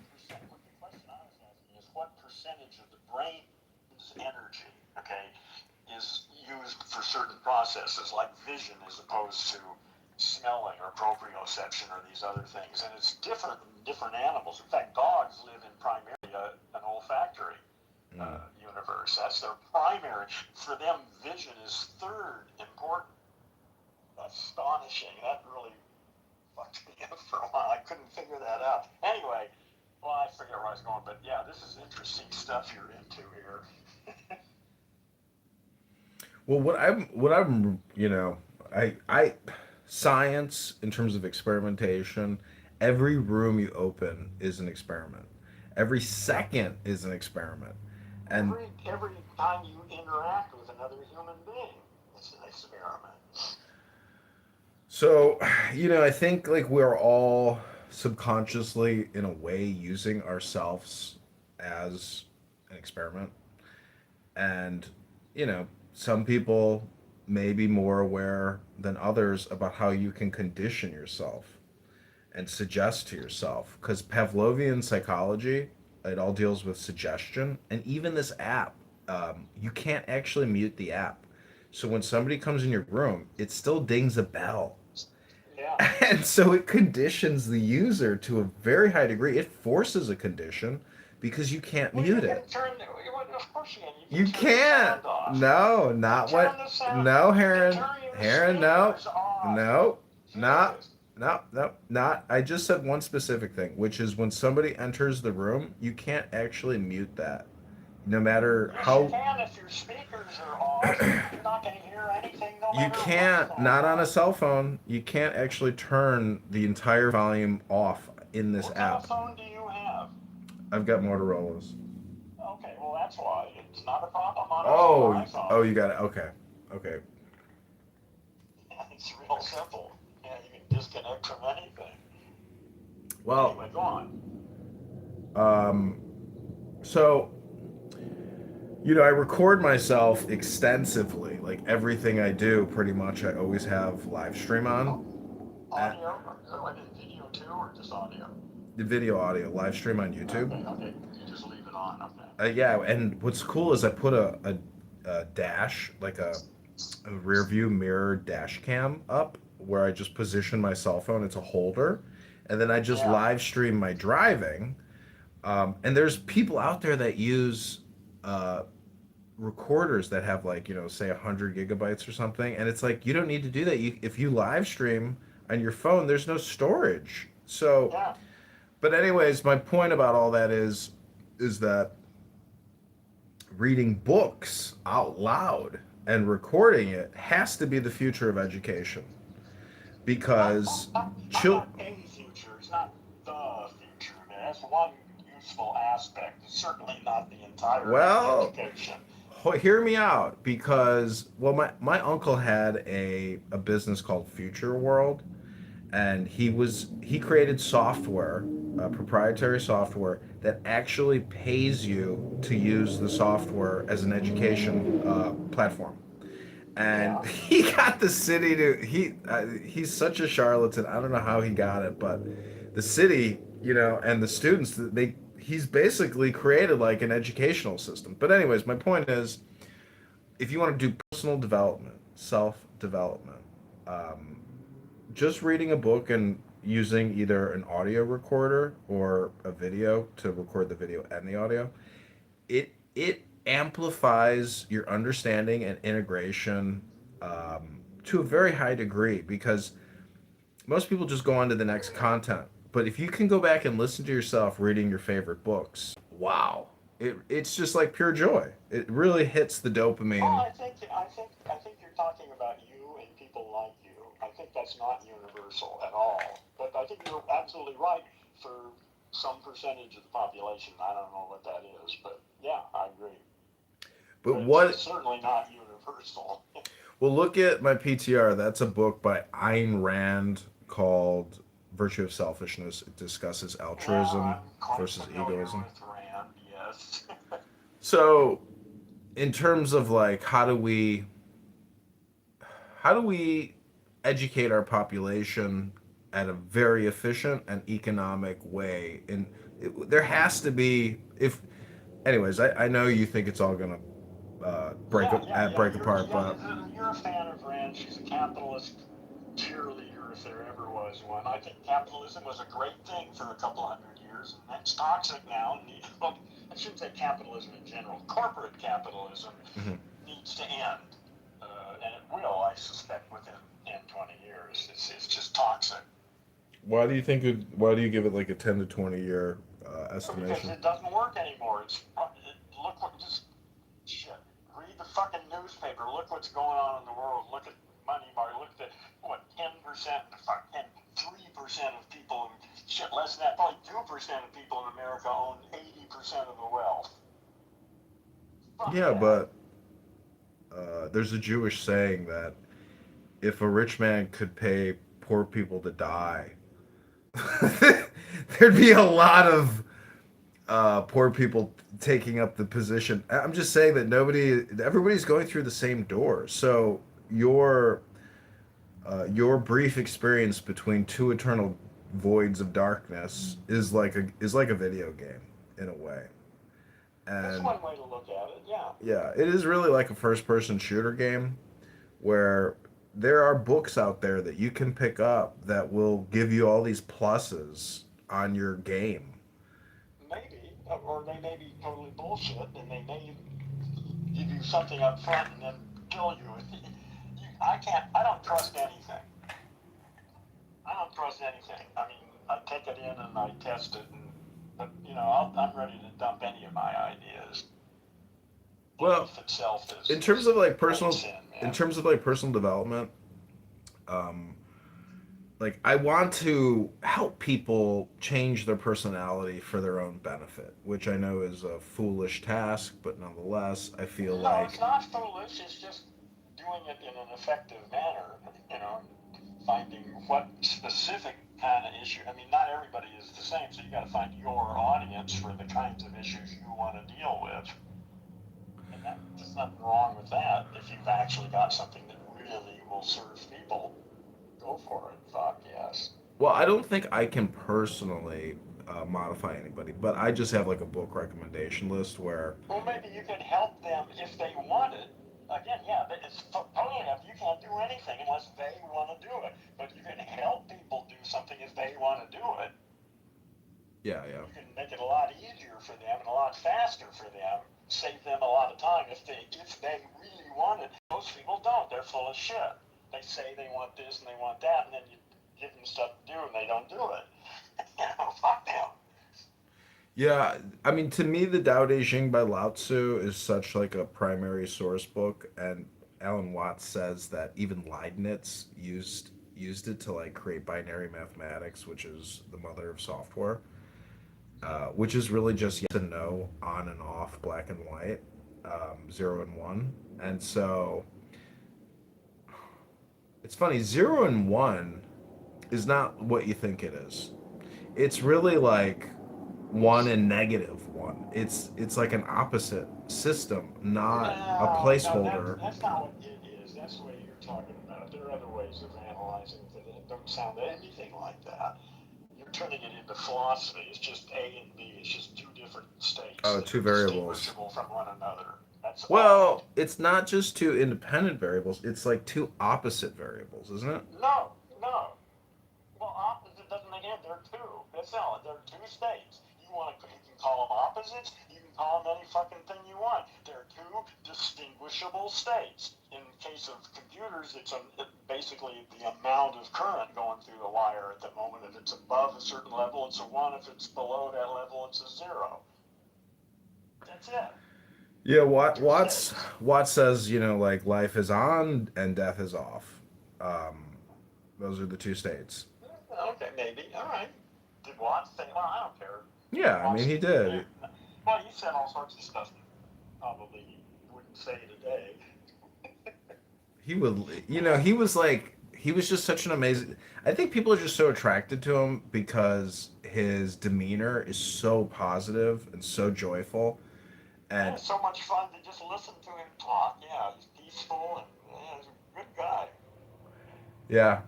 question I was asking is what percentage of the brain's energy, is used for certain processes like vision as opposed to smelling or proprioception or these other things, and it's different in different animals. In fact, dogs live in primarily an olfactory universe. That's their primary. For them, vision is third important. Astonishing. That really fucked me up for a while. I couldn't figure that out. Anyway, well, I forget where I was going, but yeah, this is interesting stuff you're into here. Well, I science in terms of experimentation, every room you open is an experiment. Every second is an experiment. And every time you interact with another human being, it's an experiment. So, I think like we're all subconsciously in a way using ourselves as an experiment. And, some people may be more aware than others about how you can condition yourself and suggest to yourself. Because Pavlovian psychology, it all deals with suggestion. And even this app, you can't actually mute the app. So when somebody comes in your room, it still dings a bell. Yeah. And so it conditions the user to a very high degree. It forces a condition because you can't mute it. Of course You can't. No, not what. No, Heron. Heron, no. No. Not. I just said one specific thing, which is when somebody enters the room, you can't actually mute that. No matter how. You can if your speakers are off. You're not going to hear anything. You can't. Not on a cell phone. You can't actually turn the entire volume off in this app. What phone do you have? I've got Motorola's. Okay, well that's why it's not a problem on an iPhone. Oh, you got it. Okay. It's real simple. Yeah, you can disconnect from anything. Well. Anyway, go on. So, I record myself extensively. Like everything I do, pretty much, I always have live stream on. Audio? Or video too, or just audio? video audio live stream on YouTube. Okay. You just leave it on. Okay. Yeah, and what's cool is I put a dash, like a rear view mirror dash cam up where I just position my cell phone. It's a holder, and then I just live stream my driving. And there's people out there that use uh, recorders that have like say 100 gigabytes or something, and it's like you don't need to do that. If you live stream on your phone, there's no storage. So, but anyways, my point about all that is that reading books out loud and recording it has to be the future of education because Not a future. It's not the future. I mean, that's one useful aspect. It's certainly not the entire education. Hear me out because my uncle had a business called Future World, and he created software, proprietary software that actually pays you to use the software as an education platform. And he got the city to he's such a charlatan. I don't know how he got it, but the city, and the students, he's basically created like an educational system. But anyways, my point is, if you want to do personal development, self development, just reading a book and using either an audio recorder or a video to record the video and the audio, it amplifies your understanding and integration to a very high degree because most people just go on to the next content. But if you can go back and listen to yourself reading your favorite books, wow, it's just like pure joy. It really hits the dopamine. Oh, I think you're talking about you and people like you. I think that's not universal at all. But I think you're absolutely right for some percentage of the population. I don't know what that is, but yeah, I agree. But it's certainly not universal. Well, look at my PTR. That's a book by Ayn Rand called Virtue of Selfishness. It discusses altruism versus egoism. Rand, yes. So, in terms of like how do we educate our population at a very efficient and economic way, and there has to be, if anyways, I know you think it's all gonna break apart, but you're a fan of Rand. She's a capitalist cheerleader if there ever was one. I think capitalism was a great thing for a couple hundred years, and it's toxic now. Well, I shouldn't say capitalism in general. Corporate capitalism needs to end, and it will, I suspect, within 10, 20 years. It's just toxic. Why do you give it like a 10 to 20 year estimation? Because it doesn't work anymore. Look what shit. Read the fucking newspaper. Look what's going on in the world. Look at money market. Look at what 10%, 3% of people, shit less than that. Probably 2% of people in America own 80% of the wealth. Yeah, but there's a Jewish saying that if a rich man could pay poor people to die, there'd be a lot of poor people taking up the position. I'm just saying that everybody's going through the same door. So your brief experience between two eternal voids of darkness is like a video game in a way. And that's one way to look at it. Yeah. Yeah, it is really like a first-person shooter game where there are books out there that you can pick up that will give you all these pluses on your game. Maybe, or they may be totally bullshit, and they may give you something up front and then kill you. I don't trust anything. I mean, I take it in and I test it, but I'm ready to dump any of my ideas. Well, in terms of like personal development, like I want to help people change their personality for their own benefit, which I know is a foolish task, but nonetheless, I feel no, like it's not foolish. It's just doing it in an effective manner. Finding what specific kind of issue. I mean, not everybody is the same, so you got to find your audience for the kinds of issues you want to deal with. There's nothing wrong with that. If you've actually got something that really will serve people, go for it. Fuck yes. Well, I don't think I can personally modify anybody. But I just have like a book recommendation list where. Well, maybe you could help them if they want it. Again, yeah, but it's funny enough, you can't do anything unless they want to do it. But you can help people do something if they want to do it. Yeah, yeah. You can make it a lot easier for them and a lot faster for them, save them a lot of time if they really want it. Most people don't. They're full of shit. They say they want this and they want that, and then you give them stuff to do and they don't do it. Fuck them. Yeah, I mean, to me, the Tao Te Ching by Lao Tzu is such like a primary source book, and Alan Watts says that even Leibniz used it to like create binary mathematics, which is the mother of software, which is really just yes and no, on and off, black and white, 0 and 1, and so it's funny, 0 and 1 is not what you think it is. It's really like 1 and -1. It's like an opposite system, not a placeholder. That's not what it is. That's the way you're talking about it. There are other ways of analyzing it that don't sound anything like that. You're turning it into philosophy. It's just A and B. It's just two different states. Oh, two variables. Distinguishable from one another. That's Well, it's not just two independent variables. It's like two opposite variables, isn't it? No. Well, opposite doesn't make it. They're two. That's all. They're two states. You can call them opposites. You can call them any fucking thing you want. They're two distinguishable states. In case of computers, it's basically the amount of current going through the wire at the moment. If it's above a certain level, it's a 1. If it's below that level, it's a 0. That's it. Yeah, Watts says, like life is on and death is off. Those are the two states. Okay, maybe. All right. Did Watts say? Well, I don't care. Yeah, I mean he did. Well, he said all sorts of stuff that probably he wouldn't say today. He would, he was just such an amazing. I think people are just so attracted to him because his demeanor is so positive and so joyful, and it's so much fun to just listen to him talk. Yeah, he's peaceful and he's a good guy. Yeah,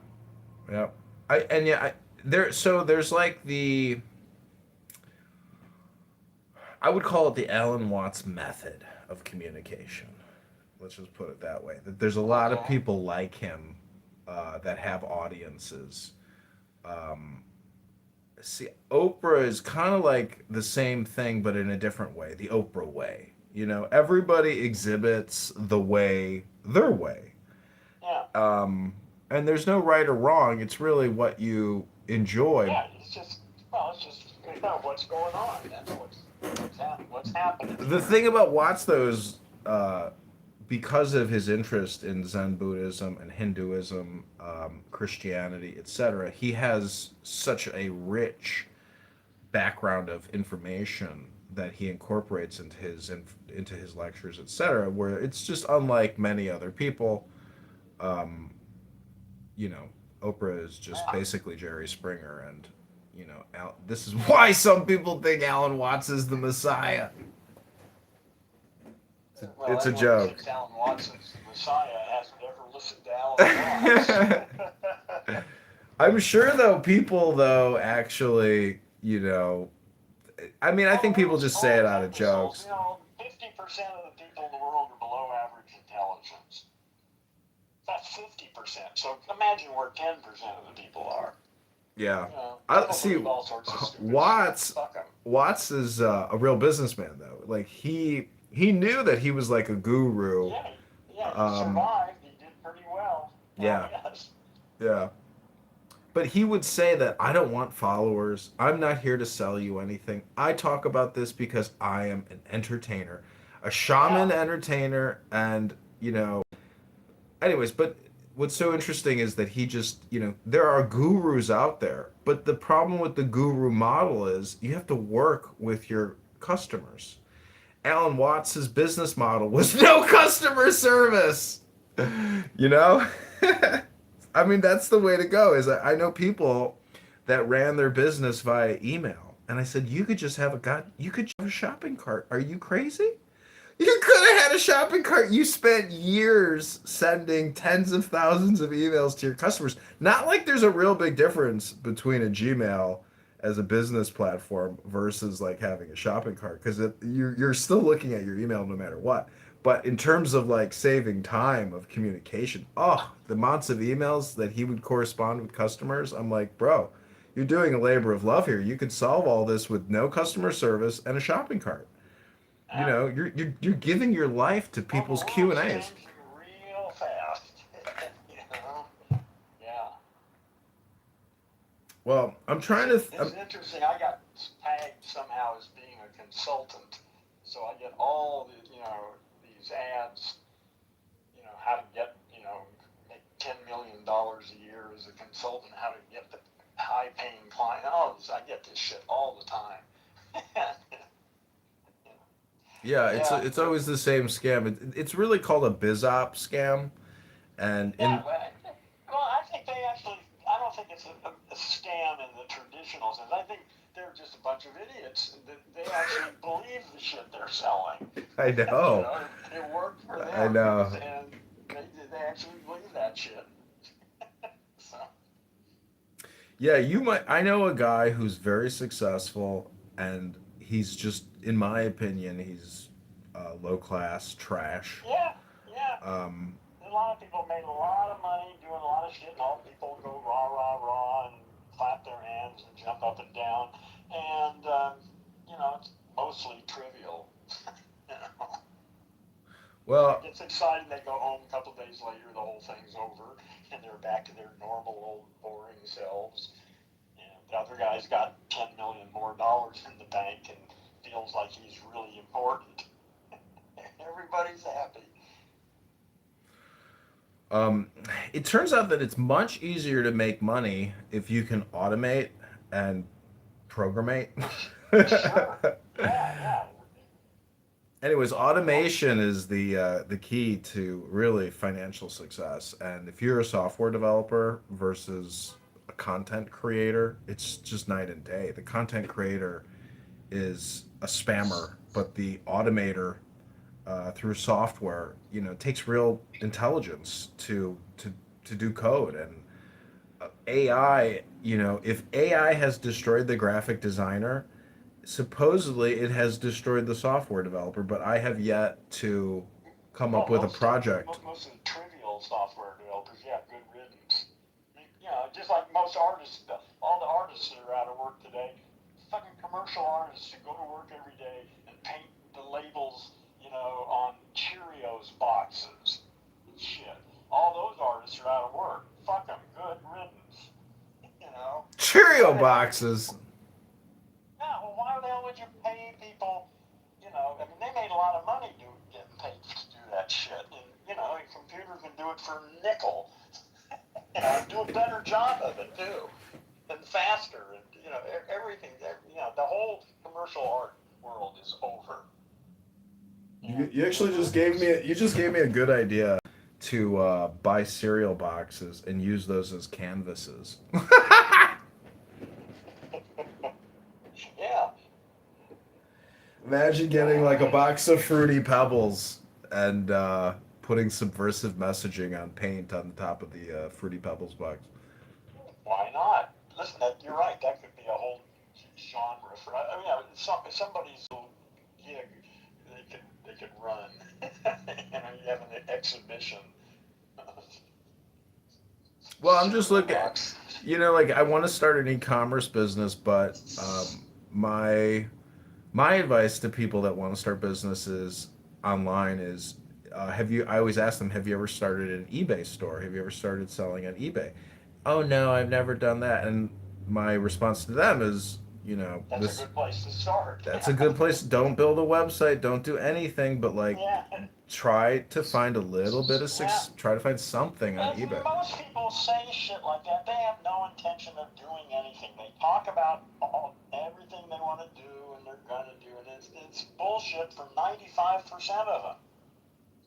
there's like I would call it the Alan Watts method of communication. Let's just put it that way. That there's a lot of people like him that have audiences. See, Oprah is kind of like the same thing, but in a different way. The Oprah way. Everybody exhibits the way, their way. Yeah. And there's no right or wrong. It's really what you enjoy. Yeah, it's just what's going on. That's what's happening. The thing about Watts, though, is because of his interest in Zen Buddhism and Hinduism, Christianity, etc., he has such a rich background of information that he incorporates into his lectures, etc., where it's just unlike many other people. Oprah is just basically Jerry Springer, and this is why some people think Alan Watts is the Messiah. It's a joke. Alan Watts is the Messiah hasn't ever listened to Alan Watts. I'm sure, though, people, actually, I think people just say it out of jokes. 50% of the people in the world are below average intelligence. That's 50%. So imagine where 10% of the people are. Yeah. I see. Watts is a real businessman, though. Like he knew that he was like a guru. Yeah, he survived. He did pretty well. Yeah. Yes. Yeah. But he would say that I don't want followers. I'm not here to sell you anything. I talk about this because I am an entertainer, a shaman entertainer, and anyways, but what's so interesting is that he just, there are gurus out there, but the problem with the guru model is you have to work with your customers. Alan Watts' business model was no customer service. I mean, that's the way to go. I know people that ran their business via email, and I said, you could just have a shopping cart. Are you crazy? You could have had a shopping cart. You spent years sending tens of thousands of emails to your customers. Not like there's a real big difference between a Gmail as a business platform versus like having a shopping cart, because you're still looking at your email no matter what. But in terms of like saving time of communication, oh, the amounts of emails that he would correspond with customers, I'm like, bro, you're doing a labor of love here. You could solve all this with no customer service and a shopping cart. You know, you're giving your life to people's Q and A's. Real fast. You know? Yeah. Well, I'm trying to. It's interesting. I got tagged somehow as being a consultant, so I get all the, these ads, how to get, make $10 million a year as a consultant, how to get the high-paying client. I get this shit all the time. Yeah, it's always the same scam. It's really called a BizOp scam, and Well, I think I don't think it's a scam in the traditional sense. I think they're just a bunch of idiots. They actually believe the shit they're selling. I know. It worked for them. I know. And they actually believe that shit. So. Yeah, you might. I know a guy who's very successful, and he's just, in my opinion, he's low class trash. Yeah. A lot of people made a lot of money doing a lot of shit, and all people go rah, rah, rah, and clap their hands and jump up and down. And, it's mostly trivial. Well, it's exciting. They go home a couple of days later, the whole thing's over, and they're back to their normal old boring selves. And the other guy's got $10 million more in the bank and feels like he's really important. Everybody's happy. It turns out that it's much easier to make money if you can automate and programmate. Sure. Yeah. Anyways, automation is the key to really financial success. And if you're a software developer versus a content creator, it's just night and day. The content creator is a spammer, but the automator through software, takes real intelligence to do code. And AI, if AI has destroyed the graphic designer, supposedly it has destroyed the software developer, but I have yet to come up with a project. Most of the trivial software developers, good riddance. Just like most artists, all the artists that are out of work today, fucking commercial artists who go to work every day and paint the labels, on Cheerios boxes and shit. All those artists are out of work. Fuck them. Good riddance. Cheerio boxes. Yeah, well, why the hell would you pay people, they made a lot of money getting paid to do that shit. And, a computer can do it for a nickel. Do a better job of it, too. And faster. And, everything. The whole commercial art world is over. You actually just gave me a good idea to buy cereal boxes and use those as canvases. Yeah. Imagine getting like a box of Fruity Pebbles and putting subversive messaging on paint on the top of the Fruity Pebbles box. Why not? Listen, you're right. That could be a whole genre for. Somebody's gig they could run. You have an exhibition. Well, I'm just looking. I want to start an e-commerce business, but my advice to people that want to start businesses online is, I always ask them, have you ever started an eBay store? Have you ever started selling on eBay? Oh no, I've never done that. And my response to them is, that's a good place to start. That's a good place. Don't build a website. Don't do anything, but try to find a little bit of success. Try to find something on eBay. Most people say shit like that. They have no intention of doing anything. They talk about everything they want to do and they're going to do it. It's bullshit for 95% of them.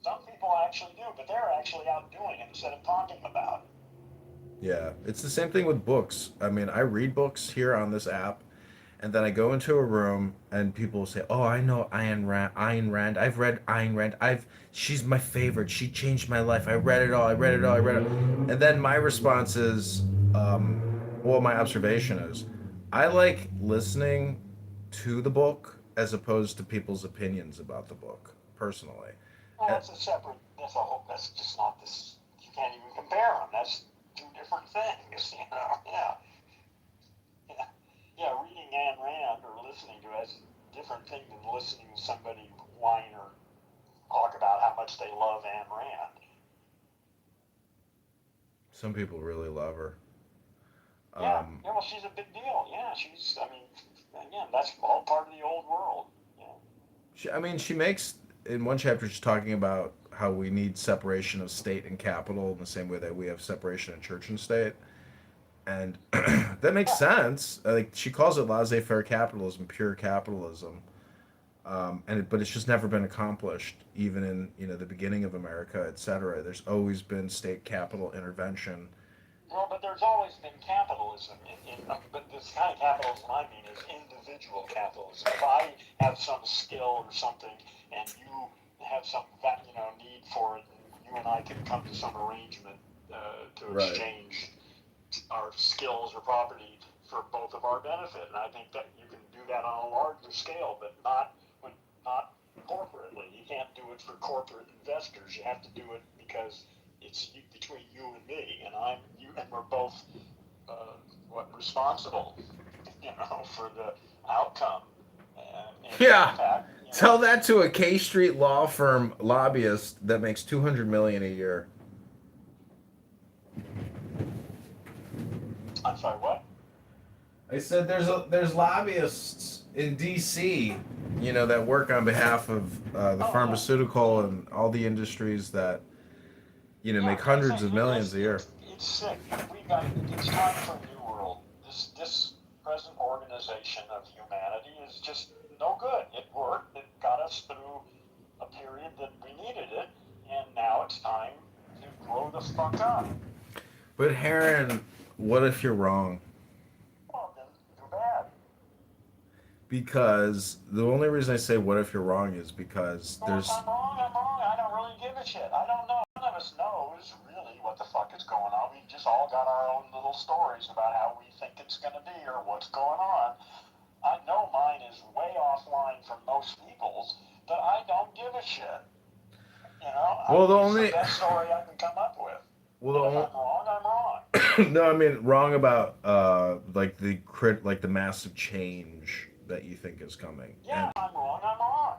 Some people actually do, but they're actually out doing it instead of talking about it. Yeah, it's the same thing with books. I mean, I read books here on this app, and then I go into a room and people say, "Oh, I know Ayn Rand. I've read Ayn Rand. She's my favorite. She changed my life. I read it all. And then my response is, my observation is, I like listening to the book as opposed to people's opinions about the book, personally. Well, that's a separate. That's a whole. That's just not this. You can't even compare them. That's two different things. You know. Yeah. Yeah. Yeah. Reading Ayn Rand or listening to it is a different thing than listening to somebody whine or talk about how much they love Ayn Rand. Some people really love her. Yeah. Yeah. Well, she's a big deal. Yeah. She's. I mean, again, that's all part of the old world. Yeah. I mean, she makes in one chapter she's talking about how we need separation of state and capital in the same way that we have separation of church and state, and that makes sense. Like she calls it laissez-faire capitalism, pure capitalism, but it's just never been accomplished, even in the beginning of America, etc. There's always been state capital intervention. Well, but there's always been capitalism. But this kind of capitalism I mean is individual capitalism. If I have some skill or something, and you have some need for it, and you and I can come to some arrangement to exchange our skills or property for both of our benefit. And I think that you can do that on a larger scale, but not corporately. You can't do it for corporate investors. You have to do it because it's between you and me, and we're both responsible, for the outcome. Yeah. Impact, Tell that to a K Street law firm lobbyist that makes $200 million a year. I'm sorry, what? I said there's lobbyists in D.C. That work on behalf of the pharmaceutical and all the industries that make hundreds of millions a year. It's sick. It's time for a new world. This present organization of humanity is just no good. It worked. It got us through a period that we needed it, and now it's time to grow the fuck up. But Heron, what if you're wrong? Well, then too bad. Because the only reason I say what if you're wrong is because there's. If I'm wrong, I'm wrong. I don't really give a shit. I don't know. None of us knows really what the fuck is going on. We just all got our own little stories about how we think it's going to be or what's going on. I know mine is way offline from most people's, but I don't give a shit. It's the best story I can come up with. Well, if I'm wrong, I'm wrong. No, I mean wrong about like the massive change that you think is coming. Yeah, and I'm wrong. I'm wrong.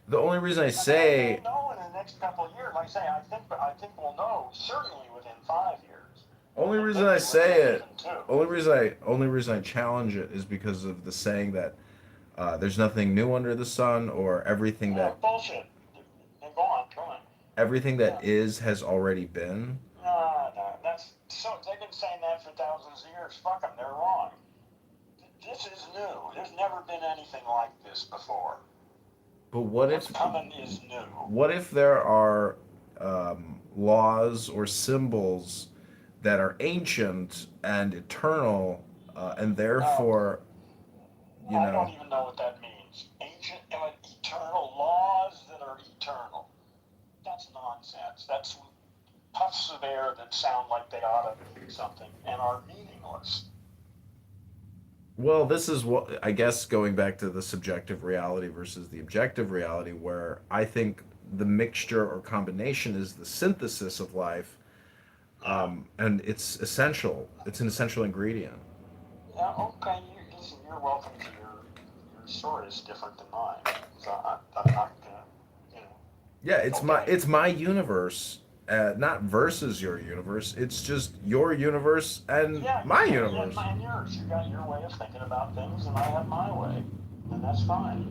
The only reason I say. We'll know in the next couple of years. Like I say, I think we'll know certainly within 5 years. Only reason I say it. Only reason I challenge it is because of the saying that there's nothing new under the sun, or everything that. Bullshit. Go on. Everything that is has already been. No, that's so. They've been saying that for thousands of years. Fuck them. They're wrong. This is new. There's never been anything like this before. But what What's coming is new. What if there are laws or symbols that are ancient and eternal, and therefore, I don't even know what that means. Ancient and eternal laws that are eternal. That's nonsense. That's puffs of air that sound like they ought to mean something and are meaningless. Well, this is what I guess going back to the subjective reality versus the objective reality, where I think the mixture or combination is the synthesis of life, and it's essential. It's an essential ingredient. Yeah, okay. You're welcome to your story is different than mine. So I'm not gonna, Yeah, it's my universe, not versus your universe. It's just your universe and my universe. Yeah, and yours. You got your way of thinking about things, and I have my way, and that's fine.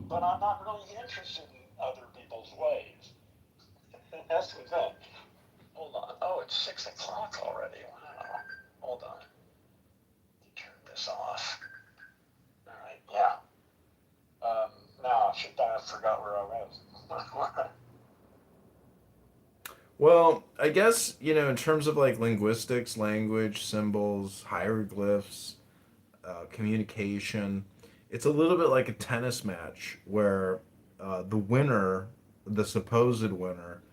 But I'm not really interested in other people's ways. That's the thing. Hold on. Oh, it's 6 o'clock already. Wow. Hold on. Turn this off. All right. Yeah. Now I forgot where I was. Well, I guess, in terms of like linguistics, language, symbols, hieroglyphs, communication, it's a little bit like a tennis match where the winner, the supposed winner,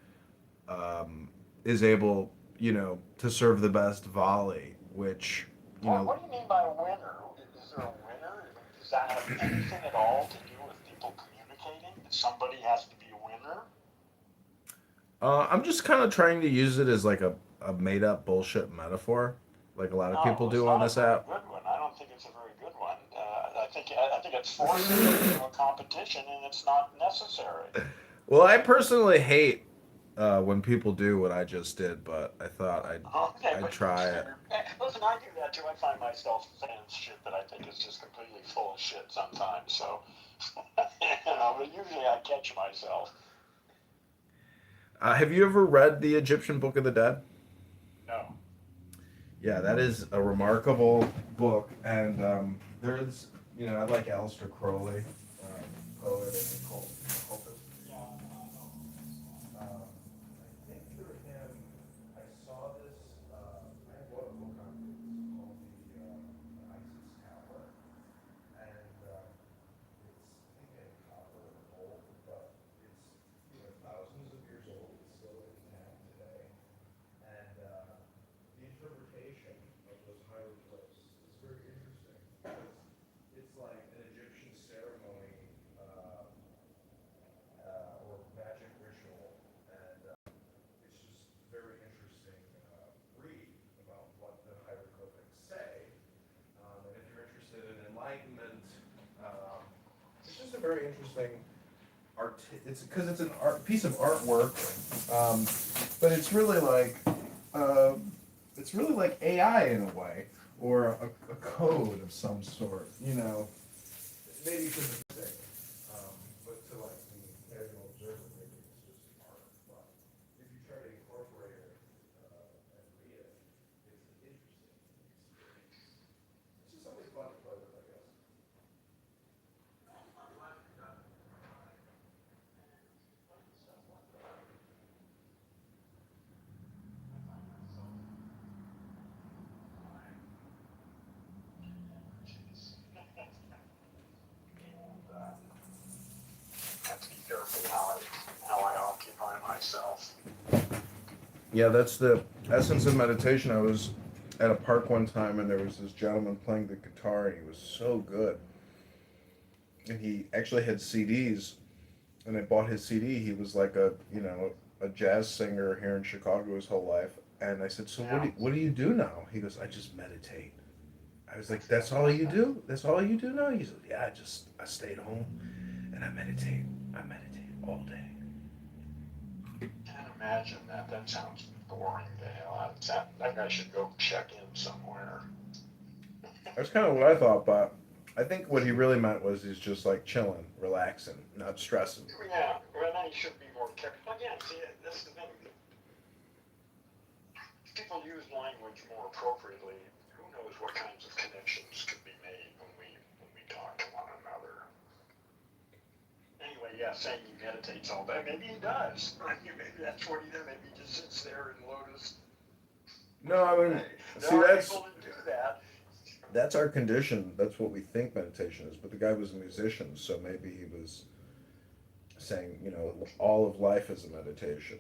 is able, to serve the best volley, which, you know. What do you mean by a winner? Is there a winner? Does that have anything at all to do with people communicating? That somebody has to be a winner? I'm just kind of trying to use it as like a made up bullshit metaphor, like a lot of people No, it's do on not a this very app. good one. I don't think it's a very good one. I think it's forcing you into a competition, and it's not necessary. Well, I personally hate when people do what I just did, but I thought Okay, I'd but try it. listen, I do that too. I find myself saying shit that I think is just completely full of shit sometimes. So, but usually I catch myself. Have you ever read the Egyptian Book of the Dead? No. Yeah, that is a remarkable book, and there's, you know, I like Aleister Crowley, poet and occultist. I think through him, I saw this. I bought a book on it. It's called the Isis Tower, and it's I think in copper or gold, but it's, you know, thousands of years old. It's still intact today, and the interpretation of those hieroglyphs is very interesting because it's like an Egyptian ceremony or magic ritual, and it's just very interesting read about what the hieroglyphics say. And if you're interested in enlightenment, um, it's just a very interesting art. It's because it's an art piece of artwork, um, but uh, it's really like AI in a way, or a code of some sort. You know, maybe to the mistake, but to like the casual observer, maybe it's just art. But if you try to incorporate it and read it, it's an interesting experience. It's just something fun to play with, I guess. Have to be careful how I occupy myself. Yeah, that's the essence of meditation. I was at a park one time and there was this gentleman playing the guitar and he was so good. And he actually had CDs and I bought his CD. He was like a jazz singer here in Chicago his whole life. And I said, "So what do you do now?" He goes, "I just meditate." I was like, "That's all you do? That's all you do now?" He said, "Yeah, I stayed home and I meditate. I meditate all day." Can't imagine that. That sounds boring to hell. That guy should go check in somewhere. That's kind of what I thought, but I think what he really meant was he's just like chilling, relaxing, not stressing. Yeah, well, then he should be more careful. Again, see, this is the thing. If people use language more appropriately, who knows what kinds of connections could be made when we talk to one another. Anyway, yeah, saying he meditates all day. Maybe he does. Maybe that's what he does. Maybe he just sits there in lotus. No, I mean, There see, are that's people that do that. that's our condition. That's what we think meditation is. But the guy was a musician, so maybe he was saying, you know, all of life is a meditation.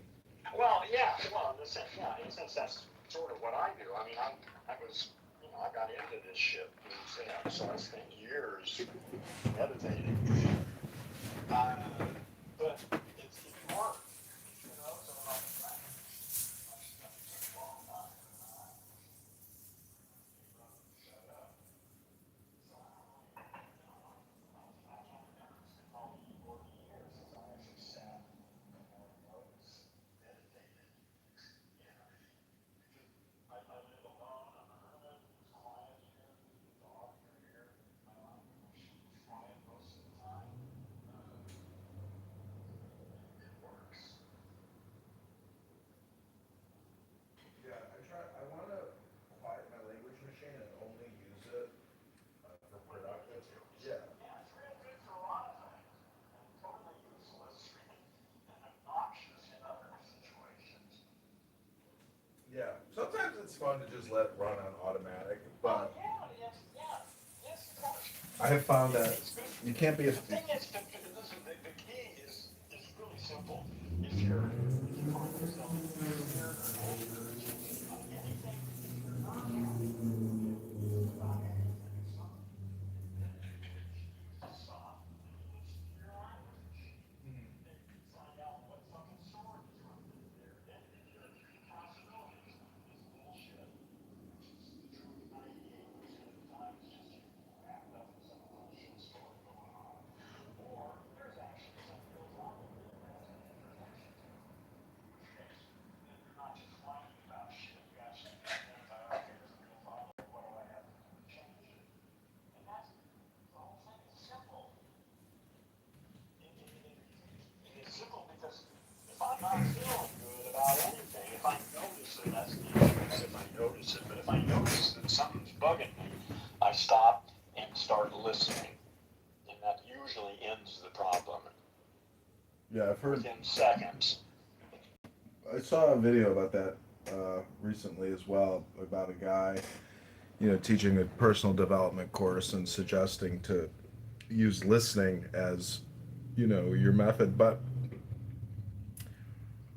Well, yeah, well, in a sense, that's sort of what I do. I mean, I was, I got into this shit, so I spent years meditating. But it's hard, so I'm Yeah, I want to quiet my language machine and only use it for productive. Yeah. Yeah, it's real good for a lot of things, and totally useless and obnoxious in other situations. Yeah. Sometimes it's fun to just let it run on automatic, Oh, but yes, of course. I have found that you can't be a. The thing is, listen, the key is really simple. If you find yourself scared or anxious about anything, you're not happy. bugging me, I stop and start listening, and that usually ends the problem. Yeah, I've heard. Within seconds. I saw a video about that recently as well, about a guy, teaching a personal development course and suggesting to use listening as, your method. But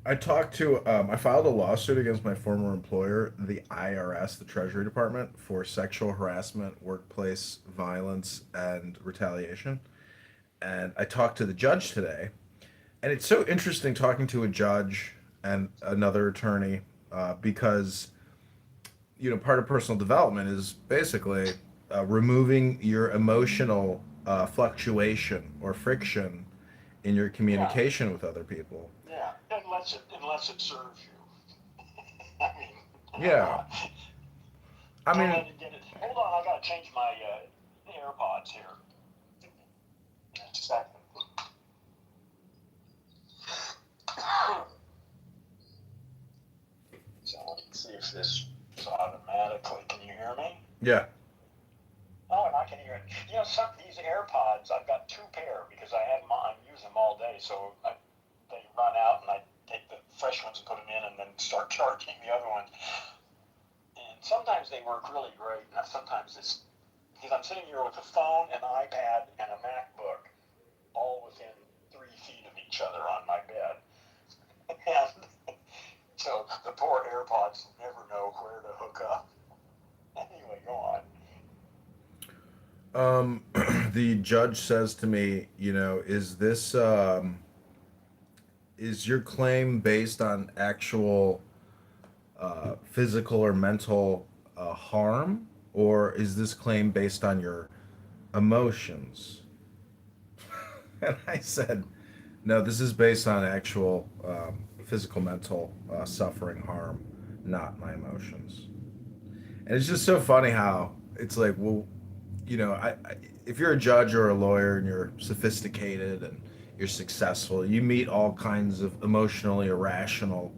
I filed a lawsuit against my former employer, the IRS, the Treasury Department, for sexual harassment, workplace violence, and retaliation. And I talked to the judge today. And it's so interesting talking to a judge and another attorney because, part of personal development is basically removing your emotional fluctuation or friction in your communication with other people. Yeah, unless it serves you. I mean. Yeah. I mean. Hold on, I gotta change my AirPods here. Just a second. So let's see if this is automatically. Can you hear me? Yeah. Oh, and I can hear it. Some these AirPods, I've got 2 pair because I use them all day, so they run out and I take the fresh ones and put them in and then start charging the other ones. And sometimes they work really great, and sometimes it's because I'm sitting here with a phone, an iPad, and a MacBook, all within 3 feet of each other on my bed. And so the poor AirPods never know where to hook up. Anyway, go on. The judge says to me, is your claim based on actual physical or mental harm, or is this claim based on your emotions? And I said, no, this is based on actual physical, mental suffering, harm, not my emotions. And it's just so funny how it's like, well, if you're a judge or a lawyer and you're sophisticated and you're successful, you meet all kinds of emotionally irrational,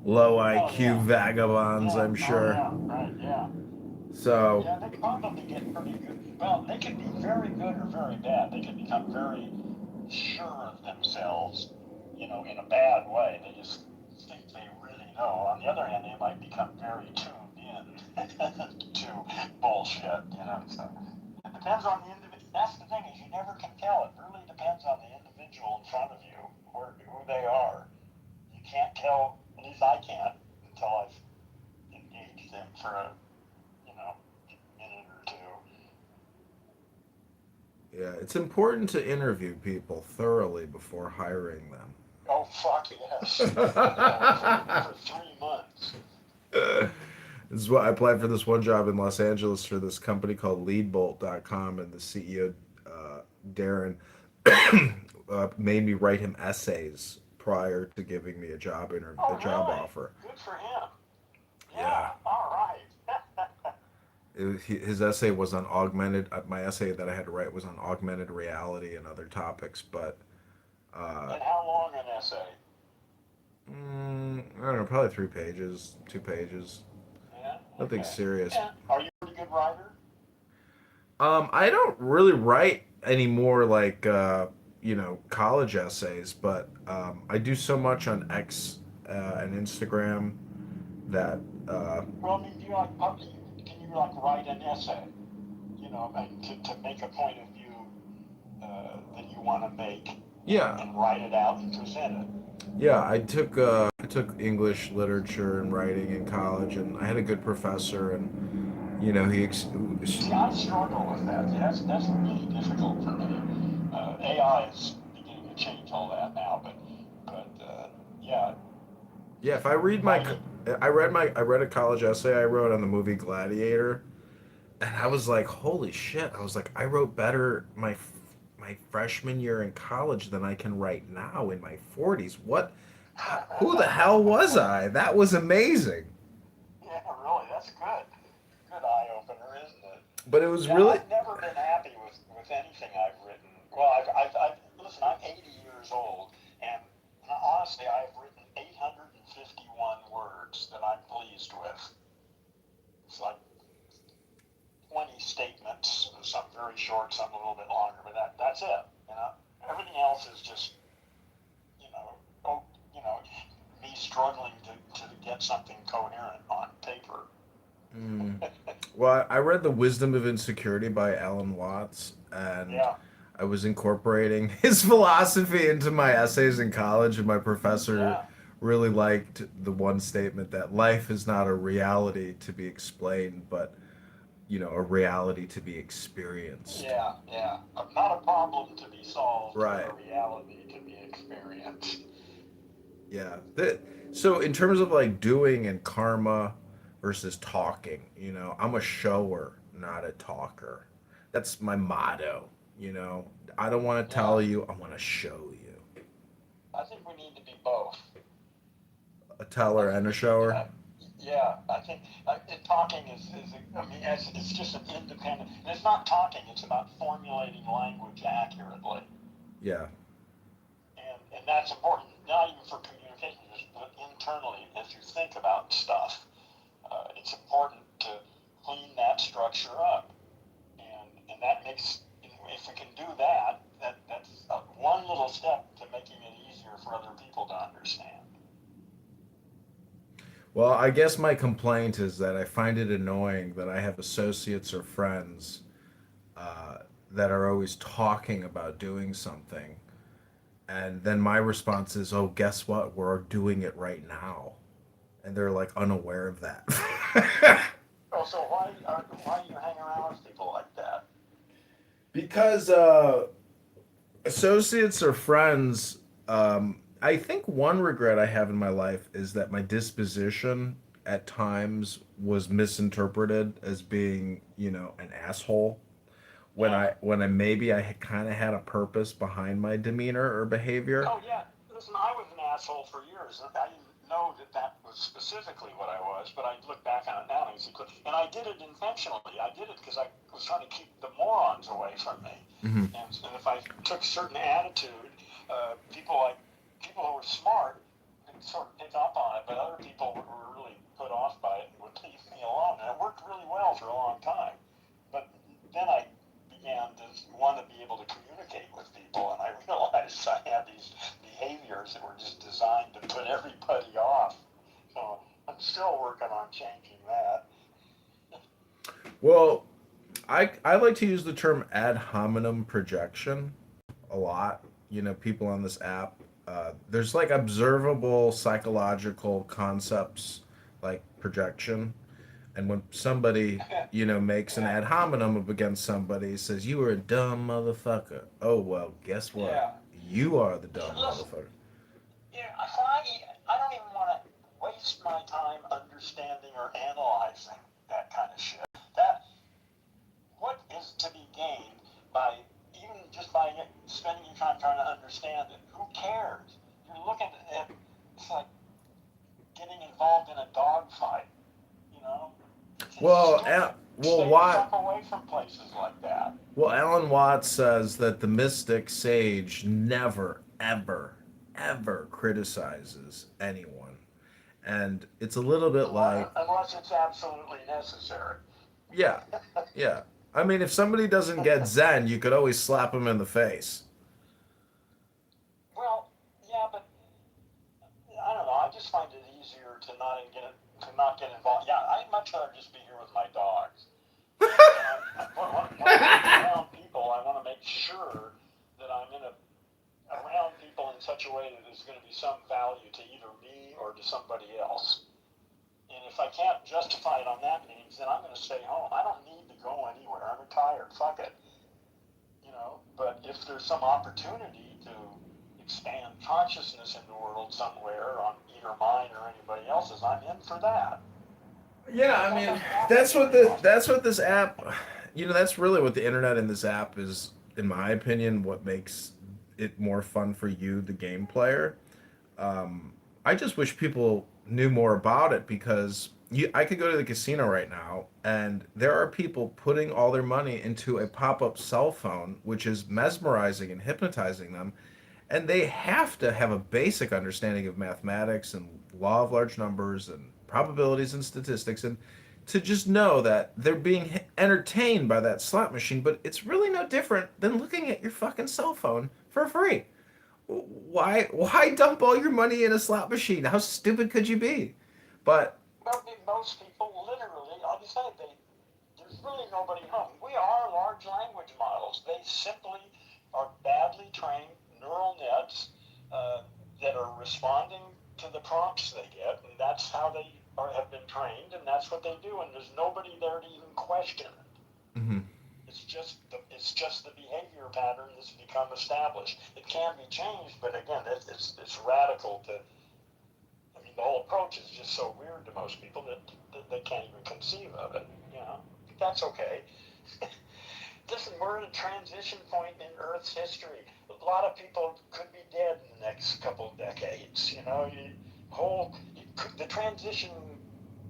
low IQ vagabonds, I'm sure. Right, yeah. So. Yeah, they probably get pretty good. Well, they can be very good or very bad. They can become very sure of themselves, in a bad way. They just think they really know. On the other hand, they might become very tuned in to bullshit, So it depends on the individual. That's the thing, is you never can tell. It really depends on the individual in front of you, who they are. You can't tell, at least I can't, until I've engaged them for a minute or two. Yeah, it's important to interview people thoroughly before hiring them. Oh, fuck yes. For 3 months. This is what I applied for this one job in Los Angeles for this company called leadbolt.com, and the CEO, Darren, made me write him essays prior to giving me a job offer. Good for him. Yeah. All right. His essay was on my essay that I had to write was on augmented reality and other topics, but. And how long an essay? I don't know, probably 3 pages, 2 pages. Yeah. Nothing serious. Yeah. Are you a pretty good writer? I don't really write anymore like college essays, but I do so much on X and Instagram that. Well, I mean, can you write an essay? To make a point of view that you want to make. Yeah. And write it out and present it. Yeah, I took English literature and writing in college, and I had a good professor, and See, I struggle with that. That's really difficult for me. AI is beginning to change all that now, but yeah. Yeah, if I read I read a college essay I wrote on the movie Gladiator, and I was like, holy shit! I was like, I wrote better my freshman year in college than I can write now in my 40s. What? Who the hell was I? That was amazing. Yeah, really, that's good. Good eye opener, isn't it? But it was really. I've never been happy with anything I've written. Well, listen, I'm 80 years old, and honestly, I've written 851 words that I'm pleased with. It's like statements, some very short, some a little bit longer, but that's it. You know, everything else is just, you know, oh, you know, me struggling to get something coherent on paper. Mm. Well, I read The Wisdom of Insecurity by Alan Watts, and Yeah. I was incorporating his philosophy into my essays in college, and my professor Yeah. really liked the one statement that life is not a reality to be explained, but, a reality to be experienced. Yeah, yeah. Not a problem to be solved, but Right. a reality to be experienced. Yeah. So in terms of like doing and karma versus talking, I'm a shower, not a talker. That's my motto. I don't want to Yeah. tell you, I want to show you. I think we need to be both. A teller and a shower? Yeah, I think talking is I mean, it's just an independent. And it's not talking; it's about formulating language accurately, Yeah. and that's important. Not even for communication, but internally as you think about stuff. It's important to clean that structure up, and that makes if we can do that, that's one little step to making it easier for other people to understand. Well, I guess my complaint is that I find it annoying that I have associates or friends that are always talking about doing something. And then my response is, oh, guess what? We're doing it right now. And they're like unaware of that. Oh, so why do you hang around with people like that? Because associates or friends, I think one regret I have in my life is that my disposition at times was misinterpreted as being, an asshole. When I maybe I kind of had a purpose behind my demeanor or behavior. Oh yeah, listen, I was an asshole for years. I didn't know that was specifically what I was, but I look back on it now and see, and I did it intentionally. I did it because I was trying to keep the morons away from me. Mm-hmm. And if I took certain attitude, people who were smart could sort of pick up on it, but other people were really put off by it and would leave me alone. And it worked really well for a long time. But then I began to want to be able to communicate with people, and I realized I had these behaviors that were just designed to put everybody off. So I'm still working on changing that. Well, I like to use the term ad hominem projection a lot. People on this app, there's like observable psychological concepts like projection. And when somebody, makes an ad hominem up against somebody, says, you are a dumb motherfucker. Oh, well, guess what? Yeah. You are the dumb motherfucker. Yeah, I don't even want to waste my time understanding or analyzing that kind of shit. What is to be gained by even just by spending your time trying to understand it? Who cares? You're looking at it's like getting involved in a dogfight, you know? Well, Stay the fuck away from places like that. Well, Alan Watts says that the mystic sage never, ever, ever criticizes anyone. And it's a little bit like... Unless it's absolutely necessary. Yeah, yeah. I mean, if somebody doesn't get Zen, you could always slap them in the face. Well, yeah, but I don't know. I just find it easier to not get involved. Yeah, I'd much rather just be here with my dogs. When I'm around people, I want to make sure that I'm around people in such a way that there's going to be some value to either me or to somebody else. And if I can't justify it on that means, then I'm going to stay home. I don't need to go anywhere. I'm retired. Fuck it. But if there's some opportunity to expand consciousness in the world somewhere on either mine or anybody else's, I'm in for that. Yeah, I mean, that's what this app, that's really what the internet and this app is, in my opinion, what makes it more fun for you, the game player. I just wish people knew more about it because I could go to the casino right now and there are people putting all their money into a pop-up cell phone, which is mesmerizing and hypnotizing them. And they have to have a basic understanding of mathematics and law of large numbers and probabilities and statistics. And to just know that they're being entertained by that slot machine, but it's really no different than looking at your fucking cell phone for free. Why dump all your money in a slot machine? How stupid could you be? But Well, most people literally, like you say, there's really nobody home. We are large language models. They simply are badly trained neural nets that are responding to the prompts they get, and that's how they have been trained, and that's what they do, and there's nobody there to even question it. mm-hmm. It's just the behavior pattern that's become established. It can be changed, but again, it's radical to. I mean, the whole approach is just so weird to most people that they can't even conceive of it. You know, that's okay. Listen, we're at a transition point in Earth's history. A lot of people could be dead in the next couple of decades. You know, the transition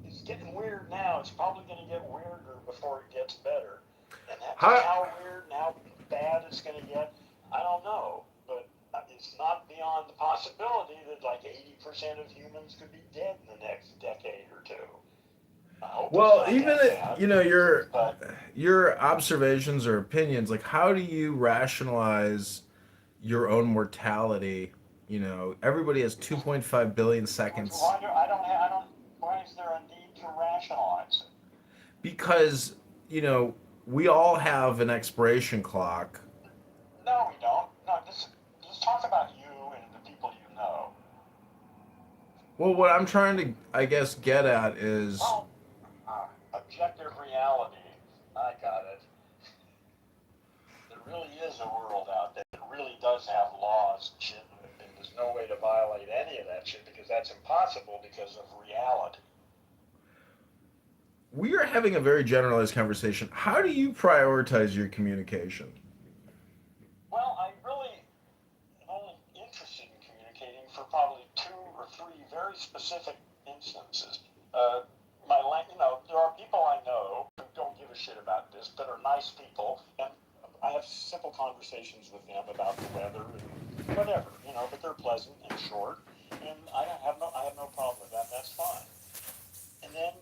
is getting weird now. It's probably going to get weirder before it gets better. And how weird and how bad it's going to get, I don't know. But it's not beyond the possibility that like 80% of humans could be dead in the next decade or two. Well, even your observations or opinions, like how do you rationalize your own mortality? You know, everybody has 2.5 billion seconds. Why is there a need to rationalize it? Because, we all have an expiration clock. No, we don't. No, let's talk about you and the people you know. Well, what I'm trying to, I guess, get at is... objective reality. I got it. There really is a world out there that really does have laws and shit, and there's no way to violate any of that shit because that's impossible because of reality. We are having a very generalized conversation. How do you prioritize your communication? Well, I really am only interested in communicating for probably 2 or 3 very specific instances. There are people I know who don't give a shit about this, but are nice people, and I have simple conversations with them about the weather and whatever, but they're pleasant and short, and I have no problem with that. That's fine. And then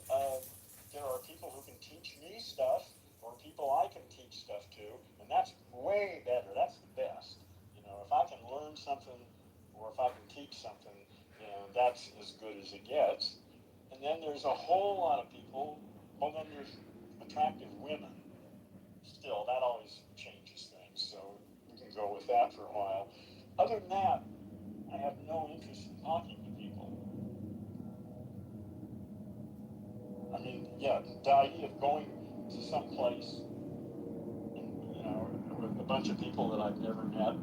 there are people who can teach me stuff, or people I can teach stuff to, and that's way better. That's the best. If I can learn something, or if I can teach something, that's as good as it gets. And then there's a whole lot of people. Well, then there's attractive women. Still, that always changes things, so we can go with that for a while. Other than that, I have no interest in talking to people. I mean, yeah, the idea of going to some place, with a bunch of people that I've never met,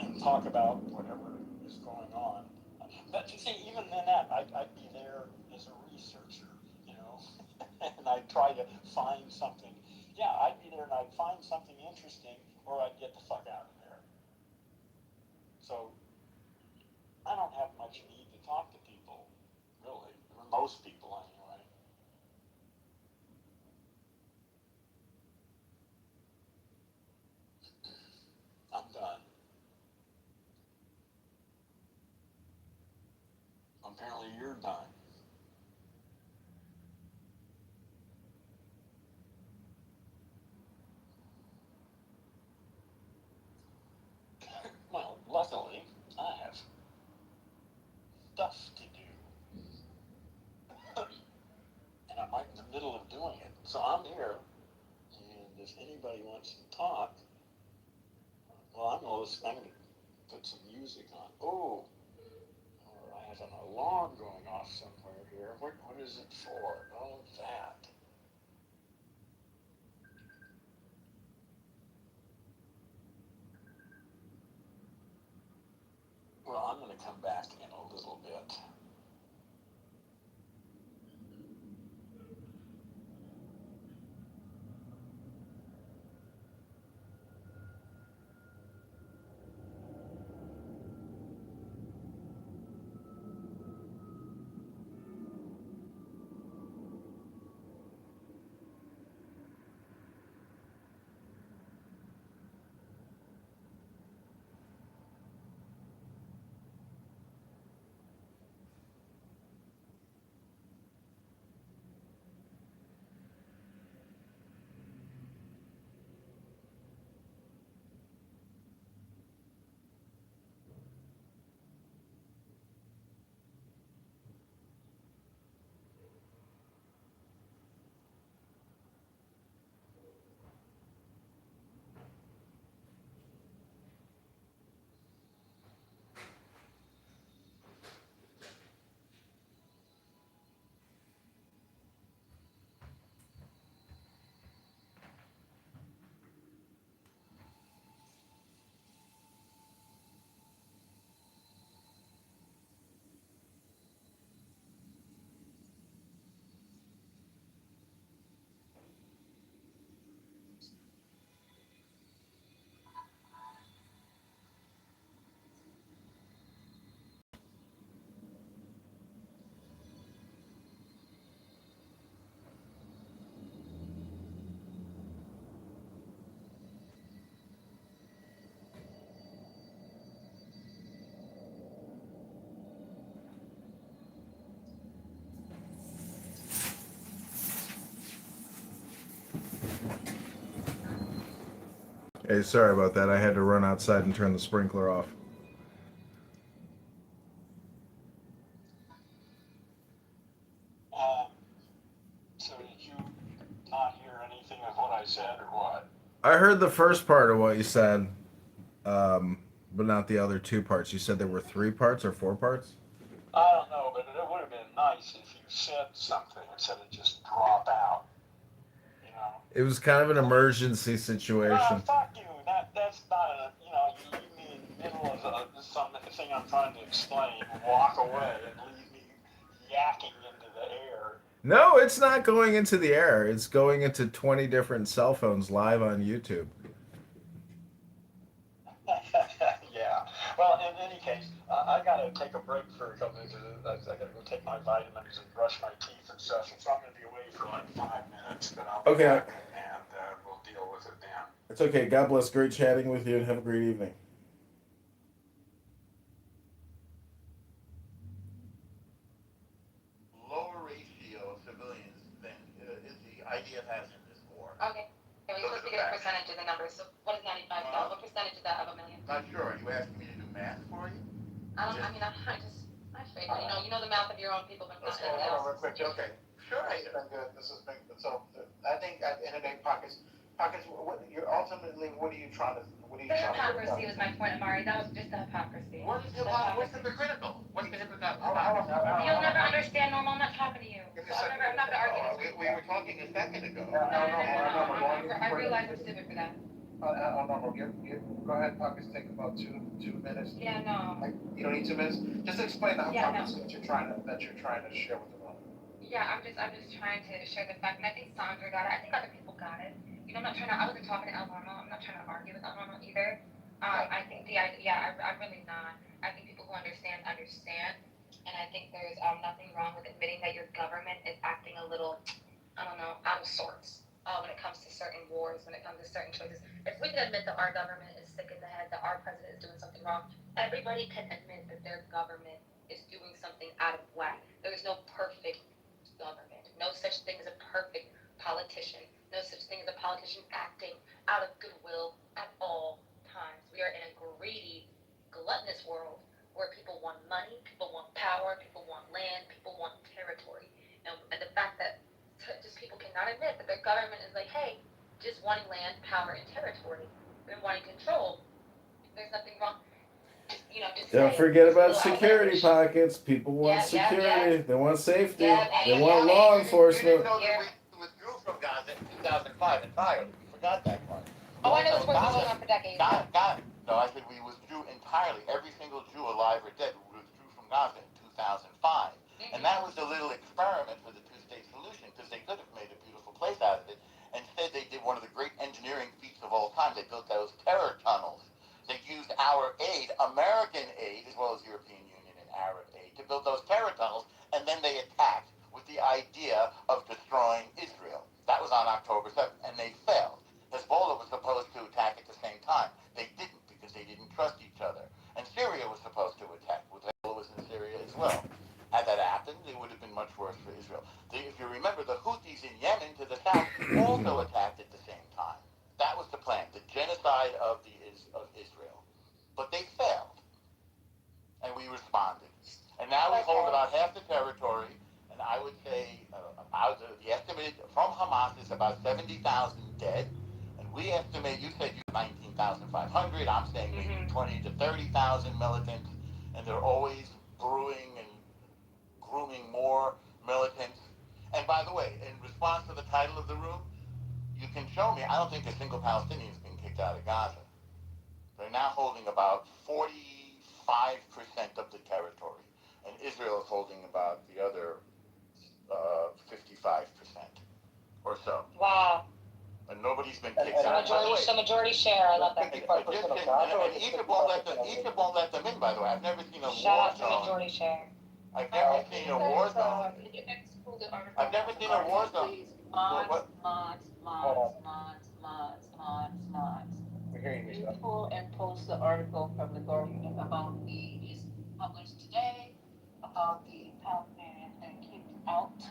and talk about whatever is going on. But you see, even in that, I'd be there as a researcher, and I'd try to find something. Yeah, I'd be there and I'd find something interesting, or I'd get the fuck out of there. So I don't have much need to talk to people, really, or most people anyway. I'm done. Apparently you're done. Well, luckily, I have stuff to do. And I'm right in the middle of doing it. So I'm here, and if anybody wants to talk, well, I'm going to put some music on. Oh, I have an alarm going off somewhere here. What is it for? Oh, that. Well, I'm going to come back in a little bit. Hey, sorry about that. I had to run outside and turn the sprinkler off. So did you not hear anything of what I said or what? I heard the first part of what you said, but not the other two parts. You said there were three parts or four parts? I don't know, but it would have been nice if you said something instead of just drop out. You know. It was kind of an emergency situation. Fuck you. That's not a, you leave me in the middle of something I'm trying to explain, walk away, and leave me yakking into the air. No, it's not going into the air. It's going into 20 different cell phones live on YouTube. Yeah. Well, in any case, I gotta take a break for a couple minutes. I gotta go take my vitamins and brush my teeth and stuff. So I'm gonna be away for like 5 minutes, but I'll be Okay. back and we'll deal with it then. It's okay. God bless. Great chatting with you and have a great evening. Lower ratio of civilians than is the IDF has in this war. Okay. And we're supposed to get a percentage of the numbers. So what is 95? What percentage is that of a million? Not sure. Are you asking me to do math for you? I figured, you know the math of your own people, but not Hold anyone on real else. quick. Okay. Sure. This has been good. This has been good. So I think at the end of the day, pockets. What you're ultimately, what are you trying to? The hypocrisy was my point, Amari. That was just the hypocrisy. What is hypocrisy? What's hypocritical? What's the hypocritical? You'll never understand, Normal. I'm not talking to you. I'm not going to argue this. We were talking a second ago. No. I realize I'm stupid for that. Normal. Go ahead, pockets. Take about two minutes. Yeah, no. You don't need 2 minutes. Just explain the hypocrisy that you're trying to share with the room. Yeah, I'm just trying to share the fact, and I think Sandra got it. I think other people got it. I'm not trying to. I wasn't talking to El Normal. I'm not trying to argue with El Normal either. I think I'm really not. I think people who understand, and I think there's nothing wrong with admitting that your government is acting a little, I don't know, out of sorts when it comes to certain wars, when it comes to certain choices. If we can admit that our government is sick in the head, that our president is doing something wrong, everybody can admit that their government is doing something out of whack. There is no perfect government. No such thing as a perfect politician. No such thing as a politician acting out of goodwill at all times. We are in a greedy, gluttonous world where people want money, people want power, people want land, people want territory. And the fact that just people cannot admit that their government is like, hey, just wanting land, power, and territory, and wanting control, there's nothing wrong. Don't forget about security pockets. People want security. They want safety. They want law enforcement. We withdrew from Gaza in 2005 entirely. We forgot that part. Oh, I know this was going on for decades. No, I said we withdrew entirely. Every single Jew alive or dead withdrew from Gaza in 2005. And that was a little experiment for the two-state solution because they could have made a beautiful place out of it. Instead, they did one of the great engineering feats of all time. They built those terror tunnels. They used our aid, American aid, as well as European Union and Arab aid, to build those terror tunnels, and then they attacked with the idea of destroying Israel. That was on October 7th, and they failed. Hezbollah was supposed to attack at the same time. They didn't because they didn't trust each other. And Syria was supposed to attack. Hezbollah was in Syria as well. Had that happened, it would have been much worse for Israel. If you remember, the Houthis in Yemen to the south also attacked at the same time. That was the plan, the genocide of Israel. But they failed. And we responded. And now we hold about half the territory, and I would say the estimate from Hamas is about 70,000 dead. And we estimate, you said you 19,500, I'm saying maybe 20 to 30,000 militants, and they're always brewing and grooming more militants. And by the way, in response to the title of the room, you can show me, I don't think a single Palestinian has been kicked out of Gaza. They're now holding about 45% of the territory, and Israel is holding about the other 55% or so. Wow. And nobody's been kicked out. So majority share. I love that. 55% of Gaza. And Egypt won't let them in, by the way. I've never seen a war zone. Shout out to majority share. I've never seen a war zone. I've never seen a war zone. Mods. We're hearing you. Pull and post the article from the Guardian about is published today about the Palestinians being kicked out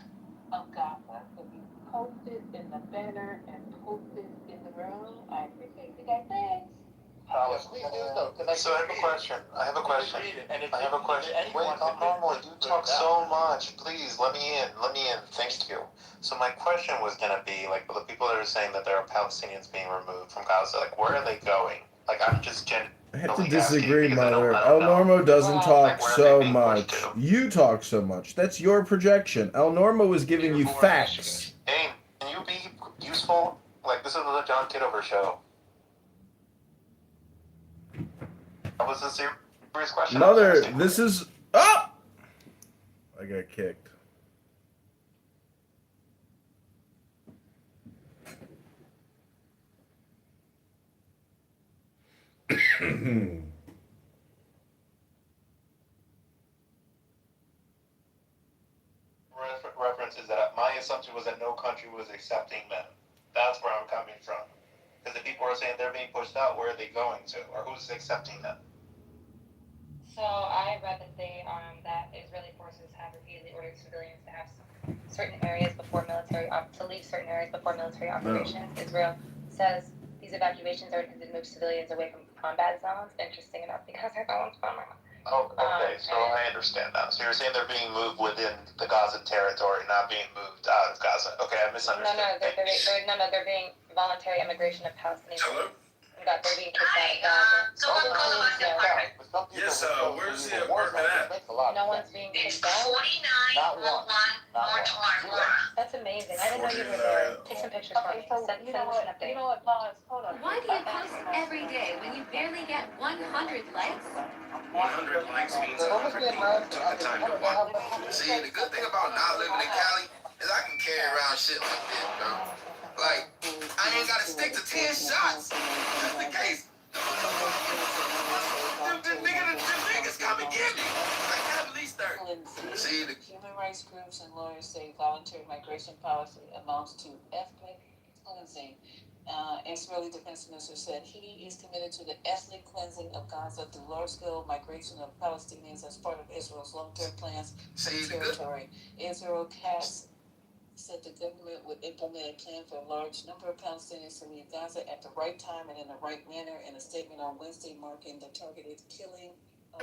of Gaza. If you post it in a banner and post it in the room. I appreciate you guys. Thanks. Yes, please do so. So I have a question. I have a question. I have a question. Wait, normal. You talk so much. Please let me in. Let me in. Thank you. So my question was gonna be like, the people that are saying that there are Palestinians being removed from Gaza, like, where are they going? Like, I'm just I have to disagree, Mother. El Normo doesn't talk so much. You talk so much. That's your projection. El Normo was giving you facts. Hey, can you be useful? Like, this is the John Kitover show. That was a serious question. Mother, this is... Oh! I got kicked. References that my assumption was that no country was accepting them. That's where I'm coming from. Because the people are saying they're being pushed out, where are they going to? Or who's accepting them? So I read that that Israeli forces have repeatedly ordered civilians to have certain areas before to leave certain areas before military operations. No. Israel says these evacuations are intended to move civilians away from combat zones. Interesting enough, because everyone's from Oh, okay. So I understand now. So you're saying they're being moved within the Gaza territory, not being moved out of Gaza. Okay, I misunderstood. They're being voluntary immigration of Palestinians. Hello? They're being kicked out of Gaza. Yes, where's the apartment at? No one's being kicked out. 4911 That's amazing. I didn't know you were there. Take some pictures for me. Send us an update. Why do you post every day when you barely get 100 likes? 100 likes means 100 people took the time to watch. See, the good thing about not living in Cali is I can carry around shit like this, bro. Like, I ain't gotta stick to 10 shots. Just in case. The niggas come and get me. I got at least 30. See, the human rights groups and lawyers say voluntary migration policy amounts to ethnic cleansing. Israeli Defense Minister said he is committed to the ethnic cleansing of Gaza through large-scale migration of Palestinians as part of Israel's long-term plans for territory. Israel said the government would implement a plan for a large number of Palestinians to leave Gaza at the right time and in the right manner in a statement on Wednesday marking the targeted killing of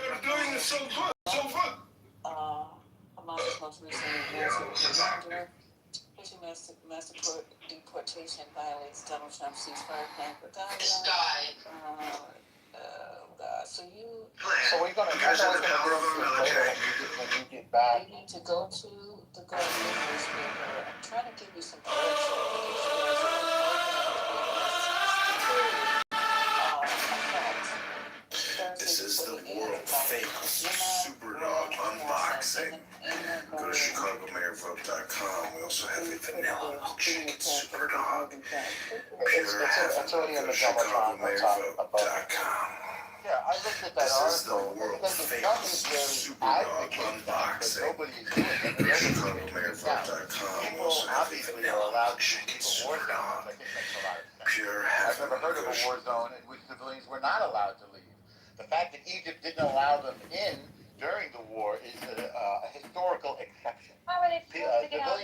Hamas's most recent war. Pushing mass deportation violates Donald Trump's ceasefire plan for Gaza. So we're gonna because of the power of our military. When you get back, you need to go to the Guardian newspaper. I'm trying to give you some direction. This is the world famous Superdog unboxing. Go to ChicagoMayorVote.com. We also have a vanilla milkshake at Superdog. Pure heaven. Go to ChicagoMayorVote.com. Yeah, I looked at that This is the article. world famous Superdog unboxing. Go to ChicagoMayorVote.com. We also have a vanilla milkshake at Superdog. Pure I've heaven. never heard of a war zone in which civilians were not allowed to leave. The fact that Egypt didn't allow them in during the war is a historical exception. How are they supposed to get out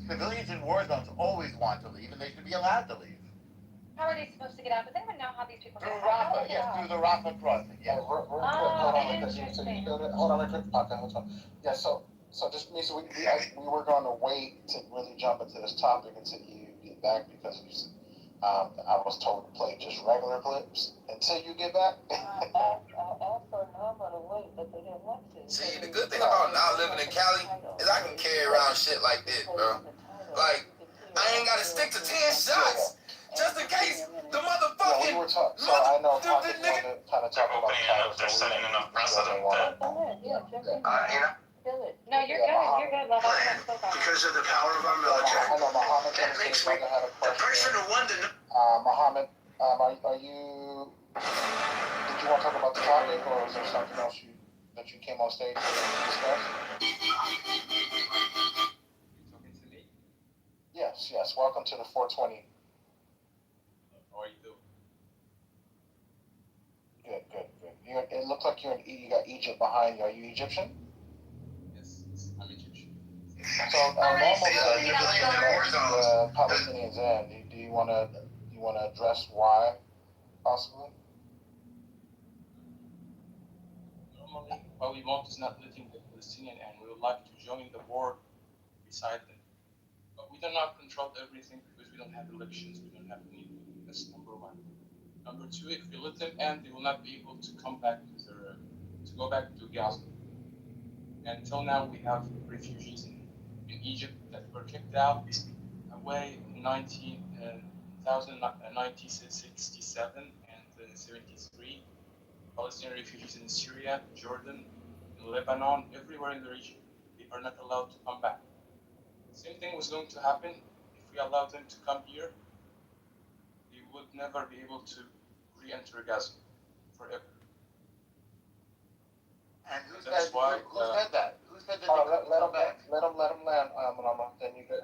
Civilians in war zones always want to leave, and they should be allowed to leave. How are they supposed to get out? Does anyone know how these people Through get out? Rafah, yes, through the Rafah crossing, yes. Hold on, interesting. Hold on, okay, hold on. Yeah, so just means we were going to wait to really jump into this topic until you get back because I was told to play just regular clips until you get back. See, the good thing about not living in Cali is I can carry around shit like this, bro. Like, I ain't gotta stick to 10 shots. Just in case the motherfucking... Yeah, so I know Pocket's going to kind of talk about titles. They're setting enough precedent that... No, you're good, love. Because of the power of our military. I know Muhammad That makes me the person who won the... Muhammad, are you... Did you want to talk about the topic, or is there something else that you came on stage to discuss? Yes. Welcome to the 420. How are you doing? Good. It looks like you got Egypt behind you. Are you Egyptian? Yes, I'm Egyptian. So, normal civilians in war zones Palestinians in. Do you want to address why, possibly? Normally, what we want is not letting the Palestinian in. We would like to join the war beside them. But we do not control everything because we don't have elections, we don't have anything. That's number one. Number two, if we let them in, they will not be able to come back to go back to Gaza. Until now, we have refugees in Egypt that were kicked out away in 1967 and 73. Palestinian refugees in Syria, Jordan, in Lebanon, everywhere in the region. They are not allowed to come back. Same thing was going to happen if we allowed them to come here. They would never be able to re-enter Gaza forever. And who said that? Who said that? Let him land. Then you go.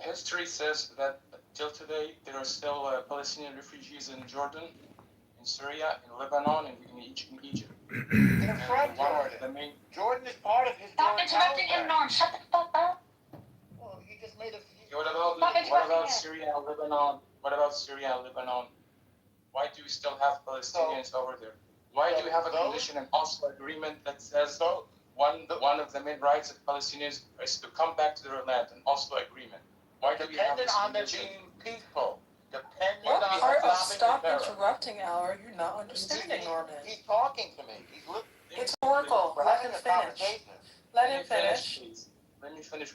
History says that till today there are still Palestinian refugees in Jordan, in Syria, in Lebanon, and in Egypt. They're from Jordan. Jordan is part of his. Stop interrupting him, Norm. Shut the fuck up. Well, he just made a. What about Syria and Lebanon? What about Syria and Lebanon? Why do we still have Palestinians over there? Why do we have a condition in Oslo agreement that says one of the main rights of Palestinians is to come back to their land? An Oslo agreement. Why do we have this condition? Dependent on them being peaceful. What part of stop interrupting, Al, you're not understanding, Norman? He's talking to me. It's Oracle. Let him finish. Let him finish. Please. Let me finish.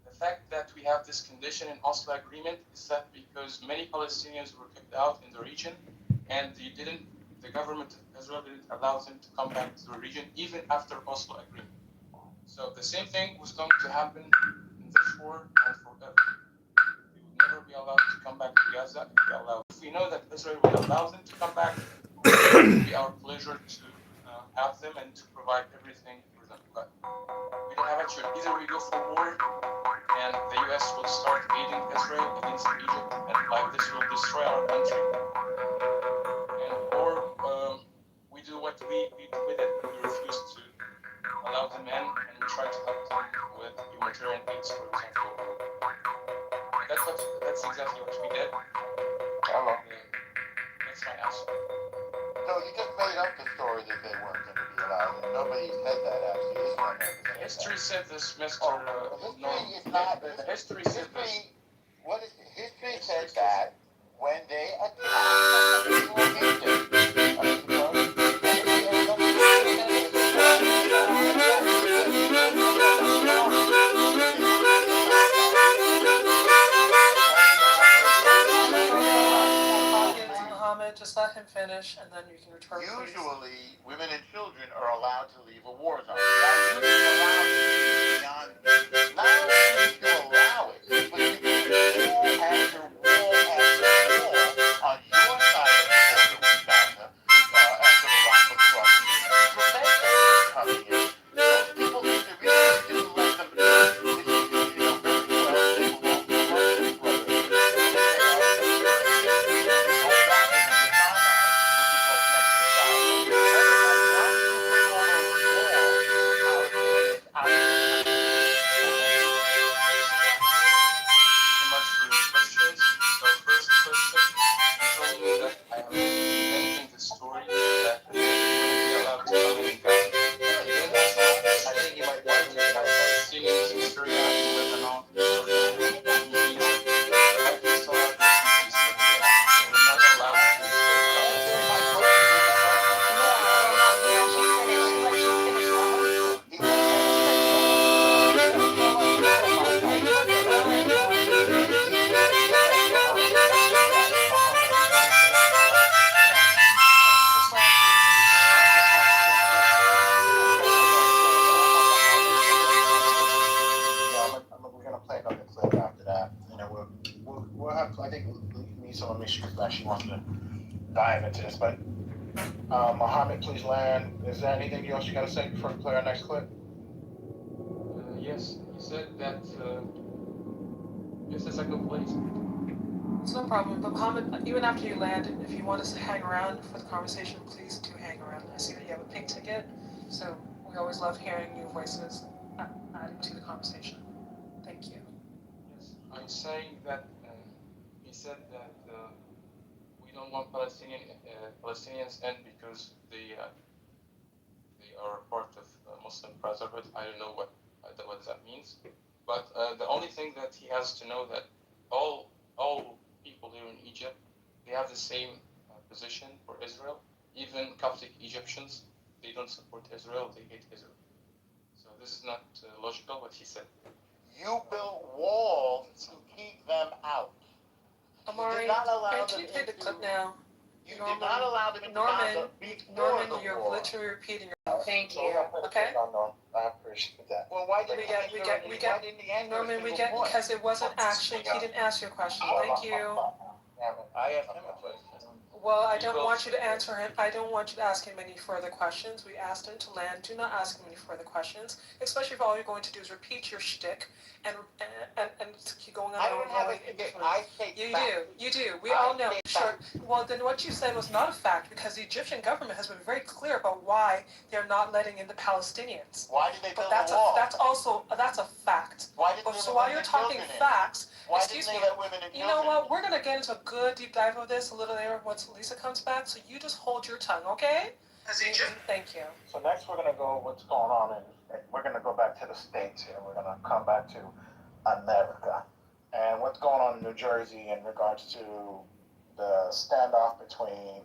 The fact that we have this condition in Oslo agreement is that because many Palestinians were kicked out in the region, and the government of Israel didn't allow them to come back to the region even after Oslo agreement. So the same thing was going to happen in this war and forever. They would never be allowed to come back to Gaza if we know that Israel will allow them to come back. It would be our pleasure to have them and to provide everything for them. But we don't have a choice. Either we go for war and the US will start aiding Israel against Egypt, and like this will destroy our country. Or we do what we did. We refuse to allow them in, and we try to help them with humanitarian aids, for example. That's exactly what we did. That's my answer. No, you just made up the story that they weren't going to be allowed. And nobody said that, actually. Israel never said History said this, Mr. History is not. History said this. What is history said that when they attacked Egypt, Just let him finish, and then you can return. usually, women and children are allowed to leave a war zone. Now, you allow it beyond. Not only did you allow it, but you did wall after wall after wall on your side of the border with Gaza after the rocket crossing to prevent them from coming in. Those people, the reason you didn't let them in, which you know very well, they belong to Muslim brotherhood. I think Lisa, let me see if she wants to dive into this, but Mohammed, please land. Is there anything else you got to say before we play our next clip? Yes, he said that. Yes, I go, please. It's no problem, but Mohammed, even after you land, if you want us to hang around for the conversation, please do hang around. I see that you have a pink ticket, so we always love hearing new voices adding to the conversation. Thank you. Yes, I'm saying that he said that we don't want Palestinians in because they are part of Muslim Brotherhood. I don't know what that means, but the only thing that he has to know that all people here in Egypt, they have the same position for Israel. Even Coptic Egyptians, they don't support Israel, they hate Israel. So this is not logical what he said. You built walls to keep them out. Amari, you did not allow can you them play the clip now? You Norman, did not allow them into Norman, Gaza before Norman, the you're war. literally repeating yourself. Thank So you. we're gonna put Okay. it on Norm. I appreciate that. Well, why We didn't get, the answer Norman, a single point? because it wasn't actually, he didn't ask your question. Thank you. I asked him a question. Well, I don't want you to answer him. I don't want you to ask him any further questions. We asked him to land. Do not ask him any further questions, especially if all you're going to do is repeat your shtick and keep going on. I don't have a shtick. I say facts. You do. We all know. Sure. Well, then what you said was not a fact because the Egyptian government has been very clear about why they're not letting in the Palestinians. Why did they build But a wall? that's a fact. Why didn't they So let while women you're and talking children in? facts, Why excuse didn't me. they let women and You know children what? We're gonna get into a good deep dive of this a little later once Lisa comes back. So you just hold your tongue, okay? Thank you. So next we're gonna go what's going on and we're gonna go back to the States here. We're gonna come back to America. And what's going on in New Jersey in regards to the standoff between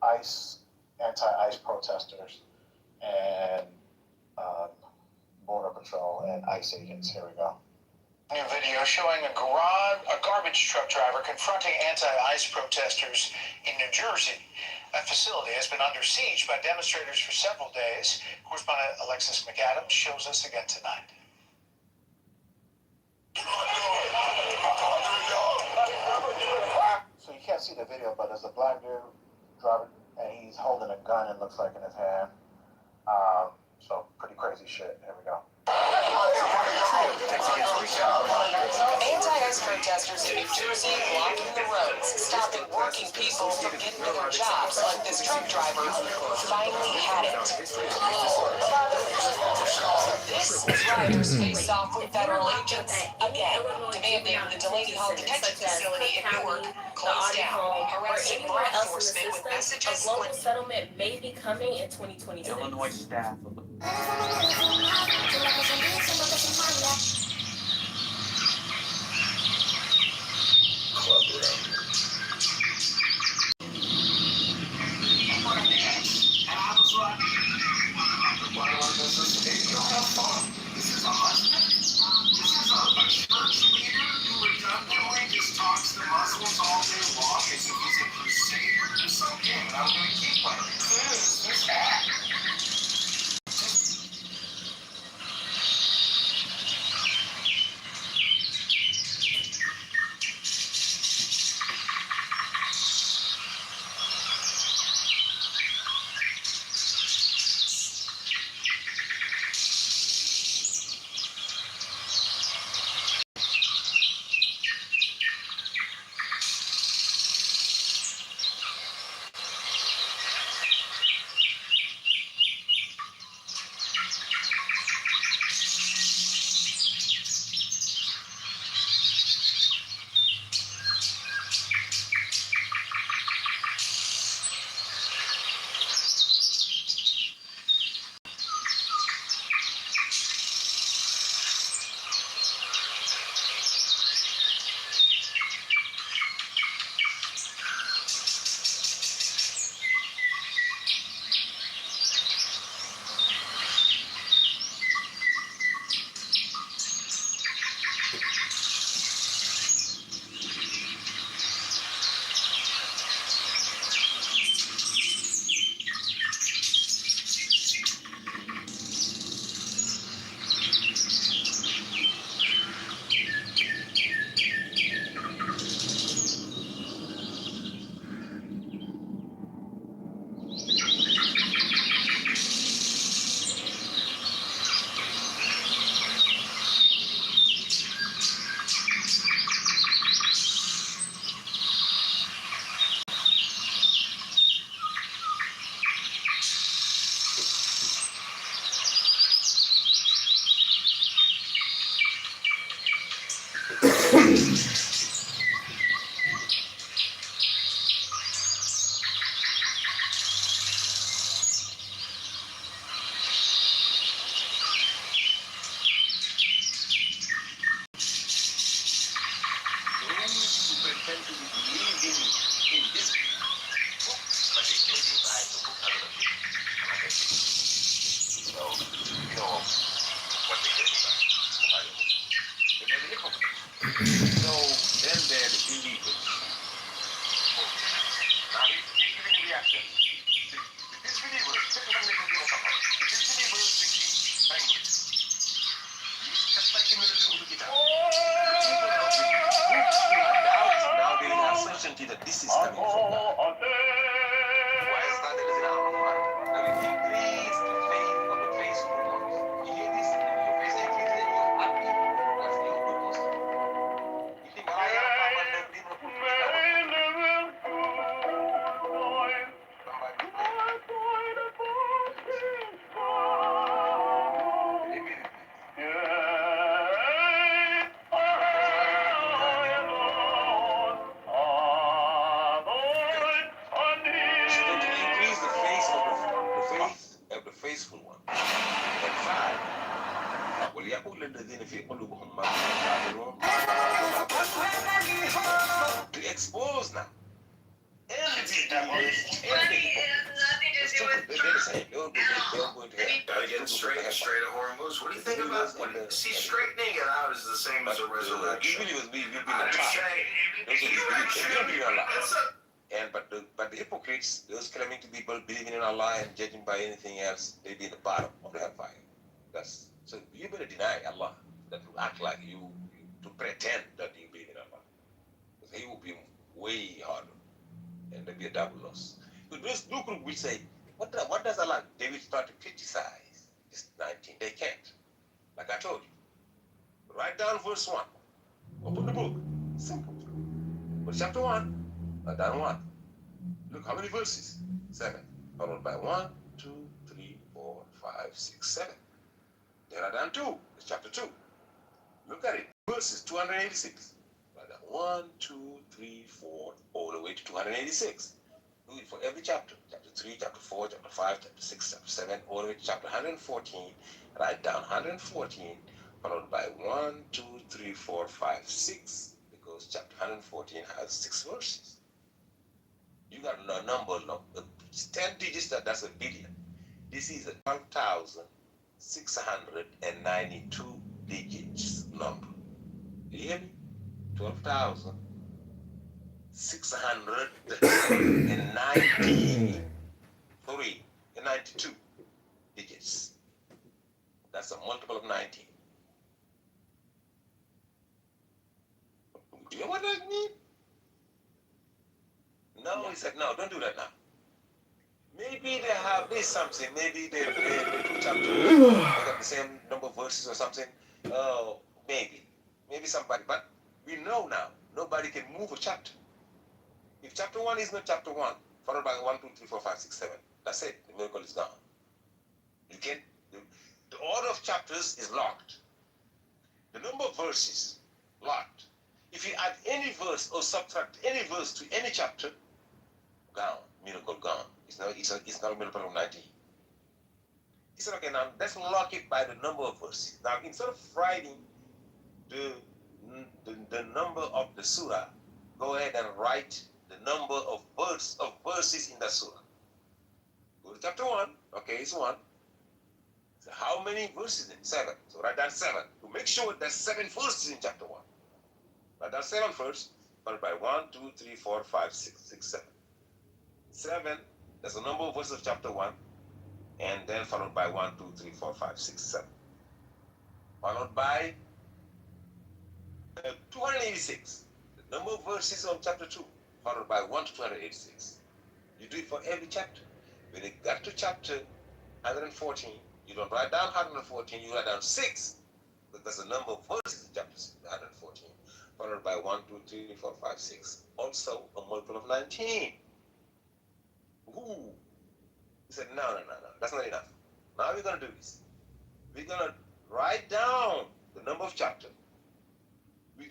ICE, anti-ICE protesters and Border Patrol and ICE agents. Here we go. New video showing a garbage truck driver confronting anti-ICE protesters in New Jersey. That facility has been under siege by demonstrators for several days. Correspondent Alexis McAdams shows us again tonight. So you can't see the video, but there's a black dude driving, and he's holding a gun, it looks like, in his hand. So pretty crazy shit. Here we go. Anti-ICE protesters in New Jersey blocking the roads, stopping working people from getting to their jobs like this truck driver who finally had it. This riders face off with federal agents again, demanding the Delaney Hall detention facility in Newark closed down, harassing law enforcement with messages. A global settlement may be coming in 2026. Illinois staff. Club room. And I was like, why does this make you have fun? This is a husband? This is a church leader who redundantly just talks to Muslims all day long as if he's a crusader or something. And I'm going to keep like, who is this act?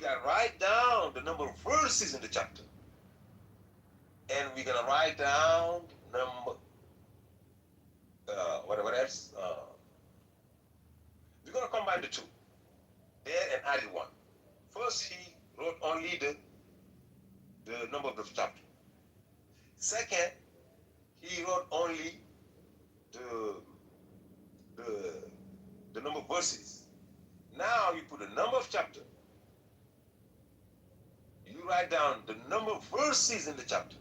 gotta write down the number of verses in the chapter. And we're gonna write down number, what else? We're gonna combine the two, there and added one. First, he wrote only the number of the chapter. Second, he wrote only the the the number of verses. Now you put the number of chapter. You write down the number of verses in the chapter.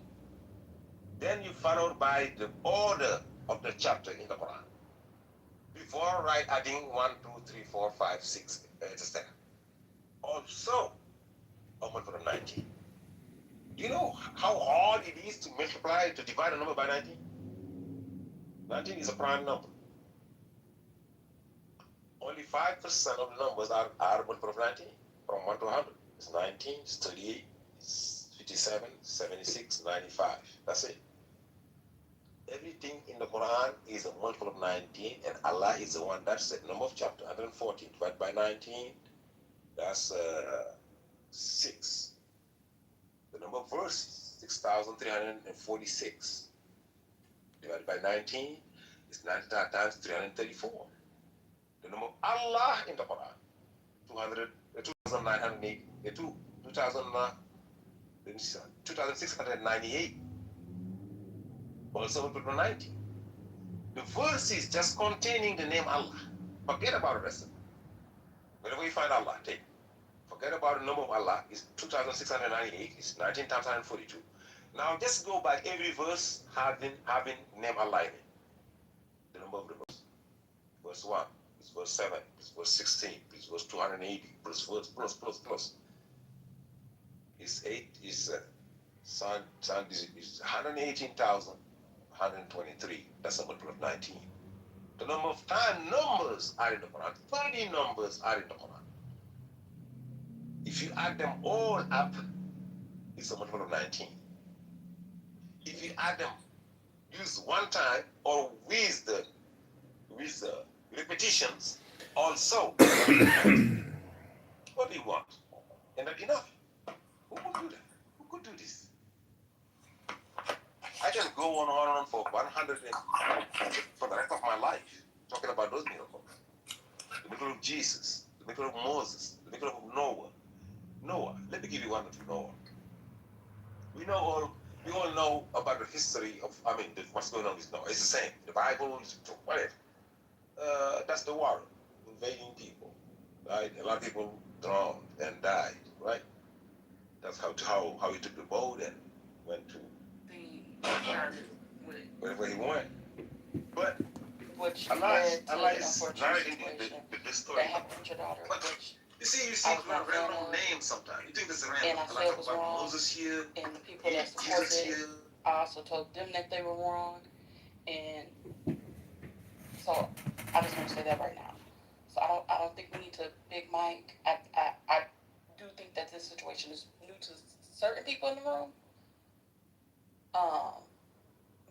Then you followed by the order of the chapter in the Quran. Before adding 1, 2, 3, 4, 5, 6, etc. Also, Muhammad for 19. Do you know how hard it is to multiply, to divide a number by 19? 19 is a prime number. Only 5% of the numbers are multiple of 19, from 1 to 100. It's 19, it's 38, it's 57, 76, 95. That's it. Everything in the Quran is a multiple of 19, and Allah is the one that said number of chapter, 114 divided by 19, that's 6. The number of verses, 6,346 divided by 19 is 90 times 334. The number of Allah in the Quran, 2,698. Also multiple 90. The verses just containing the name Allah. Forget about the rest of it. Whenever you find Allah, take it. Forget about the number of Allah. It's 2,698. It's 19 times 142. Now just go by every verse having name Allah in it. The number of the verse. Verse 1, it's verse 7, it's verse 16, it's verse 280, plus. It's 8, is 118,123. That's a multiple of 19. The number of time numbers are in the Quran. 30 numbers are in the Quran. If you add them all up, it's a multiple of 19. If you add them, use one time or with the repetitions, also. What do you want? And that enough? Who would do that? Who could do this? I can go on for 100 for the rest of my life talking about those miracles. The miracle of Jesus, the miracle of Moses, the miracle of Noah. Noah. Let me give you one of Noah. We all know about the history of, what's going on with Noah. It's the same. The Bible is whatever. That's the water invading people, right? A lot of people drowned and died, right? That's how he took the boat and went to wherever he went. But which Allah led to an is unfortunate narrating situation the story. that happened with your daughter, which you see I was not a fan random of, names sometimes. You think this is and random. I Allah felt talk was about wrong, Moses here, and the people that Jesus supported it, here. I also told them that they were wrong, and so I just want to say that right now. So I don't think we need to big mic. I do think that this situation is new to certain people in the room.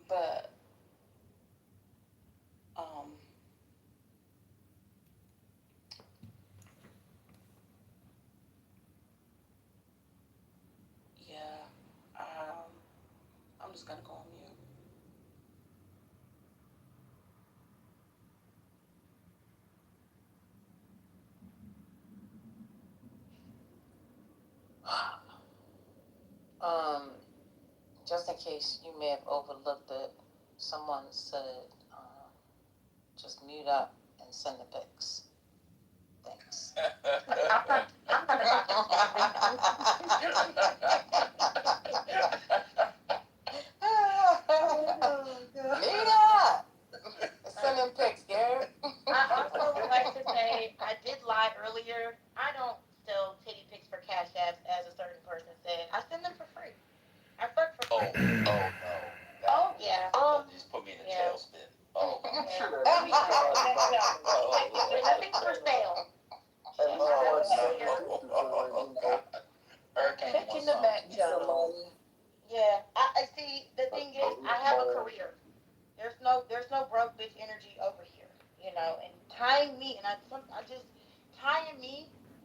But yeah, I'm just gonna go on mute. Just in case you may have overlooked it, someone said, just mute up and send the pics. Thanks. Mute up! Send them pics, Gary. I also would like to say I did lie earlier. I don't sell titty pics for cash apps, as a certain person said. I send them for free. I work for free. No. Oh yeah. Just put me in a tailspin. Oh. Nothing for sale. Pick in the back channel. Yeah. I see. The thing is, I have a career. There's no broke bitch energy over here. And tying me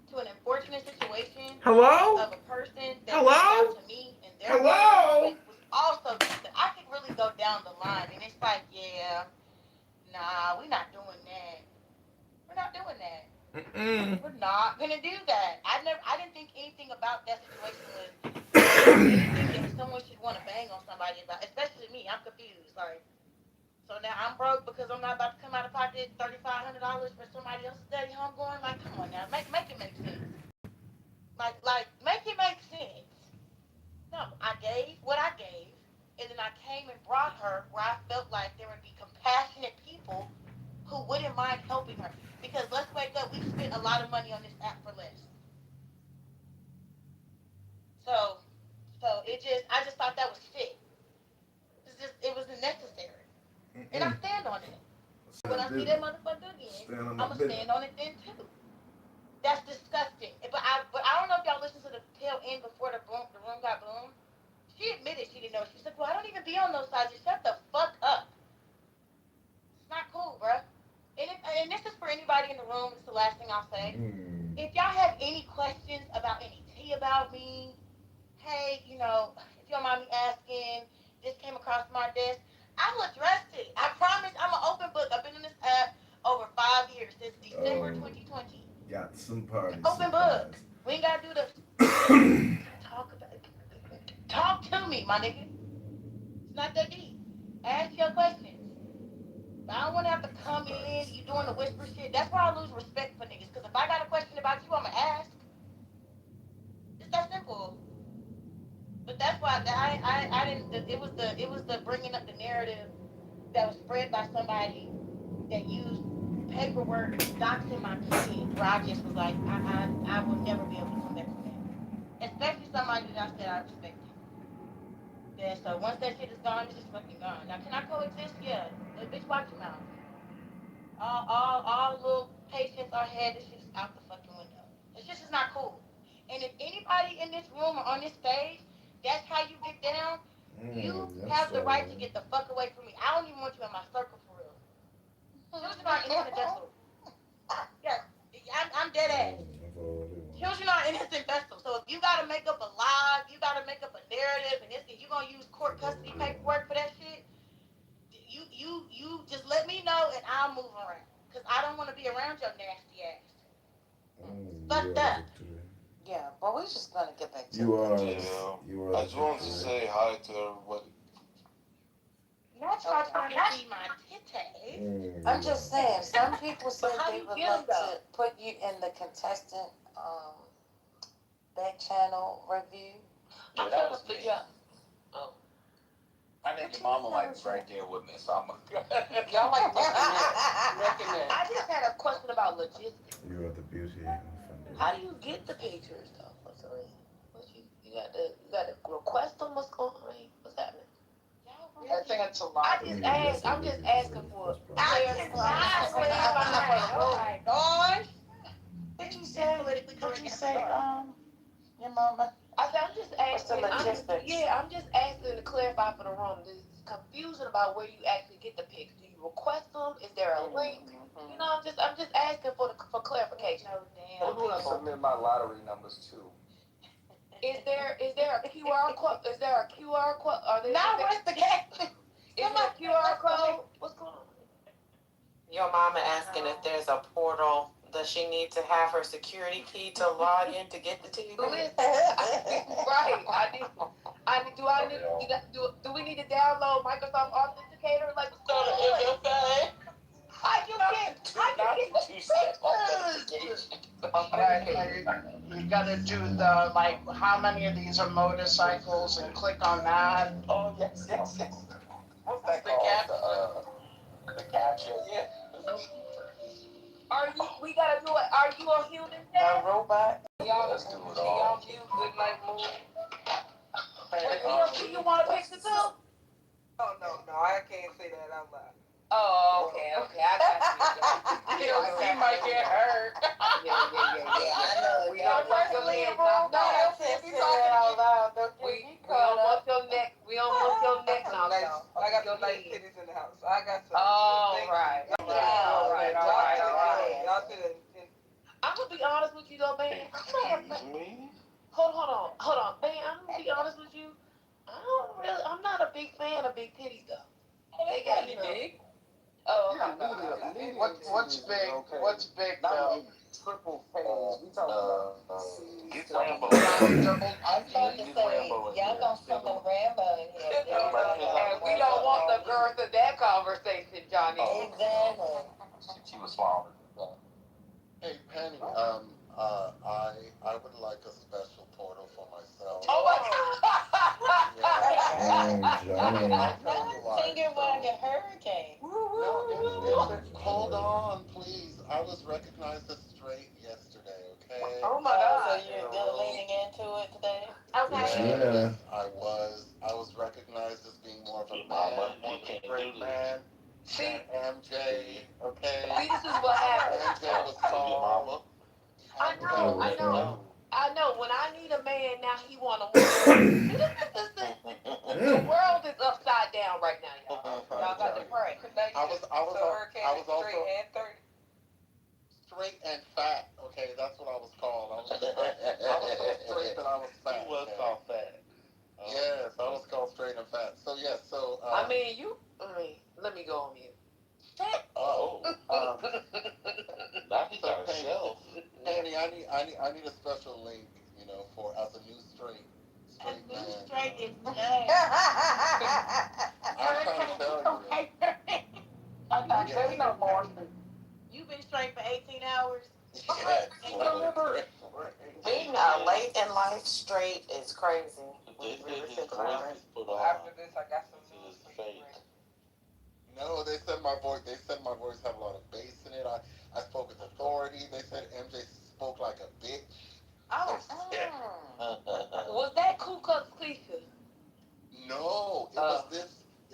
to an unfortunate situation Hello? of a person that Hello? reached out to me and their Hello? was also decent. I could really go down the line, and it's like, yeah, nah, we're not doing that. We're not doing that. Mm-mm. We're not gonna do that. I didn't think anything about that situation was anything that someone should want to bang on somebody about, especially me. I'm confused. Like, so now I'm broke because I'm not about to come out of pocket $3,500 for somebody else's daddy home going. Like, come on now, make it make sense. Like make it make sense. No, I gave what I gave, and then I came and brought her where I felt like there would be compassionate people who wouldn't mind helping her. Because let's wake up, we've spent a lot of money on this app for less. So I just thought that was shit. It was necessary. And I stand on it. When I see that motherfucker again, I'm gonna stand on it then too. That's disgusting. But I don't know if y'all listened to the tail end before the room got boomed. She admitted she didn't know. She said, "Well, I don't even be on those sides. Just shut the fuck up. It's not cool, bruh." And this is for anybody in the room. It's the last thing I'll say. If y'all have any questions about any tea about me, hey, if you don't mind me asking, this came across my desk, I'll address it. I promise. I'm an open book. I've been in this app over 5 years, since December 2020. Got some parties. Open book. We ain't gotta do the talk about it. Talk to me, my nigga. It's not that deep. Ask your questions. But I don't want to have to come in. You doing the whisper shit. That's where I lose respect for niggas. Because if I got a question about you, I'ma ask. It's that simple. But that's why I didn't. It was the bringing up the narrative that was spread by somebody that used paperwork doxing my kids. Where I just was like, I will never be able to come back from that. Especially somebody that I said I respected. Yeah, so once that shit is gone, it's just fucking gone. Now, can I coexist? Yeah. But bitch, watch your mouth. All little patience I had, this shit is out the fucking window. This just is not cool. And if anybody in this room or on this stage, that's how you get down, you have the right to get the fuck away from me. I don't even want you in my circle for real. Children are innocent vessels. Yeah, I'm dead ass. Children are innocent vessels. So if you gotta make up a lie, if you gotta make up a narrative, and you gonna use court custody paperwork for that shit, you just let me know and I'll move around. Cause I don't want to be around your nasty ass. Fucked up. Yeah, but we're just gonna get back to I just wanted to say hi to everybody. Not trying to see my titties. I'm just saying, some people said they would like to put you in the contestant back channel review. Yeah, that was me. I think your mama like right there with me, so I'm Y'all like looking at. I just had a question about logistics. You are the beauty. How do you get the pictures though? You got to request them? What's going on? What's happening? I think it's a lot. I'm just asking for clarification. Oh my gosh. What you say? Your mama? I said, I'm just asking. I'm just asking to clarify for the room. There's confusion about where you actually get the pics. Do you request them? Is there a link? You know, I'm just asking for clarification. I'm gonna submit my lottery numbers too. Is there a QR code? Is there a QR code? Now what's the case? Is there a QR code? What's going on? Your mama asking if there's a portal. Does she need to have her security key to log in to get the TV? Right. Do we need to download Microsoft Authenticator? Like, what's going on? How you get You gotta do the, like, how many of these are motorcycles and click on that. Oh, yes. What's that called? The caption, yeah. We gotta do it. Are you a human test? A robot? Let's do it all. Y'all view Good Night Moon. Do you want a picture too? Oh, no, I can't say that out loud. Oh, okay, I got you. She might get hurt. Yeah. We don't want your neck knocked off. We don't want your neck knocked off. I got some nice titties in the house. I got some. All right. Y'all I'm gonna be honest with you though, man. Excuse me? hold on, man. I'm gonna be honest with you. I'm not a big fan of big titties though. They got big. Oh, okay. What's big? Okay. What's big though? Triple phase. We talking about Get Rambo. I'm trying to say, y'all gonna summon Rambo in here. And we don't want the girth of that conversation, Johnny. Exactly. She was swallowed. Hey Penny, I would like a special portal for myself. Oh my God! Oh, Johnny. I'll tell you why. Finger wagging hurricane. No, hold on, please. I was recognized as straight yesterday, okay? Oh my God! So you're leaning into it today? Okay. Gina. I was recognized as being more of a man, more of a straight man. See, MJ, okay? see, this is what happens. MJ was called. I know, I know, I know. When I need a man now, he want a woman. Listen, the world is upside down right now, y'all. Y'all got to pray. I was also straight and fat. Okay, that's what I was called. I was so straight that I was fat. He was called fat. Yes, I was called straight and fat. So yes, so I mean, let me go on mute. Not his ourselves. Penny, I need a special link, for as a new straight man. Straight is I'm trying to tell you. I'm not saying no more. You've been straight for 18 hours. Being late in life straight is crazy. After this, I got some news for you. No, they said my voice. They said my voice had a lot of bass in it. I spoke with authority. They said MJ spoke like a bitch. Oh. Was that Ku Klux Klan? No, it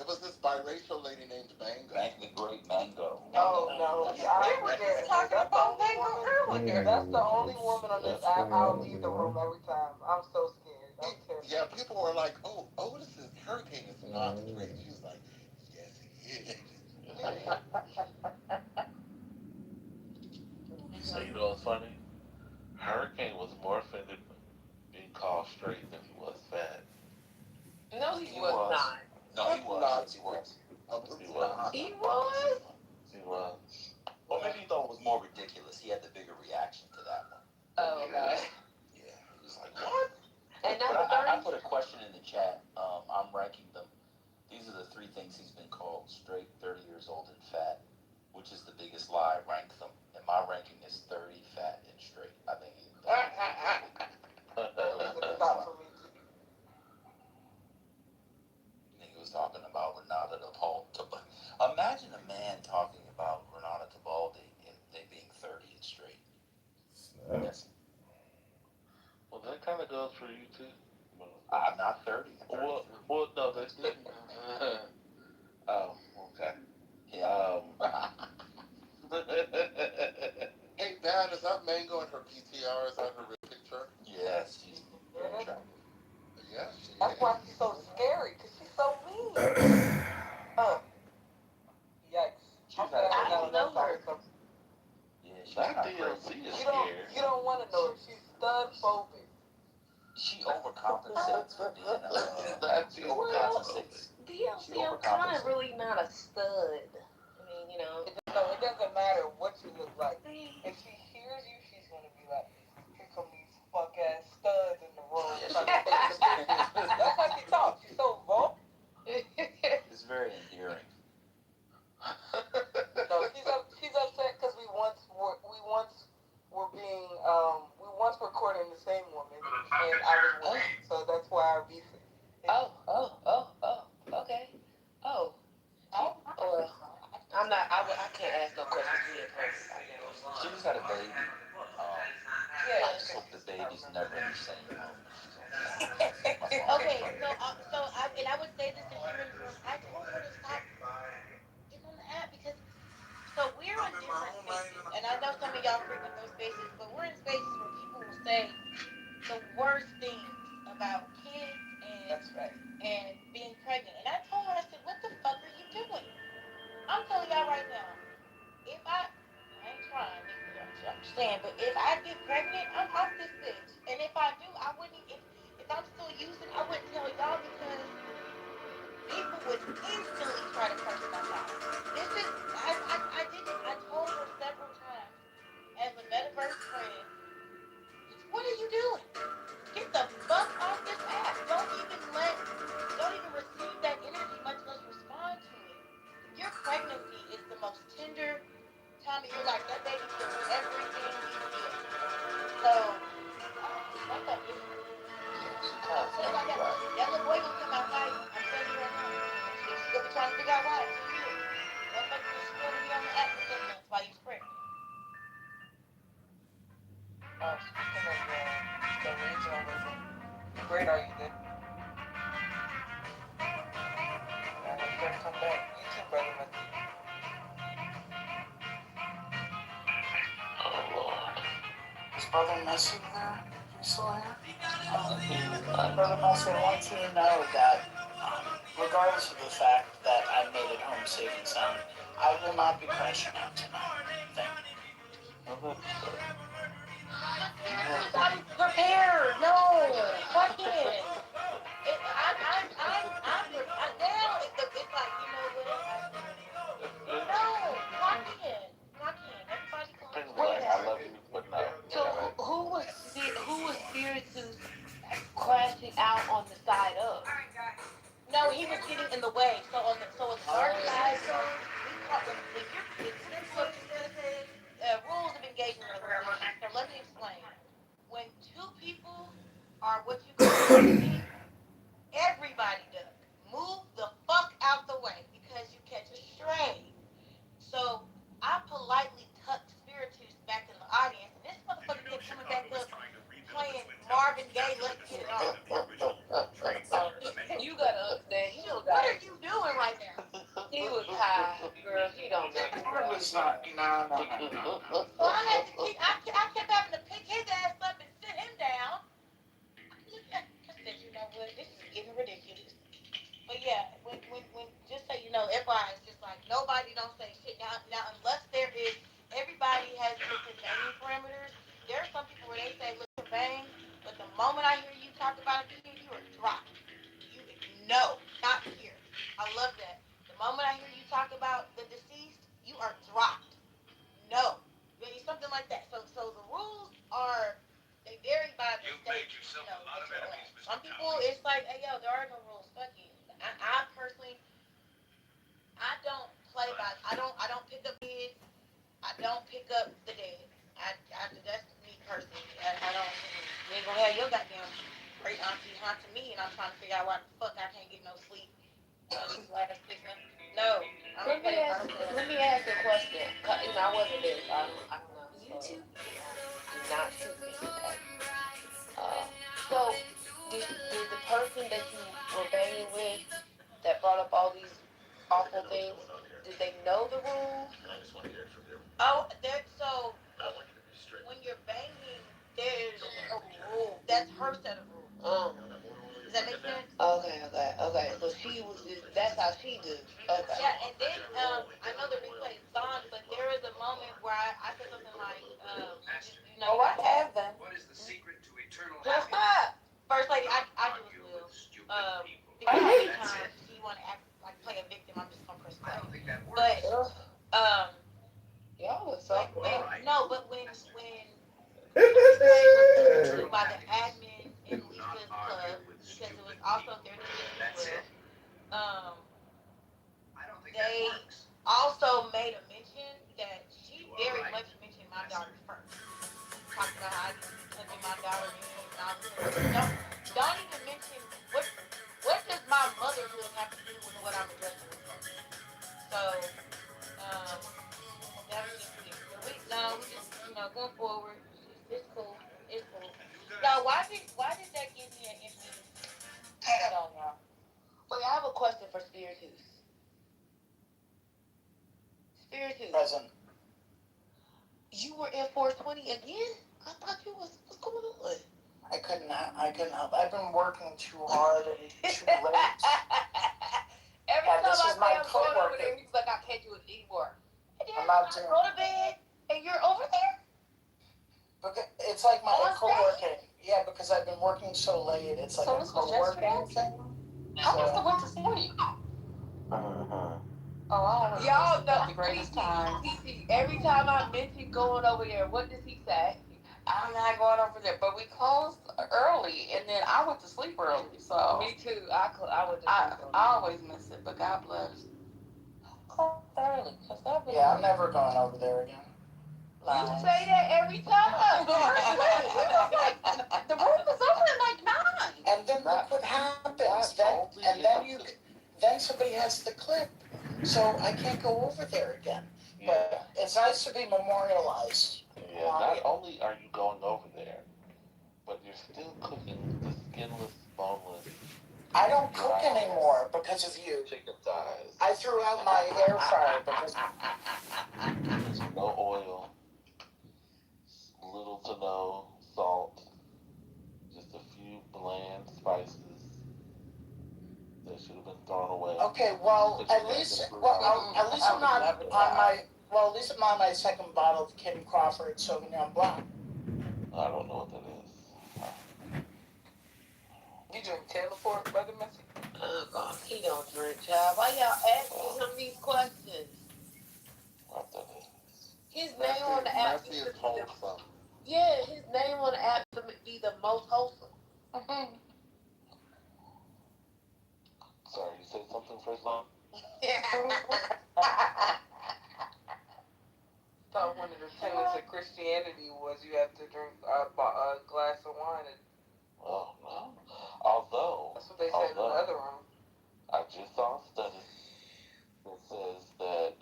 was this biracial lady named Mango. The great Mango. No. We were just talking about Mango earlier. That's the only woman on this app. I'll leave the room every time. I'm so scared. I'm terrified. Yeah, people were like, "Oh, Otis is Hurricane is not straight." She was like, "Yes, he is." So you know what's funny? Hurricane was more offended being called straight than he was fat. No, he was not. No, he was. He was. He was? He was. Or maybe he thought it was more ridiculous. He had the bigger reaction to that one. Oh, okay. Yeah. He was like, what? And number I 30? put a question in the chat. I'm ranking them. These are the 3 things he's been called: straight, 30 years old, and fat. Which is the biggest lie? Rank them. And my ranking is 30, fat, and straight. I think he. He was talking about Renata Tebaldi. Imagine a man talking about Renata Tebaldi and they being 30 and straight. Yes. Well, that kind of goes for you too. I'm not 30. Well, no, that's good. Oh, okay. Yeah. Hey, Dad, is that Mango in her PTR? Is that her real picture? Yes, she's very attractive. Yeah, she That's is. why she's so scary, because she's so mean. Yikes. I don't know her. Yeah, that DLC is scary. You don't want to know her. She's stud phobic. She overcompensates for being she overcompensates. DLC, I'm kind of really not a stud. I mean, No, it doesn't matter what you look like. If she hears you, she's going to be like, here come these fuck-ass studs in the room. That's how she talks. She's so vulgar. It's very endearing. No, she's upset because we once were courting the same woman, and I was with her, so that's why our beef is. Okay. Oh. Well, I'm not. I can't ask no questions. She just had a baby. I just hope the baby's never in the same room. Okay, and I would say this in Sharon's room. I told her to stop getting on the app because we're in different spaces, and I know some of y'all frequent those spaces, but we're in spaces where people will say the worst things about kids and being pregnant. And I told her, I said, what the fuck are you doing? I'm telling y'all right now, if I ain't trying, nigga, I'm just saying, but if I get pregnant, I'm off this bitch. And if I do, I wouldn't instantly try to curse my house. This is, I did it. I told her several times as a metaverse friend, what are you doing? Get the fuck off this app. Don't even receive that energy, much less respond to it. Your pregnancy is the most tender time of your life. That baby feels everything you feel. So, fuck up this. That little boy gonna come outside. I'm telling you right now. And she's gonna be trying to figure out why in 2 years. Motherfuckers just want to be on the app for 6 months while you pregnant. Speaking of the regional living, great are you there? You gotta come back. You too, brother Matthew. Oh Lord. Is Brother Messi there? You still here? Brother Messi, I want you to know that regardless of the fact that I made it home safe and sound, I will not be crashing out tonight. Thank you. I'm prepared. No, fuck it. Now it's like, you know what? No, clock in. Everybody clock in. I love you, but no. So who was Spiritus crashing out on the side of? No, he was getting in the way. So on the dark side, we call when you're rules of engagement of religion. So let me explain. When two people are what you call everybody duck. Move the fuck out the way because you catch a stray. So I politely tucked Spiritus back in the audience, and this motherfucker kept coming back up playing Marvin Gaye, Let's Get It On. You gotta understand, What are you doing right now? He was high, girl. He don't know. Marvin's not. No. So I kept having to pick his ass up and sit him down. I said, you know what? This is getting ridiculous. But yeah, when just so you know, FYI, it's just like nobody don't say shit. Now unless there is, everybody has different naming parameters. There are some people where they say, look, bang, but the moment I hear you talk about a kid, you are dropped. No, not here. I love that. The moment I hear you talk about the deceased, you are dropped. No. Something like that. So the rules are, they vary by the state. Some people, it's like, hey, yo, there are no rules. Fuck you. I personally, I don't play by, I don't pick up kids. I don't pick up the dead. That's me personally. I don't, you ain't gonna have your goddamn great auntie haunting me, and I'm trying to figure out why the fuck I can't get no sleep. No. Let me ask you a question. I wasn't there, so I don't know. YouTube. Do not shoot me today. So, did the person that you were banging with that brought up all these awful things, did they know the rules? Oh, so when you're banging, there's a rule. That's her set of rules. Does that make sense? Okay. So that's how she does. Okay. Yeah, and then I know the replay is gone, but there is a moment where I said something like, I have them. What is the secret to eternal happiness? First lady, I do as well. Because anytime you want to act like play a victim, I'm just gonna press play. I don't think that works. But y'all was so no, but when by the admin in Lisa's club, because it was also their decision as well. They also made a mention that she very much mentioned my daughter first. Talked about how I used to be touching my daughter and all this. Don't even mention what does my motherhood have to do with what I'm addressing with her. So that was just weird. We just going forward. It's cool. Y'all, why did that give me an empty? I don't know. Wait, I have a question for Spiritus. Present. You were in 420 again? I thought you was, what's going on? I couldn't help. I've been working too hard and too late. Every time I say I'm going over there, he's like, I can't do it anymore. I'm not doing it. Go to bed and you're over there? Because it's like my co-working. Yeah, because I've been working so late. It's like a co-working thing. How was the winter for you? Oh, I always Y'all miss know the greatest time. every time I mention going over there, what does he say? I'm not going over there, but we closed early, and then I went to sleep early. So Me too. I went to I sleep. always miss it, but God bless. Closed early, cause that was. Yeah, I'm never going over there again. You say that every time. It was like the room was over at like 9. And then look what happens. Then somebody has the clip. So I can't go over there again. But it's nice to be memorialized. Yeah, not only are you going over there, but you're still cooking the skinless, boneless. I don't cook anymore because of you. Chicken thighs. I threw out my air fryer because There's no oil, little to no salt, just a few bland spices that should have been thrown away. Okay, well, at least I'm not on my. Well, at least I'm on my second bottle of Kim Crawford Sauvignon Blanc. I don't know what that is. You drink Taylor Ford, Brother Messy? Oh God, he don't drink, child. Why y'all asking him these questions? What that is? His name on the app. Messy is wholesome. Yeah, his name on the app to be the most wholesome. Sorry, you said something first, Lon? Thought one of the tenets of Christianity was you have to drink a glass of wine. Oh, no. Although, That's what they said in the other room. I just saw a study that says that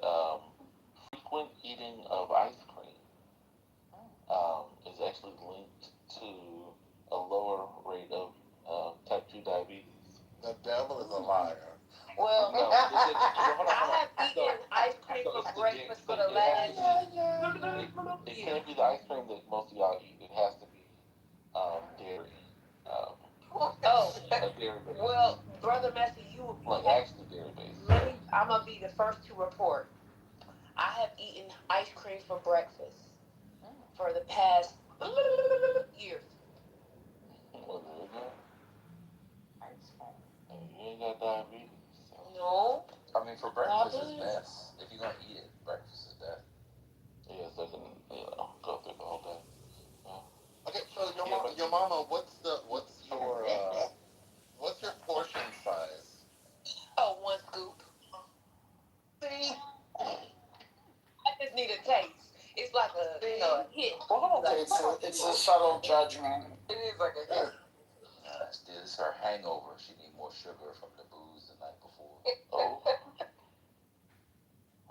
frequent eating of ice cream is actually linked to a lower rate of type 2 diabetes. The devil is a liar. Well, No, I have eaten ice cream for breakfast for the last. It can't be the ice cream that most of y'all eat. It has to be dairy. Dairy based. Well, Brother Messy, you will be. Like actually dairy based. I'm gonna be the first to report. I have eaten ice cream for breakfast for the past years. Well, there you go. And you ain't got diabetes. So. No. I mean, for breakfast is best. If you're gonna eat it, breakfast is best. Yeah, so I can, go through the whole day. Yeah. Okay, so your mama, what's your portion size? Oh, 1 scoop. See, I just need a taste. It's like a hit. It's a subtle judgment. It is like a hit. This is her hangover. She need more sugar from the booze the night before. Oh.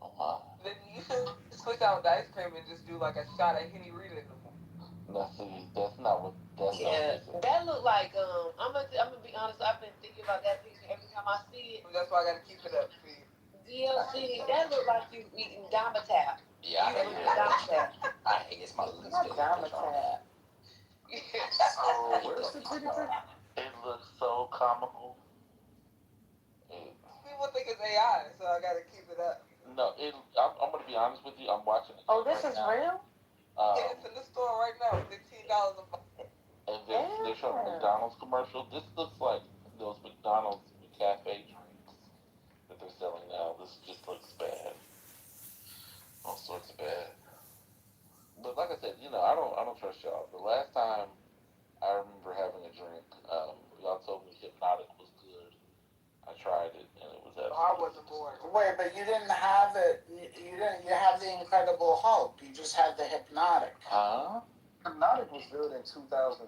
Oh my. Then you should switch out the ice cream and just do like a shot of Henny Rita in the morning. No, see, that's not what. That look like I'm gonna be honest. I've been thinking about that picture every time I see it. That's why I gotta keep it up for you. DLC, that look like you eating Damatab. Yeah, I hate it. I hate it's my least favorite. Damatab. So where's the titty pic? It looks so comical. People think it's AI, so I gotta keep it up. No, I'm gonna be honest with you. I'm watching it. Oh, this is real? Yeah, it's in the store right now, $15 a month. And they're showing a McDonald's commercial. This looks like those McDonald's cafe drinks that they're selling now. This just looks bad. All sorts of bad. But like I said, I don't trust y'all. The last time I remember having a drink, y'all told me Hypnotic was good. I tried it and it was absolutely. I wasn't born. Wait, but you didn't have it. You have the Incredible Hulk. You just had the Hypnotic. Huh? Hypnotic was good in 2003.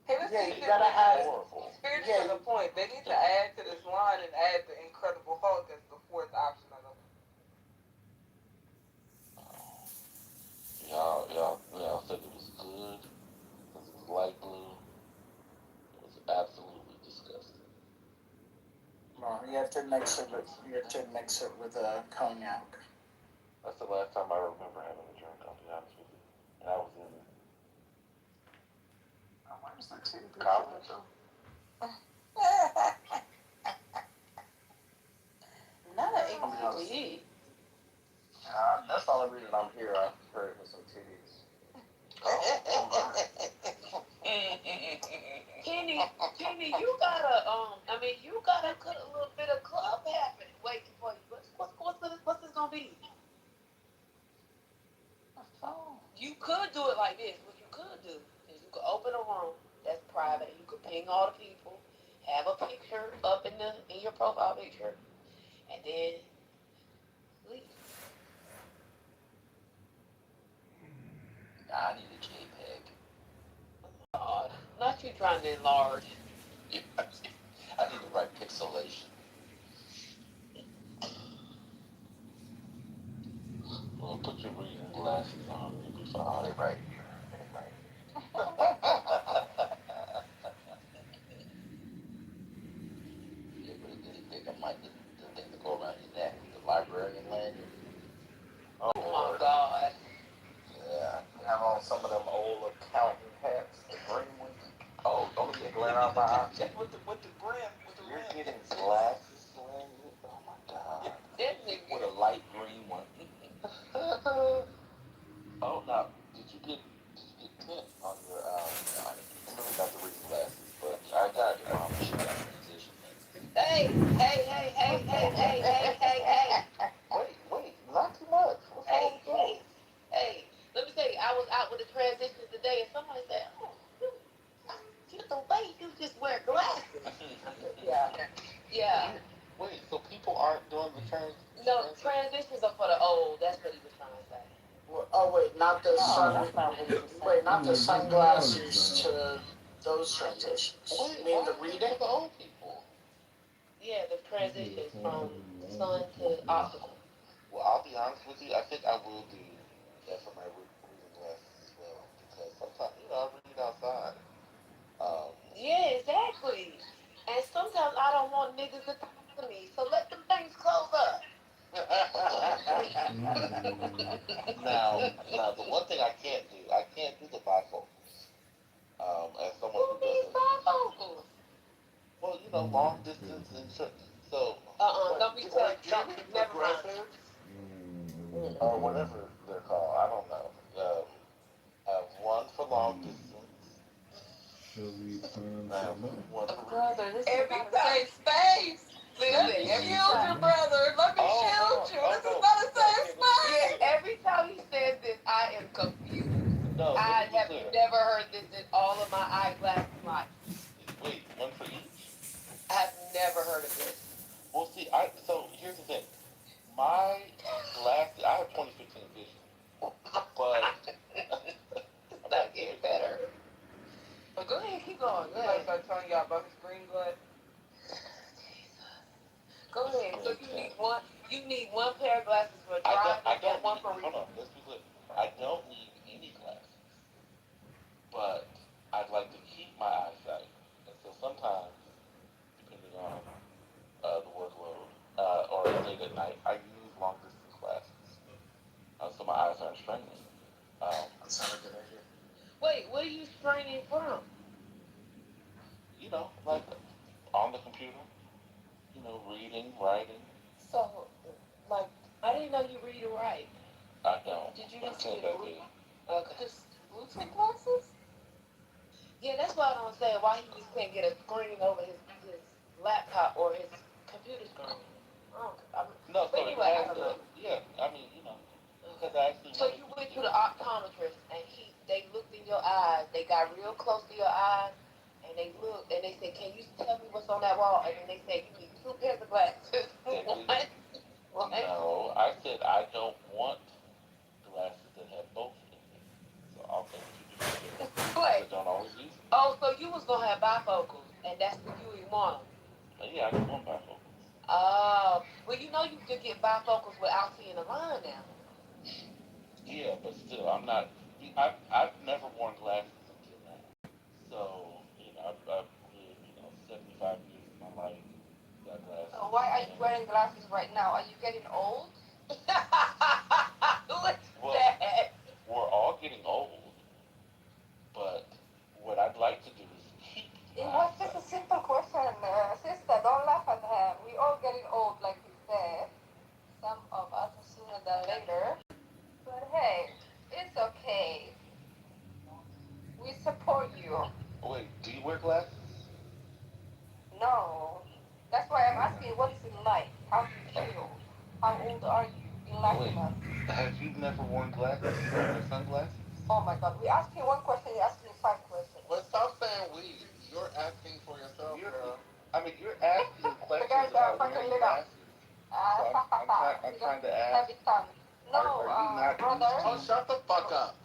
Hennessy you gotta have. Horrible. Here's to the point. They need to add to this line and add the Incredible Hulk as the 4th option of them. Y'all said it was good because it was light blue. It was absolutely disgusting. Well, you have to mix it with a cognac. That's the last time I remember having a drink. I'll be honest with you. And I was in college. Not an APD. That's the only reason I'm here. I heard with some titties. Kenny, you gotta, you gotta cut a little bit of club happening. Wait, what's this gonna be? You could do it like this. What you could do is you could open a room that's private and you could ping all the people, have a picture up in your profile picture, and then leave. I need a JPEG. God, not you trying to enlarge. Yeah, I need the right pixelation. Well, put your reading glasses on. You'll be fine. Oh, they right here. They right here. Yeah, but they might the thing to go around your neck, the librarian lanyard. Oh my God. Yeah, you have on some of them old accountant hats, the green ones. Oh, yeah, glare out my eyes. Yeah, with the brim, You're getting glasses, Glenn. Oh my God. With a light green one. Oh, now, did you get tint on your I never got the reading glasses, but I got your mom. She got musician lenses. Hey. Wait, not too much. What's wrong with you? Hey. Let me tell you, I was out with the transitions today, and somebody said, "Oh, the way you just wear glasses." Yeah. Wait, so people aren't doing the No, transitions are for the old. That's what he was trying to say. Wait, not the not the sunglasses to those transitions. You mean the reading? The old people. Yeah, the transitions from sun to optical. Well, I'll be honest with you. I think I will do that for my reading glasses as well, because sometimes I read outside. Yeah, exactly. And sometimes I don't want niggas to talk to me, so let them things close up. Now, the one thing I can't do the bifocals. As someone who doesn't. Bifocals. Well, long distance and short. So. Don't be telling. Never mind. Or whatever they're called. I don't know. One for long distance. One for Brother, this every is not a safe space. Listen, shield you, brother. Let me shield you. This is not a safe space. Yeah, every time he says this, I am confused. No, I have never heard this in all of my eyeglass life. Wait, one for each? I have never heard of this. Well, see, so here's the thing. My glasses, I have 2015 vision, but It's not getting better. But go ahead, keep going. Go ahead. Start telling y'all about his green blood. Go ahead. So you need one pair of glasses for driving and one for reading. Hold on, let's be clear. I don't need any glasses, but I'd like to keep my eyesight. And so sometimes, depending on the workload or late at night, I use long distance glasses. So my eyes aren't straining. That's not a good idea. Wait, what are you straining from? Like on the computer. Reading, writing. So, like, I didn't know you read or write. I don't. Did you just get blue? Okay. Just blue tick glasses? Yeah, that's why I don't say why he just can't get a screen over his laptop or his computer screen. No, but anyway, I don't know. Yeah, I mean, because I actually. So you went to the optometrist and they looked in your eyes. They got real close to your eyes and they looked and they said, "Can you tell me what's on that wall?" And then they said, "You need 2 pairs of glasses." What? No, I said I don't want glasses that have both in it. So I'll take 2 different Wait. I don't always use them. Oh, so you was gonna have bifocals and that's what you would want them. Yeah, I just want bifocals. Oh, well, you can get bifocals without seeing the line now. Yeah, but still, I'm not. I've never worn glasses until now. So, I've lived, 75 years of my life without glasses. Why are you wearing glasses right now? Are you getting old? What's that? We're all getting old, but what I'd like to do is keep. It was just a simple question, sister. Don't laugh at him. We all getting old, like he said. Some of us sooner than later. But hey, it's okay. We support you. Wait, do you wear glasses? No. That's why I'm asking what is it like? How do you feel? How old are you? Enlighten us. Have you never worn glasses? You don't wear sunglasses? Oh my God. We asked you one question, you asked me 5 questions. Well, stop saying we. You're asking for yourself, girl. I mean, you're asking questions about wearing glasses. So I'm trying to ask. Heavy tongue. No, Are you not brother. used to... shut the fuck up.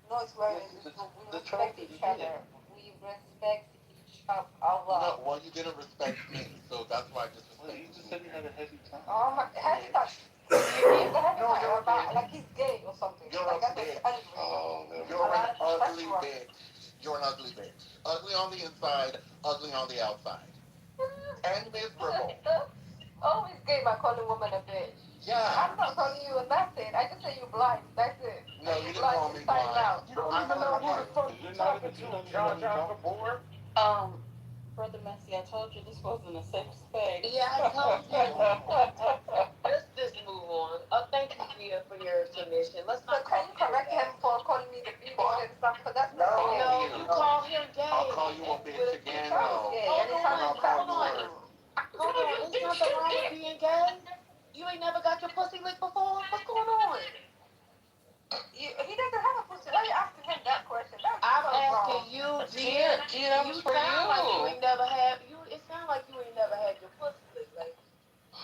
No, it's very we respect each other. We respect each other. No, well, you didn't respect me, so that's why I disrespected you. You just said you had a heavy tongue. Oh my, heavy tongue. He's a heavy tongue. You're like he's gay or something. You're like a bitch. Oh, you're an ugly bitch. You're an ugly bitch. Ugly on the inside, ugly on the outside. And miserable. Always gay by calling woman a bitch. Yeah. I'm not calling you a nothing. I just say you blind. That's it. No, you didn't call me blind. You don't even know who the fuck you're talking to. Jar Jar Gabor. Brother Messi, I told you this wasn't a safe space. Yeah, I told you. Let's just move on. Thank you, Gia, for your submission. Let's not. Can you correct him for calling me the B word and stuff? Because that's not gay. No, you call him gay. I'll call you a bitch again, though. Hold on. There's nothing wrong with being gay. You ain't never got your pussy licked before? What's going on? He doesn't have a pussy. Why are you asking him that question? I'm asking you, Gia. That was for you. Like you ain't never had. It sounds like you ain't never had your pussy licked. Like,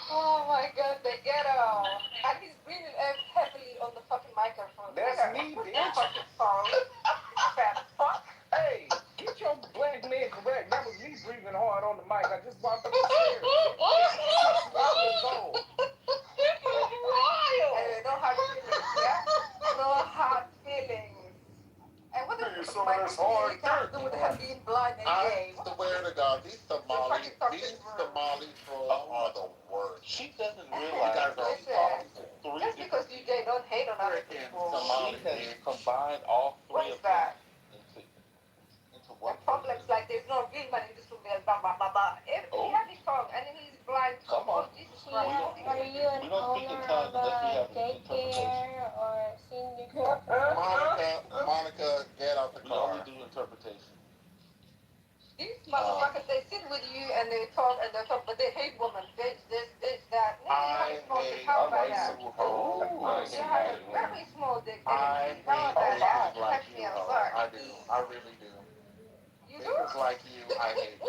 oh my God, the ghetto. And he's breathing heavily on the fucking microphone. That's me, bitch. That fucking song. Fat fuck. Hey, get your black man correct. That was me breathing hard on the mic. I just walked up the stairs. 6 years old. Anyway, no hard feelings, yeah? No hard feelings. And what does this have to do with him being blind and gay? I swear to God, these Somalis are the worst. She doesn't realize just because you gay, don't hate on other people. Somalis has combined all three of them into one. Problems like there's no real man in this room, blah, blah, blah, blah. If he has his tongue and he's blind, come on. Jesus Christ. Are you an owner of a daycare or senior? Monica, get out the car. We only do interpretation. These motherfuckers, they sit with you and they talk, but they hate women. Bitch, this, that. I hate you, ho. You have a very small dick. I hate bitches like you, ho. I do. I really do. You do? Bitches like you, I hate.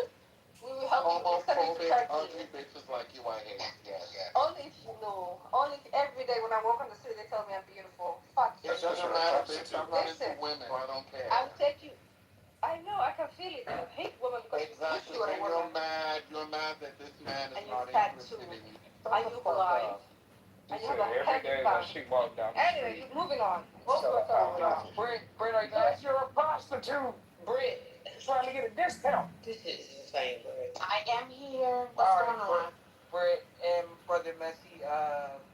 We will help you. Homophobic, ugly bitches like you, I hate. Yes. Only if you know. Only if every day when I walk on the street, they tell me I'm beautiful. Fuck you. It doesn't matter, bitch. I'm not into women. I don't care. I'll take you. I know, I can feel it. You hate women because exactly. you And you're mad that this man is not interested in you. Are you blind? And you have a heavy tongue. Anyway, moving on. What's going on? Britt, are you there? You're a prostitute. Britt. Trying to get a discount. This is insane, Britt. I am here. What's going on? Britt and Brother Messi,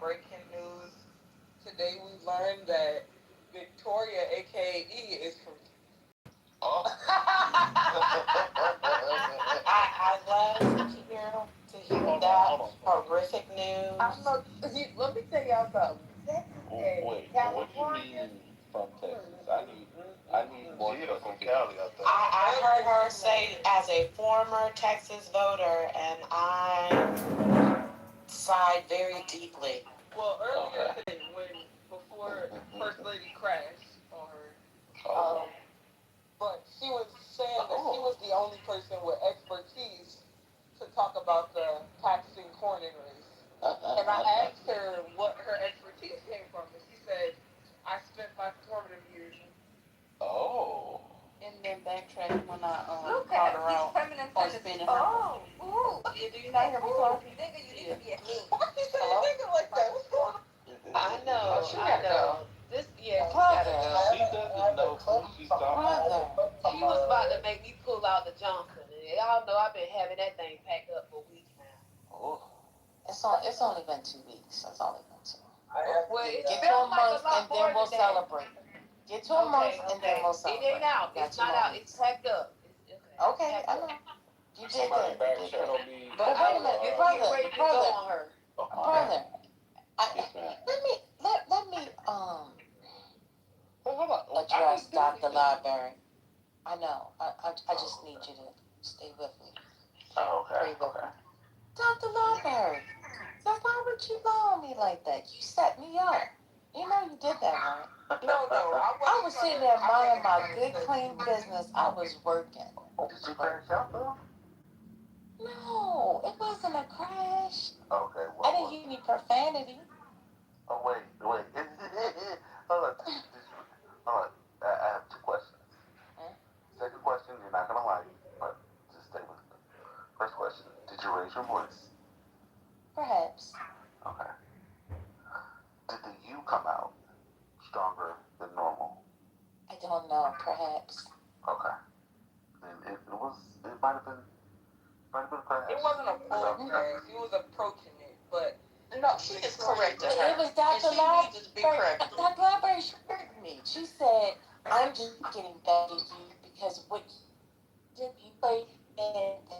breaking news. Today we learned that Victoria, aka E, is from. Oh. I love to hear that horrific news. Let me tell y'all something. Wait, what do you mean from Texas? I need more from Cali out there. I heard her say, as a former Texas voter, and I sighed very deeply. Well, earlier today, before First Lady crashed on her, but she was saying that she was the only person with expertise to talk about the Paxton Corning race. And I asked her what her expertise came from, and she said, I spent my formative years. Oh. And then backtrack when I Look called at her out feminine for tendencies. spinning her. Oh, ooh. Do you not hear me talking? Nigga, you need to be a me. Why you say nigga like that? What's going on? I know. This, yeah, She doesn't know who she's talking Brother, she was about to make me pull out the Johnson. And y'all know I've been having that thing packed up for weeks now. Oh. It's only been 2 weeks. That's all it's been 2. Well, it Get to a feels like month a lot and then more we'll than that. celebrate. Get to a month and then we'll celebrate. It ain't out. It's not out. It's packed up. Okay, I know. You did good. But wait a minute, brother. on her. Brother. Let me address Dr. Library. I know. I just need you to stay with me. Oh, okay. Dr. Library. like that. You set me up. You know you did that, right? No, I was sitting there minding my good, clean business. I was working. Did you crash out though? No, it wasn't a crash. Okay, I well. didn't use any profanity. Oh, wait. Hold on. Hold on. I have two questions. Second question, you're not going to like, but just stay with me. First question, did you raise your voice? Perhaps. Okay. Did the you come out stronger than normal? I don't know. Perhaps. Okay. Then it might have been a crash. It wasn't a full crash. He was approaching it, but no, she just corrected her. It was Dr. Library. Dr. Library corrected me. She said, I'm just getting back at you because what you played and the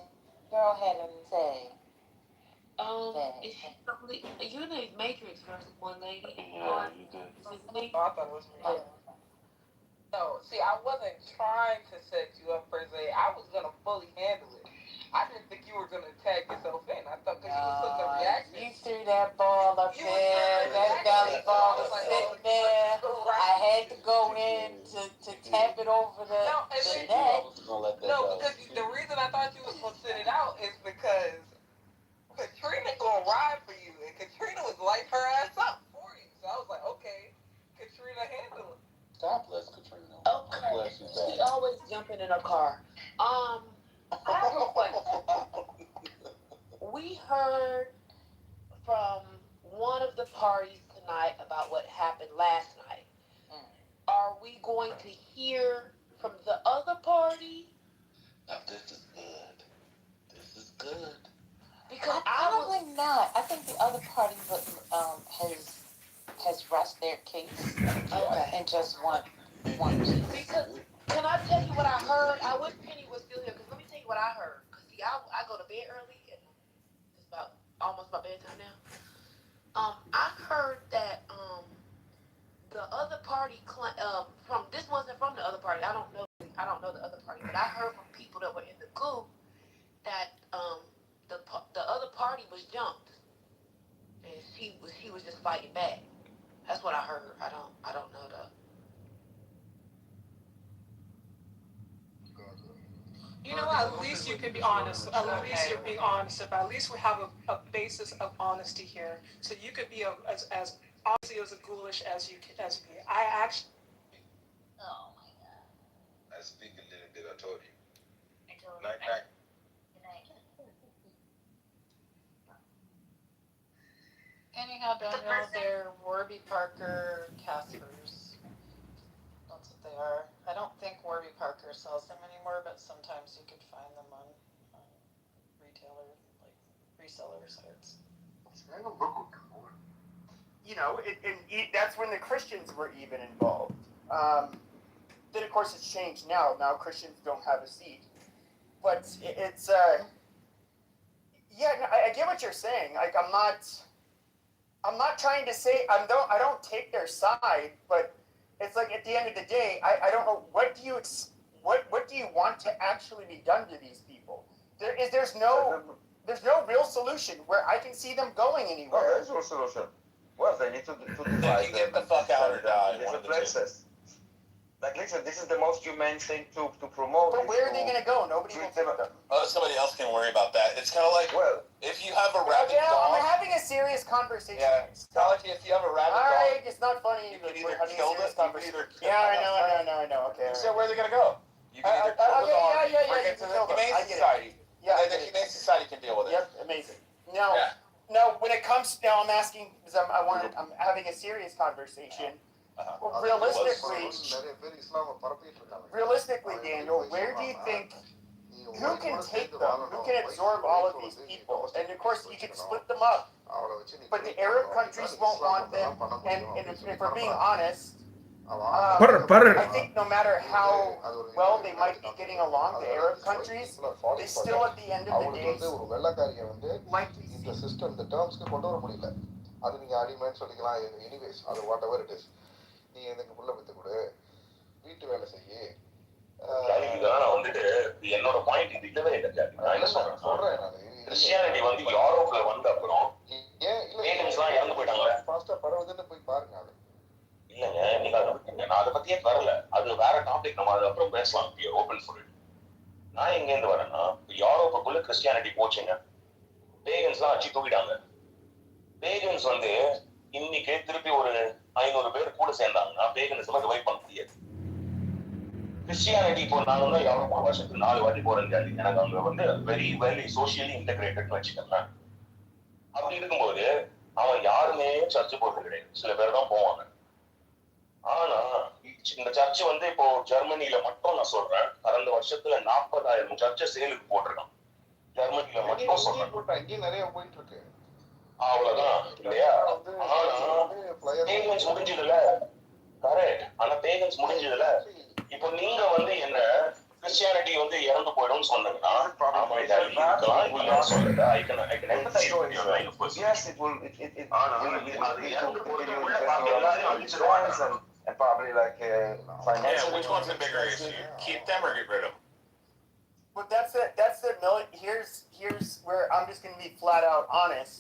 girl had to say. Is she only, you in the Matrix versus one lady? Yeah, you did. I thought it was me. No, see, I wasn't trying to set you up per se. I was gonna fully handle it. I didn't think you were gonna tag yourself in. I thought because you was such a reaction. You threw that ball up there. That belly ball was sitting there. I had to go in to tap it over the net. No, because the reason I thought you was gonna sit it out is because Katrina gonna ride for you, and Katrina was light her ass up for you. So I was like, okay, Katrina handle it. God bless Katrina. Okay. She always jumping in her car. I have a question. We heard from one of the parties tonight about what happened last night. Are we going to hear from the other party? Now this is good. This is good. Because probably not. I think the other party has rushed their case and just want peace. Because can I tell you what I heard? I wish Penny was still here. Because let me tell you what I heard. Because see, I go to bed early and it's about almost my bedtime now. I heard that the other party from this wasn't from the other party. I don't know the other party, but I heard from people that were in the group that the other party was jumped and she was just fighting back. That's what I heard. I don't know though. You know, at least you can be honest. At least you're being honest. At least we have a basis of honesty here. So you could be as honestly as ghoulish as you be. I actually. Oh my God. I speak a little bit. I told you. Night. Good night. Anyhow, Daniel, they're Warby Parker Caspers. That's what they are. I don't think Warby Parker sells them anymore, but sometimes you could find them on retailer, like reseller sites. You know, that's when the Christians were even involved. Then of course it's changed now. Now Christians don't have a seat, but it's yeah. I get what you're saying. Like I'm not trying to say I don't take their side, but it's like at the end of the day, I don't know what do you want to actually be done to these people? There's no real solution where I can see them going anywhere. No, there's no solution. Well, they need to They can get the fuck out of Dodge. It's a process. Like, listen, this is the most humane thing to promote. But where are they going to go? Nobody will take them. Somebody else can worry about that. It's kind of like, well, if you have a rabid dog. I'm having a serious conversation. Yeah, it's kind of like if you have a rabid dog. All right, it's not funny. You can either kill it, Yeah, I know. Okay. So where are they going to go? You can either kill the dog, bring it to the Humane Society. Yeah, and then the Humane Society can deal with it. Yep, amazing. Now, when it comes, I'm asking because I'm having a serious conversation. Well, realistically, Daniel, where do you think, who can take them? Who can absorb all of these people? And of course, you can split them up. But the Arab countries won't want them. And if we're being honest, I think no matter how well they might be getting along, the Arab countries, they still at the end of the day, like the system, the terms கொண்டு வர முடியல. அது நீங்க அடிமைன்னு சொல்லிக்கலாம். Anyways அது what ever it is. நீ எனக்கு புள்ள வித்து கொடு, வீட்டு வேலை செய்யு. நான் வந்துட்டு என்னோட பாயிண்ட் இது இல்லவே இல்லை. நான் என்ன சொல்றேன் நான் கிறிஸ்டியானிட்டி வந்து யூரோப்ல வந்த அப்புறம் இறந்து போயிட்டாங்க. இருந்து வரேன்னா யூரோப்புக்குள்ள கிறிஸ்டியானிட்டி போச்சுங்க. பேகன்ஸ்லாம் அடிச்சு தூக்கிட்டாங்க. பேகன்ஸ் வந்து இன்னைக்கு திருப்பி ஒரு 500 பேர் கூட சேர்ந்தாங்கன்னா பேகன்ஸ்லாம் ரிவைவ் பண்ண முடியாது. கிறிஸ்டியானிட்டி இப்போ நான் வந்து யூரோப்பா வருஷத்துக்கு 4 வாட்டி போறேன். எனக்கு அங்க வந்து வெரி சோசியலி இன்டெகிரேட்டட்னு வச்சுக்கோங்களேன். அப்படி இருக்கும்போது அவன் யாருமே சர்ச்சு போறது கிடையாது. சில பேர் தான் போவாங்க. ஆனா இந்த சர்ச் வந்து இப்போ ஜெர்மனில மட்டும் நான் சொல்றேன், கடந்த வருஷத்துல 40,000 சர்ச்சை சேலுக்கு போட்டிருக்கான். ஜெர்மனில மட்டும் சொல்றேன். இங்கேயும் நிறைய போயிட்டு இருக்கு. அவ்வளவுதான் இல்லையா? ஆனா பேகன்ஸ் முடிஞ்சதுல கரெக்ட். ஆனா பேகன்ஸ் முடிஞ்சதுல இப்போ நீங்க வந்து என்ன கிறிஸ்டியானிட்டி வந்து இறந்து போயிடும்னு சொன்னீங்கன்னா இருக்கலாம் இல்லைன்னு சொல்லுங்க. Yes, it will. எல்லாரையும் அழிச்சிருவாங்க. And probably like financially. Yeah, which one's the bigger issue? Keep them or get rid of them? But that's it. That's the here's where I'm just going to be flat out honest.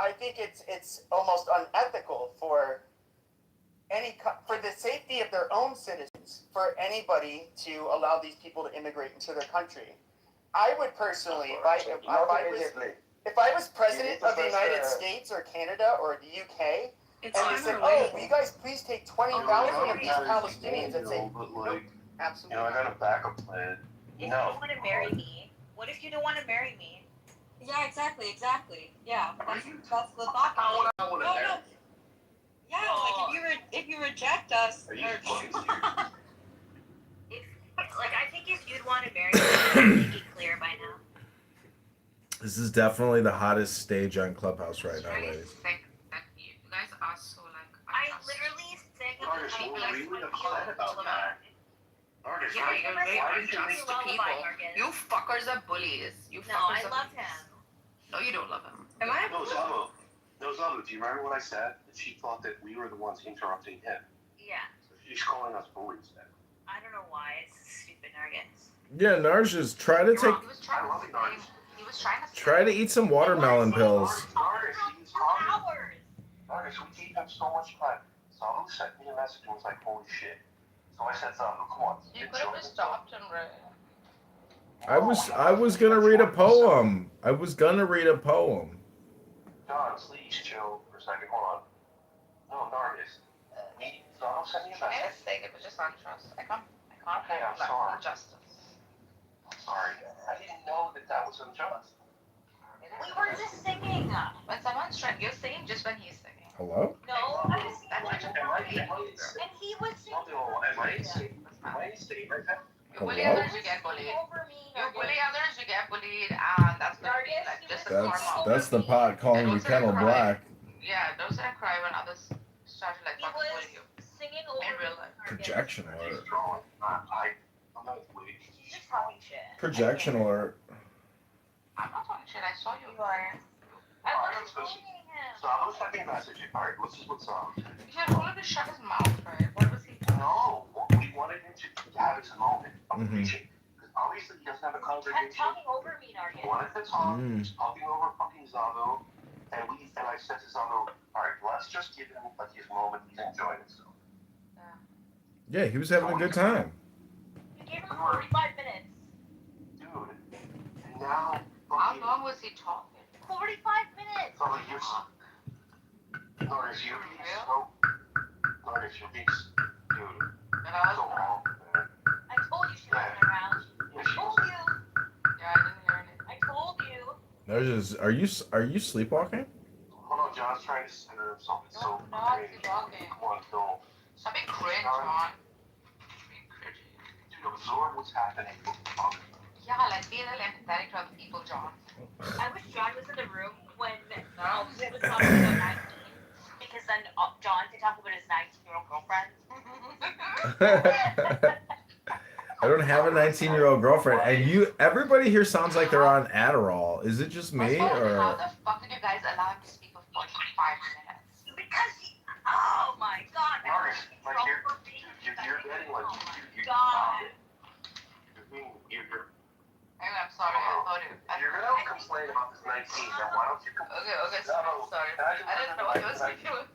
I think it's almost unethical for the safety of their own citizens, for anybody to allow these people to immigrate into their country. I would personally, if I was president of the United States or Canada or the UK, and they said, "Oh, will you guys please take 20,000 of these Palestinians?" I'd say, "Nope, absolutely." I got a backup plan. If you don't want to marry me, what if you don't want to marry me? Yeah, exactly. Yeah, that's the thought. No. Yeah, like if you reject us, I think if you'd want to marry me, I'd make it clear by now. This is definitely the hottest stage on Clubhouse right now, ladies. You guys are so I literally sang You're upset about that. you're very unjust to people. You fuckers are bullies. No, I love him. No, you don't love him. Am I a No, Zabo, do you remember what I said? That she thought that we were the ones interrupting him. Yeah. So she's calling us bullies then. I don't know why. It's stupid nuggets. Yeah, Narj is try to take. He was trying to Try to eat some watermelon pills. Marcus, we gave him so much time. Zabo sent me a message and was like, "Holy shit." So I said, "Zabo, come on." You could have just stopped him, right? I was gonna read a poem. John, please chill for a second. Hold on. No, Narcus. Zabo sent me a message. It was just untrust. I can't Okay, I'm sorry. injustice. I'm sorry. I didn't know that was unjust. We were just singing. When someone's trying, you're singing just when he's singing. Hello? No, I was and he was singing. Am I in state right now? You bully Hello? others, you get bullied. Over me. You bully others, you get bullied, and that's gonna be like just a normal. That's the pot calling you kettle black. Yeah, don't sit and cry when others start to like He fucking was bully you singing in over real life. Projection alert. I'm not bullying. He's just talking shit. Projection alert. I'm not talking shit. I saw you. You are. I was bullying him. So I was sending a message. Alright, what's up? You should have told him to shut his mouth, right? What was he doing? No, we wanted him to have his moment of preaching. Because obviously he doesn't have a Kept congregation. talking over me, He Nargis. wanted to talk, he's talking over fucking Zabo. And I said to Zabo, alright, let's just give him his moment, he's enjoying himself. Yeah, he was having a good time. You gave him 45 minutes. Dude, and now... How long was he talking? 45 minutes. Norris, you're being dude. And I was So wrong, man. I told you she wasn't around. Yeah, I told you. Yeah, I didn't hear anything. I told you. Are you sleepwalking? Hold on, John's trying to center something so not crazy. sleepwalking. Come on, Phil. Stop being cringe, man. Being cringy. Dude, absorb what's happening. Yeah, like be a little empathetic to other people, John. I wish John was in the room when was talking about 19. Because then John could talk about his 19-year-old girlfriend. I don't have a 19-year-old girlfriend, and everybody here sounds like they're on Adderall. Is it just me, How or? the fuck did you guys allow him to speak for 45 minutes? Because oh my god. Norris, like you're getting like God. Anyway, I'm sorry, I thought it. You're gonna complain about this 19, now why don't you complain? Okay, sorry. I didn't know what you were speaking with.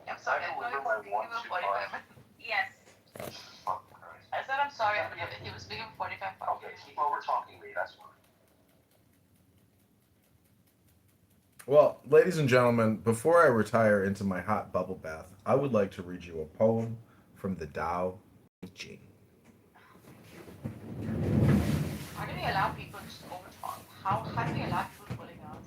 I'm sorry, I thought you were speaking for 45 minutes. Yes. I said I'm sorry, he was speaking 45 bucks. Okay, keep over talking me, that's fine. Well, ladies and gentlemen, before I retire into my hot bubble bath, I would like to read you a poem from the Tao Te Ching. How do we allow people to overtalk? How do we allow people to putting out?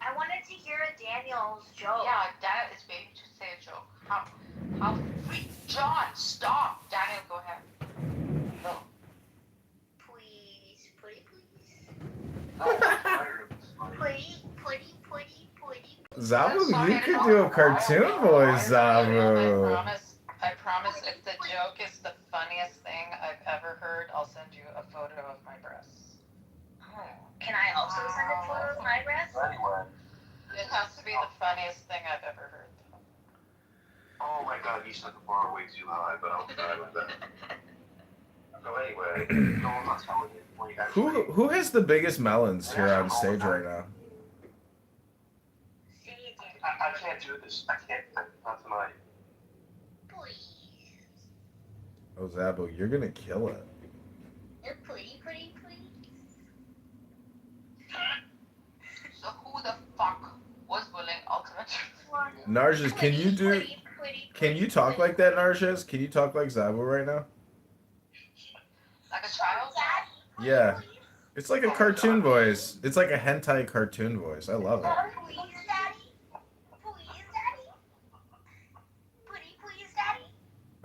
I wanted to hear a Daniel's joke. Yeah, Daniel is waiting to say a joke. How John, stop. Daniel, go ahead. No. Please, pretty please. No, I'm tired of this. Pretty. Zabu, you could do a cartoon voice, Zabu. I promise if the joke is the funniest thing I've ever heard, I'll send you a photo of my breasts. Can I also send a photo of my breasts? Anyway. It has to be the funniest thing I've ever heard. Oh my god, you set the bar way too high, but I'll try with that. So anyway, no, I'm not telling you. Like, actually, Who has the biggest melons here on stage right now? I can't do this. I can't. Not tonight. Oh, Zabu, you're gonna kill it. You're pretty. So who the fuck was bullying Ultimate? Narjas, can you talk like that, Narjas? Can you talk like Zabu right now? Like a child? Yeah. It's like a cartoon voice. It's like a hentai cartoon voice. I love it.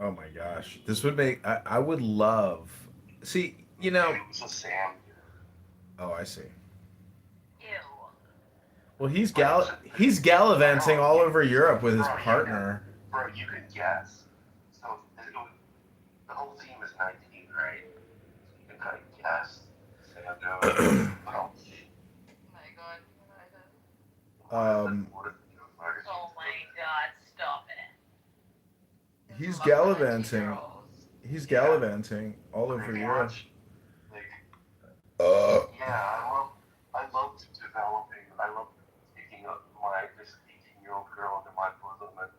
Oh my gosh. This would make I would love. See, you know. Oh, I see. Well, he's gallivanting all over Europe with his partner. Bro, you could guess. So the whole team is 19, right? So you can kind of guess. Oh my god, stop it. He's gallivanting. He's gallivanting all over Europe. Yeah, I love developing. I love picking up this 18-year-old girl under my bosom and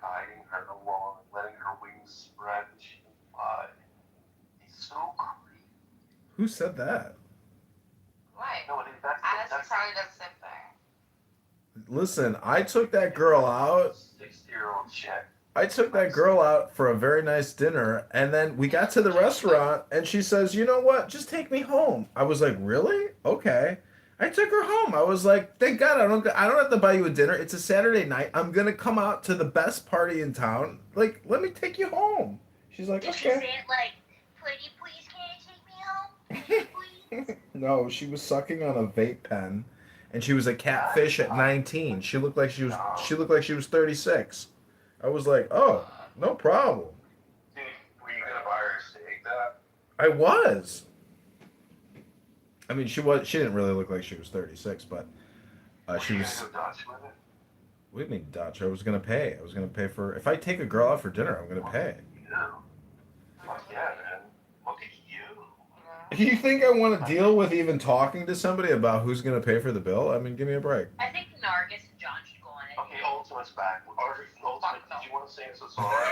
guiding her along, letting her wings spread and she can fly. It's so creepy. Who said that? Why? No, that's probably the same thing. Listen, I took that girl out. 60-year-old chick. I took that girl out for a very nice dinner, and then we got to the restaurant, and she says, "You know what? Just take me home." I was like, "Really? Okay." I took her home. I was like, "Thank God I don't have to buy you a dinner. It's a Saturday night. I'm gonna come out to the best party in town. Like, let me take you home." She's like, Did "Okay." she say it like, pretty please, can you take me home? Pretty please. No, she was sucking on a vape pen, and she was a catfish at 19. She looked like she was 36. I was like, "Oh, no problem." Dude, were you gonna buy her a steak that? I was. I mean, she didn't really look like she was 36, but she was. Go Dutch with it? What do you mean Dutch? I was gonna pay. I was gonna pay for. If I take a girl out for dinner, I'm gonna pay. Yeah. Fuck yeah, man. Look at you. You think I want to deal with even talking to somebody about who's gonna pay for the bill? I mean, give me a break. I think Nargis and John should go on it. Okay, Ultimate's back. Ultimate, did you want to say so sorry?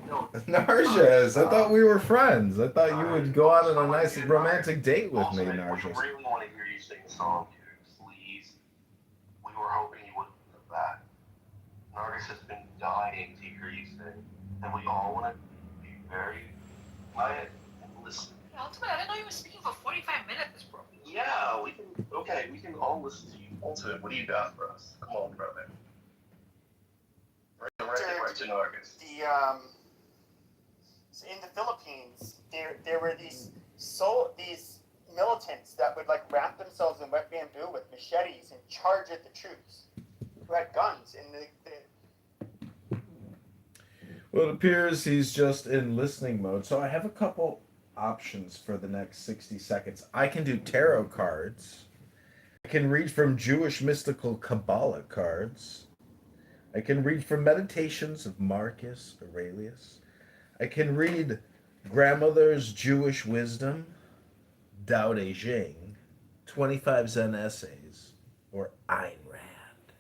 No. Narjas, I thought we were friends. I thought you would go out on a nice romantic date with me, Narjas. We really want to hear you sing a song, dude. Please. We were hoping you wouldn't do that. Nargis has been dying to hear you sing, and we all want to be very quiet and listen. Ultimate, I didn't know you were speaking for 45 minutes, bro. Yeah, we can all listen to you. Ultimate, what do you got for us? Come on, brother. Right to Nargis. In the Philippines, there were these militants that would like wrap themselves in wet bamboo with machetes and charge at the troops who had guns. And Well, it appears he's just in listening mode. So I have a couple options for the next 60 seconds. I can do tarot cards. I can read from Jewish mystical Kabbalah cards. I can read from Meditations of Marcus Aurelius. I can read Grandmother's Jewish Wisdom, Tao Te Ching, 25 Zen Essays, or Ayn Rand.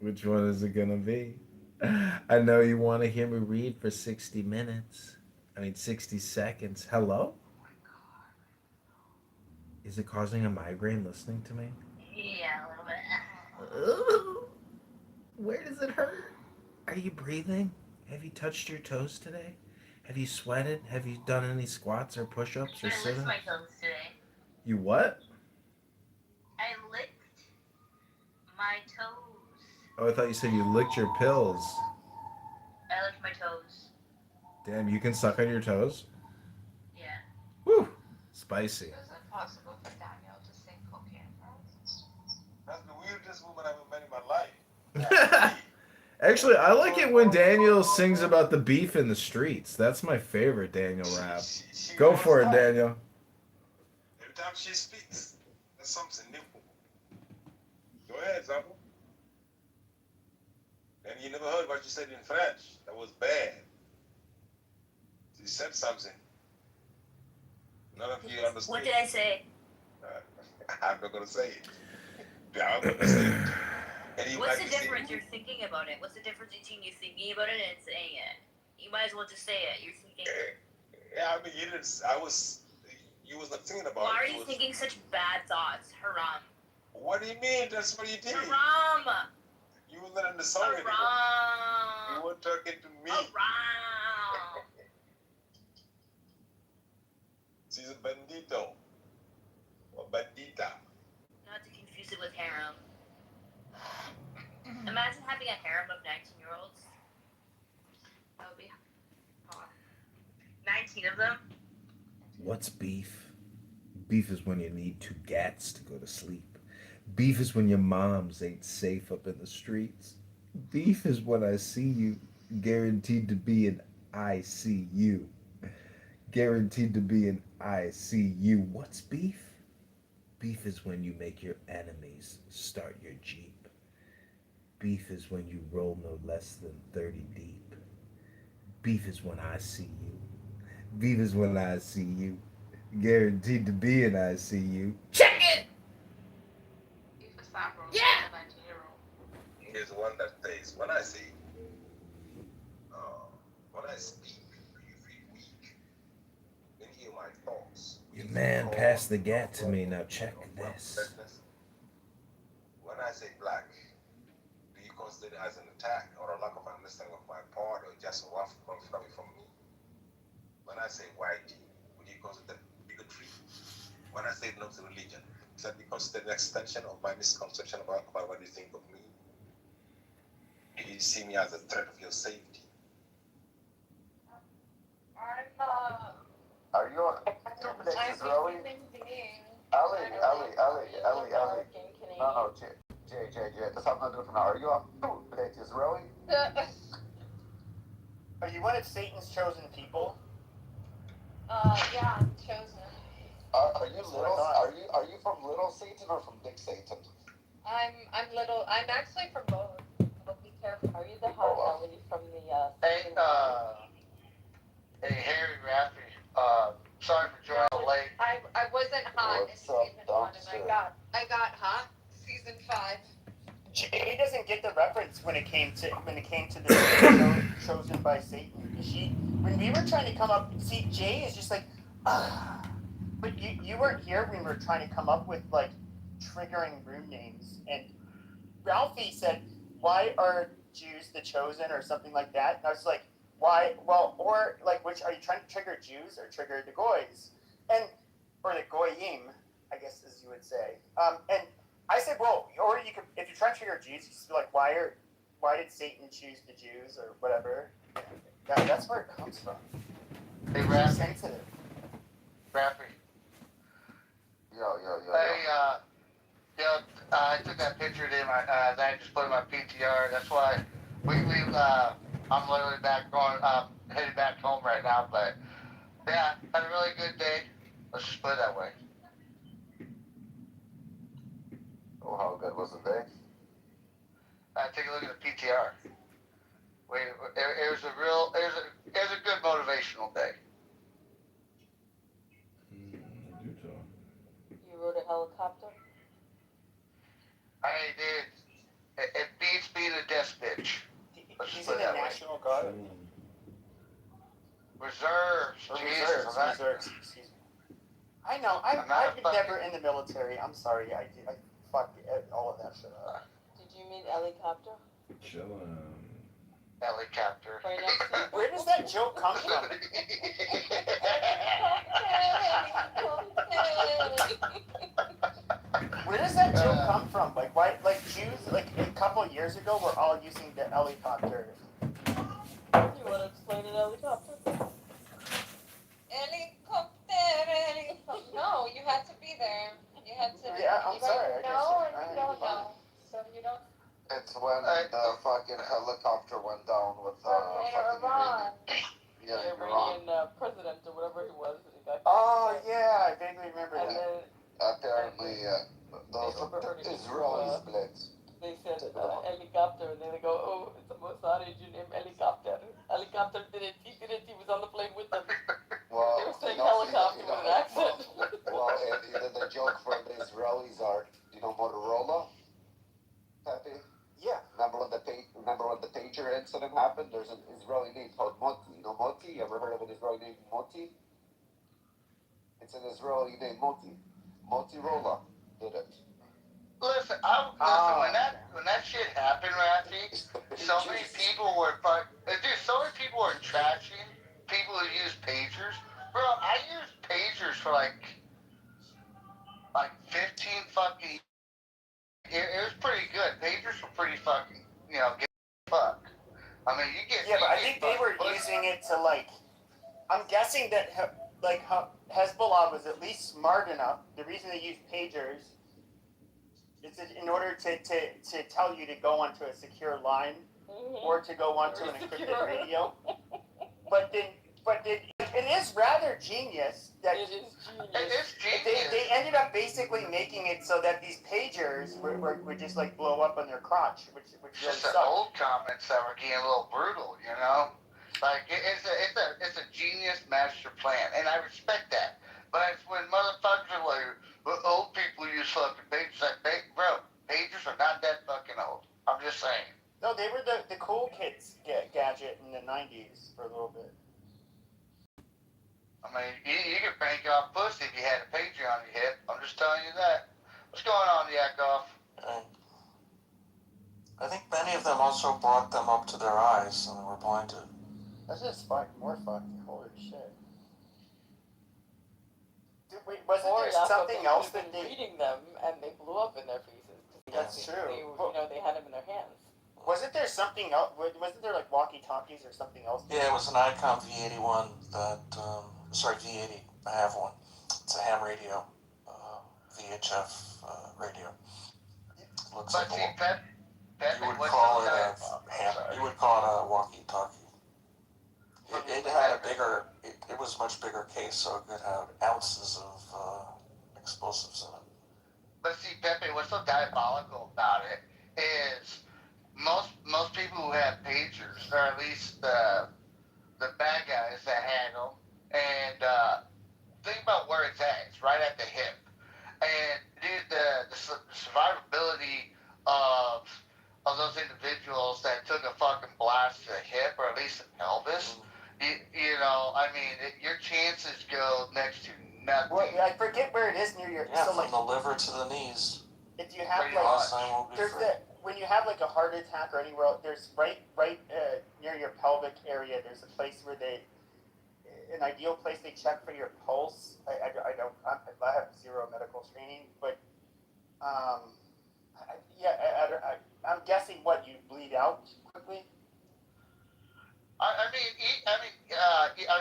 Which one is it gonna be? I know you want to hear me read for 60 minutes. 60 seconds. Hello? Is it causing a migraine listening to me? Yeah, a little bit. Ooh, where does it hurt? Are you breathing? Have you touched your toes today? Have you sweated? Have you done any squats or push-ups or I licked sit-ups? my toes today. You what? I licked my toes. Oh, I thought you said you licked your pills. I licked my toes. Damn, you can suck on your toes? Yeah. Whew, spicy. Is it possible for Daniel to sing cocaine first? That's the weirdest woman I've ever met in my life. Actually, I like it when Daniel sings about the beef in the streets. That's my favorite Daniel rap. Go for it, Daniel. Every time she speaks, there's something new. Go ahead, Zambo. And you never heard what she said in French. That was bad. She said something. None of you understood. What did I say? I'm not gonna say it. I'm gonna say it. What's the difference? You're thinking about it. What's the difference between you thinking about it and saying it? You might as well just say it. You're thinking. Yeah, you didn't. You was not thinking about it. Why are you thinking such bad thoughts? Haram. What do you mean? That's what you did. Haram. You were not in the song anymore. You were talking to me. Haram. She's a bandito. Or bandita. Not to confuse it with harem. Imagine having a harem of 19-year-olds. That would be hot. 19 of them? What's beef? Beef is when you need 2 gats to go to sleep. Beef is when your moms ain't safe up in the streets. Beef is when I see you, guaranteed to be an ICU. Guaranteed to be an ICU. What's beef? Beef is when you make your enemies start your Jeep. Beef is when you roll no less than 30 deep. Beef is when I see you. Beef is when I see you. Guaranteed to be an ICU. Check it! Yeah. Here's one that says, when I say, when I speak, you feel weak. Then hear my thoughts. Your man passed the gat to me. Now check this. When I say black, do you consider it as an attack or a lack of understanding of my part or just a rough coming from me? When I say white, would you consider bigotry? When I say no to religion, is that because it's an extension of my misconception about what you think of me? Do you see me as a threat of your safety? Are you on? Israeli? Ali. No, Jay. That's how I'm gonna do it from now. Are you on? Israeli? Are you one of Satan's chosen people? Yeah, I'm chosen. Are you little? Are you from Little Satan or from Big Satan? I'm little. I'm actually from both. But be careful. Are you the hot Ellie from the Hey, Harry Rafferty. Sorry for joining late. I wasn't hot in What's up, season 1 and I got hot season 5. Jay doesn't get the reference when it came to the chosen by Satan. When we were trying to come up, see, Jay is just like, but you weren't here when we were trying to come up with like triggering room names, and Ralphie said, "Why are Jews the chosen?" or something like that. And I was like, "Why? Well, or like, which are you trying to trigger Jews or trigger the goys, or the goyim, I guess as you would say." And I said, well, or you could, if you're trying to trigger Jews, you just be like, why did Satan choose the Jews or whatever? Yeah, that's where it comes from. Hey, It's sensitive. Rafferty. Yo. Hey, I took that picture then I just put in my PTR. That's why I'm literally headed back home right now. But yeah, had a really good day. Let's just put it that way. Oh, how good was the day? Take a look at the PTR. It was a good motivational day. You rode a helicopter? I did. It beats being a God. Reserves. Or Jesus, reserves. Excuse me. I know. I've never in the military. I'm sorry. I fucked all of that shit up. Did you mean helicopter? Chillin'. Helicopter. Right next to you. Where does that joke come from? Where does that joke come from? Like, why? Like Jews, like a couple of years ago, were all using the helicopter. You want to explain an helicopter? Helicopter. No, you had to be there. You had to. Yeah, I'm sorry. No, and you don't know. So you don't. It's when the fucking helicopter went down with Okay, fucking Iran. Yeah, Iranian president or whatever he was. He got Oh yeah, I vaguely remember and that. then apparently those overheard it. Israelis blitz. They said helicopter, and then they go, oh, it's a Mossad agent named Helicopter. Helicopter did it. He was on the plane with them. Well, They were saying helicopter with an accent. Well, and the joke for the Israelis are, you know, Motorola, Pepe? Yeah. Remember when the pager incident happened? There's an Israeli name called Moti. You know Moti? You ever heard of an Israeli name Moti? It's an Israeli name, Moti. Motorola did it. Listen, when that shit happened, Rafi, so many people were trashing people who use pagers. Bro, I used pagers for like 15 fucking. It was pretty good. Pagers were pretty fucking, get fuck. I mean, you get. Yeah, but I think they were using it to like. I'm guessing that Hezbollah was at least smart enough. The reason they used pagers is that in order to tell you to go onto a secure line or to go onto an encrypted radio. But it is rather genius that It is genius. they ended up basically making it so that these pagers would just like blow up on their crotch, which really Just sucks. the old comments that were getting a little brutal, you know. Like it's a genius master plan, and I respect that. But it's when motherfuckers are like, well, old people use fucking pagers. Like, bro, pagers are not that fucking old. I'm just saying. No, they were the cool kids gadget in the 90s for a little bit. I mean, you could bank off pussy if you had a pager on your hip. I'm just telling you that. What's going on, Yakov? I think many of them also brought them up to their eyes and they were blinded. That's just more fucking holy shit. Wait, wasn't there something else that they reading them and they blew up in their faces? That's true. They had them in their hands. Wasn't there something else? Wasn't there like walkie-talkies or something else? Yeah, it was an ICOM V81 that, V80. I have one. It's a ham radio, VHF radio. Looks like you would call it a ham. You would call it a walkie-talkie. It had a bigger. It was a much bigger case, so it could have ounces of explosives in it. But see, Pepe, what's so diabolical about it is most people who have pagers, or at least the bad guys that had them, and think about where it's at. It's right at the hip. And dude, the survivability of those individuals that took a fucking blast to the hip, or at least the pelvis, you know, I mean, your chances go next to nothing. Well, I forget where it is near your. Yeah, so from the liver to the knees. If you have when you have like a heart attack or anywhere else, there's right near your pelvic area. There's a place where an ideal place they check for your pulse. I have zero medical training, but I'm guessing what you bleed out quickly. I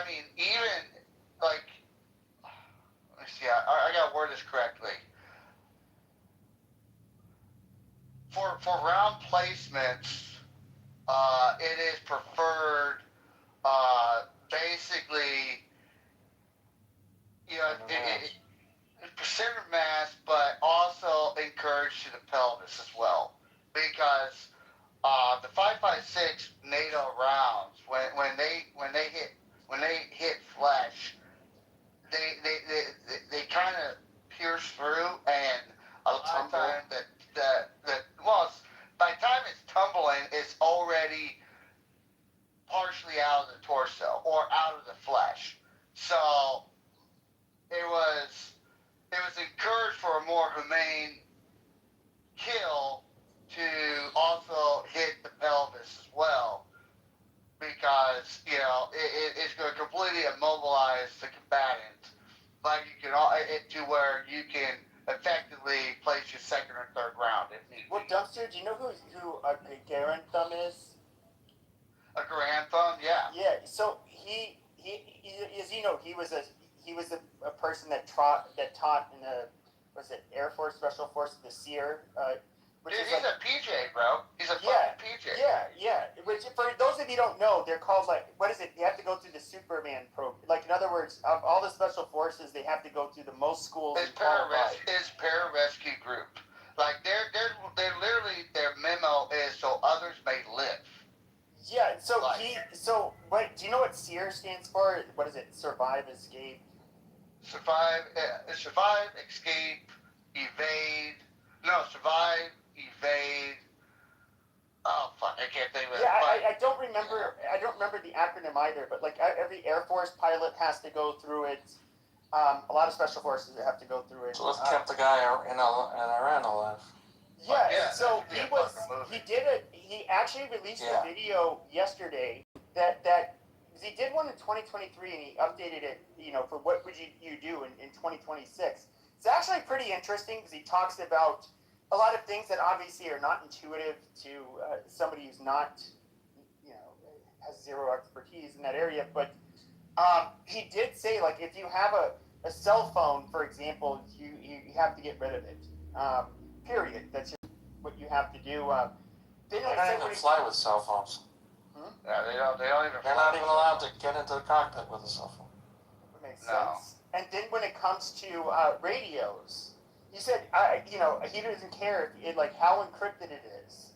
mean, even like, let me see. I gotta word this correctly. For round placements, it is preferred. Basically, you know, center mass, but also encouraged to the pelvis as well, because the 5.56 NATO rounds, when they hit flesh, they kind of pierce through, and a lot of time by the time it's tumbling, it's already partially out of the torso or out of the flesh. So it was encouraged for a more humane kill to also hit the pelvis as well, because it's going to completely immobilize the combatant, but you can to where you can effectively place your second or third round if need be. Well, Dumpster, do you know who a Garen Thumb is? A Grand Thumb, yeah. Yeah. So he as you know, he was a person that taught in the Air Force Special Forces, the SEER. Dude, he's a PJ, bro. He's a Yeah, fucking PJ. yeah. Which, for those of you who don't know, they're called, like, what is it? You have to go through the Superman program. Like, in other words, of all the special forces, they have to go through the most schools. It's pararescue group. Like, they're literally, their memo is so others may live. Yeah. So do you know what SEER stands for? What is it? Survive, escape. Survive, escape, evade. No, survive, evade. Oh fuck, I can't think of it. Yeah, I don't remember. I don't remember the acronym either. But like every Air Force pilot has to go through it. A lot of special forces have to go through it. So let's keep the guy in Iran alive. Yeah. So he actually released a video yesterday that he did one in 2023 and he updated it. For what would you do in 2026? It's actually pretty interesting because he talks about a lot of things that obviously are not intuitive to somebody who's not, has zero expertise in that area. But he did say, like, if you have a cell phone, for example, you have to get rid of it. Period. That's just what you have to do. They don't even fly with cell phones. Yeah, they don't even. They're not even allowed to get into the cockpit with a cell phone. That makes sense. And then when it comes to radios, he said, he doesn't care how encrypted it is.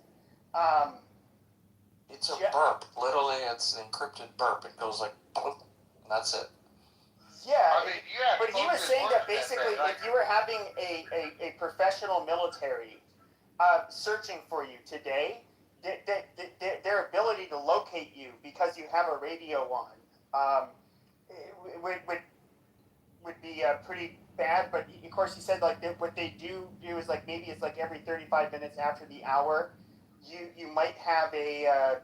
It's a burp. Literally, it's an encrypted burp. It goes like, boom, and that's it. Yeah, but he was saying that basically, like, if you were having a professional military searching for you today, their ability to locate you because you have a radio on would be pretty bad. But of course, he said what they do is maybe it's every 35 minutes after the hour, you might have a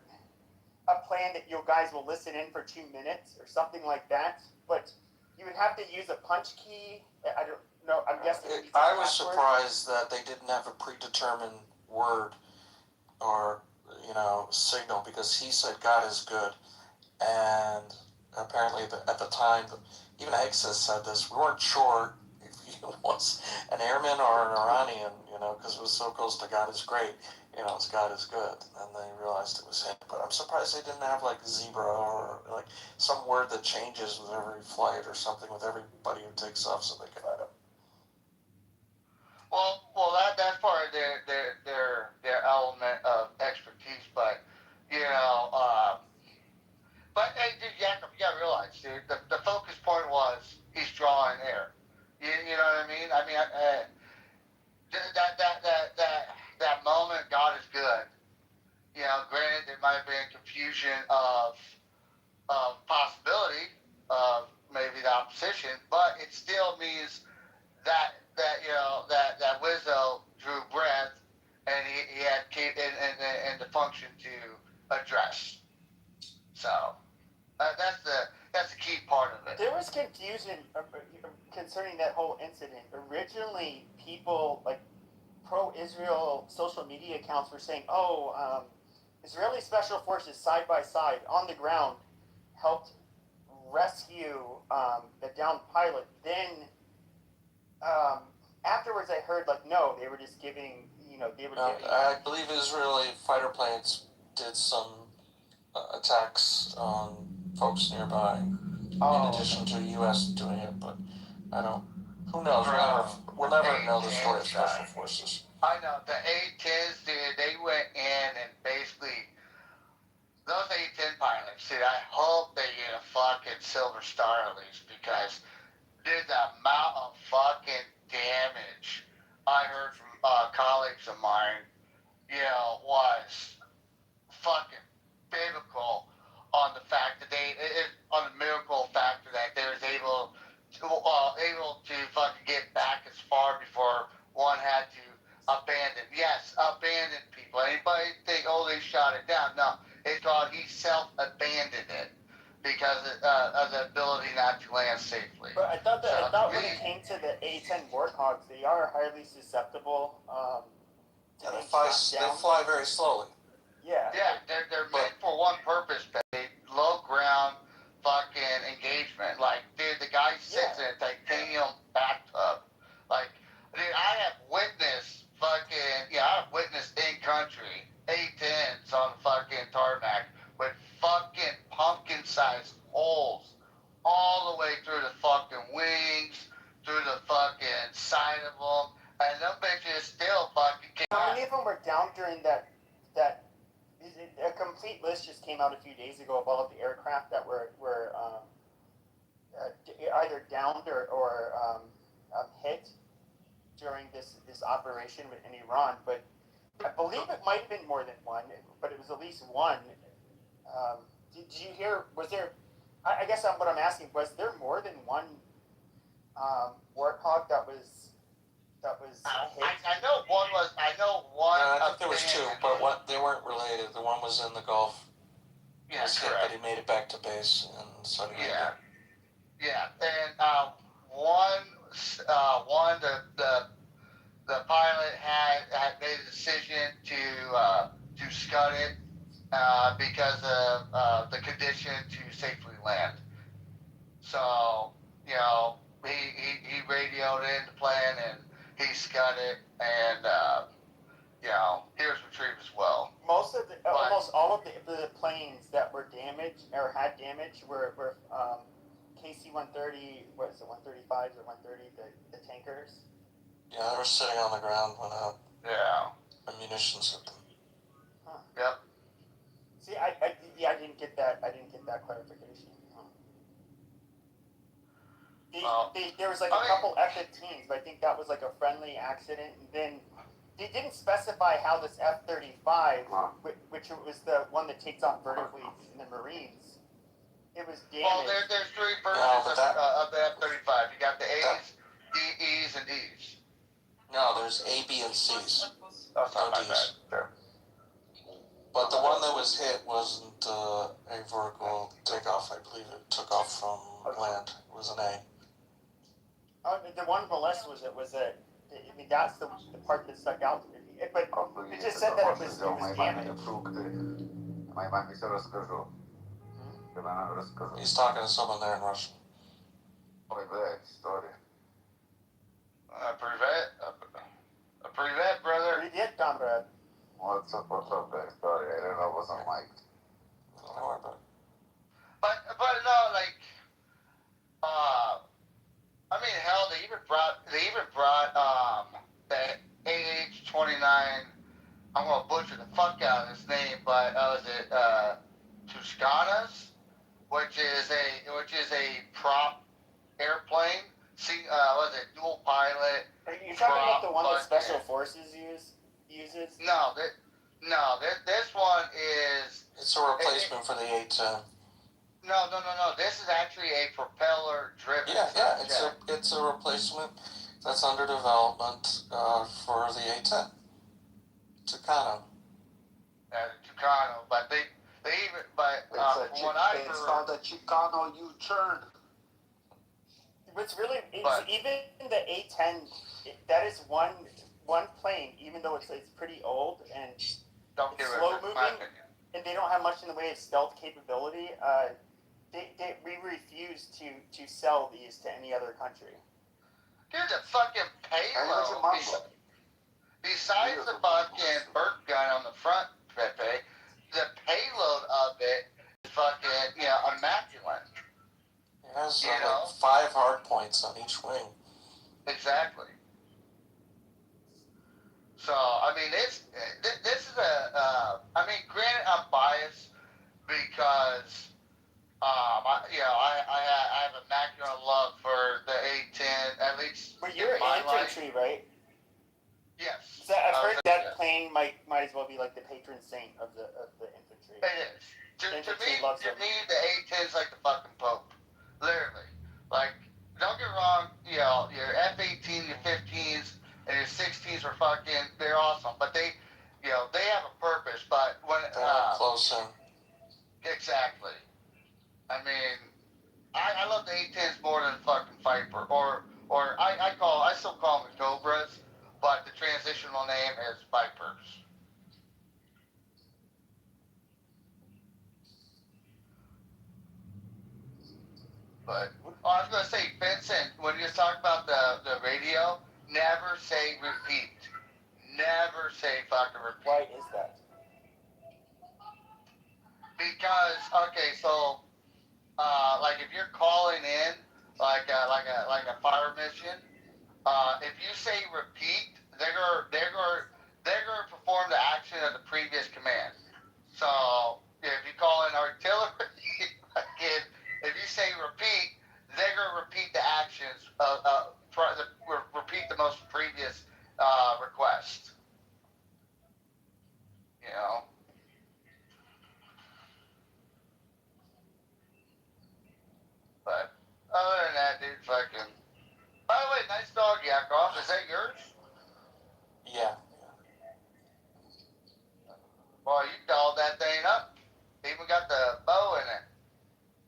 plan that you guys will listen in for 2 minutes or something like that. But you would have to use a punch key. I don't know. I'm guessing. I was surprised that they didn't have a predetermined word or signal, because he said God is good, and apparently at the time, even Exis said this. We weren't sure if he was an airman or an Iranian, because it was so close to God is great. It's God is good, and they realized it was him. But I'm surprised they didn't have zebra or some word that changes with every flight or something with everybody who takes off, so they can find him. Well, that's part of their element of expertise, but but hey, dude, you gotta realize, dude, the focus point was he's drawing air. You know what I mean? I mean, that moment, God is good. Granted, there might have been confusion of possibility of maybe the opposition, but it still means that Wizzo drew breath, and he had and the function to address. So that's the key part of it. There was confusion concerning that whole incident. Originally, people pro-Israel social media accounts were saying, Israeli special forces side by side on the ground helped rescue the downed pilot. Then afterwards, I heard no, they were just giving I believe Israeli fighter planes did some attacks on folks nearby, in addition to the U.S. doing it. But I don't. Who knows? We'll never know the story of special forces. I know the A-10s, dude. They went in and basically those A-10 pilots, dude. I hope they get a fucking Silver Star at least, because dude, the amount of fucking damage I heard from colleagues of mine, was fucking biblical on itself abandoned it because of the ability not to land safely. But I thought when it came to the A-10 Warthogs, they are highly susceptible to being shot down. They fly very slowly. Yeah. Yeah, they're meant for one purpose, babe. Low ground fucking engagement. Like, dude, the guy sits in a titanium bathtub. Like, dude, I have witnessed in country A-10s on the fucking tarmac with fucking pumpkin-sized holes all the way through the fucking wings, through the fucking side of them, and them bitches still fucking can't. How many of them were down during that? A complete list just came out a few days ago of all of the aircraft that were either downed or hit during this operation in Iran. But I believe it might have been more than one, but it was at least one. Did you hear? Was there? I guess what I'm asking, was there more than one Warthog that was hit? I know one was. I know one. I think there was two, but they weren't related. The one was in the Gulf. Yeah, was hit, but he made it back to base in Saudi Arabia. Yeah, and one the pilot had made a decision to scud it because of the condition to safely land. So, you know, he radioed in the plan and he scud it, and you know, he was retrieved as well. Almost all of the planes that were damaged or had damage were KC-130, what is it, 135s or 130, the tankers? Yeah, they were sitting on the ground when munitions hit them. Huh. Yep. See, I didn't get that. I didn't get that clarification. There was like a couple F-15s, but I think that was like a friendly accident. And then they didn't specify how this F-35, which was the one that takes off vertically in the Marines, it was damaged. Well, there's three versions of the F-35. You got the A's, E's, and D's. No, there's A, B, and C's. That's not my bad. Sure. But the one that was hit wasn't a vertical takeoff. I believe it took off from land. It was an A. The one molest was a. I mean, that's the part that stuck out to me. But it just said that it was damaged. He's talking to someone there in Russian. Привет, brother. Привет, comrade. What's up, story? I don't know, wasn't like. But no, like, I mean, hell, they even brought the AH-29. I'm gonna butcher the fuck out of this name, but was it Tuscanas, which is a prop airplane. Was it dual pilot? Are you talking about the one that Special Forces uses? No, this one is. It's a replacement for the A-10. No. This is actually a propeller-driven. Yeah. It's a replacement that's under development for the A-10. Tucano. Tucano, but they even from what I heard, it's called a Chicano U-turn. What's really even the A-10, that is one plane, even though it's pretty old and it's slow moving, and they don't have much in the way of stealth capability. We refuse to sell these to any other country. Dude, the fucking payload. Besides the fucking burp gun on the front, Pepe, the payload of it is fucking immaculate. It has like 5 hard points on each wing. Exactly. So I mean, this is I mean, granted, I'm biased because I have immaculate love for the A-10, at least. But you're infantry, right? Yes. So I've heard that plane might as well be like the patron saint of the infantry. It is. To me, the A-10 is like the fucking Pope. Literally. Like, don't get wrong, your F-18, your 15s, and your 16s are they're awesome. But they have a purpose. But when... close in. Exactly. Exactly. I mean, I love the A10s more than fucking Viper, or I still call them Kitobras, but the transitional name is Vipers. But I was gonna say, Vincent, when you talk about the radio, never say repeat. Never say fucking repeat. Why is that? Because okay, so like if you're calling in like a fire mission, if you say repeat, they're gonna perform the action of the previous command. So if you call in artillery, again, if you say repeat, they're gonna repeat the actions repeat the most previous request. You know. But other than that, dude, fucking. By the way, nice dog, Yakov. Is that yours? Yeah. Boy, you dolled that thing up. Even got the bow in it.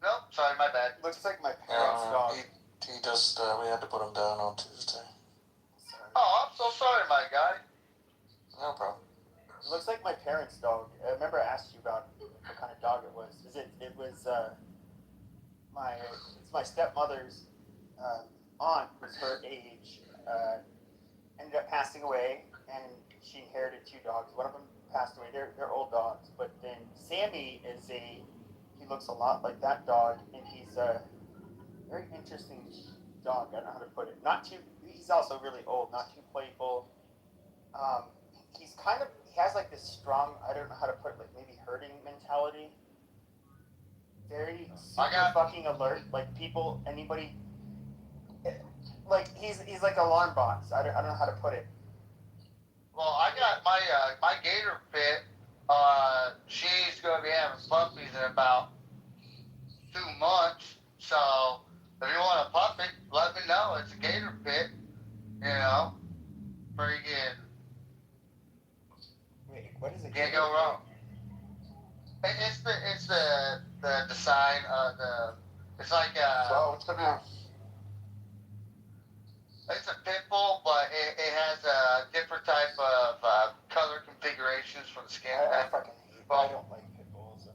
Nope, sorry, my bad. Looks like my parents' dog. He just, we had to put him down on Tuesday. Sorry. Oh, I'm so sorry, my guy. No problem. It looks like my parents' dog. I remember I asked you about what kind of dog it was. It was my stepmother's aunt was her age. Ended up passing away, and she inherited 2 dogs. One of them passed away. They're old dogs, but then Sammy he looks a lot like that dog, and he's a very interesting dog. I don't know how to put it. He's also really old, not too playful. He has like this strong, I don't know how to put it, like maybe herding mentality. Very super fucking alert. Like anybody, like he's like alarm bots. I don't know how to put it. Well, I got my gator pit. She's gonna be having puppies in about 2 months. So if you want a puppy, let me know. It's a gator pit. You know, freaking. Wait, what is it? Can't go wrong. It's the design of the. It's like So what's coming out? It's a pit bull, but it has a different type of color configurations for the skin. I fucking hate. I don't like pit bulls.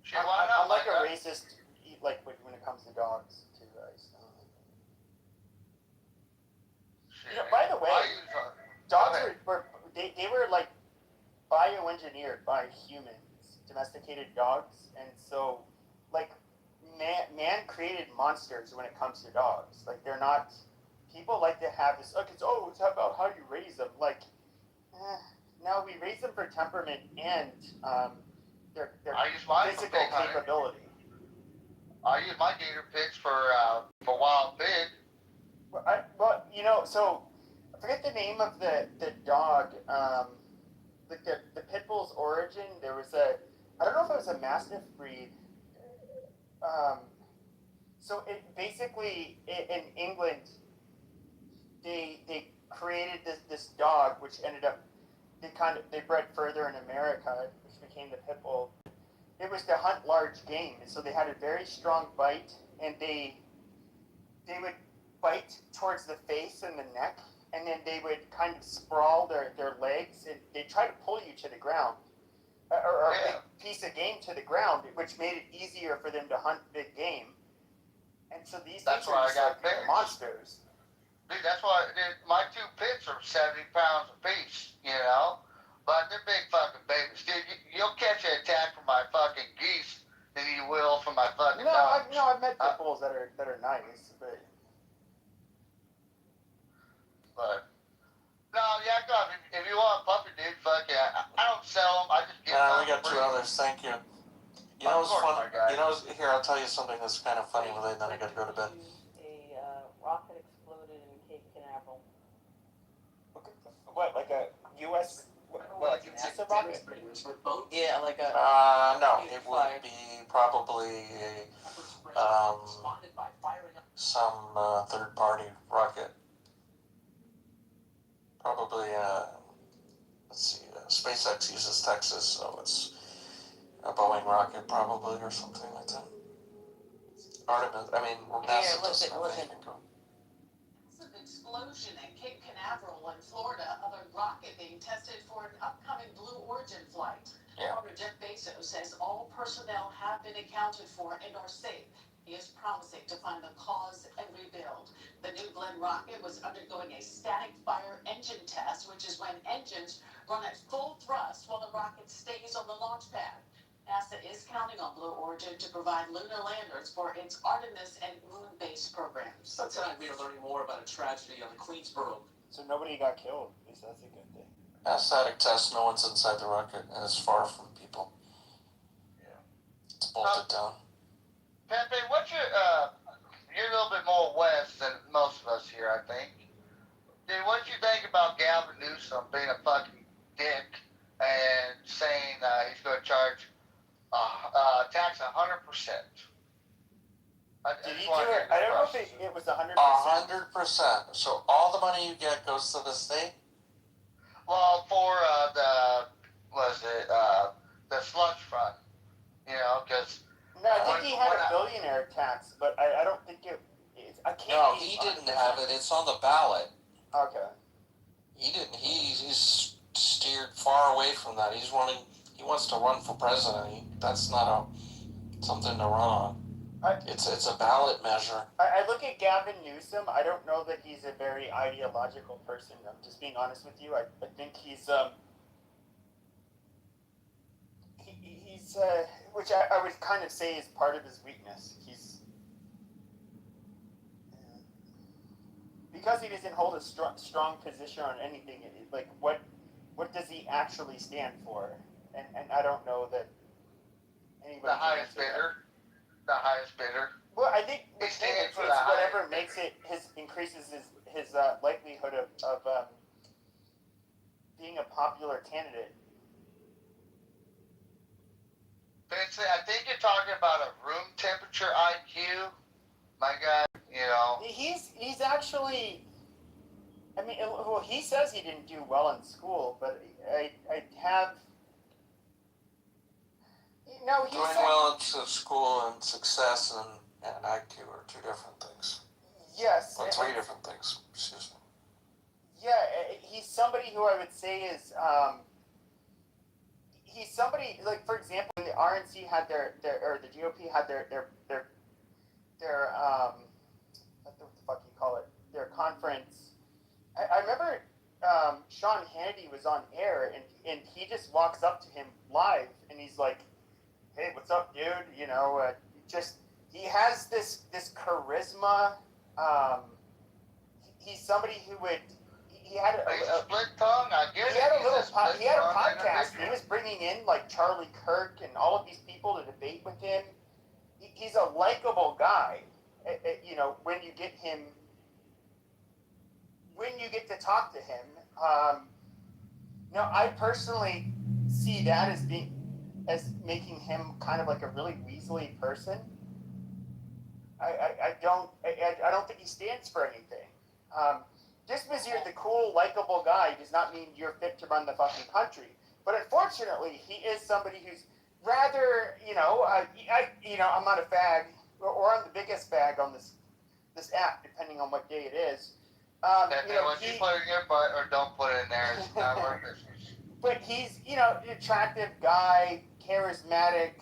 Shit, why not? I'm like a racist, like when it comes to dogs too, guys. By the way, dogs were like bioengineered by humans, domesticated dogs, and so like man created monsters when it comes to dogs. Like they're not. People like to have this. It's about how you raise them. Like, no, we raise them for temperament and their physical capability. I use my gator pits for wild pig. So I forget the name of the dog. Like the pit bull's origin. There was I don't know if it was a mastiff breed. So it basically in England, they created this dog, which ended up they bred further in America, which became the pit bull. It was to hunt large game, and so they had a very strong bite, and they would bite towards the face and the neck, and then they would kind of sprawl their legs, and they try to pull you to the ground, or a big piece of game to the ground, which made it easier for them to hunt big game. And so these things are just like monsters. Dude, that's why my 2 pits are 70 pounds apiece, you know? But they're big fucking babies. Dude, you'll catch an attack from my fucking geese than you will from my fucking dogs. I've met pit bulls that are nice, but no, Yakov, if you want a puppy, dude, fuck yeah. I don't sell them, I just give them. We got 2 others, thank you. You know what's fun? Here, I'll tell you something that's kind of funny related, then I gotta go to bed. A rocket exploded in Cape Canaveral. What, like a U.S. like an NASA rocket? Yeah, like a. No, it would be probably some third-party rocket. Probably, let's see, SpaceX uses Texas, so A Boeing rocket, probably, or something like that. Artemis, I mean, NASA doesn't have anything going. Massive explosion at Cape Canaveral in Florida of a rocket being tested for an upcoming Blue Origin flight. Yeah. Jeff Bezos says all personnel have been accounted for and are safe. He is promising to find the cause and rebuild. The New Glenn rocket was undergoing a static fire engine test, which is when engines run at full thrust while the rocket stays on the launch pad. NASA is counting on Blue Origin to provide lunar landers for its Artemis and moon-based programs. So tonight we are learning more about a tragedy on the Queensboro. So nobody got killed. At least that's a good thing. Static test, no one's inside the rocket, and it's far from people. Yeah. It's bolted down. Pepe, what's your you're a little bit more west than most of us here, I think. Dude, what you think about Gavin Newsom being a fucking dick and saying he's going to charge tax 100%? Did he do it? I don't know if it was 100%. 100%. So all the money you get goes to the state? Well, for the slush fund, you know, because... No, I think he had a billionaire tax, but I don't think I can't... No, he didn't have it. It's on the ballot. Okay. He didn't. He's steered far away from that. He wants to run for president. That's not something to run on. It's a ballot measure. I look at Gavin Newsom. I don't know that he's a very ideological person. I'm just being honest with you. I think he's which I would kind of say is part of his weakness. Because he doesn't hold a strong position on anything. Like what does he actually stand for? And I don't know that anybody. The highest bidder. The highest bidder. Well, I think it's whatever makes it increases his likelihood of being a popular candidate. Vincent, I think you're talking about a room temperature IQ. My God, you know. He's actually. I mean, well, he says he didn't do well in school, but I have. No, he's doing well in school and success and IQ are two different things. Yes. Or three different things. Excuse me. Yeah, he's somebody who I would say is. He's somebody like, for example, when the RNC had their or the GOP had their what the fuck you call it, their conference. I remember Sean Hannity was on air and he just walks up to him live and he's like, "Hey, what's up, dude?" You know, just he has this charisma. He's somebody who would. He had a split tongue. I guess he had a podcast. He was bringing in like Charlie Kirk and all of these people to debate with him. He's a likable guy. You know, when you get to talk to him. No, I personally see that as making him kind of like a really weaselly person. I don't think he stands for anything. Just because you're the cool, likable guy does not mean you're fit to run the fucking country. But unfortunately, he is somebody who's rather, I'm not a fag, or I'm the biggest fag on this app, depending on what day it is. What you put in your butt or don't put it in there, it's not our business. But he's, an attractive guy, charismatic,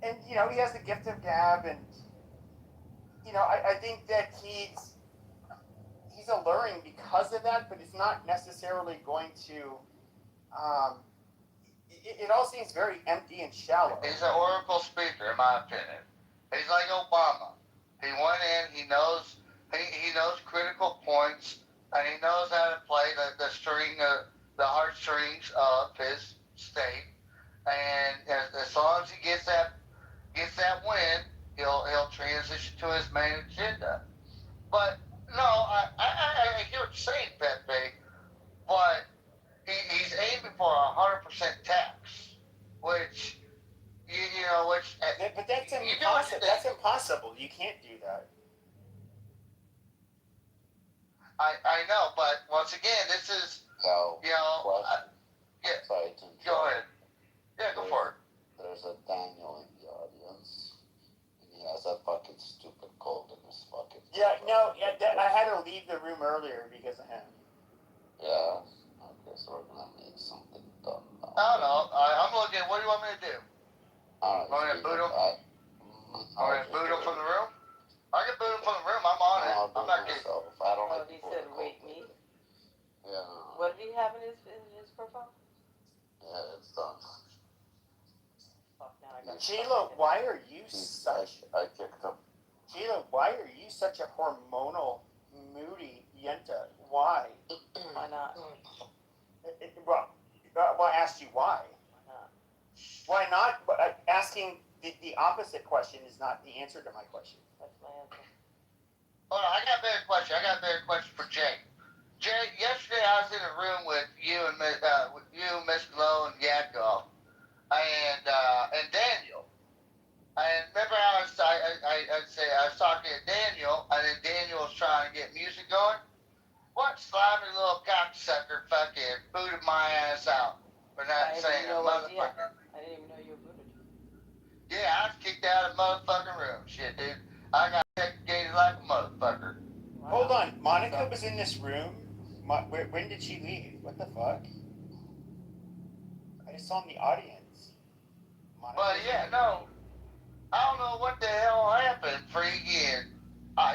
and, he has the gift of gab, and, I think that he's alluring because of that, but it's not necessarily going to, it all seems very empty and shallow. He's an oracle speaker, in my opinion. He's like Obama. He went in, he knows critical points, and he knows how to play the heartstrings of his state, and as long as he gets that win, he'll transition to his main agenda. But no, I hear what you're saying, Pepe, but he's aiming for 100% tax, which, But that's impossible. That's impossible. You can't do that. I know, but once again, this is, So, yeah, go ahead. Yeah, go for it. There's a Daniel in the audience, and he has a fucking stupid cold in his fucking. Yeah, no, yeah, I had to leave the room earlier because of him. Yeah. Okay, so we're gonna make something dumb now. I don't know. I'm looking. What do you want me to do? Alright, Want me to boot him? Want me to boot him from the room? I can boot him from the room. I'm on it. I'm not kidding. I don't like He people said, with "Wait, cold. me." Yeah. What did he have in his profile? Yeah, it's done. Fuck, now I got Sheila, why are you such? I kicked him. Sheila, why are you such a hormonal, moody yenta? Why? Why not? Well, I asked you why. Why not? Why not? But asking the opposite question is not the answer to my question. That's my answer. Hold on, I got a better question. For Jay. Jay, yesterday I was in a room with you and Miss Glow and Yadgol, and Daniel. And remember how I was talking to Daniel, and then Daniel was trying to get music going? What slimy little cocksucker fucking booted my ass out for not saying a motherfucker. I didn't even know you were booted. Yeah, I was kicked out of the motherfucking room. Shit, dude. I got segregated like a motherfucker. Wow. Hold on, Monica was in this room. When did she leave? What the fuck? I just saw in the audience. But yeah, no. I don't know what the hell happened freaking.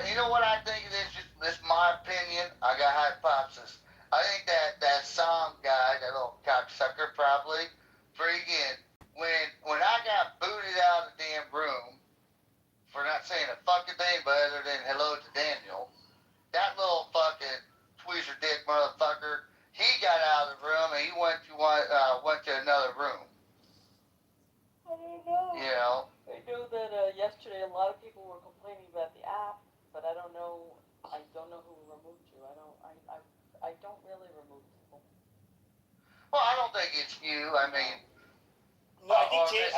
You know what I think it is? Just my opinion. I got hypothesis. I think that song guy, that little cocksucker probably, freaking, when I got booted out of the damn room for not saying a fucking thing but other than hello to Daniel, that little fucking tweezer dick motherfucker, he got out of the room and he went to another room. I don't know. You know? I know that yesterday a lot of people were complaining about the app, but I don't know. I don't know who removed you. I don't really remove people. Well, I don't think it's you. I mean, no, I think Jay's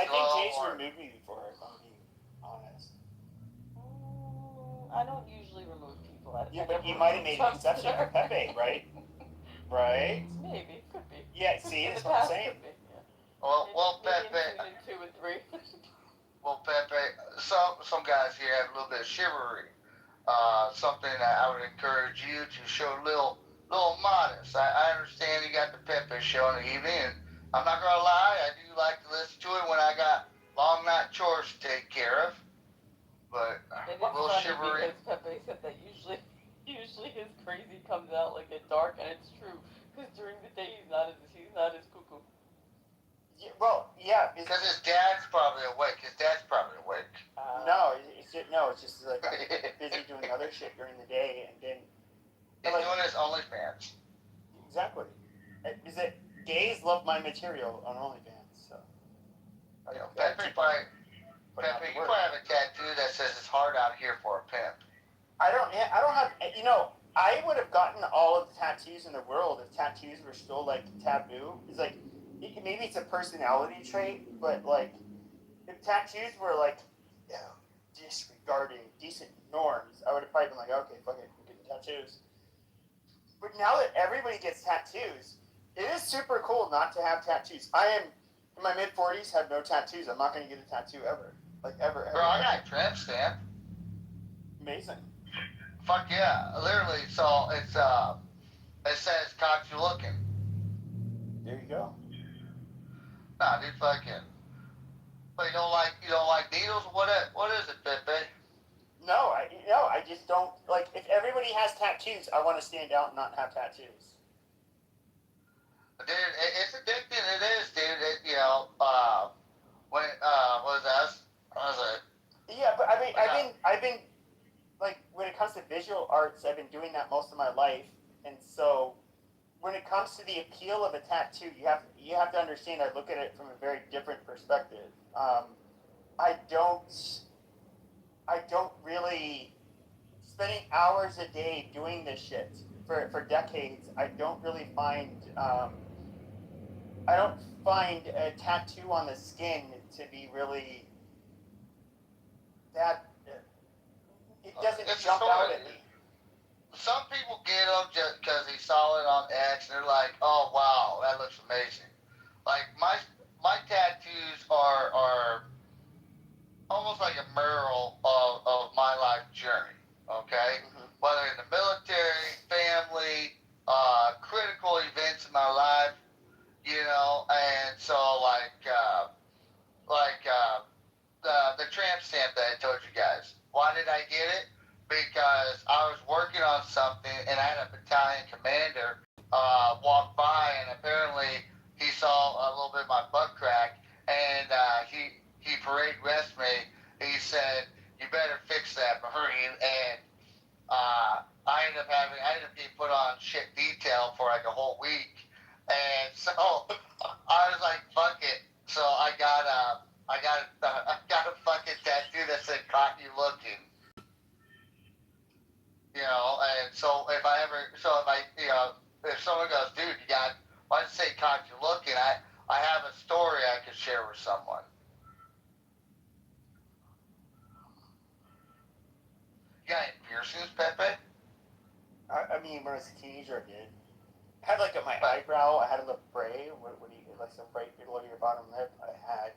removed me before. If I'm being honest. I don't usually remove people. Yeah, but you might have made an exception for Pepe, right? Right? Maybe, could be. Yeah, see, that's what I'm saying. Could be, yeah. Well, maybe Pepe. in 2 and 3. Well, Pepe, some guys here have a little bit of chivalry. Something that I would encourage you to show a little modest. I understand you got the Pepe show in the evening, and I'm not gonna lie, I do like to listen to it when I got long night chores to take care of. But a little chivalry. Because Pepe said that usually his crazy comes out like at dark, and it's true. Because during the day he's not as cuckoo. Yeah, well, yeah. Because his dad's probably awake. No, it's just like busy doing other shit during the day, and then he's doing his OnlyFans. Exactly. Is it gays love my material on OnlyFans? So. Pepe, you probably have a tattoo that says it's hard out here for a pimp. I don't have. You know, I would have gotten all of the tattoos in the world if tattoos were still like taboo. It's like maybe it's a personality trait, but like if tattoos were like, you know, disregarding decent norms, I would have probably been like, okay, fuck it, I'm getting tattoos. But now that everybody gets tattoos, it is super cool not to have tattoos. I am in my mid-40s, have no tattoos. I'm not going to get a tattoo ever. Like, ever. Bro, I got a tramp stamp. Amazing. Fuck yeah. Literally, so it's, it says, "Cock you looking." There you go. Nah, dude, fucking. But you don't like needles? What is it, Pepe? No, I just don't, like, if everybody has tattoos, I want to stand out and not have tattoos. Dude, it's addicting. It is, dude. What was that? Yeah, but I've been, like, when it comes to visual arts, I've been doing that most of my life, and so when it comes to the appeal of a tattoo, you have to understand. I look at it from a very different perspective. I don't really spending hours a day doing this shit for decades. I don't really find a tattoo on the skin to be really that. It doesn't jump out at me. Some people get them just because they saw it on X and they're like, "Oh wow, that looks amazing." Like my tattoos are almost like a mural of my life journey. Okay, whether in the military, family, critical events in my life, and so the tramp stamp that I told you guys. Why did I get it? Because I was working on something and I had a battalion commander walk by, and apparently he saw a little bit of my butt crack, and he parade rest me. He said, "You better fix that, Marine." And I ended up getting put on shit detail for like a whole week, and so I was like, "Fuck it." So I got a fucking tattoo that said "Caught You Looking." And so if someone goes, "Dude, why did it say "Caught You Looking"? I have a story I could share with someone. You got any piercings, Pepe? I mean, when I was a teenager, I did. I had like on my eyebrow, I had a little bray. What do you like? Some bray below your bottom lip. I had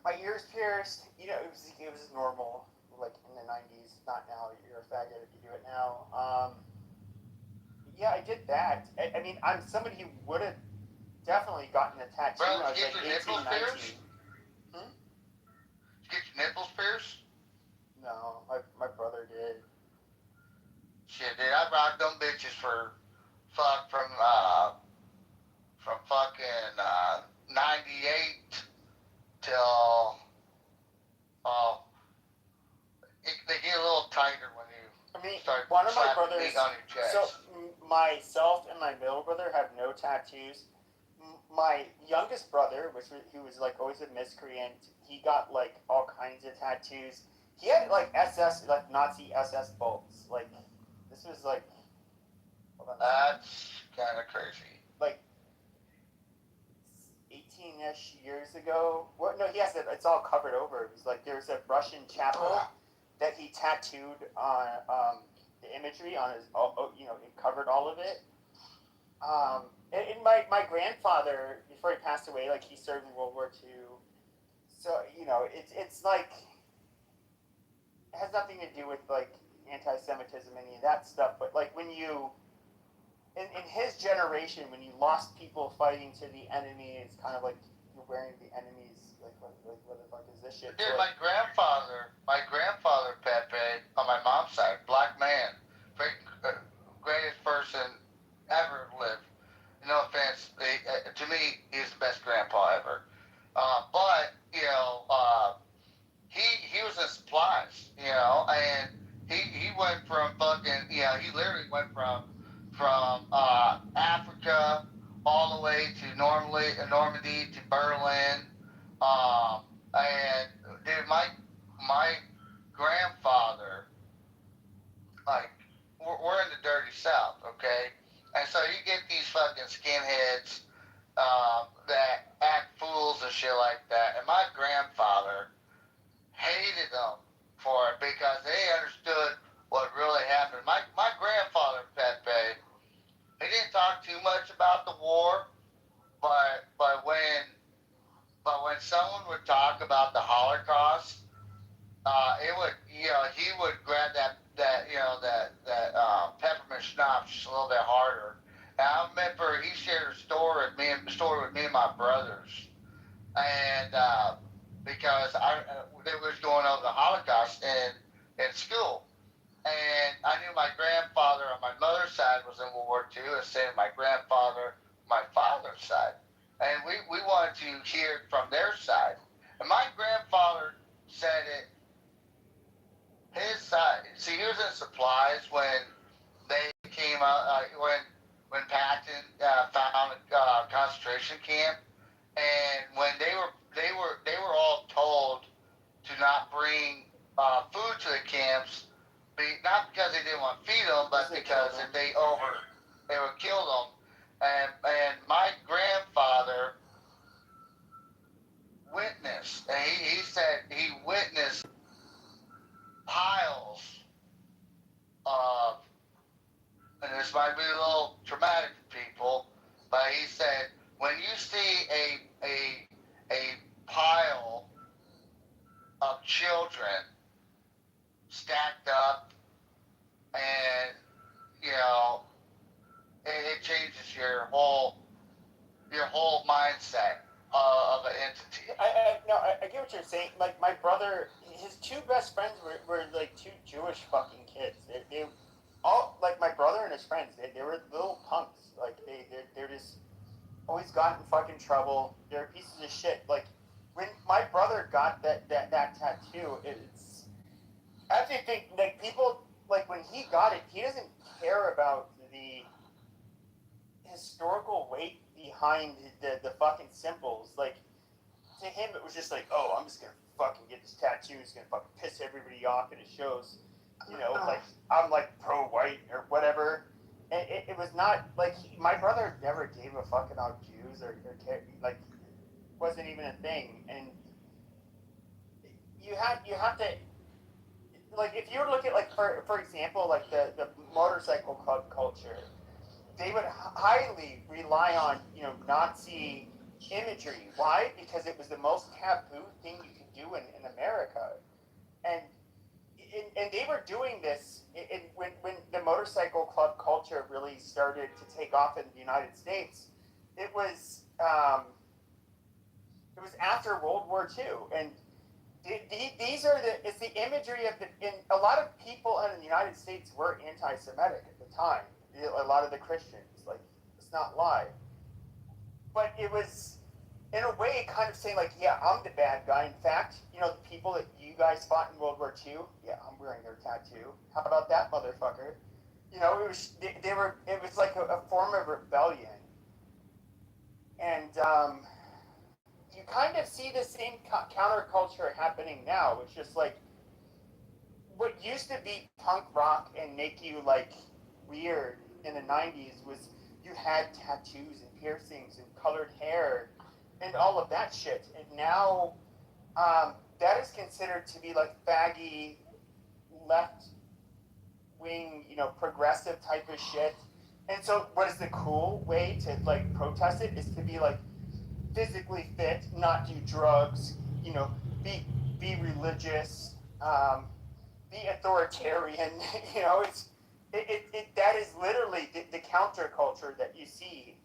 my ears pierced. It was normal, like in the '90s. Not now. You're a faggot if you do it now. Yeah, I did that. I mean, I'm somebody who would have definitely gotten a tattoo when I was like 18, 19. Did you get your nipples pierced? No, my brother did. Shit, dude, I rocked them bitches from fucking 98 till they get a little tighter when you start one of my slapping brothers. meat on your chest. So myself and my middle brother have no tattoos. My youngest brother, who was like always a miscreant, he got like all kinds of tattoos. He had like SS, like Nazi SS bolts. Like this was like. That's kind of crazy. Like 18-ish years ago. Well, no, he has it. It's all covered over. It was like there's a Russian chapel that he tattooed on the imagery on his. It covered all of it. And my grandfather, before he passed away, like he served in World War II. So it's like it has nothing to do with like anti-Semitism, any of that stuff. But like when you in his generation, when you lost people fighting to the enemy, it's kind of like you're wearing the enemy's like what the fuck is this shit? Dude, my grandfather, Pepe, on my mom's side, black man, greatest person ever lived. No offense, to me, he's the best grandpa ever. But he was in supplies, and he went from fucking, he literally went from Africa all the way to Normandy to Berlin, and dude, my grandfather, like, we're in the dirty South, okay, and so you get these fucking skinheads that act fools and shit like that, and my grandfather hated them for it because they understood what really happened. My grandfather, Pepe, he didn't talk too much about the war, but when someone would talk about the Holocaust, it would he would grab that peppermint schnapps just a little bit harder. And I remember he shared a story with me and my brothers, and because they was going over the Holocaust in school. And I knew my grandfather on my mother's side was in World War II, and same my grandfather, my father's side. And we wanted to hear it from their side. And my grandfather said it, his side. See, he was in supplies when they came out, when Patton found a concentration camp. And when they were all told to not bring food to the camps, not because they didn't want to feed them, but because if they would kill them. And my grandfather witnessed, and he said he witnessed piles of, and this might be a little traumatic for people, but he said when you children stacked up, and you know, it changes your whole mindset of an entity. I get what you're saying. Like my brother, his two best friends were like two Jewish fucking kids. They all like my brother and his friends. They were little punks. Like they're just always got in fucking trouble. They're pieces of shit. Like when my brother got that tattoo, it's I actually think like people like when he got it, he doesn't care about the historical weight behind the fucking symbols. Like to him, it was just like, oh, I'm just gonna fucking get this tattoo. It's gonna fucking piss everybody off, and it shows, you know, like I'm like pro-white or whatever. And it was not like my brother never gave a fuck about Jews or like wasn't even a thing. And you have to like if you were looking at like for example like the motorcycle club culture, they would highly rely on Nazi imagery. Why? Because it was the most taboo thing you could do in America, and they were doing this when the motorcycle club culture really started to take off in the United States. It was after World War II, and these are it's the imagery of and a lot of people in the United States were anti-Semitic at the time. A lot of the Christians, like, let's not lie, but it was in a way kind of saying like, yeah, I'm the bad guy. In fact, the people that you guys fought in World War II, yeah, I'm wearing their tattoo. How about that, motherfucker? It was it was like a form of rebellion, and you kind of see the same counterculture happening now. It's just like what used to be punk rock and make you like weird in the 90s was you had tattoos and piercings and colored hair and all of that shit. And now that is considered to be like faggy, left wing, progressive type of shit. And so what is the cool way to like protest it is to be like physically fit, not do drugs, be religious, be authoritarian. That is literally the counterculture that you see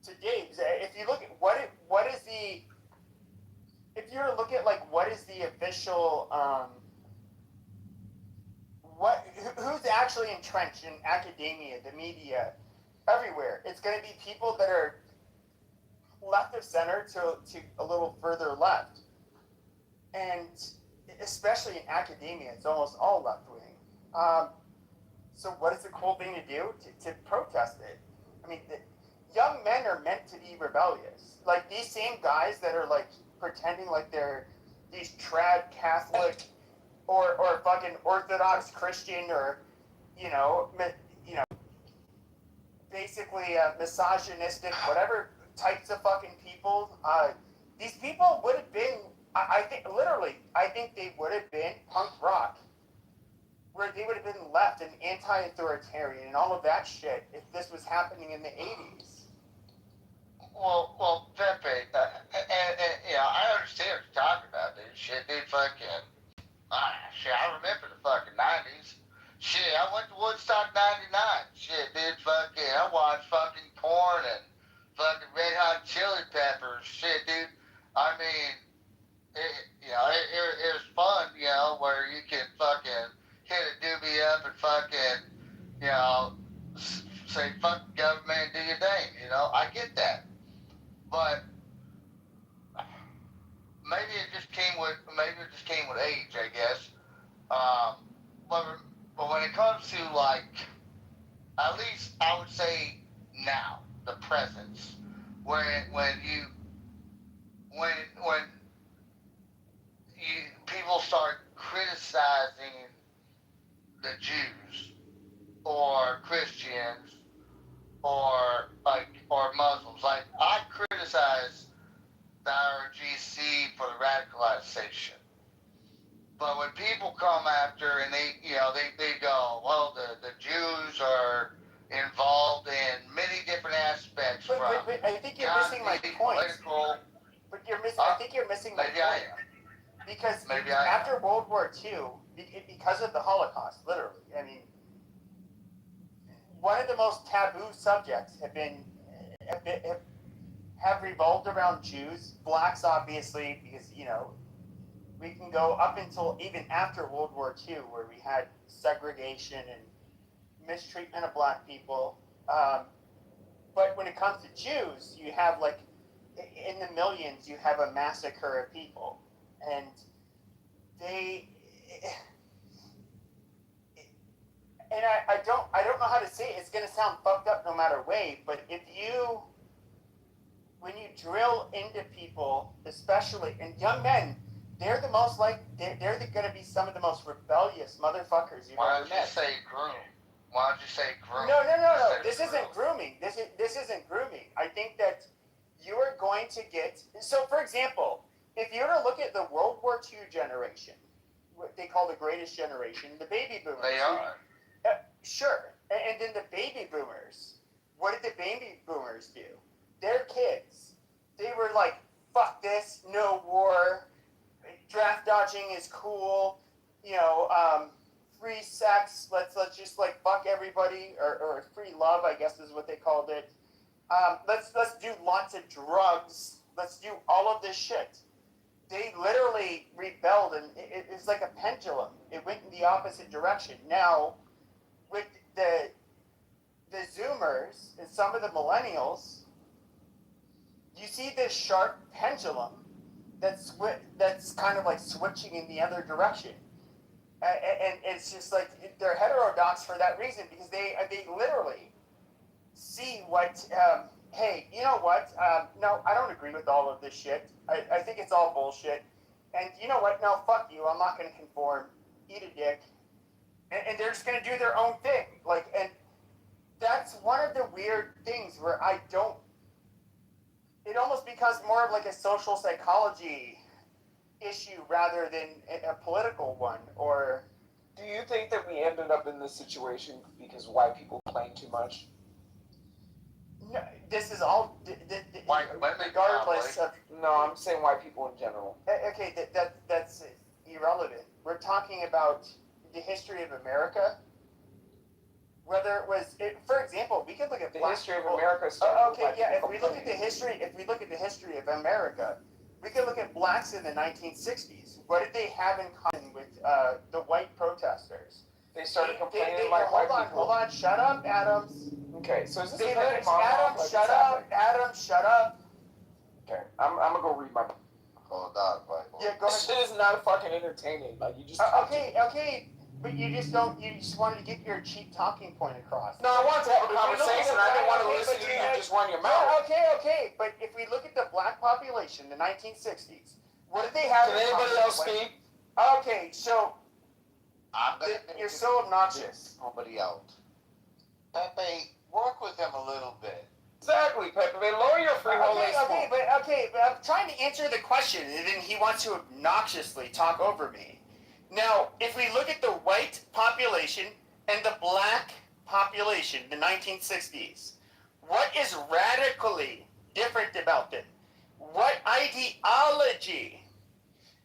today. If you look at what is the if you were to look at like what is the official who's actually entrenched in academia, the media, everywhere, it's going to be people that are left of center to a little further left, and especially in academia, it's almost all left wing. So what is the cool thing to do? To protest it. I mean, young men are meant to be rebellious. Like these same guys that are like pretending like they're these trad Catholic or fucking Orthodox Christian or basically misogynistic, whatever types of fucking people. These people would have been, I think, literally, I think they would have been punk rock, where they would have been left and anti-authoritarian and all of that shit if this was happening in the 80s. Well, Pepe, and I understand what you're talking about, dude. Shit, dude, fucking, shit, I remember the fucking 90s. Shit, I went to Woodstock 99. Shit, dude, fucking, I watched fucking Korn and fucking Red Hot Chili Peppers. Shit, dude, I mean, it was fun, where you can fucking hit a doobie up and fucking, say fuck the government and do your thing, I get that. But maybe it just came with age, I guess. But when it comes to like, at least I would say now, the presence, when people start criticizing the Jews or Christians or Muslims, like I criticize the IRGC for the radicalization. But when people come after and they go, well, the Jews are involved in many different aspects but I think you're missing my point. political. I think you're missing my point. because Maybe after World War II, because of the Holocaust, literally, I mean, one of the most taboo subjects have revolved around Jews, blacks obviously, because we can go up until even after World War II, where we had segregation and mistreatment of black people. But when it comes to Jews, you have like in the millions, you have a massacre of people, and I don't know how to say it. It's gonna sound fucked up no matter way, but when you drill into people, especially and young men, they're the most they're gonna be some of the most rebellious motherfuckers you've ever met. Why don't you say groom? Why don't you say groom? No. This isn't grooming. This isn't grooming. I think that you are going to get. So, for example, if you were to look at the World War II generation, what they call the greatest generation, the baby boomers. They are. Sure. And then the baby boomers. What did the baby boomers do? Their kids. They were like, fuck this, no war, draft dodging is cool, free sex, let's just like fuck everybody, or free love, I guess is what they called it. Let's do lots of drugs. Let's do all of this shit. They literally rebelled, and it's like a pendulum. It went in the opposite direction. Now, with the Zoomers and some of the millennials, you see this sharp pendulum that's kind of like switching in the other direction. And it's just like they're heterodox for that reason, because they literally see what, hey, you know what? No, I don't agree with all of this shit. I think it's all bullshit. And you know what? No, fuck you. I'm not going to conform. Eat a dick. And they're just going to do their own thing. And that's one of the weird things where it almost becomes more of like a social psychology issue rather than a political one. Or do you think that we ended up in this situation because white people complain too much? No, this is all white women, regardless probably. of. No, I'm saying white people in general. Okay, that's irrelevant. We're talking about the history of America. Whether it was, for example, we could look at the history of America. If we look at the history of America, we could look at blacks in the 1960s. What did they have in common with the white protesters? They started complaining like white people. Hold on, shut up, Adams. Okay, so is this Adams, shut up. Adams, shut up. Okay, I'm gonna go read my. Hold on, Bible. Yeah, go ahead. This shit is not fucking entertaining. Like you just. Okay. But you just wanted to get your cheap talking point across. No, I wanted to have a conversation. I didn't want to listen to you just run your mouth. Okay. But if we look at the black population, the 1960s, what did they have? Can anybody else speak? Okay, so you're so obnoxious. Somebody out. Pepe, work with him a little bit. Exactly, Pepe. Lower your freehold. Okay, but I'm trying to answer the question, and then he wants to obnoxiously talk over me. Now, if we look at the white population and the black population, the 1960s, what is radically different about them? What ideology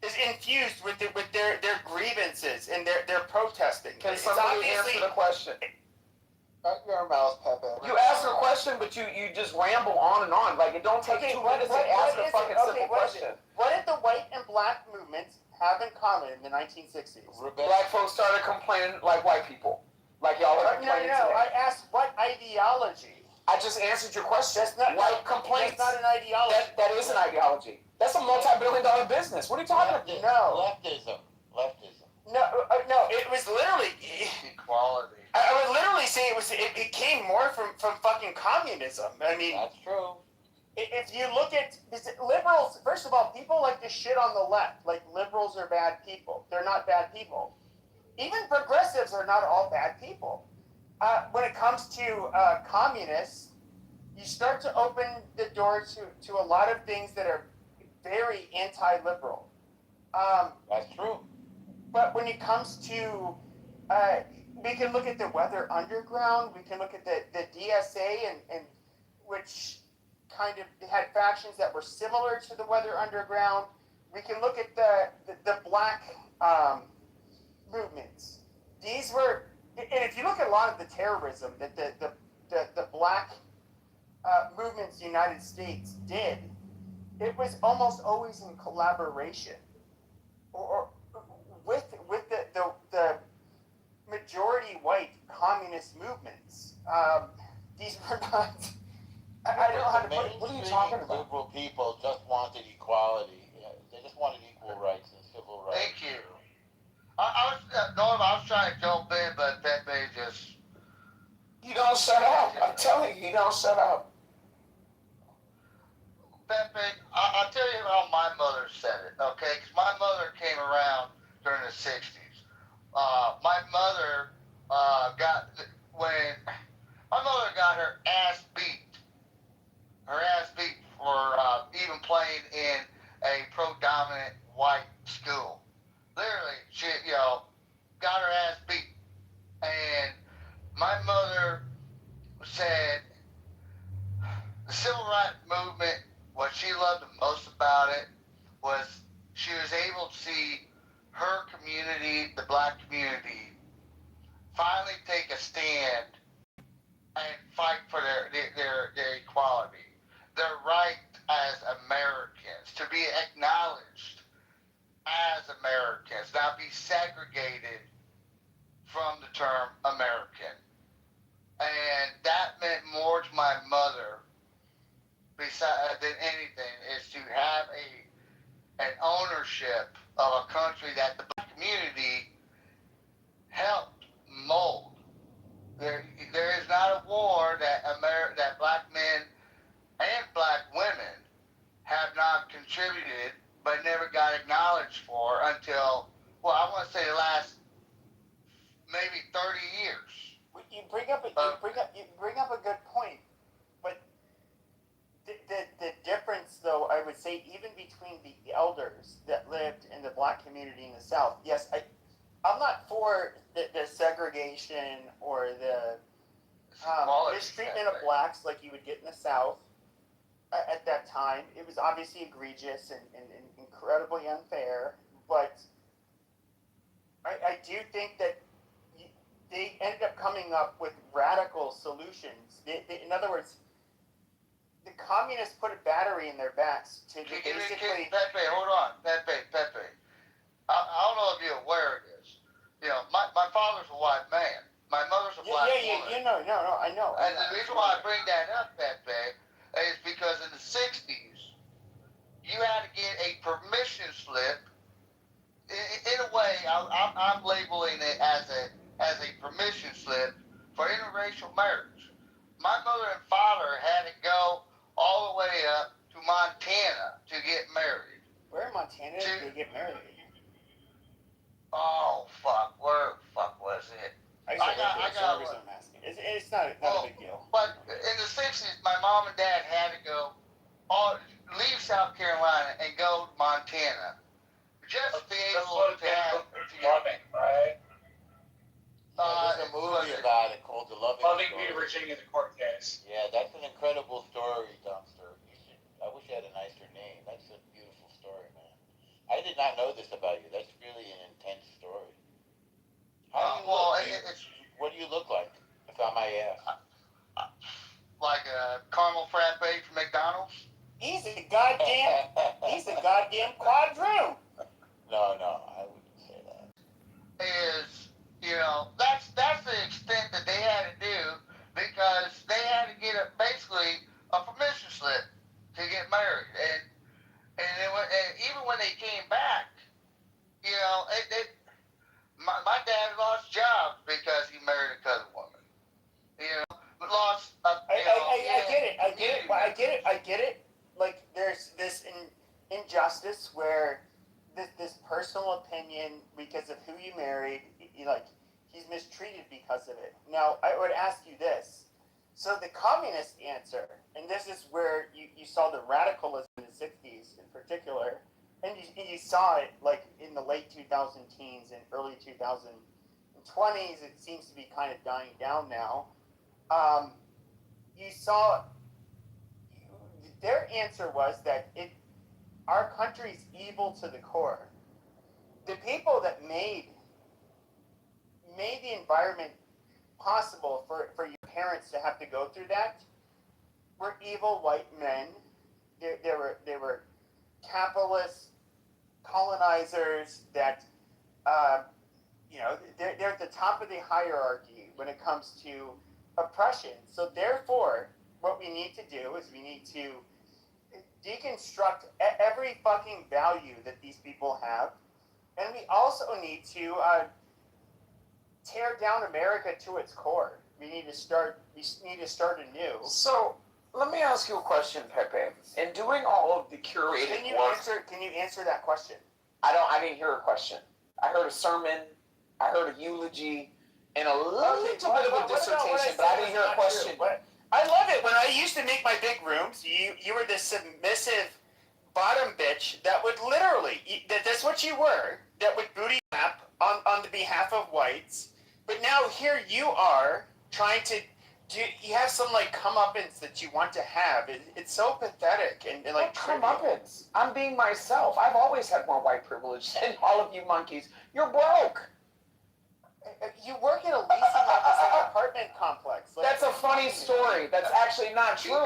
is infused with their grievances and their protesting? Can somebody answer the question? Shut your mouth, Pepe. You ask a question, but you just ramble on and on. Like, it don't take 2 minutes to ask a fucking simple question. What did the white and black movements have in common in the 1960s? Black folks started complaining like white people. Like y'all are complaining today. I asked what ideology. I just answered your question. White complaints. That's not an ideology. That is an ideology. That's a multi-billion-dollar business. What are you talking about? No. Leftism. No, it was literally equality. I would literally say it came more from fucking communism. I mean, that's true. If you look at liberals, first of all, people like to shit on the left. Like liberals are bad people. They're not bad people. Even progressives are not all bad people. When it comes to communists, you start to open the door to a lot of things that are very anti-liberal. That's true. But when it comes to, we can look at the Weather Underground. We can look at the DSA and which kind of had factions that were similar to the Weather Underground. we can look at the black movements. These were, and if you look at a lot of the terrorism that the black movements the United States did, it was almost always in collaboration or with the majority white communist movements. These were not. I don't know how to put it. What are you talking about? Liberal people just wanted equality. They just wanted equal rights and civil rights. Thank you. I was trying to jump in, but Pepe just. You don't shut up. I'm telling you, you don't shut up. Pepe, I'll tell you how my mother said it, okay? Because my mother came around during the 60s. My mother my mother got her ass beat for even playing in a pro-dominant white school. Literally, she, got her ass beat. And my mother said the civil rights movement, what she loved the most about it was she was able to see her community, the black community, finally take a stand and fight for their equality, their right as Americans, to be acknowledged as Americans, not be segregated from the term American. And that meant more to my mother than anything, is to have an ownership of a country that the black community helped mold. There is not a war that black men and black women have not contributed, but never got acknowledged for until, well, I want to say the last maybe 30 years. You bring up a good point, but the difference, though, I would say, even between the elders that lived in the black community in the South. Yes, I'm not for the segregation or the mistreatment of blacks like you would get in the South at that time. It was obviously egregious and incredibly unfair, but I do think that they ended up coming up with radical solutions. In other words, the communists put a battery in their backs to basically... Pepe, hold on. Pepe. I don't know if you're aware of this. My father's a white man. My mother's a black woman. No, I know. And the reason why I bring that up, Pepe, is because in the 60s, you had to get a permission slip. In a way, I'm labeling it as a permission slip for interracial marriage. My mother and father had to go all the way up to Montana to get married. Where in Montana did they get married? Oh, fuck. Where the fuck was it? I got what I'm asking. It's not a big deal. But in the 60s, my mom and dad had to go leave South Carolina and go to Montana. Just to be able to have... Loving, right? There's a movie about it called The Loving Loving Story. v. Virginia, the court case. Yeah, that's an incredible story, Dumpster. I wish I had a nicer name. That's a beautiful story, man. I did not know this about you. That's really an intense story. How do you look? What do you look like, if I may ask? Like a caramel frappe from McDonald's? He's a goddamn quadroon. No, I wouldn't say that. That's the extent that they had to do, because they had to get basically a permission slip to get married. And even when they came back, my dad lost jobs because he married a colored woman. I get it. Like, there's this injustice where this personal opinion, because of who you married, he's mistreated because of it. Now, I would ask you this. So the communist answer, and this is where you saw the radicalism in the 60s in particular, and you saw it like in the late 2010s and early 2020s. It seems to be kind of dying down now. You saw their answer was that our country's evil to the core. The people that made the environment possible for your parents to have to go through that were evil white men. They were capitalist colonizers that they're at the top of the hierarchy when it comes to oppression. So therefore, what we need to do is we need to deconstruct every fucking value that these people have, and we also need to tear down America to its core. We need to start anew. So let me ask you a question, Pepe. In doing all of the curated work, can you answer that question? I didn't hear a question. I heard a sermon, I heard a eulogy, and a little bit of a dissertation, but I didn't hear a question. I love it. When I used to make my big rooms, you were this submissive bottom bitch that would literally, that's what you were, that would booty rap on the behalf of whites. But now here you are trying to you have some like comeuppance that you want to have. It's so pathetic and like comeuppance. I'm being myself. I've always had more white privilege than all of you monkeys. You're broke. You work at a leasing office in an apartment complex. That's a funny story. That's actually not true.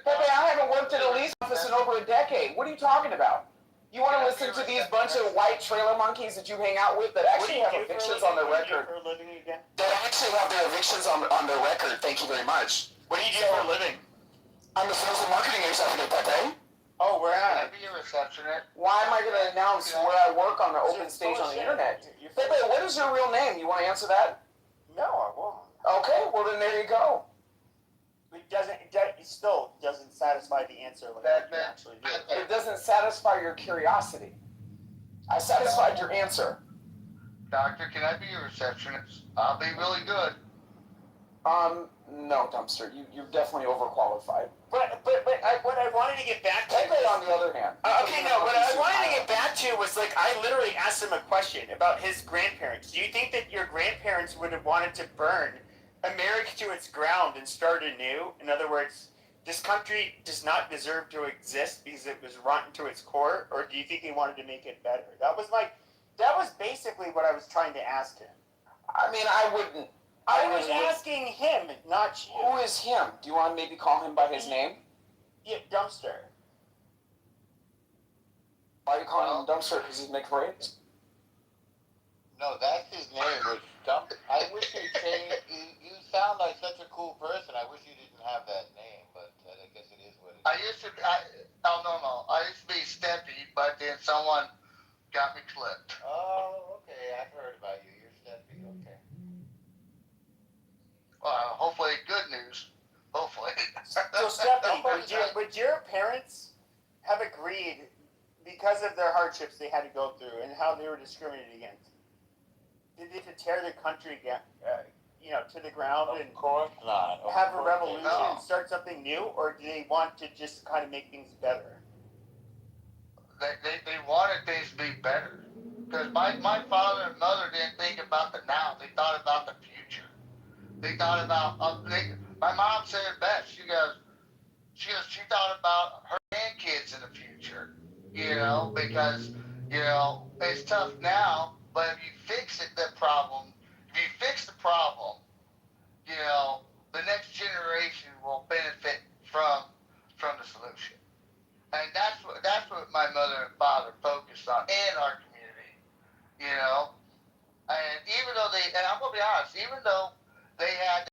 Pepe, I haven't worked at a lease office in over a decade. What are you talking about? You want to listen to these bunch of white trailer monkeys that you hang out with that actually have evictions on their record? That actually have their evictions on their record. Thank you very much. What do you do for a living? I'm the sales and marketing executive, Pepe. Oh, where at? Can I be a receptionist? Why am I going to announce where I work on the open stage on the internet? Pepe, what is your real name? You want to answer that? No, I won't. Okay, well then there you go. It still doesn't satisfy the answer like that you actually do. It doesn't satisfy your curiosity. I satisfied your answer. Doctor, can I be a receptionist? I'll be really good. No, Dumpster. You're definitely overqualified. But what I wanted to get back to... Pepe, on the other hand. Okay, no, what I wanted to get back to was, like, I literally asked him a question about his grandparents. Do you think that your grandparents would have wanted to burn America to its ground and start anew? In other words, this country does not deserve to exist because it was rotten to its core? Or do you think he wanted to make it better? That was basically what I was trying to ask him. I mean, I wouldn't... I was asking him, not you. Who is him? Do you want to maybe call him by his name? Yeah, Dumpster. Why are you calling him Dumpster? Because he's McRae? No, that's his name. Was I wish you'd change. You sound like such a cool person. I wish you didn't have that name, but I guess it is what it is. I used to be Steppy, but then someone got me clipped. Oh, okay. I've heard about you. You're Steppy. Okay. Hopefully good news. Hopefully. So Stephanie, would your parents have agreed because of their hardships they had to go through and how they were discriminated against? Did they to tear the country to the ground and have a revolution and start something new, or do they want to just kind of make things better? They wanted things to be better. Because my father and mother didn't think about the now. They thought about the future. They thought about, my mom said it best. She thought about her grandkids in the future, because, it's tough now, but if you fix the problem, the next generation will benefit from the solution. And that's what my mother and father focused on in our community, And even though and I'm going to be honest, even though they had,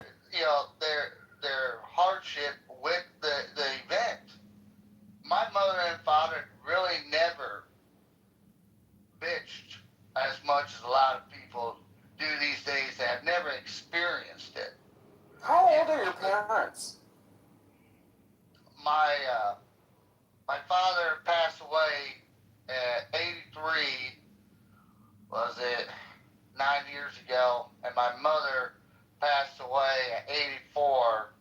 their hardship with the event, my mother and father really never bitched as much as a lot of people do these days that have never experienced it. How old are your parents? My father passed away at 83, was it 9 years ago, and my mother passed away at 84,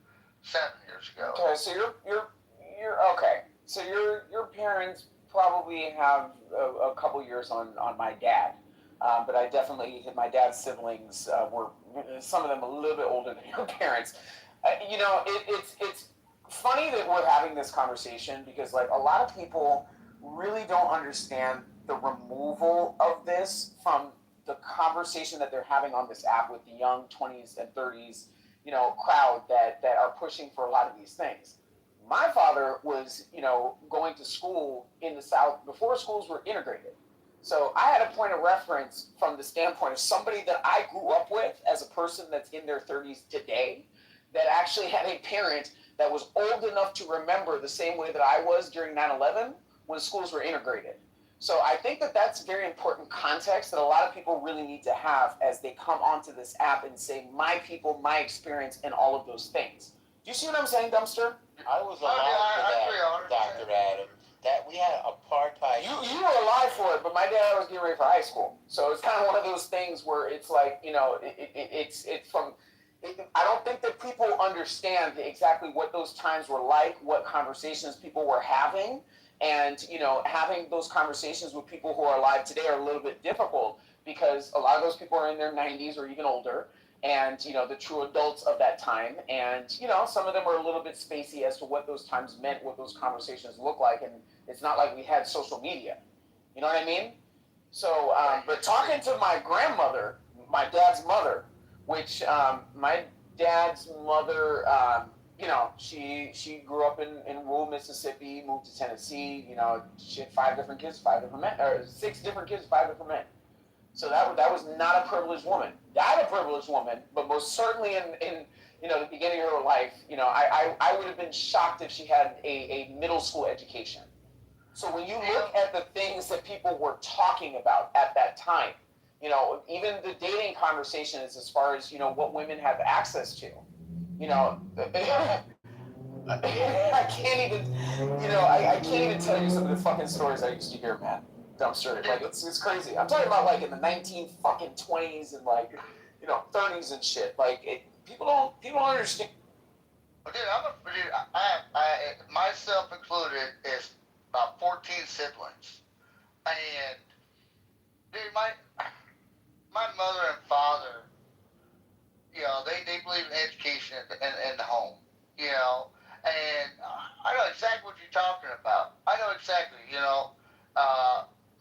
7 years ago. Okay, so you're okay. So your parents probably have a couple years on my dad, but I definitely my dad's siblings were some of them a little bit older than your parents. It's funny that we're having this conversation because like a lot of people really don't understand the removal of this from the conversation that they're having on this app with the young 20s and 30s, crowd that are pushing for a lot of these things. My father was, going to school in the South before schools were integrated. So I had a point of reference from the standpoint of somebody that I grew up with as a person that's in their 30s today, that actually had a parent that was old enough to remember the same way that I was during 9/11 when schools were integrated. So I think that that's very important context that a lot of people really need to have as they come onto this app and say, my people, my experience, and all of those things. Do you see what I'm saying, Dumpster? I was alive for that, Dr. Adam. That we had apartheid. You were alive for it, but my dad was getting ready for high school. So it's kind of one of those things where it's like, it's from... I don't think that people understand exactly what those times were like, what conversations people were having. And, having those conversations with people who are alive today are a little bit difficult because a lot of those people are in their 90s or even older. And, the true adults of that time. And, some of them are a little bit spacey as to what those times meant, what those conversations look like. And it's not like we had social media. You know what I mean? So, but talking to my grandmother, my dad's mother, which my dad's mother, she grew up in rural Mississippi, moved to Tennessee. She had 5 different kids, 5 different men, or 6 different kids, 5 different men. So that was not a privileged woman. Not a privileged woman, but most certainly in the beginning of her life, I would have been shocked if she had a middle school education. So when you look at the things that people were talking about at that time, even the dating conversations as far as, what women have access to, I can't even, I can't even tell you some of the fucking stories I used to hear, man. Dumpster. Like, it's crazy. I'm talking about, like, in the 1920s and, like, 30s and shit. Like, people don't understand. Dude, myself included, is about 14 siblings. And, dude, my mother and father, they believe in education in the home, and I know exactly what you're talking about. I know exactly,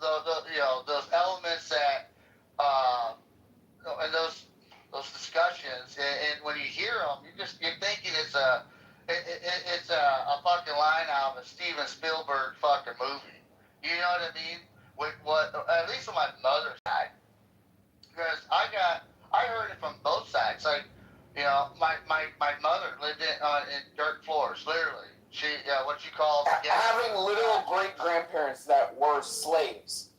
those elements that, and those discussions, and when you hear them, you're thinking it's a fucking line out of a Steven Spielberg fucking movie. You know what I mean? With what, at least on my mother's side, because I heard it from both sides. Like, my mother lived in dirt floors, literally. She, what you call having literal great grandparents that were slaves.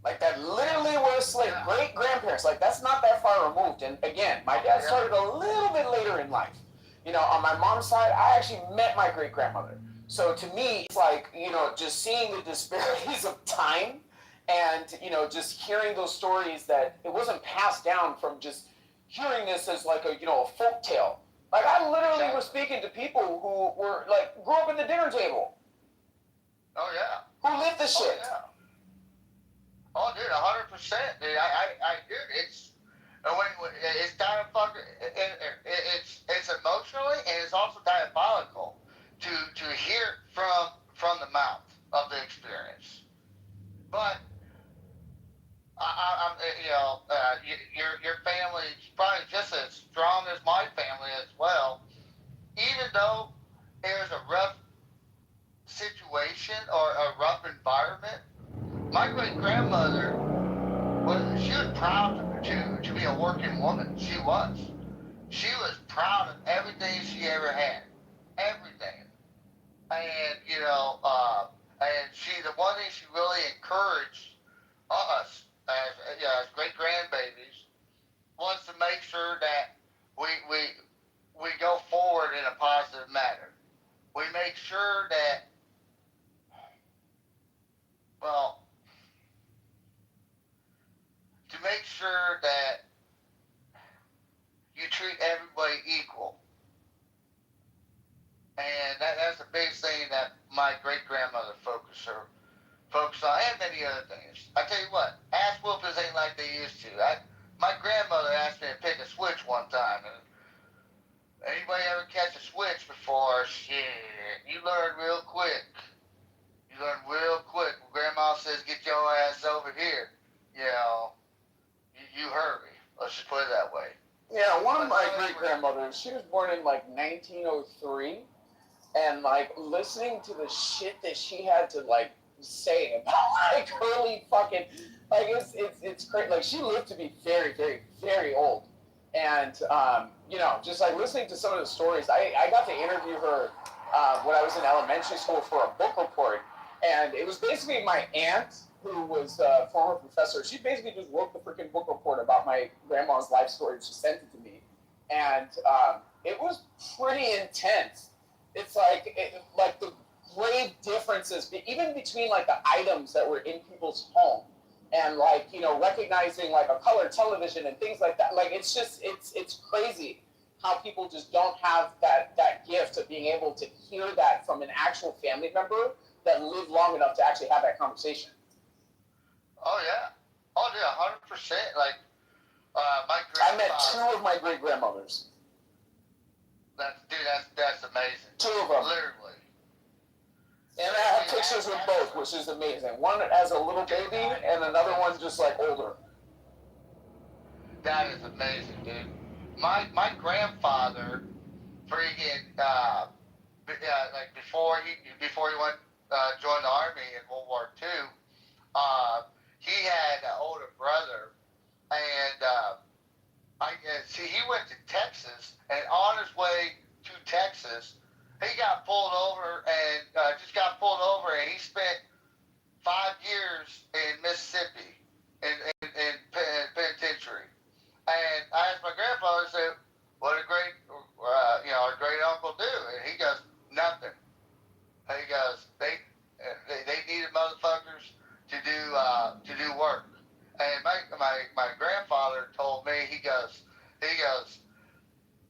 Like, that literally were slaves. Yeah. Great grandparents. Like, that's not that far removed. And again, my dad started a little bit later in life. On my mom's side, I actually met my great grandmother. So to me, it's like, just seeing the disparities of time and, just hearing those stories that it wasn't passed down from just hearing this as like a folk tale. Like, I literally was speaking to people who were, like, grew up at the dinner table. Oh, yeah. Who lived the shit. Oh, yeah. Oh, dude, 100%, dude. Dude, it's kind of fucking, it's emotionally, and it's also diabolical to hear from the mouth of the experience. But I'm, your family is probably just as strong as my family as well. Even though there's a rough situation or a rough environment, my great grandmother she was proud to be a working woman. She was. She was proud of everything she ever had. Everything. And, and the one thing she really encouraged us as great grandbabies was to make sure that we go forward in a positive manner. We make sure that, to make sure that you treat everybody equal. And that's the biggest thing that my great grandmother focused on, and many other things. I tell you what, ass whoopers ain't like they used to. My grandmother asked me to pick a switch one time, and anybody ever catch a switch before? Shit, you learn real quick. You done real quick. When Grandma says, get your ass over here, you know, you hurry. Let's just put it that way. Yeah, one of my great-grandmothers, she was born in, like, 1903, and, like, listening to the shit that she had to, like, say about, like, early fucking, like, it's crazy. Like, she lived to be very, very, very old. And, you know, just, like, listening to some of the stories, I got to interview her when I was in elementary school for a book report, and it was basically my aunt, who was a former professor. She basically just wrote the freaking book report about my grandma's life story. She sent it to me, and it was pretty intense. It's like the grave differences, even between like the items that were in people's home, and like, you know, recognizing like a color television and things like that. Like, it's just it's crazy how people just don't have that gift of being able to hear that from an actual family member that lived long enough to actually have that conversation. Oh yeah, 100%. Like my grandfather. I met two of my great grandmothers. That's amazing. Two of them. Literally. And I have pictures with both, which is amazing. One as a little baby, and another one just like older. That is amazing, dude. My grandfather, freaking like before he went joined the army in World War II, he had an older brother, and he went to Texas, and on his way to Texas, he got pulled over and he spent 5 years in Mississippi in penitentiary. And I asked my grandfather, I said, what did our great uncle do? And he goes, nothing. He goes, they needed motherfuckers to do work. And my grandfather told me, he goes,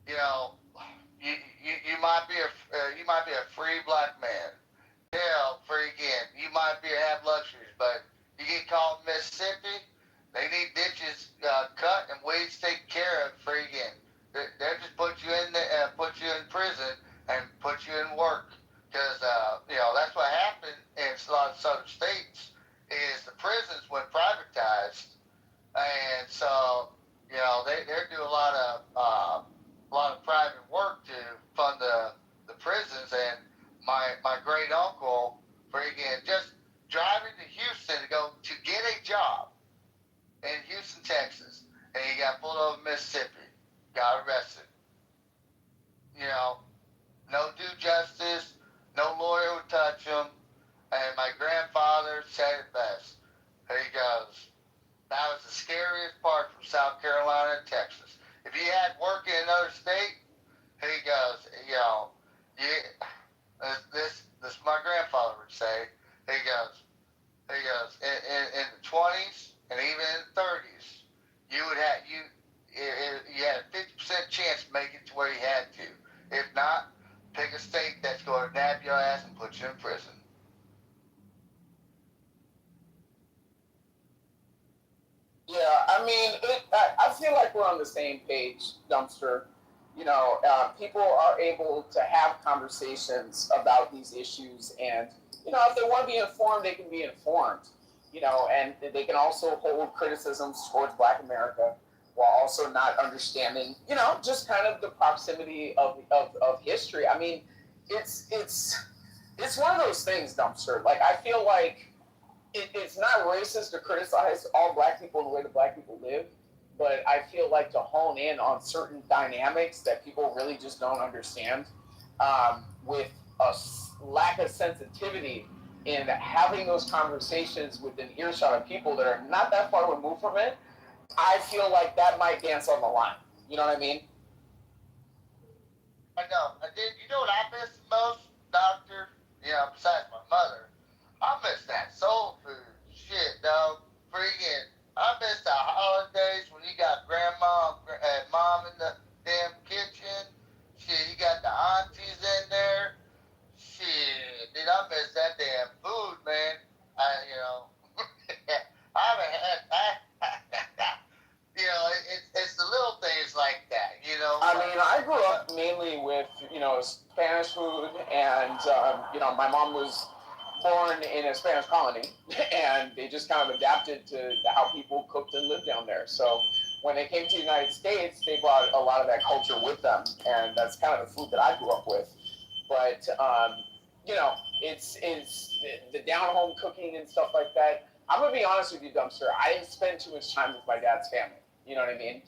you know, you might be a free black man. Yeah, freaking, you might have luxuries, but you get caught in Mississippi, they need ditches cut and weeds taken care of. Freaking, they'll just put you in prison and put you in work, because you know, that's what happened in a lot of southern states. Is the prisons went privatized, and so, you know, they do a lot of private work to fund the prisons. And my great uncle, freaking, just driving to Houston to get a job in Houston, Texas, and he got pulled over in Mississippi, got arrested. You know, no due justice, no lawyer would touch him. And my grandfather said it best. He goes, that was the scariest part from South Carolina and Texas. If you had work in another state, he goes, you know, this my grandfather would say. He goes, in the 20s and even in the 30s, you had a 50% chance to make it to where you had to. If not, pick a state that's going to nab your ass and put you in prison. Yeah, I mean, I feel like we're on the same page, Dumpster. You know, people are able to have conversations about these issues, and, you know, if they want to be informed, they can be informed. You know, and they can also hold criticisms towards Black America while also not understanding, you know, just kind of the proximity of history. I mean, it's one of those things, Dumpster. Like, I feel like it's not racist to criticize all Black people and the way that Black people live, but I feel like to hone in on certain dynamics that people really just don't understand, with a lack of sensitivity in having those conversations with an earshot of people that are not that far removed from it, I feel like that might dance on the line. You know what I mean? I know. You know what I miss the most, Doctor? You know, besides my mother, I miss that soul food shit, dog. Freaking, I miss the holidays when you got grandma and mom in the damn kitchen. Shit, you got the aunties in there. Shit, dude, I miss that damn food, man. You know, I haven't had. You know, it's the little things like that. You know. I mean, I grew up mainly with, you know, Spanish food, and you know, my mom was born in a Spanish colony, and they just kind of adapted to how people cooked and lived down there. So when they came to the United States, they brought a lot of that culture with them, and that's kind of the food that I grew up with. But you know, it's the down home cooking and stuff like that. I'm gonna be honest with you, Dumpster. I didn't spend too much time with my dad's family. You know what I mean?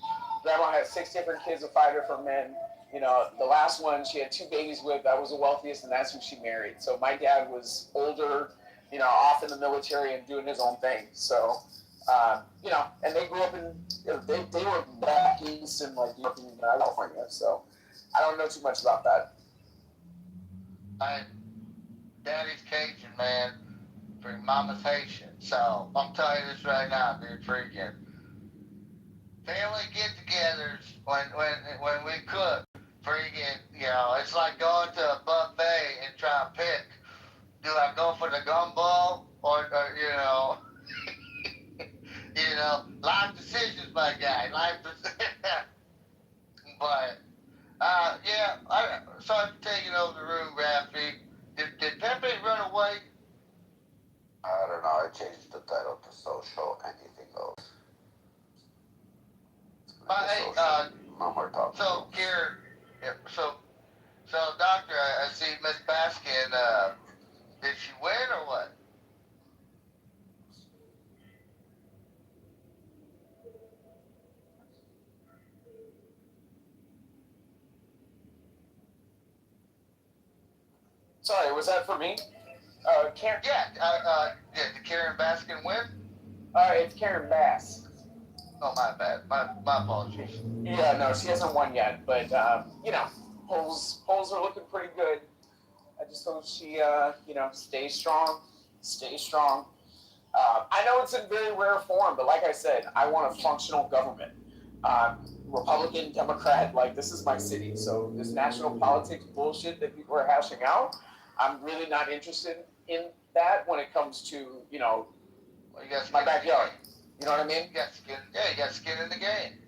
Grandma had 6 different kids with 5 different men. You know, the last one she had 2 babies with. That was the wealthiest, and that's who she married. So my dad was older, you know, off in the military and doing his own thing. So, you know, and they grew up in, you know, they were back east in like California. So I don't know too much about that. Daddy's Cajun, man. Mama's Haitian. So I'm telling you this right now, dude. Freaking family get-togethers when we cook. Freaking, you know, it's like going to a buffet and trying to pick. Do I go for the gumbo or you know, life decisions, my guy. But yeah. Sorry for taking over the room, Raffy. Did Pepe run away? I don't know. I changed the title to social anything goes. Hey, No more talking. so here, yeah, so doctor, I see Miss Baskin. Did she win or what? Sorry, was that for me? Karen. Yeah. Did Karen Baskin win? It's Karen Bass. Oh, my bad. My apologies. Yeah, no, she hasn't won yet, but you know, polls are looking pretty good. I just hope she, you know, stays strong. I know it's in very rare form, but like I said, I want a functional government. Republican, Democrat, like this is my city. So this national politics bullshit that people are hashing out, I'm really not interested in that when it comes to, you know, my backyard. You know what I mean? You got skin. Yeah, you got skin in the game.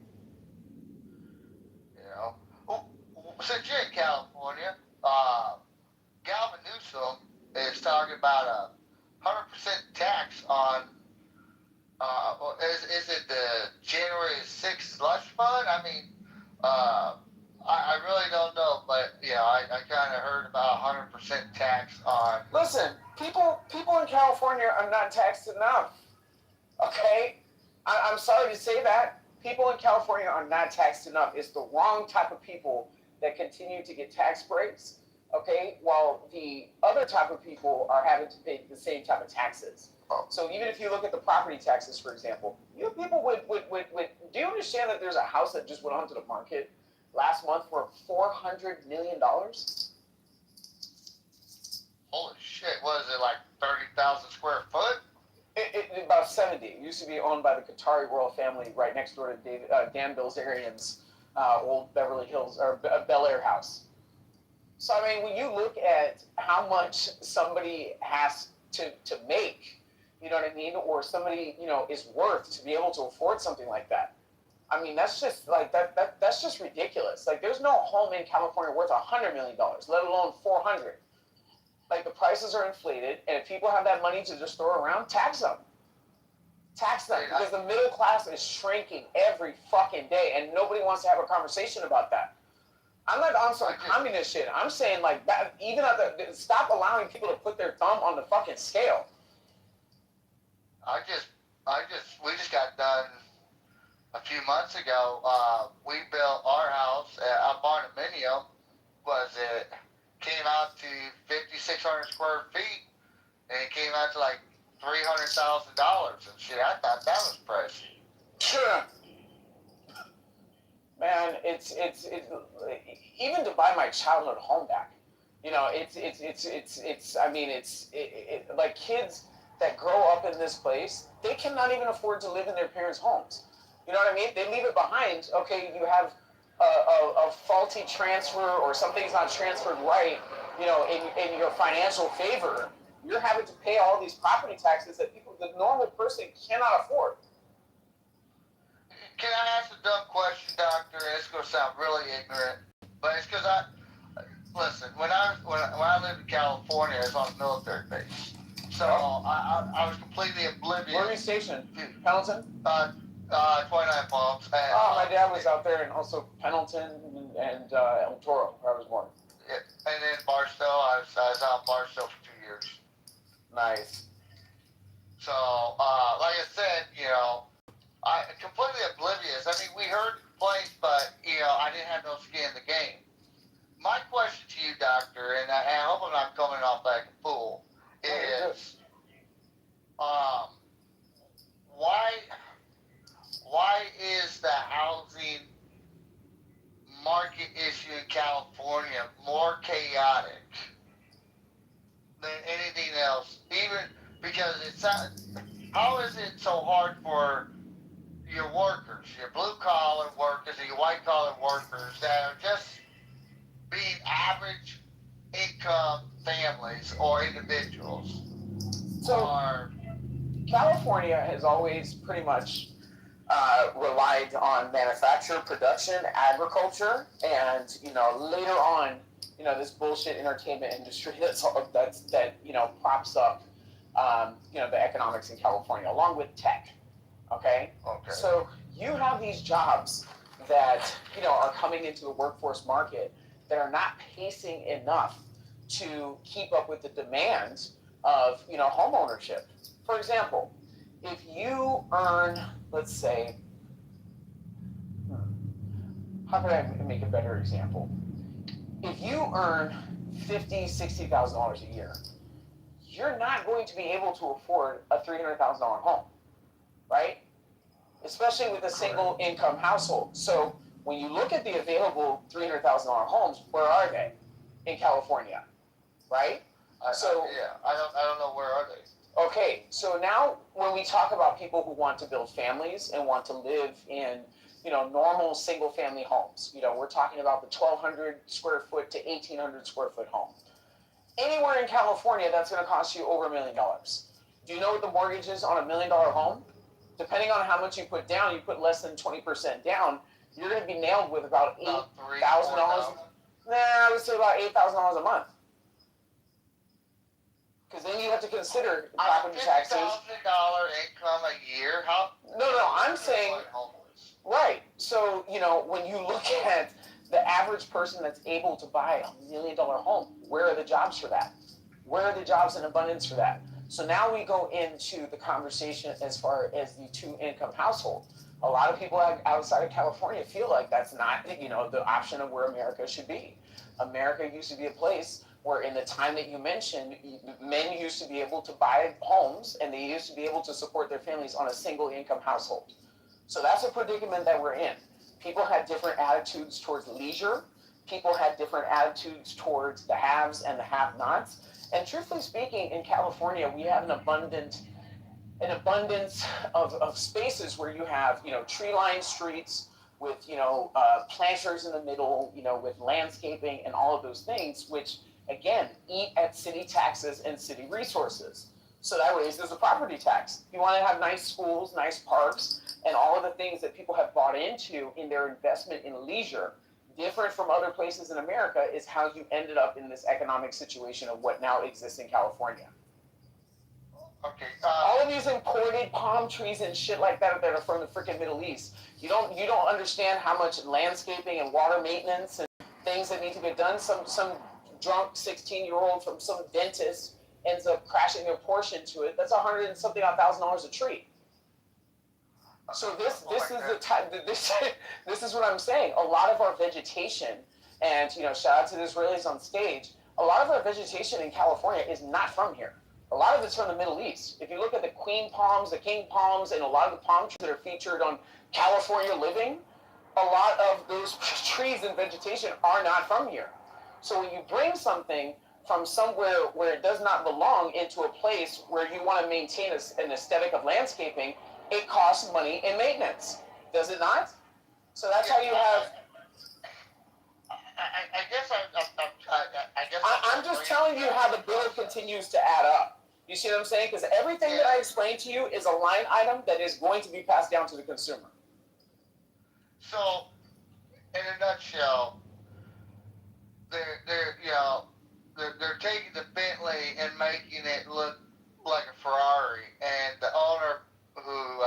You know. Well, since you're in California, Galvin Newsom is talking about a 100% tax on. Is it the January 6th slush fund? I mean, I really don't know, but yeah, I kind of heard about 100% tax on. Listen, people in California are not taxed enough. Okay, I'm sorry to say that. People in California are not taxed enough. It's the wrong type of people that continue to get tax breaks. Okay, while the other type of people are having to pay the same type of taxes. So even if you look at the property taxes, for example, you know, people would do you understand that there's a house that just went onto the market last month for $400 million? Holy shit, what is it, like 30,000 square foot? About 70. It used to be owned by the Qatari royal family right next door to Dan Bilzerian's old Beverly Hills or Bel Air house. So I mean, when you look at how much somebody has to make, you know what I mean, or somebody, you know, is worth to be able to afford something like that. I mean, that's just like that's just ridiculous. Like, there's no home in California worth $100 million, let alone 400. Like, the prices are inflated, and if people have that money to just throw around, tax them. Tax them, because the middle class is shrinking every fucking day, and nobody wants to have a conversation about that. I'm not on some communist shit. I'm saying, like, that, even at stop allowing people to put their thumb on the fucking scale. We just got done a few months ago. We built our house at Barnuminium. Came out to 5,600 square feet, and it came out to like $300,000 and shit. I thought that was pricey. Sure. Man, it's even to buy my childhood home back. You know, I mean, like kids that grow up in this place, they cannot even afford to live in their parents' homes. You know what I mean? They leave it behind. Okay, you have a faulty transfer or something's not transferred right, you know, in your financial favor. You're having to pay all these property taxes that the normal person cannot afford. Can I ask a dumb question, Doctor? It's going to sound really ignorant, but it's because listen, when I lived in California, I was on a military base, So I was completely oblivious. Where are you stationed? Pendleton? 29 Palms. My dad was out there, and also Pendleton and El Toro, where I was born. Yeah, and then Barstow. I was out in Barstow for 2 years. Nice. So, like I said, I completely oblivious. I mean, we heard complaints, but I didn't have no skin in the game. My question to you, Doctor, and I hope I'm not coming off like a fool, is why is the housing market issue in California more chaotic than anything else? Even because how is it so hard for your workers, your blue collar workers and your white collar workers that are just being average income families or individuals? So, California has always pretty much relied on manufacture, production, agriculture, and later on, this bullshit entertainment industry that props up the economics in California, along with tech. Okay. So you have these jobs that are coming into the workforce market that are not pacing enough to keep up with the demands of home ownership. For example, if you earn, let's say, how could I make a better example? If you earn $50,000, $60,000 a year, you're not going to be able to afford a $300,000 home, right? Especially with a single income household. So when you look at the available $300,000 homes, where are they? In California, right? I don't know, where are they? Okay, so now when we talk about people who want to build families and want to live in normal single family homes, we're talking about the 1,200 square foot to 1,800 square foot home. Anywhere in California, that's going to cost you over $1 million. Do you know what the mortgage is on $1 million home? Depending on how much you put down, you put less than 20% down, you're going to be nailed with about $8,000. Nah, I would say about $8,000 a month. Because then you have to consider property taxes. $50,000 income a year? How? No, I'm saying, right. So, when you look at the average person that's able to buy $1 million home, where are the jobs for that? Where are the jobs in abundance for that? So now we go into the conversation as far as the two-income household. A lot of people outside of California feel like that's not, the option of where America should be. America used to be a place where in the time that you mentioned, men used to be able to buy homes and they used to be able to support their families on a single income household. So that's a predicament that we're in. People had different attitudes towards leisure. People had different attitudes towards the haves and the have-nots. And truthfully speaking, in California, we have an abundance of spaces where you have, tree-lined streets with, planters in the middle, with landscaping and all of those things, which again, eat at city taxes and city resources. So that raises the property tax. You want to have nice schools, nice parks, and all of the things that people have bought into in their investment in leisure, different from other places in America, is how you ended up in this economic situation of what now exists in California. Okay. All of these imported palm trees and shit like that are from the freaking Middle East. You don't understand how much landscaping and water maintenance and things that need to get done. Some drunk 16-year-old from some dentist ends up crashing their Porsche into it. That's $100 and something $1,000 a tree. So this is the time. This is what I'm saying. A lot of our vegetation, and shout out to the Israelis on stage. A lot of our vegetation in California is not from here. A lot of it's from the Middle East. If you look at the queen palms, the king palms, and a lot of the palm trees that are featured on California Living, a lot of those trees and vegetation are not from here. So when you bring something from somewhere where it does not belong into a place where you want to maintain an aesthetic of landscaping, it costs money in maintenance. Does it not? So that's how you have... I'm just telling you how the bill continues to add up. You see what I'm saying? Because everything that I explained to you is a line item that is going to be passed down to the consumer. So, in a nutshell, they're taking the Bentley and making it look like a Ferrari, and the owner who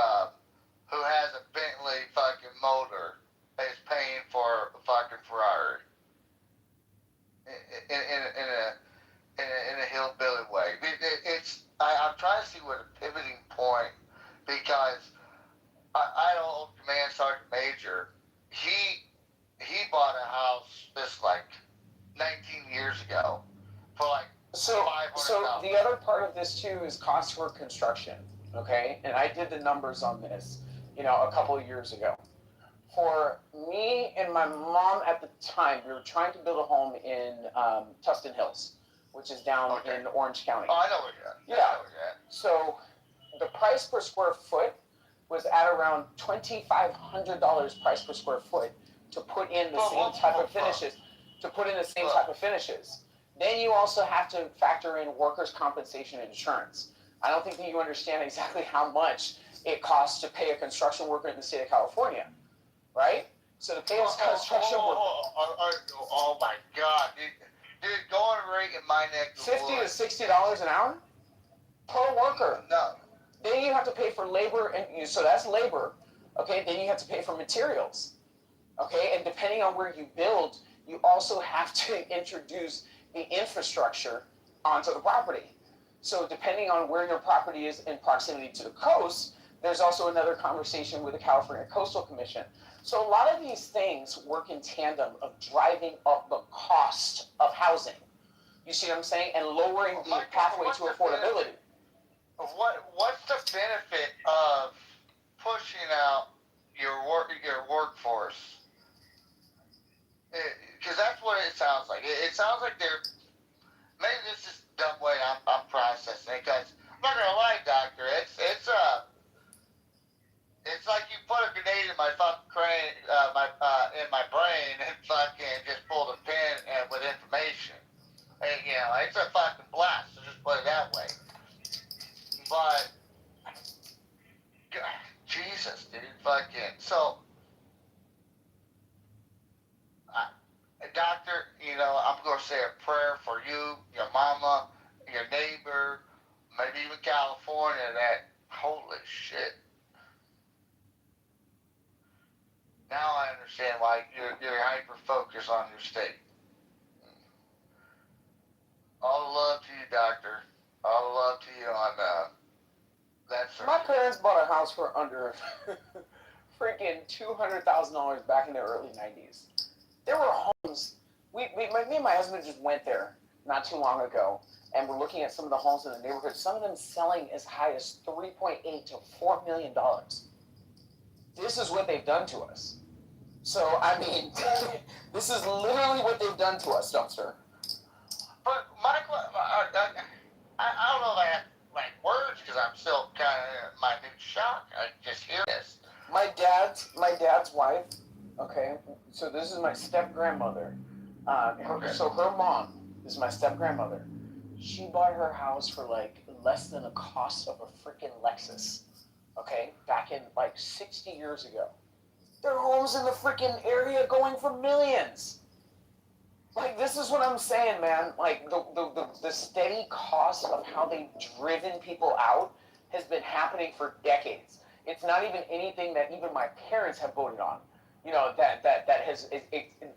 has a Bentley fucking motor is paying for a fucking Ferrari in a hillbilly way. I'm trying to see what a pivoting point, because I know Command Sergeant Major, he bought a house this like 19 years ago for like So $500,000. the other part of this too is cost for construction, okay? And I did the numbers on this, a couple of years ago. For me and my mom at the time, we were trying to build a home in Tustin Hills, which is down in Orange County. Oh, I know where you're at. Yeah. I know where you're at. So the price per square foot was at around $2,500 price per square foot to put in the same type of finishes. Then you also have to factor in workers' compensation and insurance. I don't think that you understand exactly how much it costs to pay a construction worker in the state of California, right? So to pay a construction worker, oh my God, dude, going rate in my neck of $50 to $60 an hour per worker. No. Then you have to pay for labor, and so that's labor. Okay, then you have to pay for materials. Okay, and depending on where you build, you also have to introduce the infrastructure onto the property. So depending on where your property is in proximity to the coast, there's also another conversation with the California Coastal Commission. So a lot of these things work in tandem of driving up the cost of housing. You see what I'm saying? And lowering the pathway to affordability. What's the benefit of pushing out your workforce? Because that's what it sounds like. It sounds like they're, maybe this is the dumb way I'm processing it, because I'm not gonna lie, doctor, it's like you put a grenade in my fucking in my brain and fucking just pulled a pin and with information. And, it's a fucking blast. So just put it that way. But God, Jesus, dude, fucking so. Doctor, I'm going to say a prayer for you, your mama, your neighbor, maybe even California, that, holy shit. Now I understand why you're hyper-focused on your state. All the love to you, doctor. All the love to you on that. My parents bought a house for under freaking $200,000 back in the early 90s. There were homes. Me and my husband just went there not too long ago, and we're looking at some of the homes in the neighborhood. Some of them selling as high as $3.8 to $4 million. This is what they've done to us. So I mean, this is literally what they've done to us, Dumpster. But Michael, I don't know if I have like words because I'm still kind of in minute shock. I just hear this. My dad's wife. Okay, so this is my step-grandmother. So her mom is my step-grandmother. She bought her house for like less than the cost of a freaking Lexus. Okay, back in like 60 years ago. There are homes in the freaking area going for millions. Like, this is what I'm saying, man. Like, the steady cost of how they've driven people out has been happening for decades. It's not even anything that even my parents have voted on. That has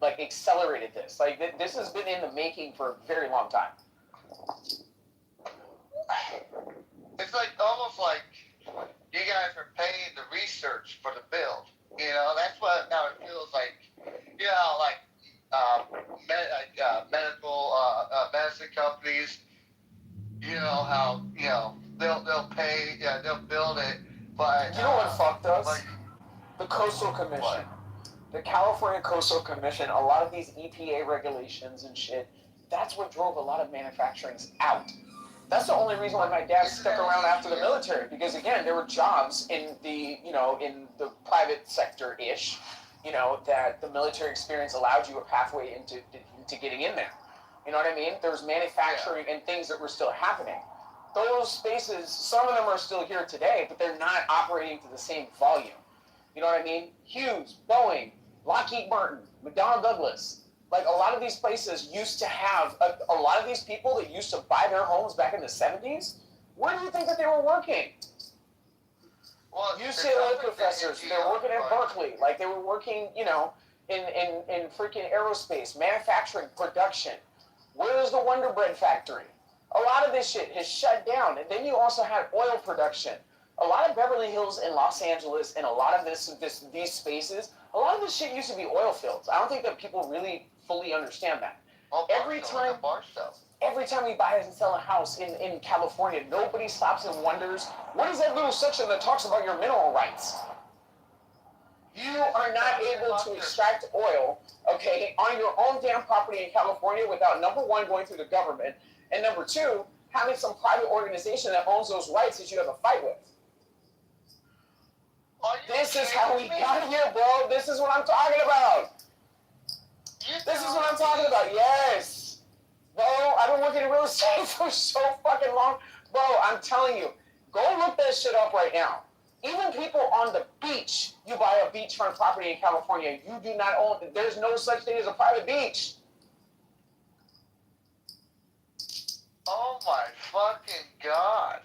like accelerated this. Like, this has been in the making for a very long time. It's like almost like you guys are paying the research for the build. That's how it feels like. Medical medicine companies. How they'll pay. They'll build it, but you know what fucked us? Like, the Coastal Commission. The California Coastal Commission, a lot of these EPA regulations and shit, that's what drove a lot of manufacturing out. That's the only reason why my dad stuck around after the military, because again, there were jobs in the, in the private sector-ish, that the military experience allowed you a pathway into getting in there. You know what I mean? There was manufacturing and things that were still happening. Those spaces, some of them are still here today, but they're not operating to the same volume. You know what I mean? Hughes, Boeing, Lockheed Martin, McDonnell Douglas. Like, a lot of these places used to have, a lot of these people that used to buy their homes back in the 70s, Where do you think that they were working? Well, UCLA professors, they were working at Berkeley. Like, they were working, you know, in freaking aerospace, manufacturing, production. Where is the Wonder Bread factory? A lot of this shit has shut down. And then you also had oil production. A lot of Beverly Hills and Los Angeles and a lot of these spaces, a lot of this shit used to be oil fields. I don't think that people really fully understand that. Well, every time we buy and sell a house in California, nobody stops and wonders, what is that little section that talks about your mineral rights? You are not able to extract oil, okay, on your own damn property in California without, number one, going through the government, and number two, having some private organization that owns those rights that you have a fight with. This is how we got here, bro. This is what I'm talking about. This is what I'm talking about. Yes. Bro, I've been working in real estate for so fucking long. Bro, I'm telling you, go look that shit up right now. Even people on the beach, you buy a beachfront property in California, you do not own, there's no such thing as a private beach. Oh my fucking God.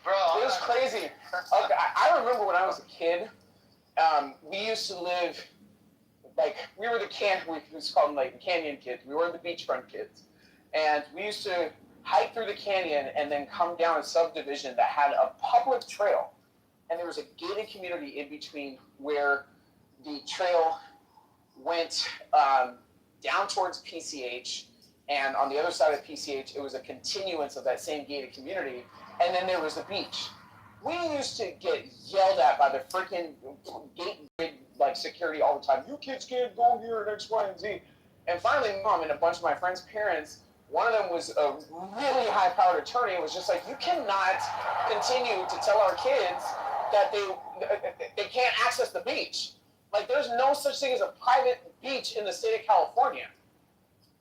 Bro, it was crazy. Okay, I remember when I was a kid, we used to live, like, we were we used to call them like the canyon kids. We were the beachfront kids. And we used to hike through the canyon and then come down a subdivision that had a public trail. And there was a gated community in between where the trail went down towards PCH, and on the other side of PCH, it was a continuance of that same gated community, and then there was the beach. We used to get yelled at by the freaking gate like security all the time. You kids can't go here at X, Y, and Z. And finally, Mom and a bunch of my friends' parents, one of them was a really high-powered attorney, and was just like, you cannot continue to tell our kids that they can't access the beach. Like, there's no such thing as a private beach in the state of California.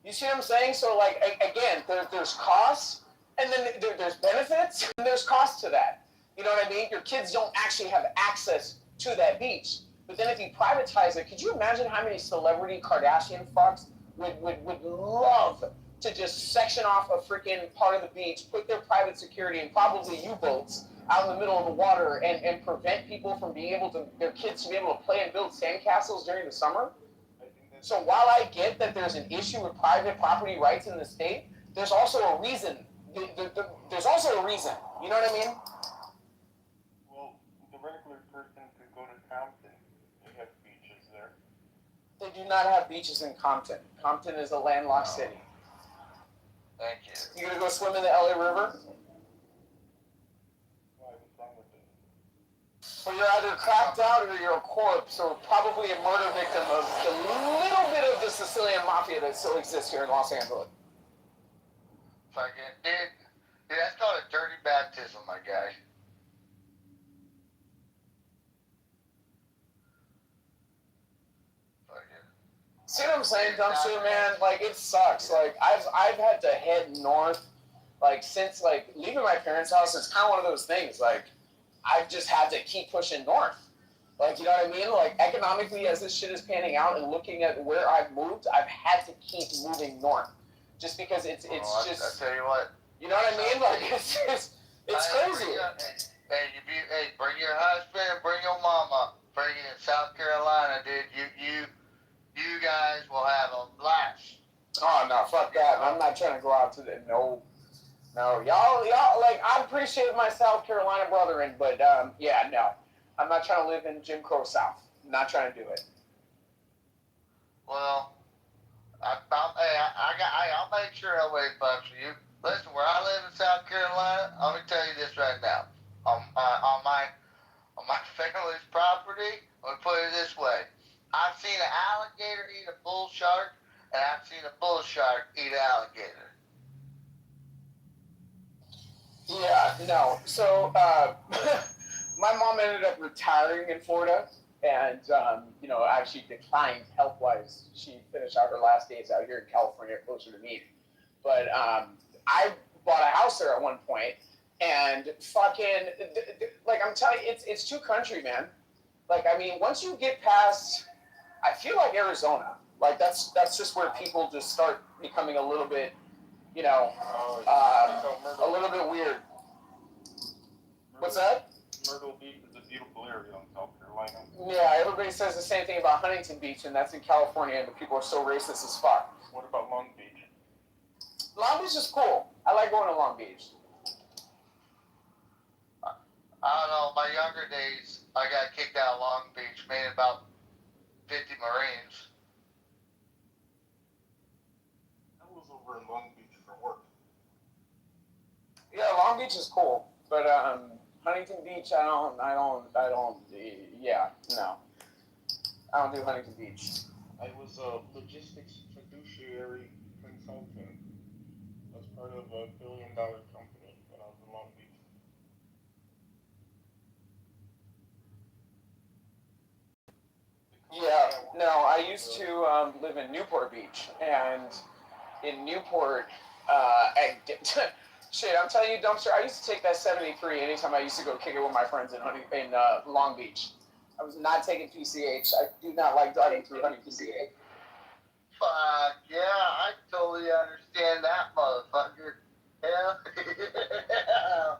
You see what I'm saying? So, like, again, there's costs, and then there's benefits, and there's costs to that. You know what I mean? Your kids don't actually have access to that beach. But then if you privatize it, could you imagine how many celebrity Kardashian fucks would love to just section off a freaking part of the beach, put their private security and probably U-boats out in the middle of the water and prevent people from being able to, their kids to be able to play and build sandcastles during the summer? So while I get that there's an issue with private property rights in the state, there's also a reason. There's also a reason. You know what I mean? Well, the regular person could go to Compton. They have beaches there. They do not have beaches in Compton. Compton is a landlocked city. Thank you. You gonna go swim in the LA River? Well, you're either cracked out or you're a corpse, or probably a murder victim of the little bit of the Sicilian mafia that still exists here in Los Angeles. Fucking dude, that's called a dirty baptism, my guy. See what I'm saying, dumpster man? Like, it sucks. Like, I've had to head north, like, since, like, leaving my parents' house. It's kind of one of those things, like, I've just had to keep pushing north. Like, you know what I mean? Like, economically, as this shit is panning out and looking at where I've moved, I've had to keep moving north. Just because it's just... I tell you what. You know what I mean? Like, it's crazy. Hey, bring your husband, bring your mama. Bring it in South Carolina, dude. You guys will have a blast. Oh, no, fuck that. I'm not trying to go out to the... No, y'all, like, I appreciate my South Carolina brethren, but, yeah, no. I'm not trying to live in Jim Crow South. I'm not trying to do it. Well, I'll make sure I'll wait bucks for you. Listen, where I live in South Carolina, I'm gonna tell you this right now. On my family's property, I'm gonna put it this way. I've seen an alligator eat a bull shark, and I've seen a bull shark eat an alligator. Yeah, no. So, my mom ended up retiring in Florida, and, you know, actually declined health-wise. She finished out her last days out here in California, closer to me. But I bought a house there at one point, and fucking, like, I'm telling you, it's too country, man. Like, I mean, once you get past, I feel like Arizona, like, that's just where people just start becoming a little bit you know, a little bit weird. What's that? Myrtle Beach is a beautiful area in South Carolina. Yeah, everybody says the same thing about Huntington Beach, and that's in California, and the people are so racist as fuck. What about Long Beach? Long Beach is cool. I like going to Long Beach. I don't know. My younger days, I got kicked out of Long Beach, made about 50 Marines. I was over in Long Beach for work. Yeah, Long Beach is cool, but Huntington Beach, I don't. Yeah, no, I don't do Huntington Beach. I was a logistics fiduciary consultant as part of a billion-dollar company when I was in Long Beach. Yeah, no, I used to live in Newport Beach, and in Newport, shit, I'm telling you, dumpster. I used to take that 73 anytime I used to go kick it with my friends in Long Beach. I was not taking PCH. I do not like driving through Huntington Beach. Fuck yeah, I totally understand that, motherfucker. Hell yeah.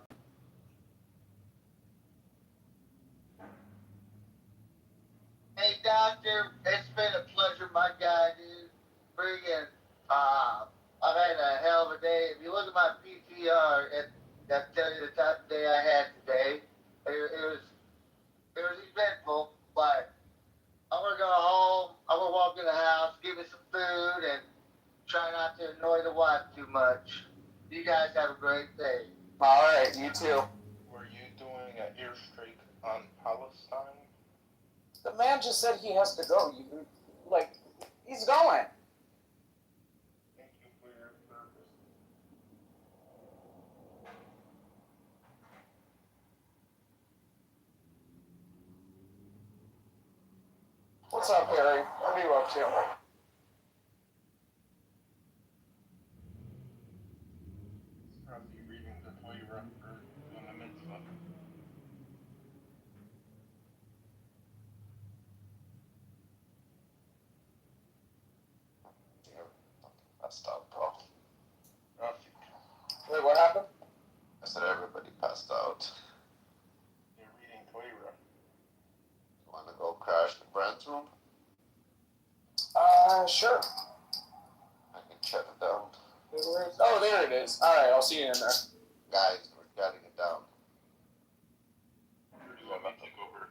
Hey, doctor, it's been a pleasure, my guy, dude. Friggin', I've had a hell of a day. If you look at my PTR, that tell you the type of day I had today. It was eventful, but I'm gonna go home. I'm gonna walk in the house, give me some food, and try not to annoy the wife too much. You guys have a great day. All right, you too. Were you doing an airstrike on Palestine? The man just said he has to go. He's going. Thank you for your service. What's up, Harry? What are you up to? Probably reading the Torah or doing a mitzvah. Passed out, bro. Wait, what happened? I said everybody passed out. You're reading Torah. You want to go crash the Brand's room? Sure. I can shut it down. Oh, there it is. All right, I'll see you in there. Guys, we're shutting it down. You want me to take over?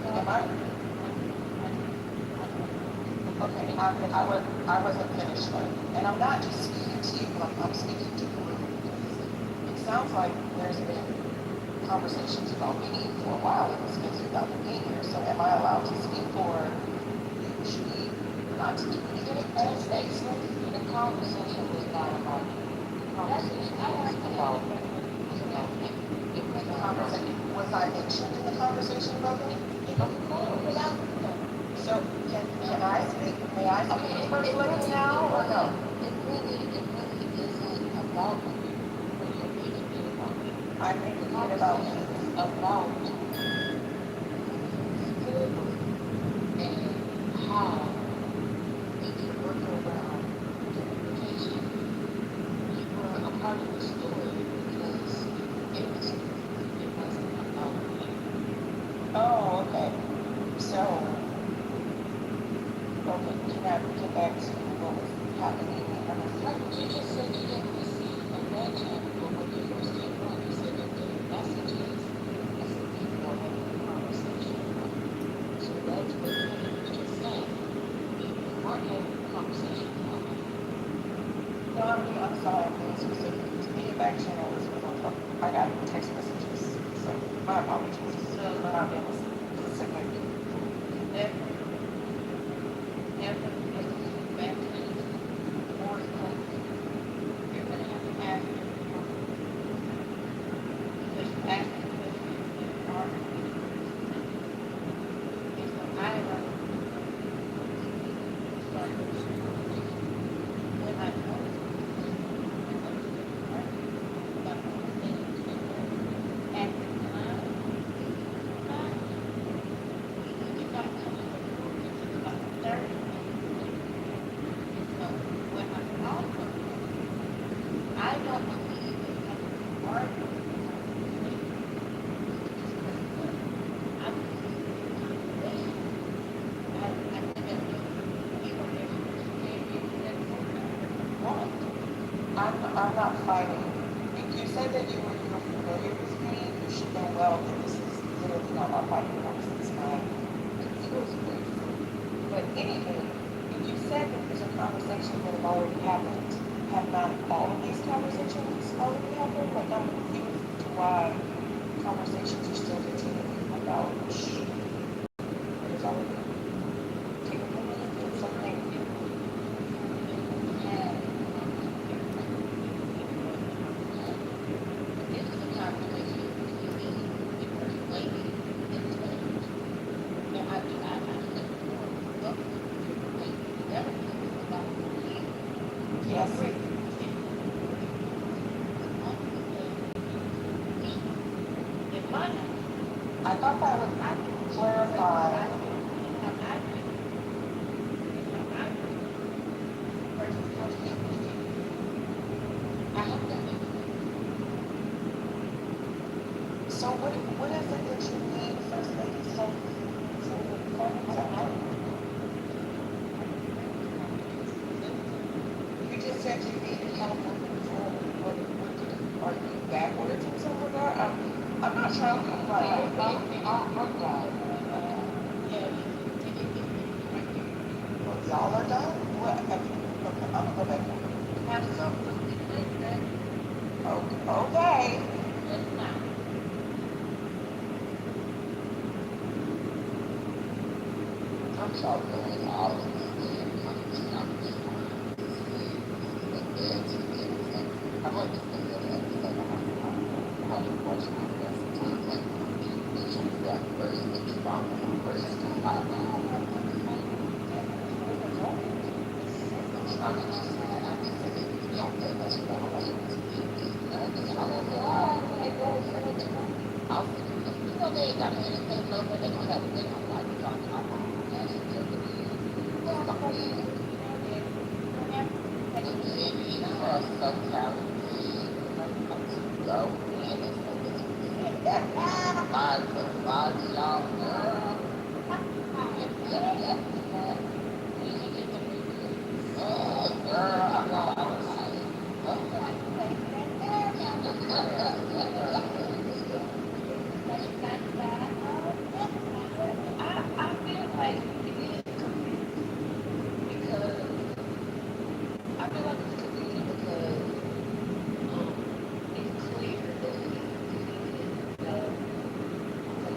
am I? Okay, I wasn't finished yet. And I'm not just speaking to you, I'm speaking to the room. It sounds like there's been conversations about me for a while in this space without me being here. So am I allowed to speak or should we not to do anything to space? The conversation was not about you. The conversation was about Was I mentioned in the conversation about me? So can I speak? May I speak to First Lady now or no? It really isn't about you. I think it's about me. About and how we can work around communication. You were a part of the story because it wasn't about you. Oh, okay. So, okay, can I get back to what was happening? You just said you didn't receive a badge but when you first came on, you said that the messages as if people were having a conversation. So that's what you was just saying. You weren't having a conversation about it. No, I'm sorry, I'm being specific. To me, a back channel is I got text messages. So, my apologies. But I'm being specific. After the back channel, or you're going to have to ask them because you asked the question and are and so I am when I noticed at the time, you got coming from about 30. So when I also I don't believe in having arguments. I believe in conversation. I think that people I'm not fighting. You said that you're familiar with me. You should know well that this is literally not my fighting horse. It's my feels good. But anyway, you said that there's a conversation that have already happened. Have not all of these conversations already happened? Like I'm confused to why conversations are still continuing about shit that is already something. This is a conversation between the first lady and the ladies. And I said before, everything is about you. Yes. In my house, I thought that was clarified. So what is it that you need, First Lady? So you just said you needed help with control. Are you backwards in some regard? I'm not trying to be like. Y'all are done? What? Okay, I'm gonna go back. have something to say that Okay. just now. I'm sorry, all of this. I want to say that how the question is sometimes like each of that person is from that person. I'm just saying, I'm just saying, you don't get much more like I'll see you know, they ain't got anything, no, but they don't have a thing on like talking about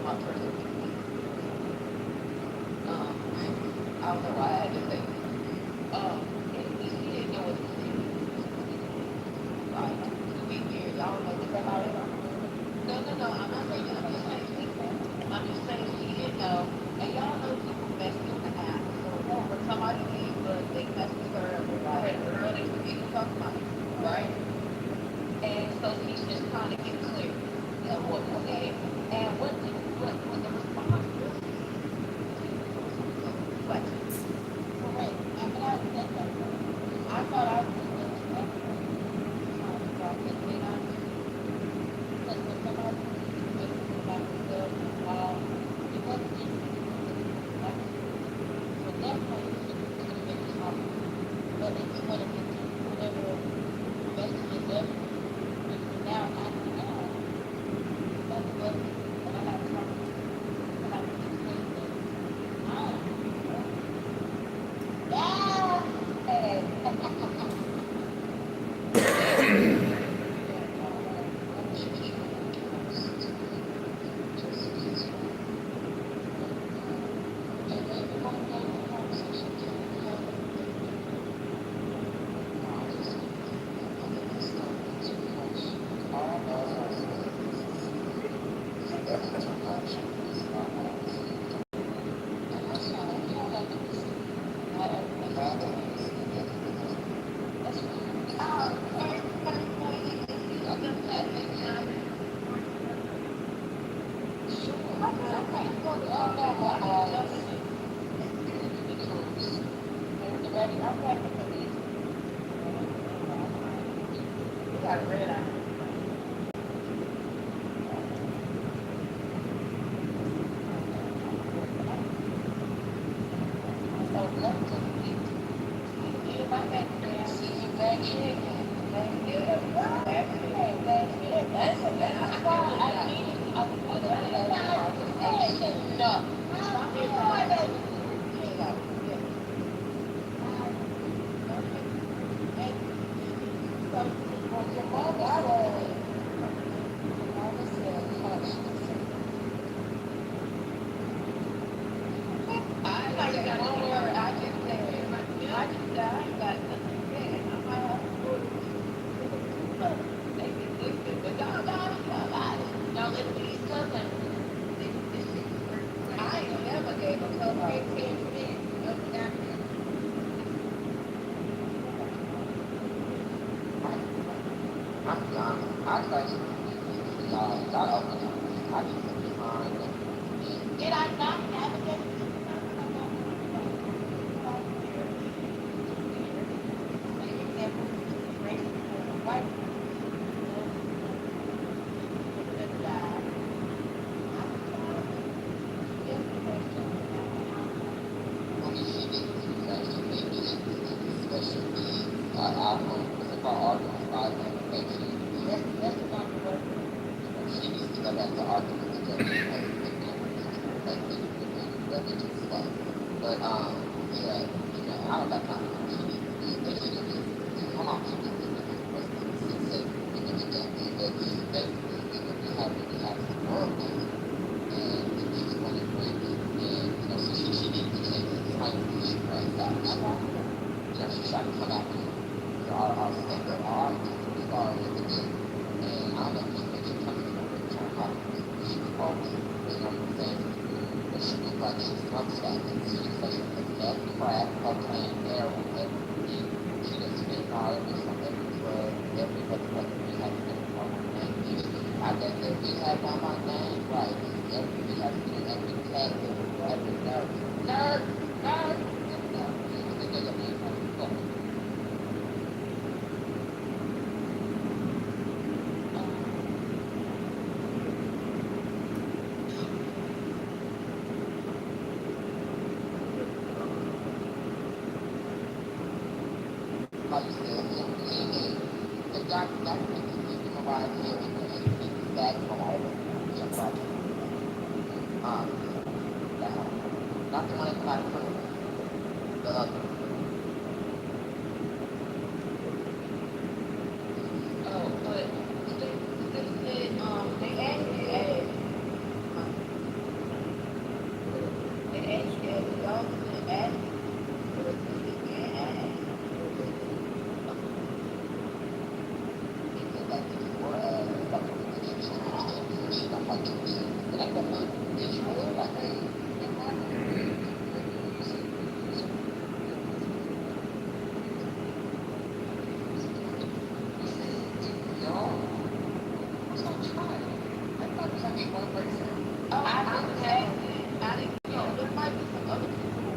my personal I don't know why I had to say this. He didn't know what to say. Like, to be here, y'all know what about it. No, I'm not saying that. I'm just saying she didn't know. And y'all know people mess with the app. So when somebody leaves, they mess with her. Like, girl, they forget to talk about it. Right? And so she's just trying to get clear of what was said. And what the response was. Reflection. Correct. I mean, I thought I was one person. Oh, I didn't have it. I didn't know. There might be some other people who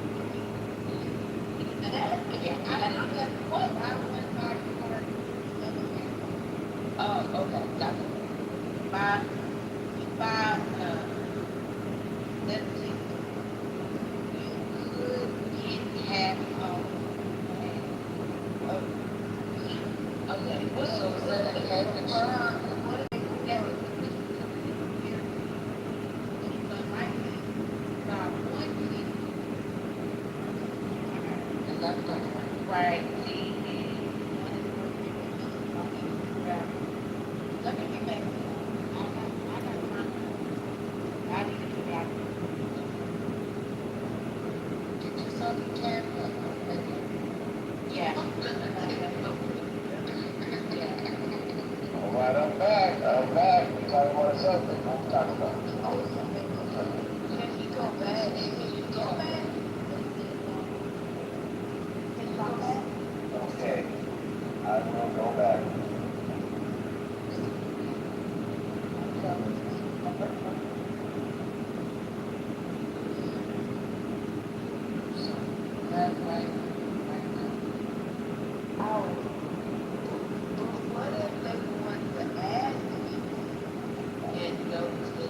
yeah, I didn't know what. I went by for oh, okay, gotcha. By 17, you could get half of okay, so is that a half insurance? What if they never right. Let me get back. I need to do that. Get you something, Karen? Yeah. All right, I'm back. I'm back. We talking about something. What we talking about? Can he go back? Can you go back? Can you go back? Okay. I will go back. That's right. Oh, what if they want to ask me and go to?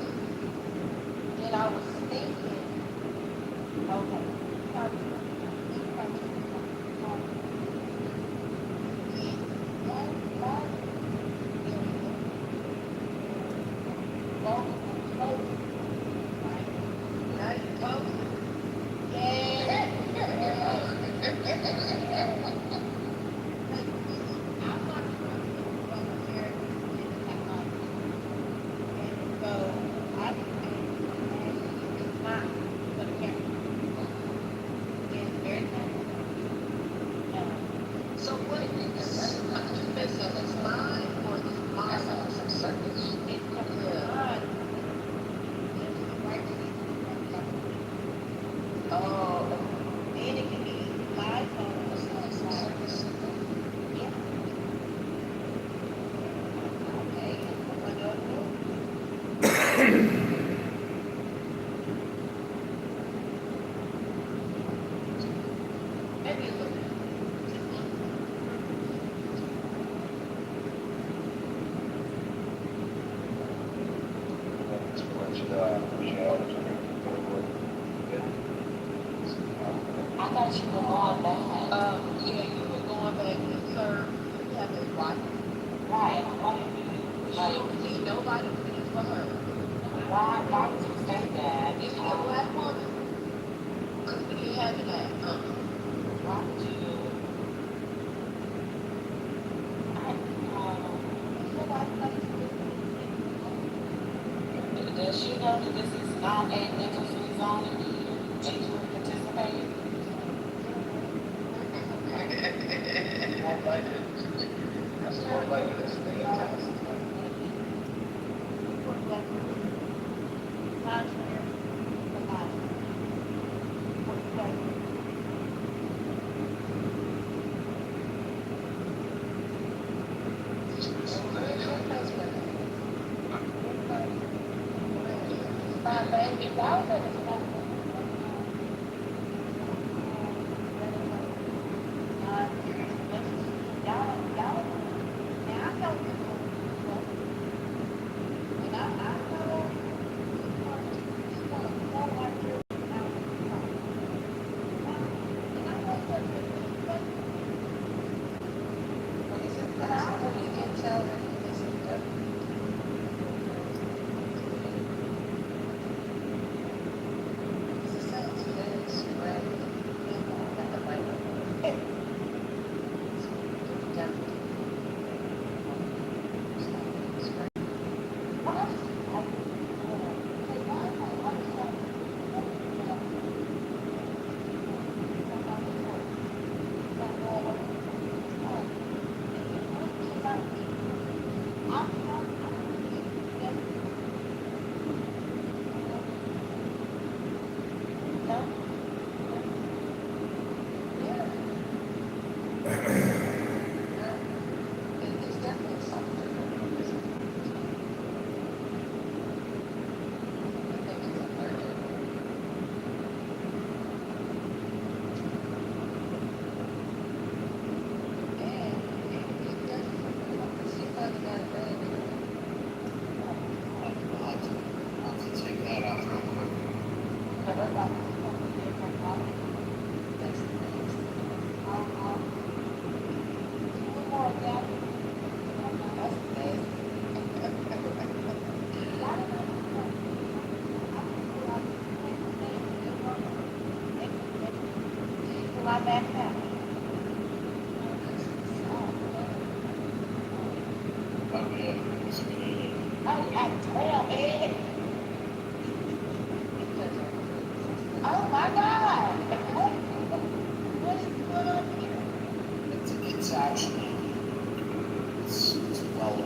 Then I was thinking, so what is this? It's mine or it's mine? It's mine. Oh, then it can be my phone or something. Yeah. Okay. What do I do? Maybe a little bit. I thought you were going back. Yeah, you were going back to serve. You have his wife. Right. She see nobody pleads for her. Why would you say that? Is she a black woman? Because we didn't have that. Why would you? Does she know that this is not a nickel-free zone and you would participate? That's more like this thing. Oh my God! What is going on here? It's actually it's well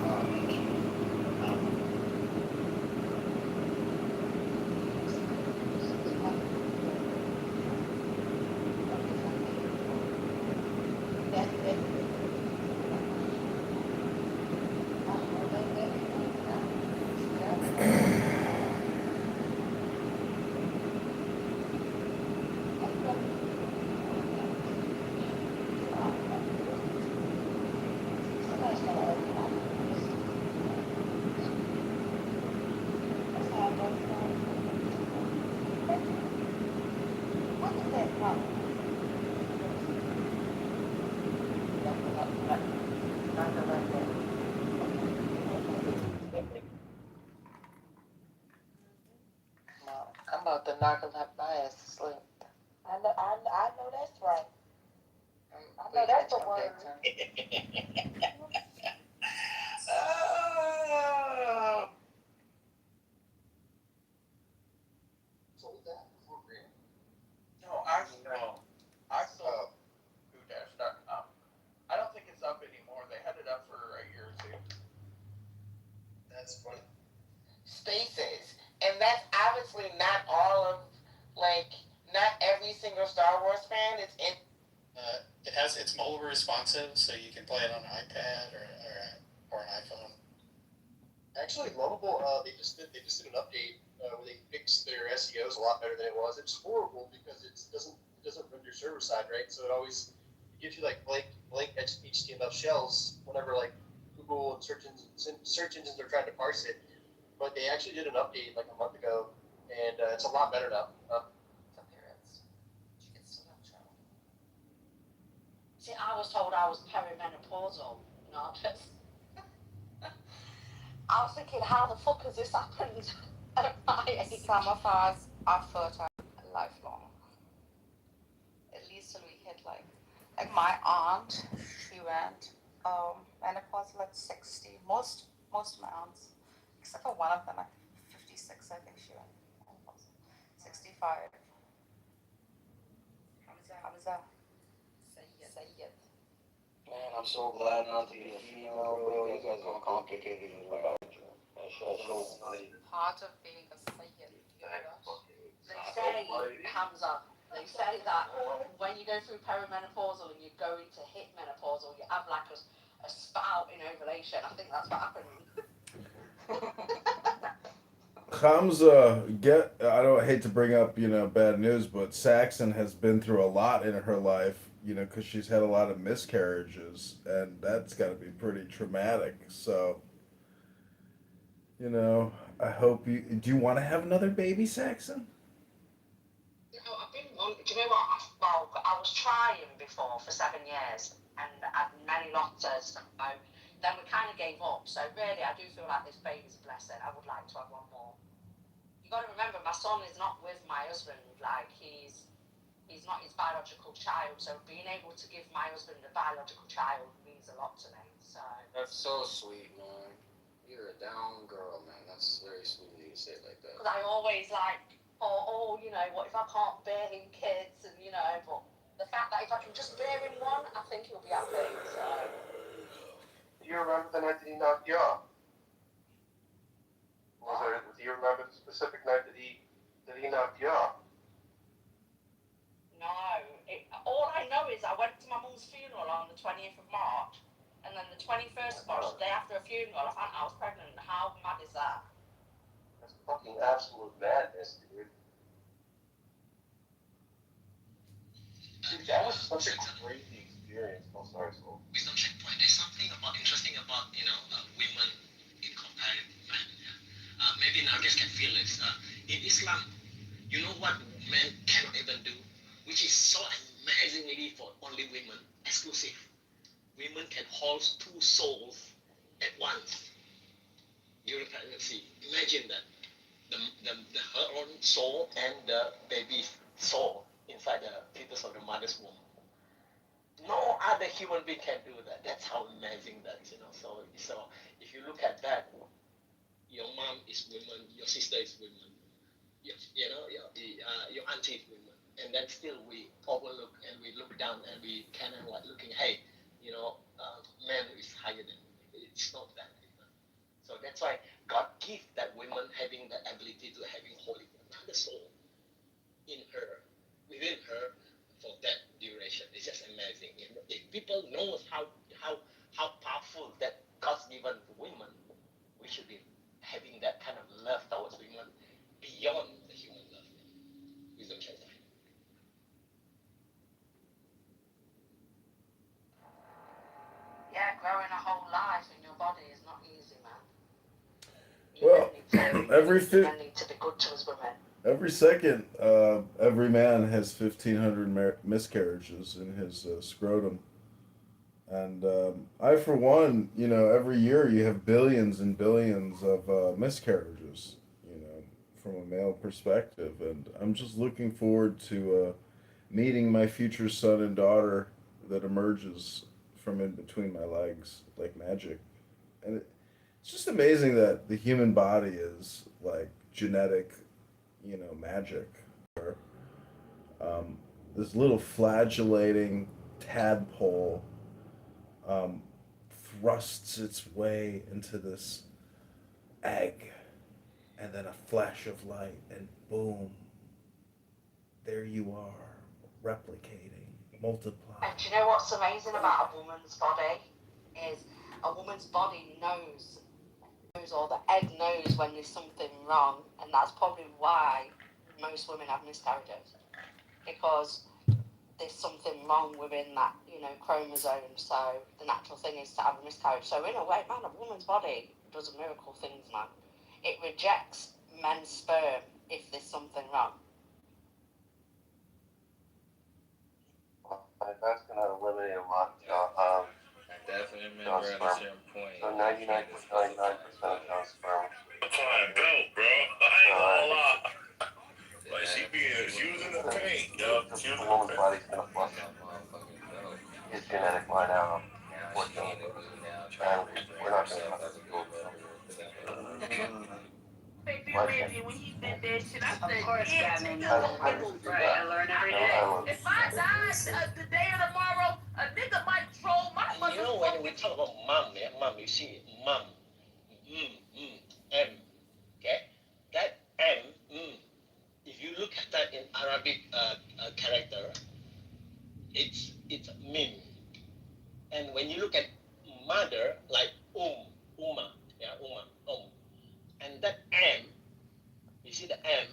I'm about to knock my ass to sleep. I know that's right. I know that's a word. Sold that for real? No, I sold who-dash.com. I don't think it's up anymore. They had it up for a year or two. That's funny. Spaces, and that's obviously not all of, like, not every single Star Wars fan is in. It's mobile responsive, so you can play it on an iPad or an iPhone. Actually, Lovable, they just did an update where they fixed their SEOs a lot better than it was. It's horrible because it doesn't run your server side right, so it always gives you like blank HTML shells whenever like Google and search engines are trying to parse it. But they actually did an update like a month ago, and it's a lot better now. See, I was told I was perimenopausal, not just. I was thinking, how the fuck has this happened at my age? Some of us are fertile lifelong. At least till we hit like my aunt, she went menopause like 60. Most of my aunts, except for one of them, like 56, I think she went menopause. 65. Hamza. Sayyid. Man, I'm so glad not to be a female, bro. You guys are complicated about it. Part of being a Sayyid. They say, Hamza, they say that when you go through perimenopausal and you go into hit menopausal, you have like a spout in ovulation. I think that's what happened. I don't hate to bring up, bad news, but Saxon has been through a lot in her life, because she's had a lot of miscarriages, and that's got to be pretty traumatic. So, I hope do you want to have another baby, Saxon? I've been on, do you know what? Well, I was trying before for 7 years and had many losses. So then we kind of gave up. So really, I do feel like this baby's a blessing. I would like to have one more. You got to remember, my son is not with my husband. Like he's not his biological child. So being able to give my husband a biological child means a lot to me. So That's so sweet, man. You're a down girl, man. That's very sweet of you to say it like that. because I always like, what if I can't bear him kids, and but the fact that if I can just bear him one, I think he'll be happy. So. Do you remember the night that he knocked you off? Do you remember the specific night that he knocked you off? No, all I know is I went to my mum's funeral on the 20th of March, and then the 21st of March, the day after a funeral, I found out I was pregnant. How mad is that? That's fucking absolute madness, dude. Dude, that was such a crazy experience. Oh, sorry, Soul. Wisdom checkpoint. There's something interesting about women in comparative. Maybe Nargis can feel this. In Islam, you know what men cannot even do, which is so amazingly for only women, exclusive. Women can hold two souls at once during pregnancy. Imagine that. Her own soul and the baby's soul inside the fetus of the mother's womb. No other human being can do that. That's how amazing that is, So if you look at that, your mom is woman, your sister is woman, your auntie is woman, and then still we overlook and we look down and we kind of like looking, hey, man is higher than women. It's not that. So that's why God gives that woman having the ability to having holy another soul in her, within her, for that duration. It's just amazing. If people know how powerful that God's given to women, we should be having that kind of love towards women beyond the human love. Wisdom shall die. Yeah, growing a whole life in your body is not easy, man. Well, Men need to be good to us women. every second, every man has 1,500 miscarriages in his scrotum. And I, for one, every year you have billions and billions of miscarriages, from a male perspective. And I'm just looking forward to meeting my future son and daughter that emerges from in between my legs like magic. And it's just amazing that the human body is like genetic, magic. This little flagellating tadpole thrusts its way into this egg, and then a flash of light, and boom, there you are, replicating, multiplying. And do you know what's amazing about a woman's body? Is a woman's body knows, or the egg knows when there's something wrong, and that's probably why most women have miscarriages. Because there's something wrong within that, chromosome, so the natural thing is to have a miscarriage. So in a way, man, a woman's body does miracle things, man. It rejects men's sperm if there's something wrong. That's going to eliminate a lot of Definitely John's remember at a sperm. certain point. So 99.99% of John's sperm. Fine, go, bro. I ain't gonna lie. Like, she was in the paint, yo. The woman's body's going to flush his genetic line out, unfortunately. And we're not going to have to go When he did that shit, I said, Of course, yeah, Batman. right, I learn every day. If I die today or tomorrow, a nigga might troll my When we talk about mom, you see, mom, M, okay? That M, if you look at that in Arabic character, it's mim. And when you look at mother, like Uma, and that M, you see the M,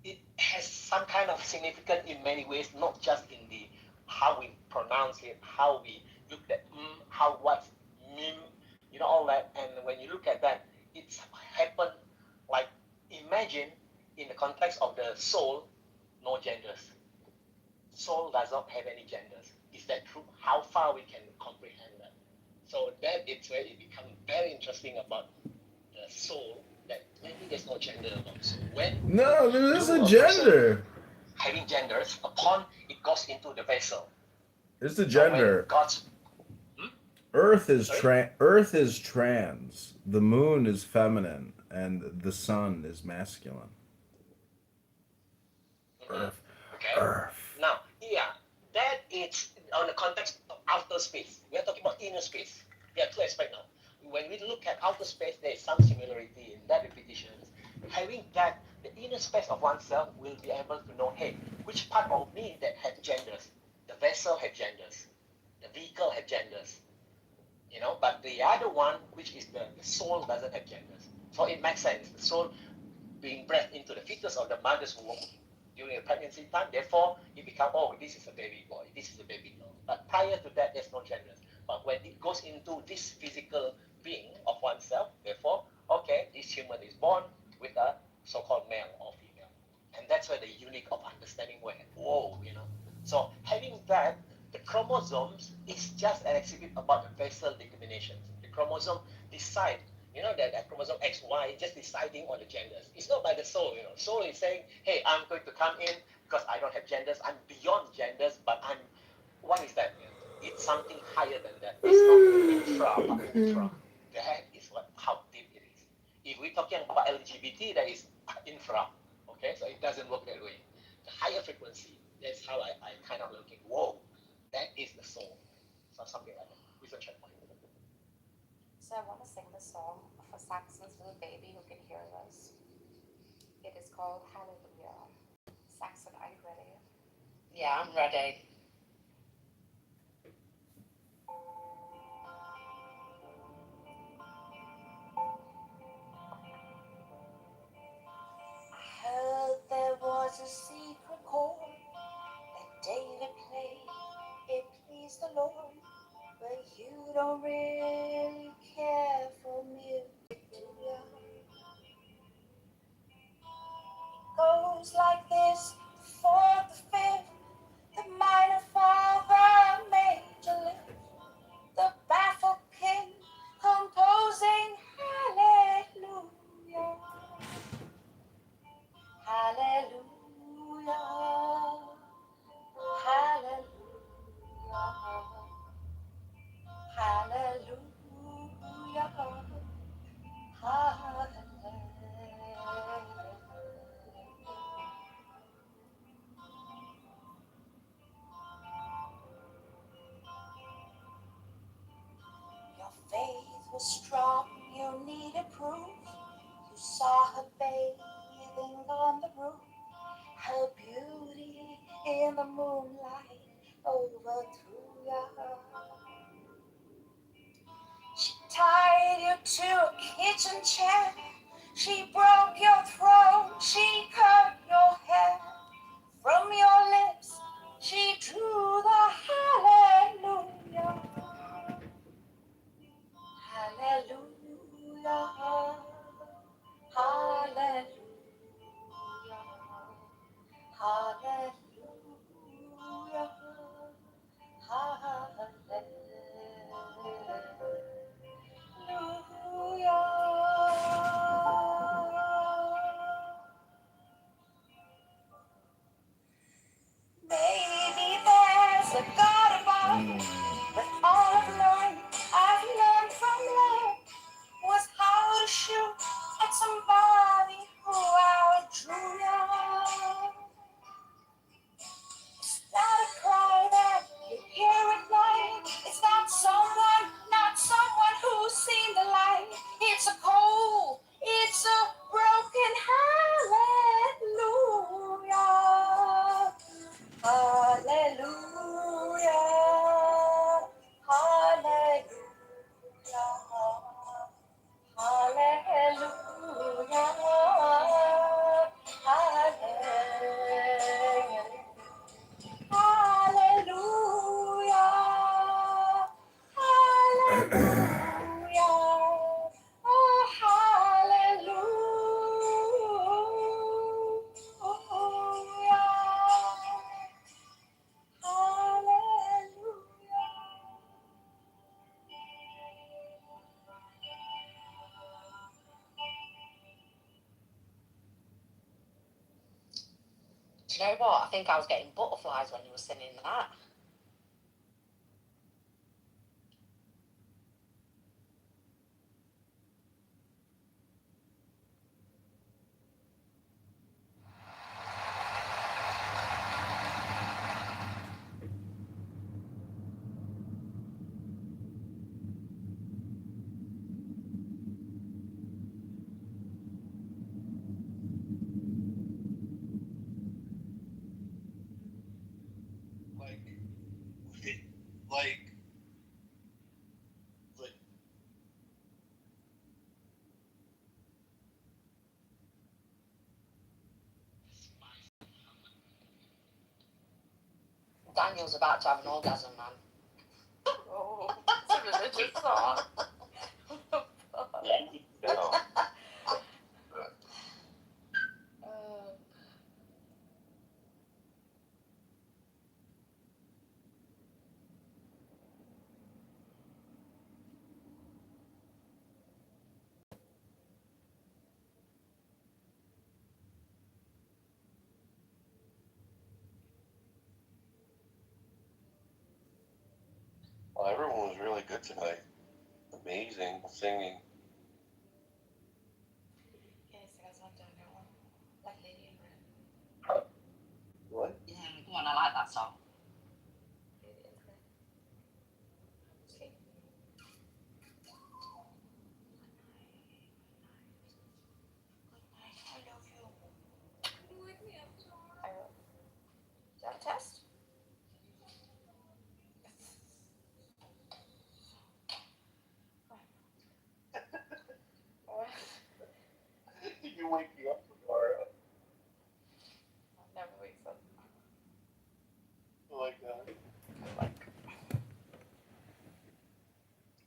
it has some kind of significance in many ways, not just in the how we pronounce it, how we look at how what's mim, all that. And when you look at that, it's happened like, imagine in the context of the soul, no genders. Soul does not have any genders. Is that true? How far we can comprehend that? So that it's where it becomes very interesting about the soul, that maybe there's no gender about soul. No, there is a gender. Having genders, upon it goes into the vessel. There's a gender. Earth is trans. The moon is feminine, and the sun is masculine. Earth. Okay. Earth. Now, that is on the context of outer space. We are talking about inner space. There are two aspects now. When we look at outer space, there is some similarity in that repetition. Having that, the inner space of oneself will be able to know, hey, which part of me that has genders? The vessel has genders. The vehicle has genders. But the other one, which is the soul, doesn't have genders. So it makes sense. The soul being breathed into the fetus of the mother's womb during the pregnancy time, therefore it becomes, this is a baby boy, this is a baby girl. But prior to that, there's no genders. But when it goes into this physical being of oneself, therefore, this human is born with a so-called male or female. And that's that's where the unique of understanding where, whoa, So having that, the chromosomes is just an exhibit about the vessel determinations. The chromosome decide, that chromosome XY just deciding on the genders. It's not by the soul, Soul is saying, hey, I'm going to come in because I don't have genders. I'm beyond genders, but what is that? It's something higher than that. It's not infra, but ultra. That is how deep it is. If we're talking about LGBT, that is infra. Okay, so it doesn't work that way. The higher frequency, that's how I kind of looking. Whoa, that is the soul. So something like that. With a checkpoint. So I want to sing the song for Saxon's little baby who can hear us. It is called Hallelujah. Saxon, are you ready? Yeah, I'm ready. I heard there was a secret chord that David played. It pleased the Lord, but you don't really care for music, do ya? It goes like this: the fourth, the fifth, the minor fall, the major lift, the baffled king composing hallelujah, hallelujah, hallelujah, hallelujah, hallelujah. Your faith was strong, you needed proof. You saw her bathing on the roof, her beauty in the moonlight overthrew you. She tied you to a kitchen chair, she broke your throat, she cut your hair. From your lips, she drew the hallelujah. Hallelujah, hallelujah, hallelujah, hallelujah. Maybe there's a God above, but all I've learned from love was how to shoot at somebody who outdrew you. It's not a cry that you hear at night. It's not someone who's seen the light. It's a cold, it's a broken hallelujah. Hallelujah, hallelujah, hallelujah, hallelujah, hallelujah, oh hallelujah. Do you know what? I think I was getting butterflies when you were singing that. Like Daniel's about to have an orgasm, man. Oh, it's a religious song. everyone was really good tonight. Amazing singing. Yes, that's one down that one. Like Lady in Red. What? Yeah, go on, I like that song. Lady in Red. See? I love you. Wake me up tomorrow. Do you have a test? You wake me up tomorrow. Never wakes up. I like that.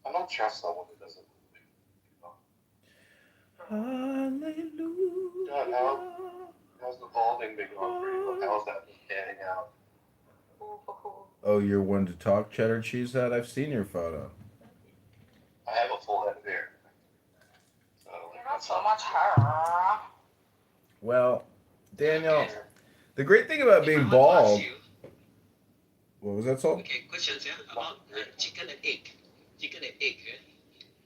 I don't trust someone who doesn't wake me up. Hallelujah. God, how's the balding been going for you? How's that been panning out? Oh, you're one to talk, Cheddar Cheesehead? I've seen your photo. I have a full head of hair. So, Not so much hair. Well, Daniel, the great thing about being bald. What was that song? Okay, questions about chicken and egg. Chicken and egg.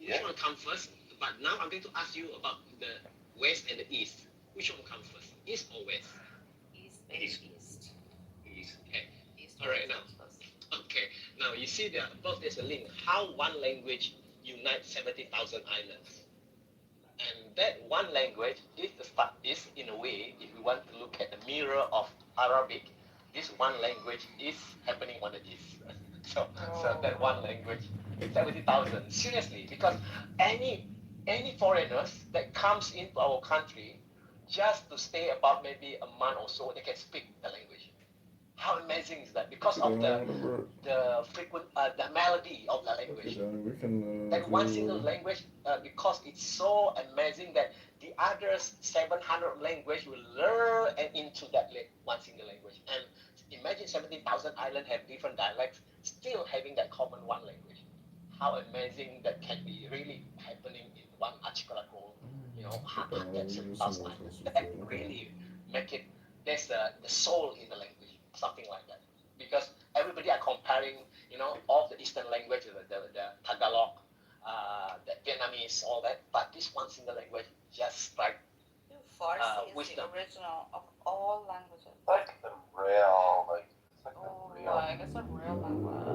Which one come first? But now I'm going to ask you about the west and the east. Which one come first? East or west? East. East. Okay. All right now. Okay. Now you see there above there's a link. How one language unites 70,000 islands. And that one language is in a way, if we want to look at the mirror of Arabic, this one language is happening on the east. So that one language, 70,000. Seriously, because any foreigners that comes into our country just to stay about maybe a month or so, they can speak the language. How amazing is that? Because of the frequent the melody of the language. That one single language, because it's so amazing that the other 700 language will learn and into that one single language. And imagine 17,000 islands have different dialects, still having that common one language. How amazing that can be really happening in one archipelago. You know, that 7,000 islands. That really make it. There's the soul in the language, something like that. Because everybody are comparing, you know, all the Eastern language, the Tagalog, the Vietnamese, all that. But this one single language just strike. Farsi is the original of all languages. Like the real, It's a real language.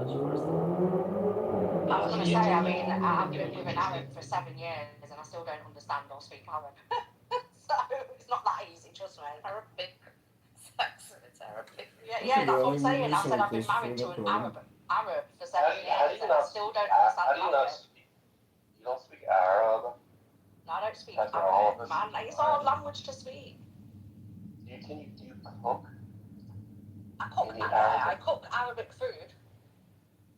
I was going to say, I mean, I've been living Arab for 7 years and I still don't understand or speak Arab. So it's not that easy, trust me. Arabic. It's Arabic. Yeah, that's what I'm saying. I said I've been married to an Arab for 7 years and I still don't understand Arabic. You don't speak Arab? No, I don't speak Arabic, man. It's a hard language to speak. Do you cook? I cook Arabic food.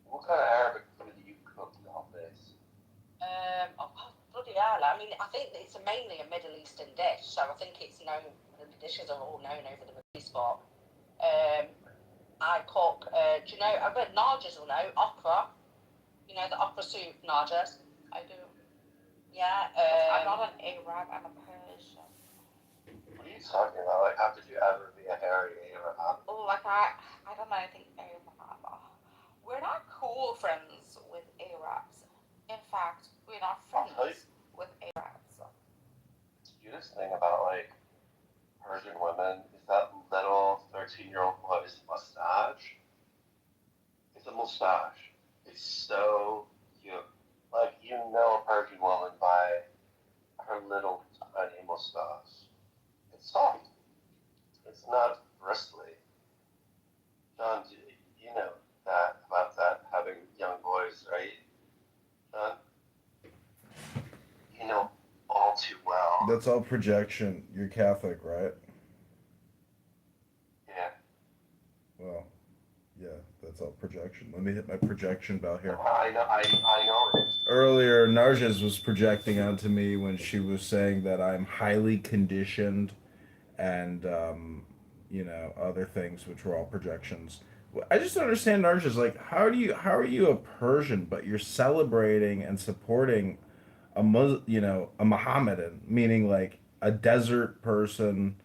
What kind of Arabic food do you cook nowadays? Bloody hell. I mean, I think it's mainly a Middle Eastern dish, so I think it's known, the dishes are all known over the Middle East, but I cook, do you know, I bet Narjas will know, okra. You know, the okra soup, Narjas. I do. Yeah, I'm not an Arab, I'm a Persian. What are you talking about? Like, how could you ever be a hairy Arab? Oh, like I don't know, I think Arab. We're not cool friends with Arabs. In fact, we're not friends with Arabs. The cutest thing about, like, Persian women is that little 13-year-old boy's mustache. It's a mustache. It's so cute. Like, you know a Persian woman by her little tiny mustache. It's soft. It's not bristly. John, you know that about that, having young boys, right? John? You know all too well. That's all projection. You're Catholic, right? Yeah. Well, yeah, that's all projection. Let me hit my projection bell here. I know it. Earlier, Narjas was projecting onto me when she was saying that I'm highly conditioned and, you know, other things, which were all projections. I just don't understand Narjas. Like, how are you a Persian, but you're celebrating and supporting a a Mohammedan, meaning like a desert person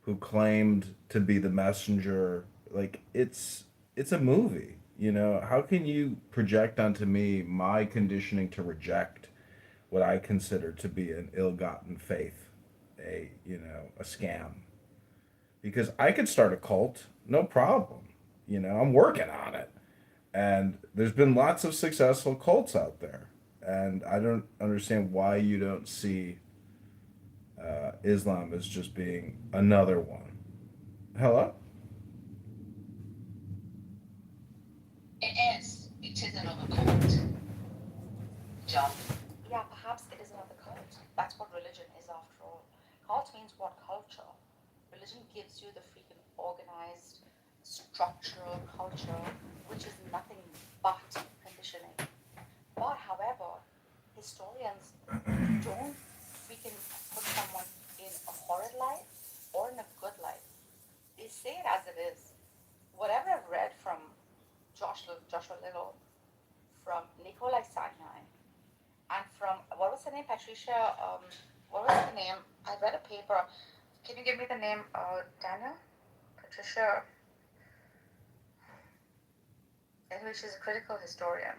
who claimed to be the messenger. Like, it's a movie. You know, how can you project onto me my conditioning to reject what I consider to be an ill-gotten faith, a scam? Because I could start a cult, no problem. I'm working on it. And there's been lots of successful cults out there. And I don't understand why you don't see Islam as just being another one. Hello? It is. It is another cult. John. Yeah, perhaps it is another cult. That's what religion is after all. Cult means what? Culture. Religion gives you the freaking organized, structural culture, which is nothing but conditioning. But however, historians don't freaking put someone in a horrid light or in a good light. They say it as it is. Whatever I've read from Joshua Little, from Nikolai Sinai, and from what was the name, Patricia? What was the name? I read a paper. Can you give me the name, Daniel? Patricia. Anyway, she's a critical historian.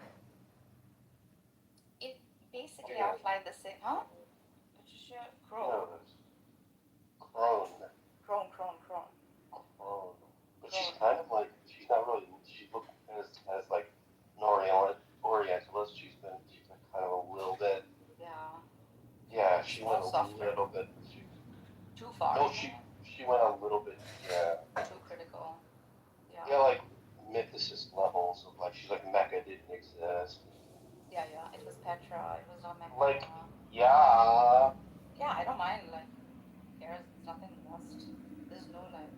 It basically outlined the same, huh? Patricia Crone. Crone. But she's kind of like, she's not really, she looked as like an Orientalist. She's been kind of a little bit. Yeah. Yeah, she went a little bit. Too far. No, she went a little bit, yeah. Too critical. Yeah. Yeah, like mythicist levels of like, she's like Mecca didn't exist. Yeah. It was Petra. It was not Mecca. Like, yeah. Yeah, I don't mind. Like, there's nothing lost. There's no like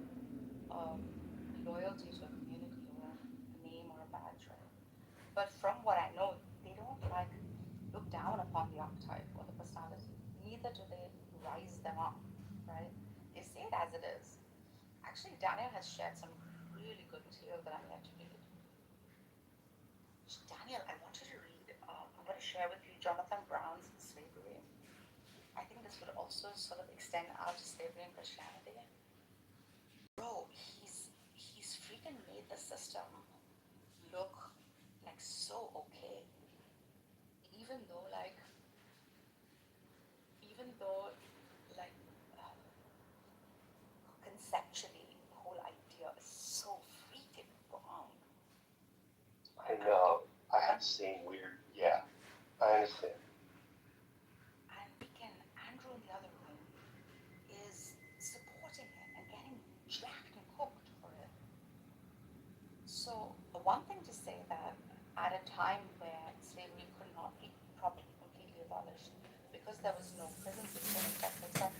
loyalty to a community or a name or a badge, right? But from what I know, they don't like look down upon the archetype or the personality. Neither do they rise them up, right? They say it as it is. Actually, Daniel has shared some really good material that I'm yet to read. Daniel, I want you to read. I'm going to share with you Jonathan Brown's Slavery. I think this would also sort of extend out to slavery and Christianity. Bro, he's freaking made the system look like so okay. Even though like conceptually the whole idea is so freaking wrong. I know. I have the same weird, yeah. I understand. And freaking Andrew in the other room is supporting it and getting jacked and cooked for it. So one thing to say that at a time where slavery could not be properly completely abolished because there was no prison system, etc.,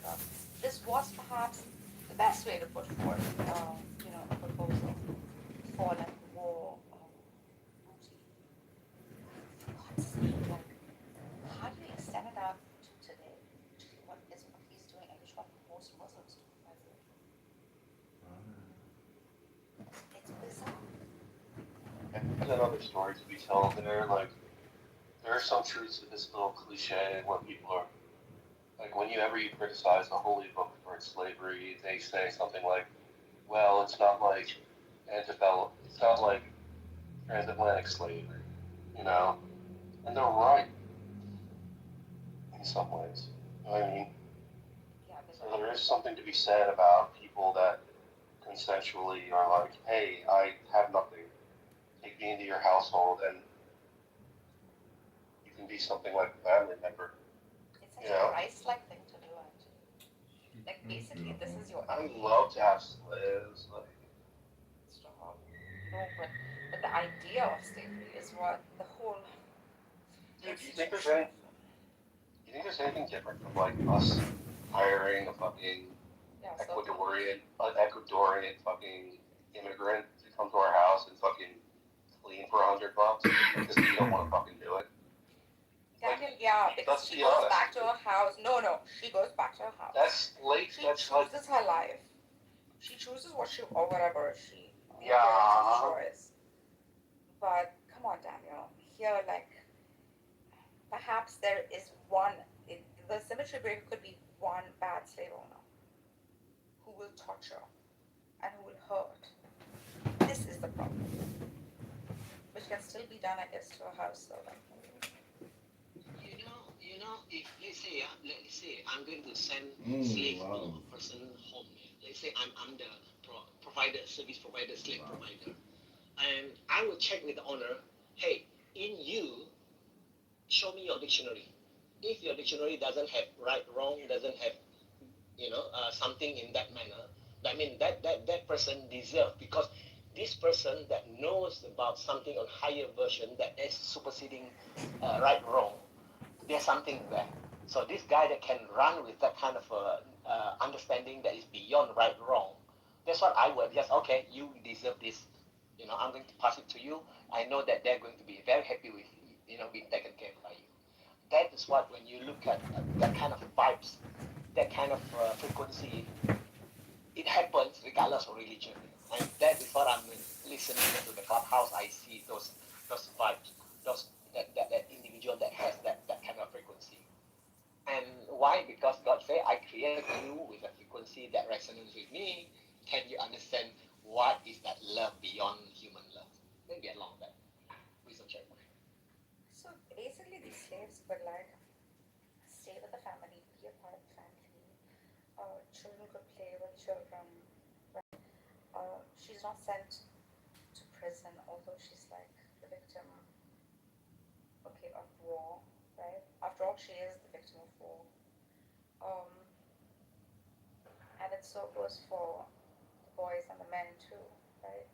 this was perhaps the best way to put forth, a proposal for like war booty. For God's sake, like, how do you extend it out to today? What he's doing, and which what most Muslims do, by the way. It's bizarre. There's another story to be told there. Like, there are some truths to this little cliche when people are, like, whenever you criticize the holy book for its slavery, they say something like, well, it's not like it's not like transatlantic slavery, you know? And they're right in some ways. You know what I mean? Yeah, so there is something to be said about people that consensually are like, hey, I have nothing. Take me into your household and you can be something like a family member. It's such a Christ-like thing to do, actually. Like, basically, this is your. I love to have slaves. Like, stop. No, but the idea of slavery is what the whole. Dude, do you think there's anything different from like us hiring a fucking Ecuadorian fucking immigrant to come to our house and fucking clean for $100 because we don't want to fucking do it? Daniel, yeah, because she goes back to her house. No, she goes back to her house. That's late. She chooses her life. She chooses what she or whatever she choice. But come on, Daniel. Here, like, perhaps there is the symmetry breaker could be one bad slave owner who will torture and who will hurt. This is the problem. which can still be done, I guess, to a house. So like, if let's say I'm going to send slave to a person home. Let's say I'm the provider, service provider, slave provider, and I will check with the owner. Hey, in you, show me your dictionary. If your dictionary doesn't have right, wrong, doesn't have something in that manner, that means that person deserves, because this person that knows about something on higher version that is superseding right, wrong, there's something there. So this guy that can run with that kind of understanding that is beyond right, wrong, that's what I would just, okay, you deserve this. I'm going to pass it to you. I know that they're going to be very happy with, being taken care of by you. That is what, when you look at that kind of vibes, that kind of frequency, it happens regardless of religion. And that is what I'm listening to the clubhouse. I see those vibes, that individual that has that kind of frequency. And why? Because God said, I created you with a frequency that resonates with me. Can you understand what is that love beyond human love? Maybe along that. Wisdom checkpoint. so basically, these slaves could like stay with the family, be a part of the family. Children could play with children. Right? She's not sent to prison, although she's like the victim, okay, of war, right? After all, she is the victim of war. Um, and it so goes for the boys and the men too, right?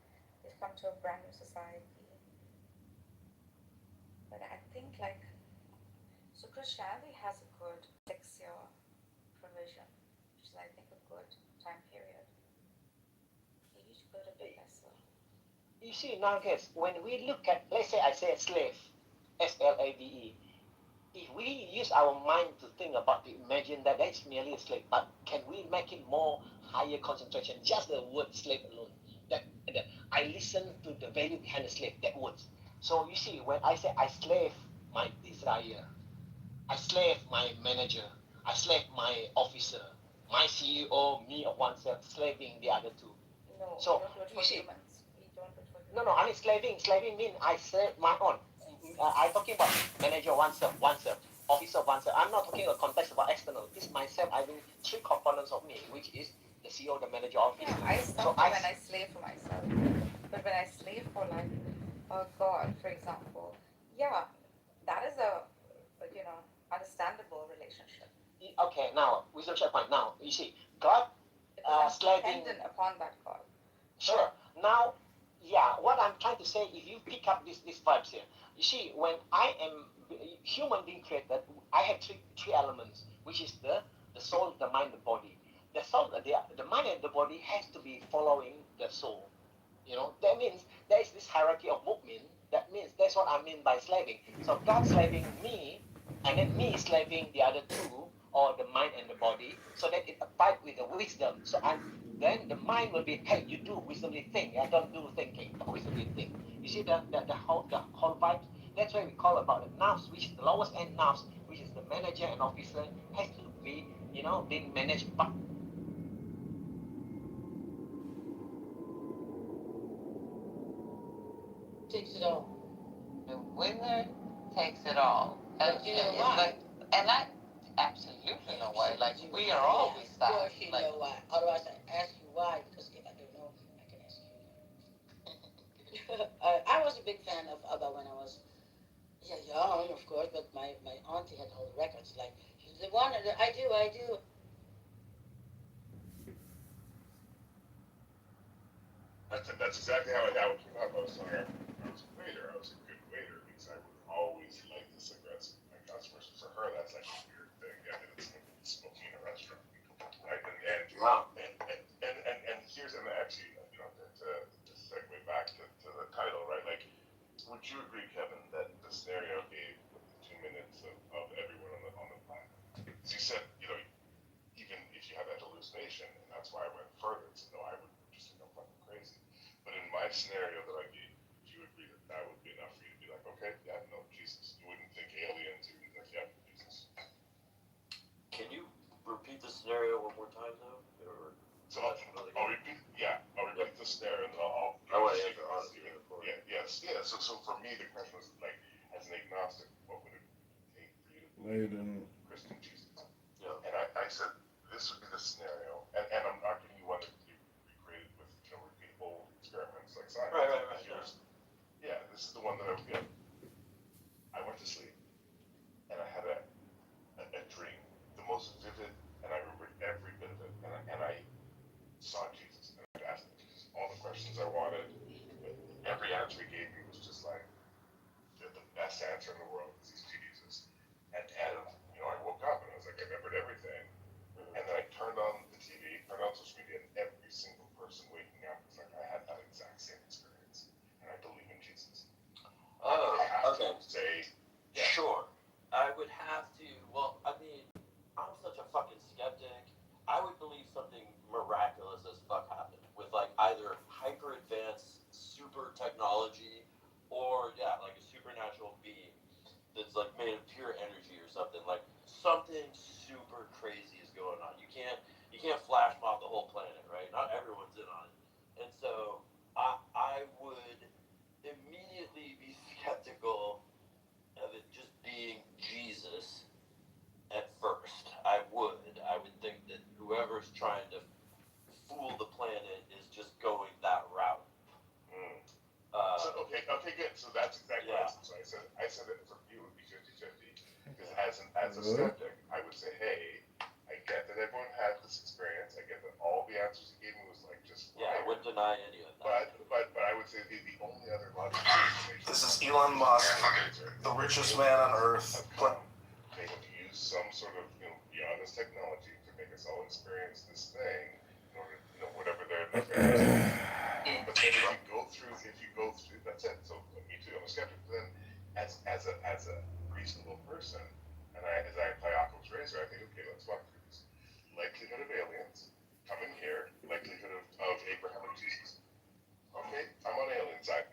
They've come to a brand new society. But I think like, so Christianity has a good 6-year provision, which is I think a good time period. Maybe to go a bit lesser. You see, nowadays, when we look at, let's say I say slave, SLAVE, if we use our mind to think about it, imagine that that's merely a slave, but can we make it more higher concentration? Just the word slave alone. That I listen to the value behind the slave, that words. So you see, when I say I slave my desire, I slave my manager, I slave my officer, my CEO, me of oneself, slaving the other two. No, So we don't do it for humans. We don't do it for humans. No, I mean slaving. Slaving means I slave my own. I'm talking about manager oneself, officer oneself. I'm not talking a context about external. It's myself having 3 components of me, which is the CEO, the manager, officer. Yeah, I suffer when I slave for myself. But when I slave for like God, for example, yeah, that is a understandable relationship. Okay, now wisdom checkpoint. Now you see, God slaving dependent upon that God. Sure. Now, yeah, what I'm trying to say, if you pick up these vibes here, you see, when I am human being created, I have three elements, which is the soul, the mind, the body. The soul, the mind and the body has to be following the soul. That means there is this hierarchy of movement. That means that's what I mean by slaving. So God slaving me, and then me slaving the other two, or the mind and the body, so that it abide with the wisdom. Then the mind will be, hey, you do wisdomly think. I don't do thinking, but wisdomly think. You see the whole vibe. That's why we call about the nerves, which is the lowest end nerves, which is the manager and officer, has to be being managed by. Takes it all. The winner takes it all. But you know why? And I absolutely know why. Like, we are always that. Of course you know why. Otherwise I ask you why, because if I don't know, I can ask you. I was a big fan of ABBA when I was young, of course, but my auntie had all the records. Like, she's the one that I do. That's exactly how it came up. I was telling her I was a waiter. I was a good waiter because I would always like the cigarettes with my customers. For her, that's like a weird thing. Yeah, it's like smoking in a restaurant, right? And here's actually to segue back to the title, right? Like, would you agree, Kevin, that the scenario gave the 2 minutes of everyone on the planet? Because you said even if you have that hallucination, and that's why I went further and said no, I would just think I'm fucking crazy. But in my scenario that I gave, would you agree that would be enough for you to be like, okay, yeah, no, Jesus. You wouldn't think aliens, you wouldn't think, yeah, Jesus. Can you repeat the scenario one more time, though? Or so I'll repeat the scenario, and I'll want to answer honestly the yeah. So for me, me, the question was like, as an agnostic, what would it take for you to No, you believe didn't. Christian Jesus? Yeah. And I said, this would be the scenario, and I'm not giving you one that you recreated with, repeatable experiments like science. Right. Yeah, this is the one that I would give. I went to sleep, and I had a dream, the most vivid, and I remembered every bit of it, and I saw Jesus, and I asked Jesus all the questions I wanted. Every answer he gave me was just like the best answer in the world, because he's Jesus. And I woke up and I was like, I remembered everything. And then I turned on the TV, turned on social media, and every single person waking up was like, I had that exact same experience, and I believe in Jesus. Okay. Say, yeah. Sure. I would have to. Well, I mean, I'm such a fucking skeptic. I would believe something miraculous as fuck happened with like either hyper advanced super technology or like a supernatural being that's like made of pure energy or something. Like something super crazy is going on. You can't flash mob the whole planet, right? Not everyone's in on it. And so I would immediately be skeptical of it just being Jesus at first. I would think that whoever's trying to fool the planet is just going that route. Okay, good. So that's exactly what I said. So I said that for you it would be 50-50. Because as a skeptic, I would say, hey, I get that everyone had this experience. I get that all the answers he gave me was like just fire. Yeah, I wouldn't deny any of that. But I would say the only other logical explanation. This is Elon Musk, the richest man on earth. They have used some sort of beyond this technology to make us all experience this thing in order, whatever their nefarious. But then if you go through, that's it. So me too, I'm a skeptic. But then, as a reasonable person, and as I apply Occam's razor, I think, okay, let's walk through this. Likelihood of aliens coming here, likelihood of Abraham and Jesus. Okay, I'm on the alien side.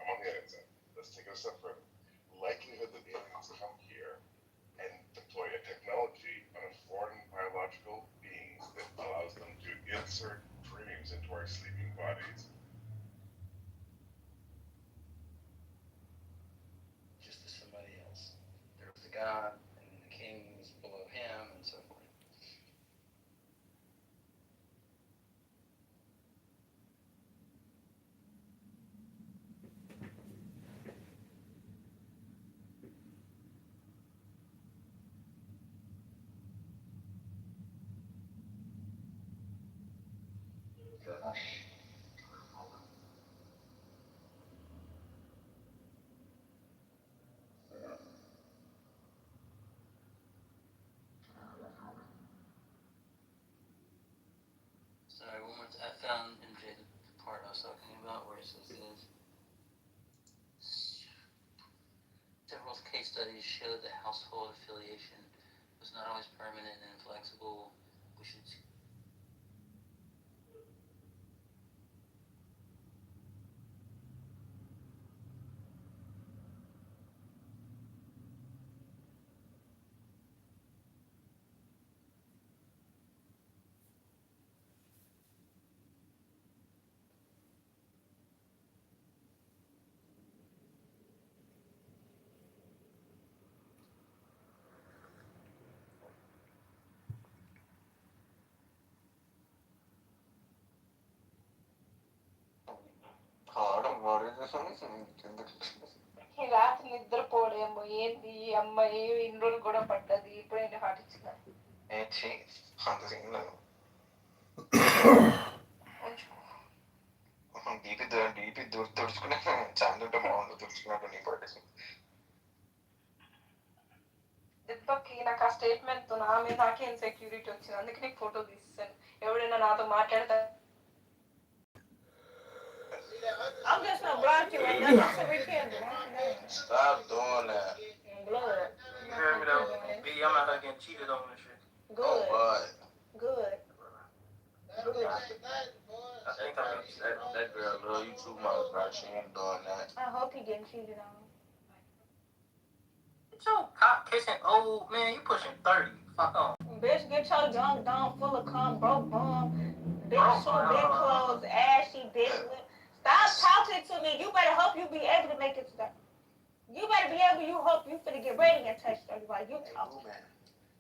Let's take it a step further. Likelihood that aliens come here and deploy a technology on a foreign biological being that allows them to insert dreams into our sleeping bodies. Just as somebody else. There was a God, and the king was below him, and so forth. Sorry, one more time. I found MJ the part I was talking about where it says this. Several case studies show that household affiliation was not always permanent and inflexible. We should ఈ రాత్రి నిద్రపోడేమో ఏంది ఈ అమ్మాయి ఇన్ని రోజులు కూడా పడ్డది ఇప్పుడు ఏంటి హార్ట్ ఇచ్చిందా డీపీ తుడుచుకునే ఛాన్స్ ఉంటే బాగుండు తుడుచుకున్నట్టు నీ పట్టేసి దెబ్బకి నాకు ఆ స్టేట్మెంట్ తో నాకే ఇన్సెక్యూరిటీ వచ్చింది అందుకే నీకు ఫోటో తీస్తాను ఎవడైనా నాతో మాట్లాడతా I'm just not blocking you, man. That's what we can do. Stop doing that. Blood. You heard me though? B, I'm out here getting cheated on and shit. Good. Oh, what? Good. Good. I think that girl love you too much, bro. She ain't doing that. I hope he getting cheated on. Get your cock kissing old man, you pushing 30. Fuck off. Bitch, get your junk down full of cum, broke bum, big shoe, big clothes, ashy, big lip. Stop talking to me. You better hope you be able to make it to that. You better be able. You hope you finna get ready and touch everybody. You talking.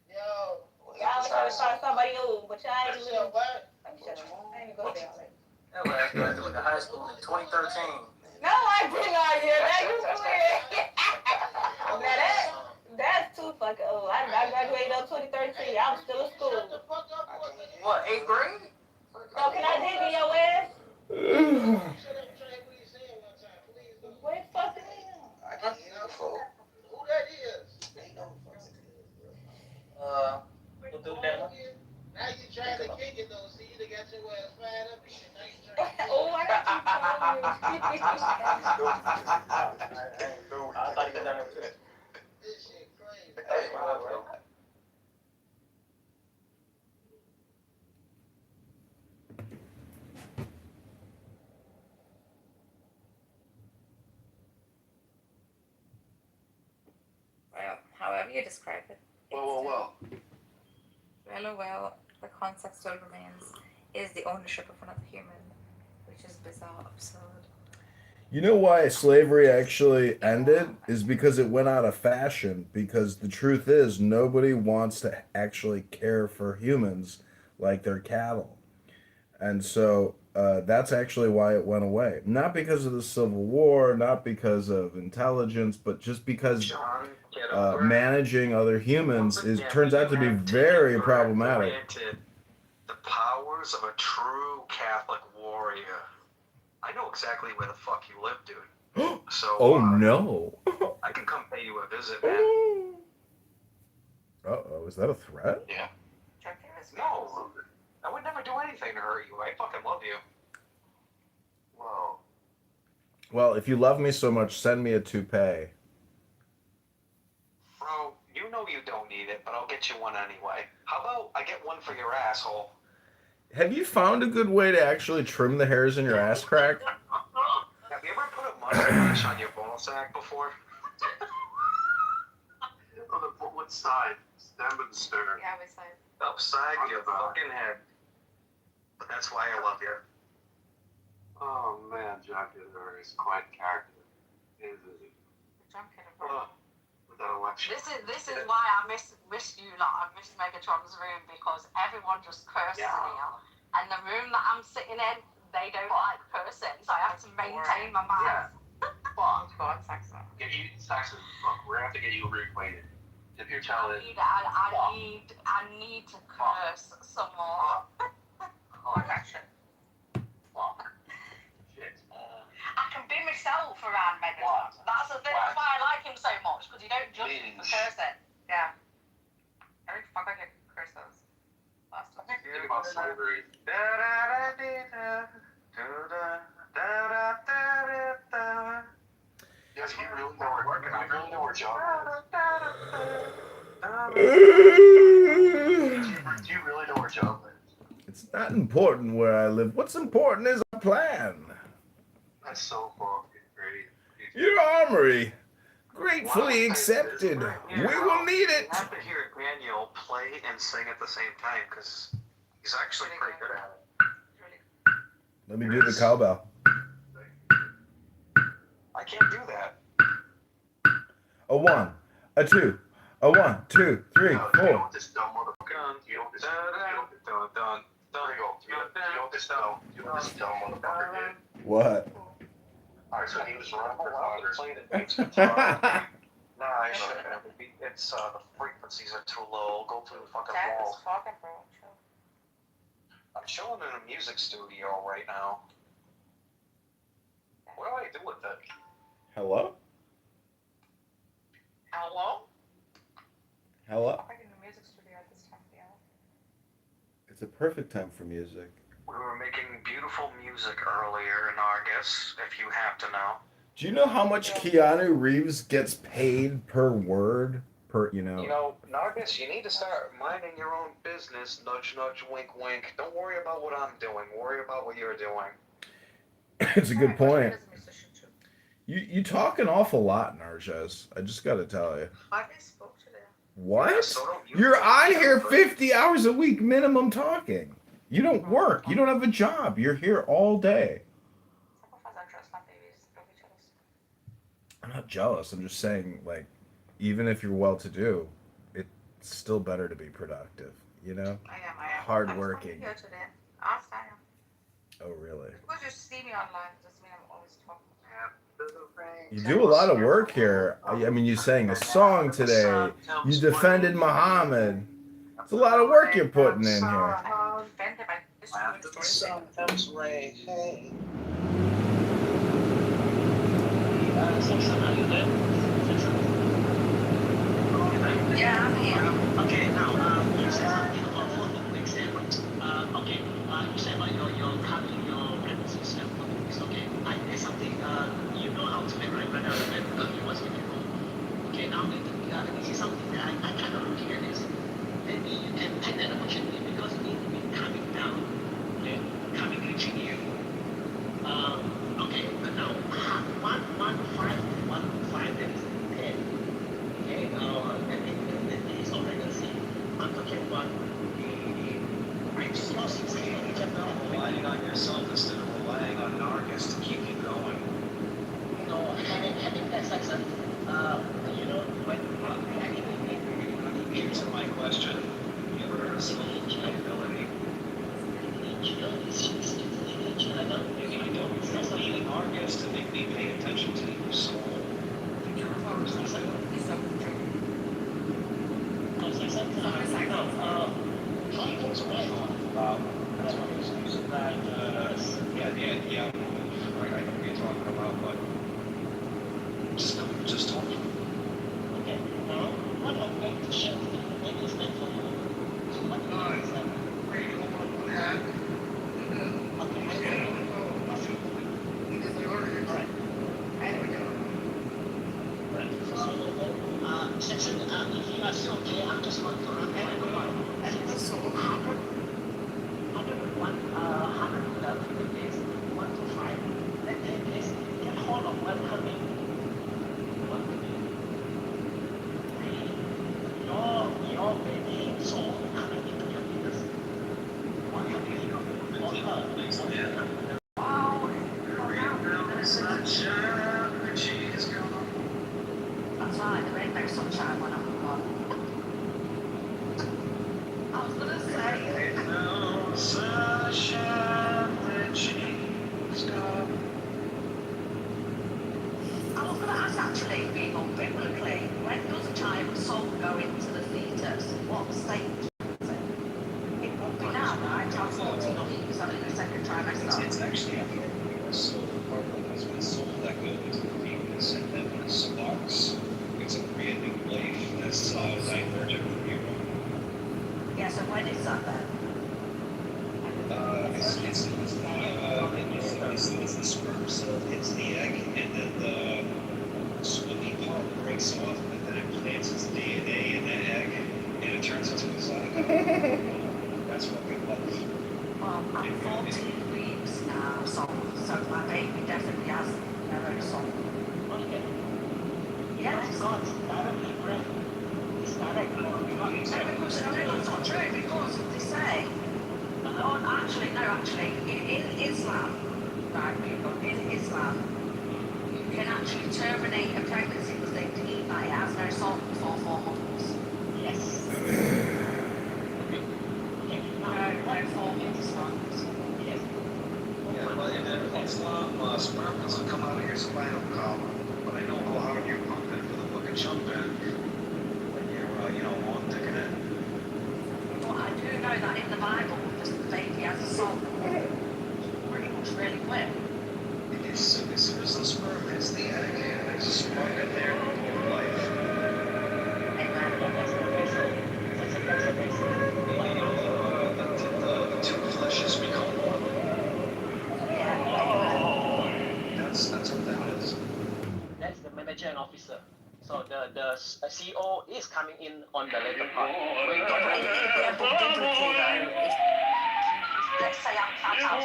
Yo. Y'all trying to start somebody new, but y'all ain't That's really. your what? Let me shut up. I ain't gonna go there all that. That last graduated high school in 2013. No, I did not hear that. You weird. Now that's too fucking old. I graduated in 2013. I was still in school. What, 8th grade? So can I dig in your ass? What the fuck is that? I can't hear you, folks. Who that is? Ain't no fucking We'll do that. Now you trying to kick it though, see you got your ass fired up again. Now you trying to Oh, I got you I thought you done it too. This shit crazy. Hey, bro. Well, however you describe it. Well. Well, the concept still remains is the ownership of another human, which is bizarre, absurd. You know why slavery actually ended? Is because it went out of fashion. Because the truth is, nobody wants to actually care for humans like they're cattle. And so that's actually why it went away. Not because of the Civil War, not because of intelligence, but just because managing other humans turns out to be very problematic. The powers of a true Catholic warrior. I know exactly where the fuck you live, dude. So, Oh no. I can come pay you a visit, man. Uh-oh, is that a threat? Yeah. No, I would never do anything to hurt you. I fucking love you. Whoa. Well, if you love me so much, send me a toupee. Bro, you know you don't need it, but I'll get you one anyway. How about I get one for your asshole? Have you found a good way to actually trim the hairs in your ass crack? Have you ever put a mustache on your ball sack before? What side? Stem and stern. Yeah, we side. Upside your fucking head. But that's why I love you. Oh man, John Kitover is quite a character. Is he? John Kitover. With that election. This is why I miss you lot. I miss Megatron's room because everyone just curses in here. And the room that I'm sitting in, they don't like cursing, so I have to maintain my mouth. Fuck. God, Saxon. Get you, Saxon. Look, we're gonna have to get you reacquainted. If you're telling. I need to curse some more. Oh, action. Fuck. Shit. I can be myself around Megatron. That's the thing. That's why I like him so much because you don't judge him for cursing. Yeah. Every fuck I get curses. Last time. Think about slavery. Yes, you really know where working. I really know where John lives. Do you really know where John lives? It's not important where I live. What's important is our plan. That's so fucking great. Your armory. Gratefully accepted. We will need it. I have to hear Daniel play and sing at the same time because he's actually pretty good at it. Let me do the cowbell. I can't do that. A 1, a 2, a 1, 2, 3, 4. You know what this dumb motherfucker did? You know what this dumb motherfucker did? What? Alright, so he was running for Congress. Nah, I shouldn't have. It's the frequencies are too low. Go through the fucking wall. I'm chilling in a music studio right now. What do I do with it? Hello? Hello? Hello? I'm in the music studio at this time of the hour. It's a perfect time for music. We were making beautiful music earlier in August, if you happen to know. Do you know how much Keanu Reeves gets paid per word? You know, Nargis, you need to start minding your own business. Nudge, nudge, wink, wink. Don't worry about what I'm doing. Worry about what you're doing. It's a good point. You talk an awful lot, Narges. I just gotta tell you. Hardly spoke today. What? Yeah, so don't you. You're on here 50 hours a week minimum talking. You don't work. You don't have a job. You're here all day. I'm not jealous. I'm just saying, like, even if you're well-to-do, it's still better to be productive. You know, I am. hardworking. Here today. Ask I am. Oh, really? Because you see me online, doesn't mean I'm always talking. You do a lot of work here. I mean, you sang a song today. You defended Muhammad. It's a lot of work you're putting in here. I defended my After the sun comes rain. Simpson, are you there? Simpson? Yeah, I'm here. Okay, now, you said something about 14 weeks, and, okay, you said about your having your pregnancy at 14 weeks, okay. There's something, you know how to make, right? Whether it was with you. Okay, now, this is something that I kind of looking at this. Maybe you can take that opportunity because it will be coming down, okay, coming reaching you. Okay, but now, 1 5 that is 10. Okay, that is already a sin. I'm talking about the small sins that you can now. Relying on yourself instead of relying on narcos to keep you going. You know, having that sex, you know, when Answer my question. You ever heard of soul ability? I don't. It's needing narcos to make me pay attention to your soul. You're that's what he's using that, yeah, I know what you're talking about, but just talking. Okay, now, what I'm going to share with you, what is meant for you? So what is that? Section, if you are still okay, I'm just going to run everyone. And it's 100, 150 days, 1 to 5. Then 10 days, get hold of one coming. Your baby soul coming into your penis. What you mean? Or her. Wow. That's right, the rainbow sunshine when I'm gone. I was gonna say. No sunshine when she's gone. I was gonna ask actually, people, biblically, when does a child's soul go into the fetus? What stage is it? It won't be now, right? Till 14 weeks, I think the second trimester. It's actually a soul part has been soul that goes into the fetus, and then when it sparks, it's a brand new life that's divergent from you. Yeah, so when is that then? It's the sperm cell hits the egg, and then the swimmy part breaks off, and then it plants its DNA in the egg, and it turns into a zygote. That's what we love. I'm 14 weeks now, so my baby definitely has never soul. Okay. Yeah, it's not directly breath. It's directly. That's not true because they say. Actually, in Islam, right, people, in Islam, you can actually terminate a pregnancy because they deem that it has no soul before 4 months. Yes. No 4 months. Yes. Yeah, but in Islam, sperm doesn't come out of your spinal column. But I know how hard you're pumping for the fucking chump in when you're, long dicking it. Well, I do know that in the Bible, the baby has a soul. Pretty much really quick. As soon as the sperm hits the egg, there's a spark in there of life. The two fleshes become one. That's what that is. That's the manager and officer. So the CEO is coming in on the later part. Let's say I'm found out a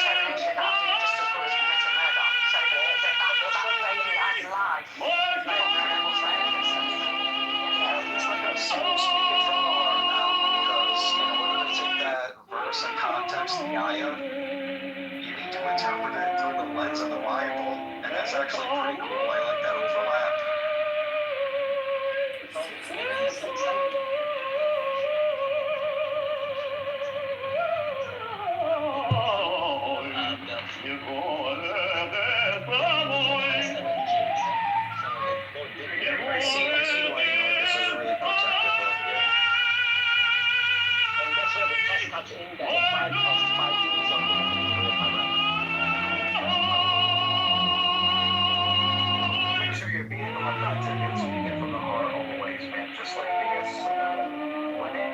termination that I think just as good as committing murder. So that baby has life. Speaking from the Lord now, because in order to take that verse in context, the ayah, you need to interpret it through the lens of the Bible, and That's actually pretty cool. I like that overlap. I see why this is a really protective book, yeah. And that's where the test comes in that if I test 5 units on Make sure you're beating them up on the ticket so you get from the heart always, man. Just like BS 1A.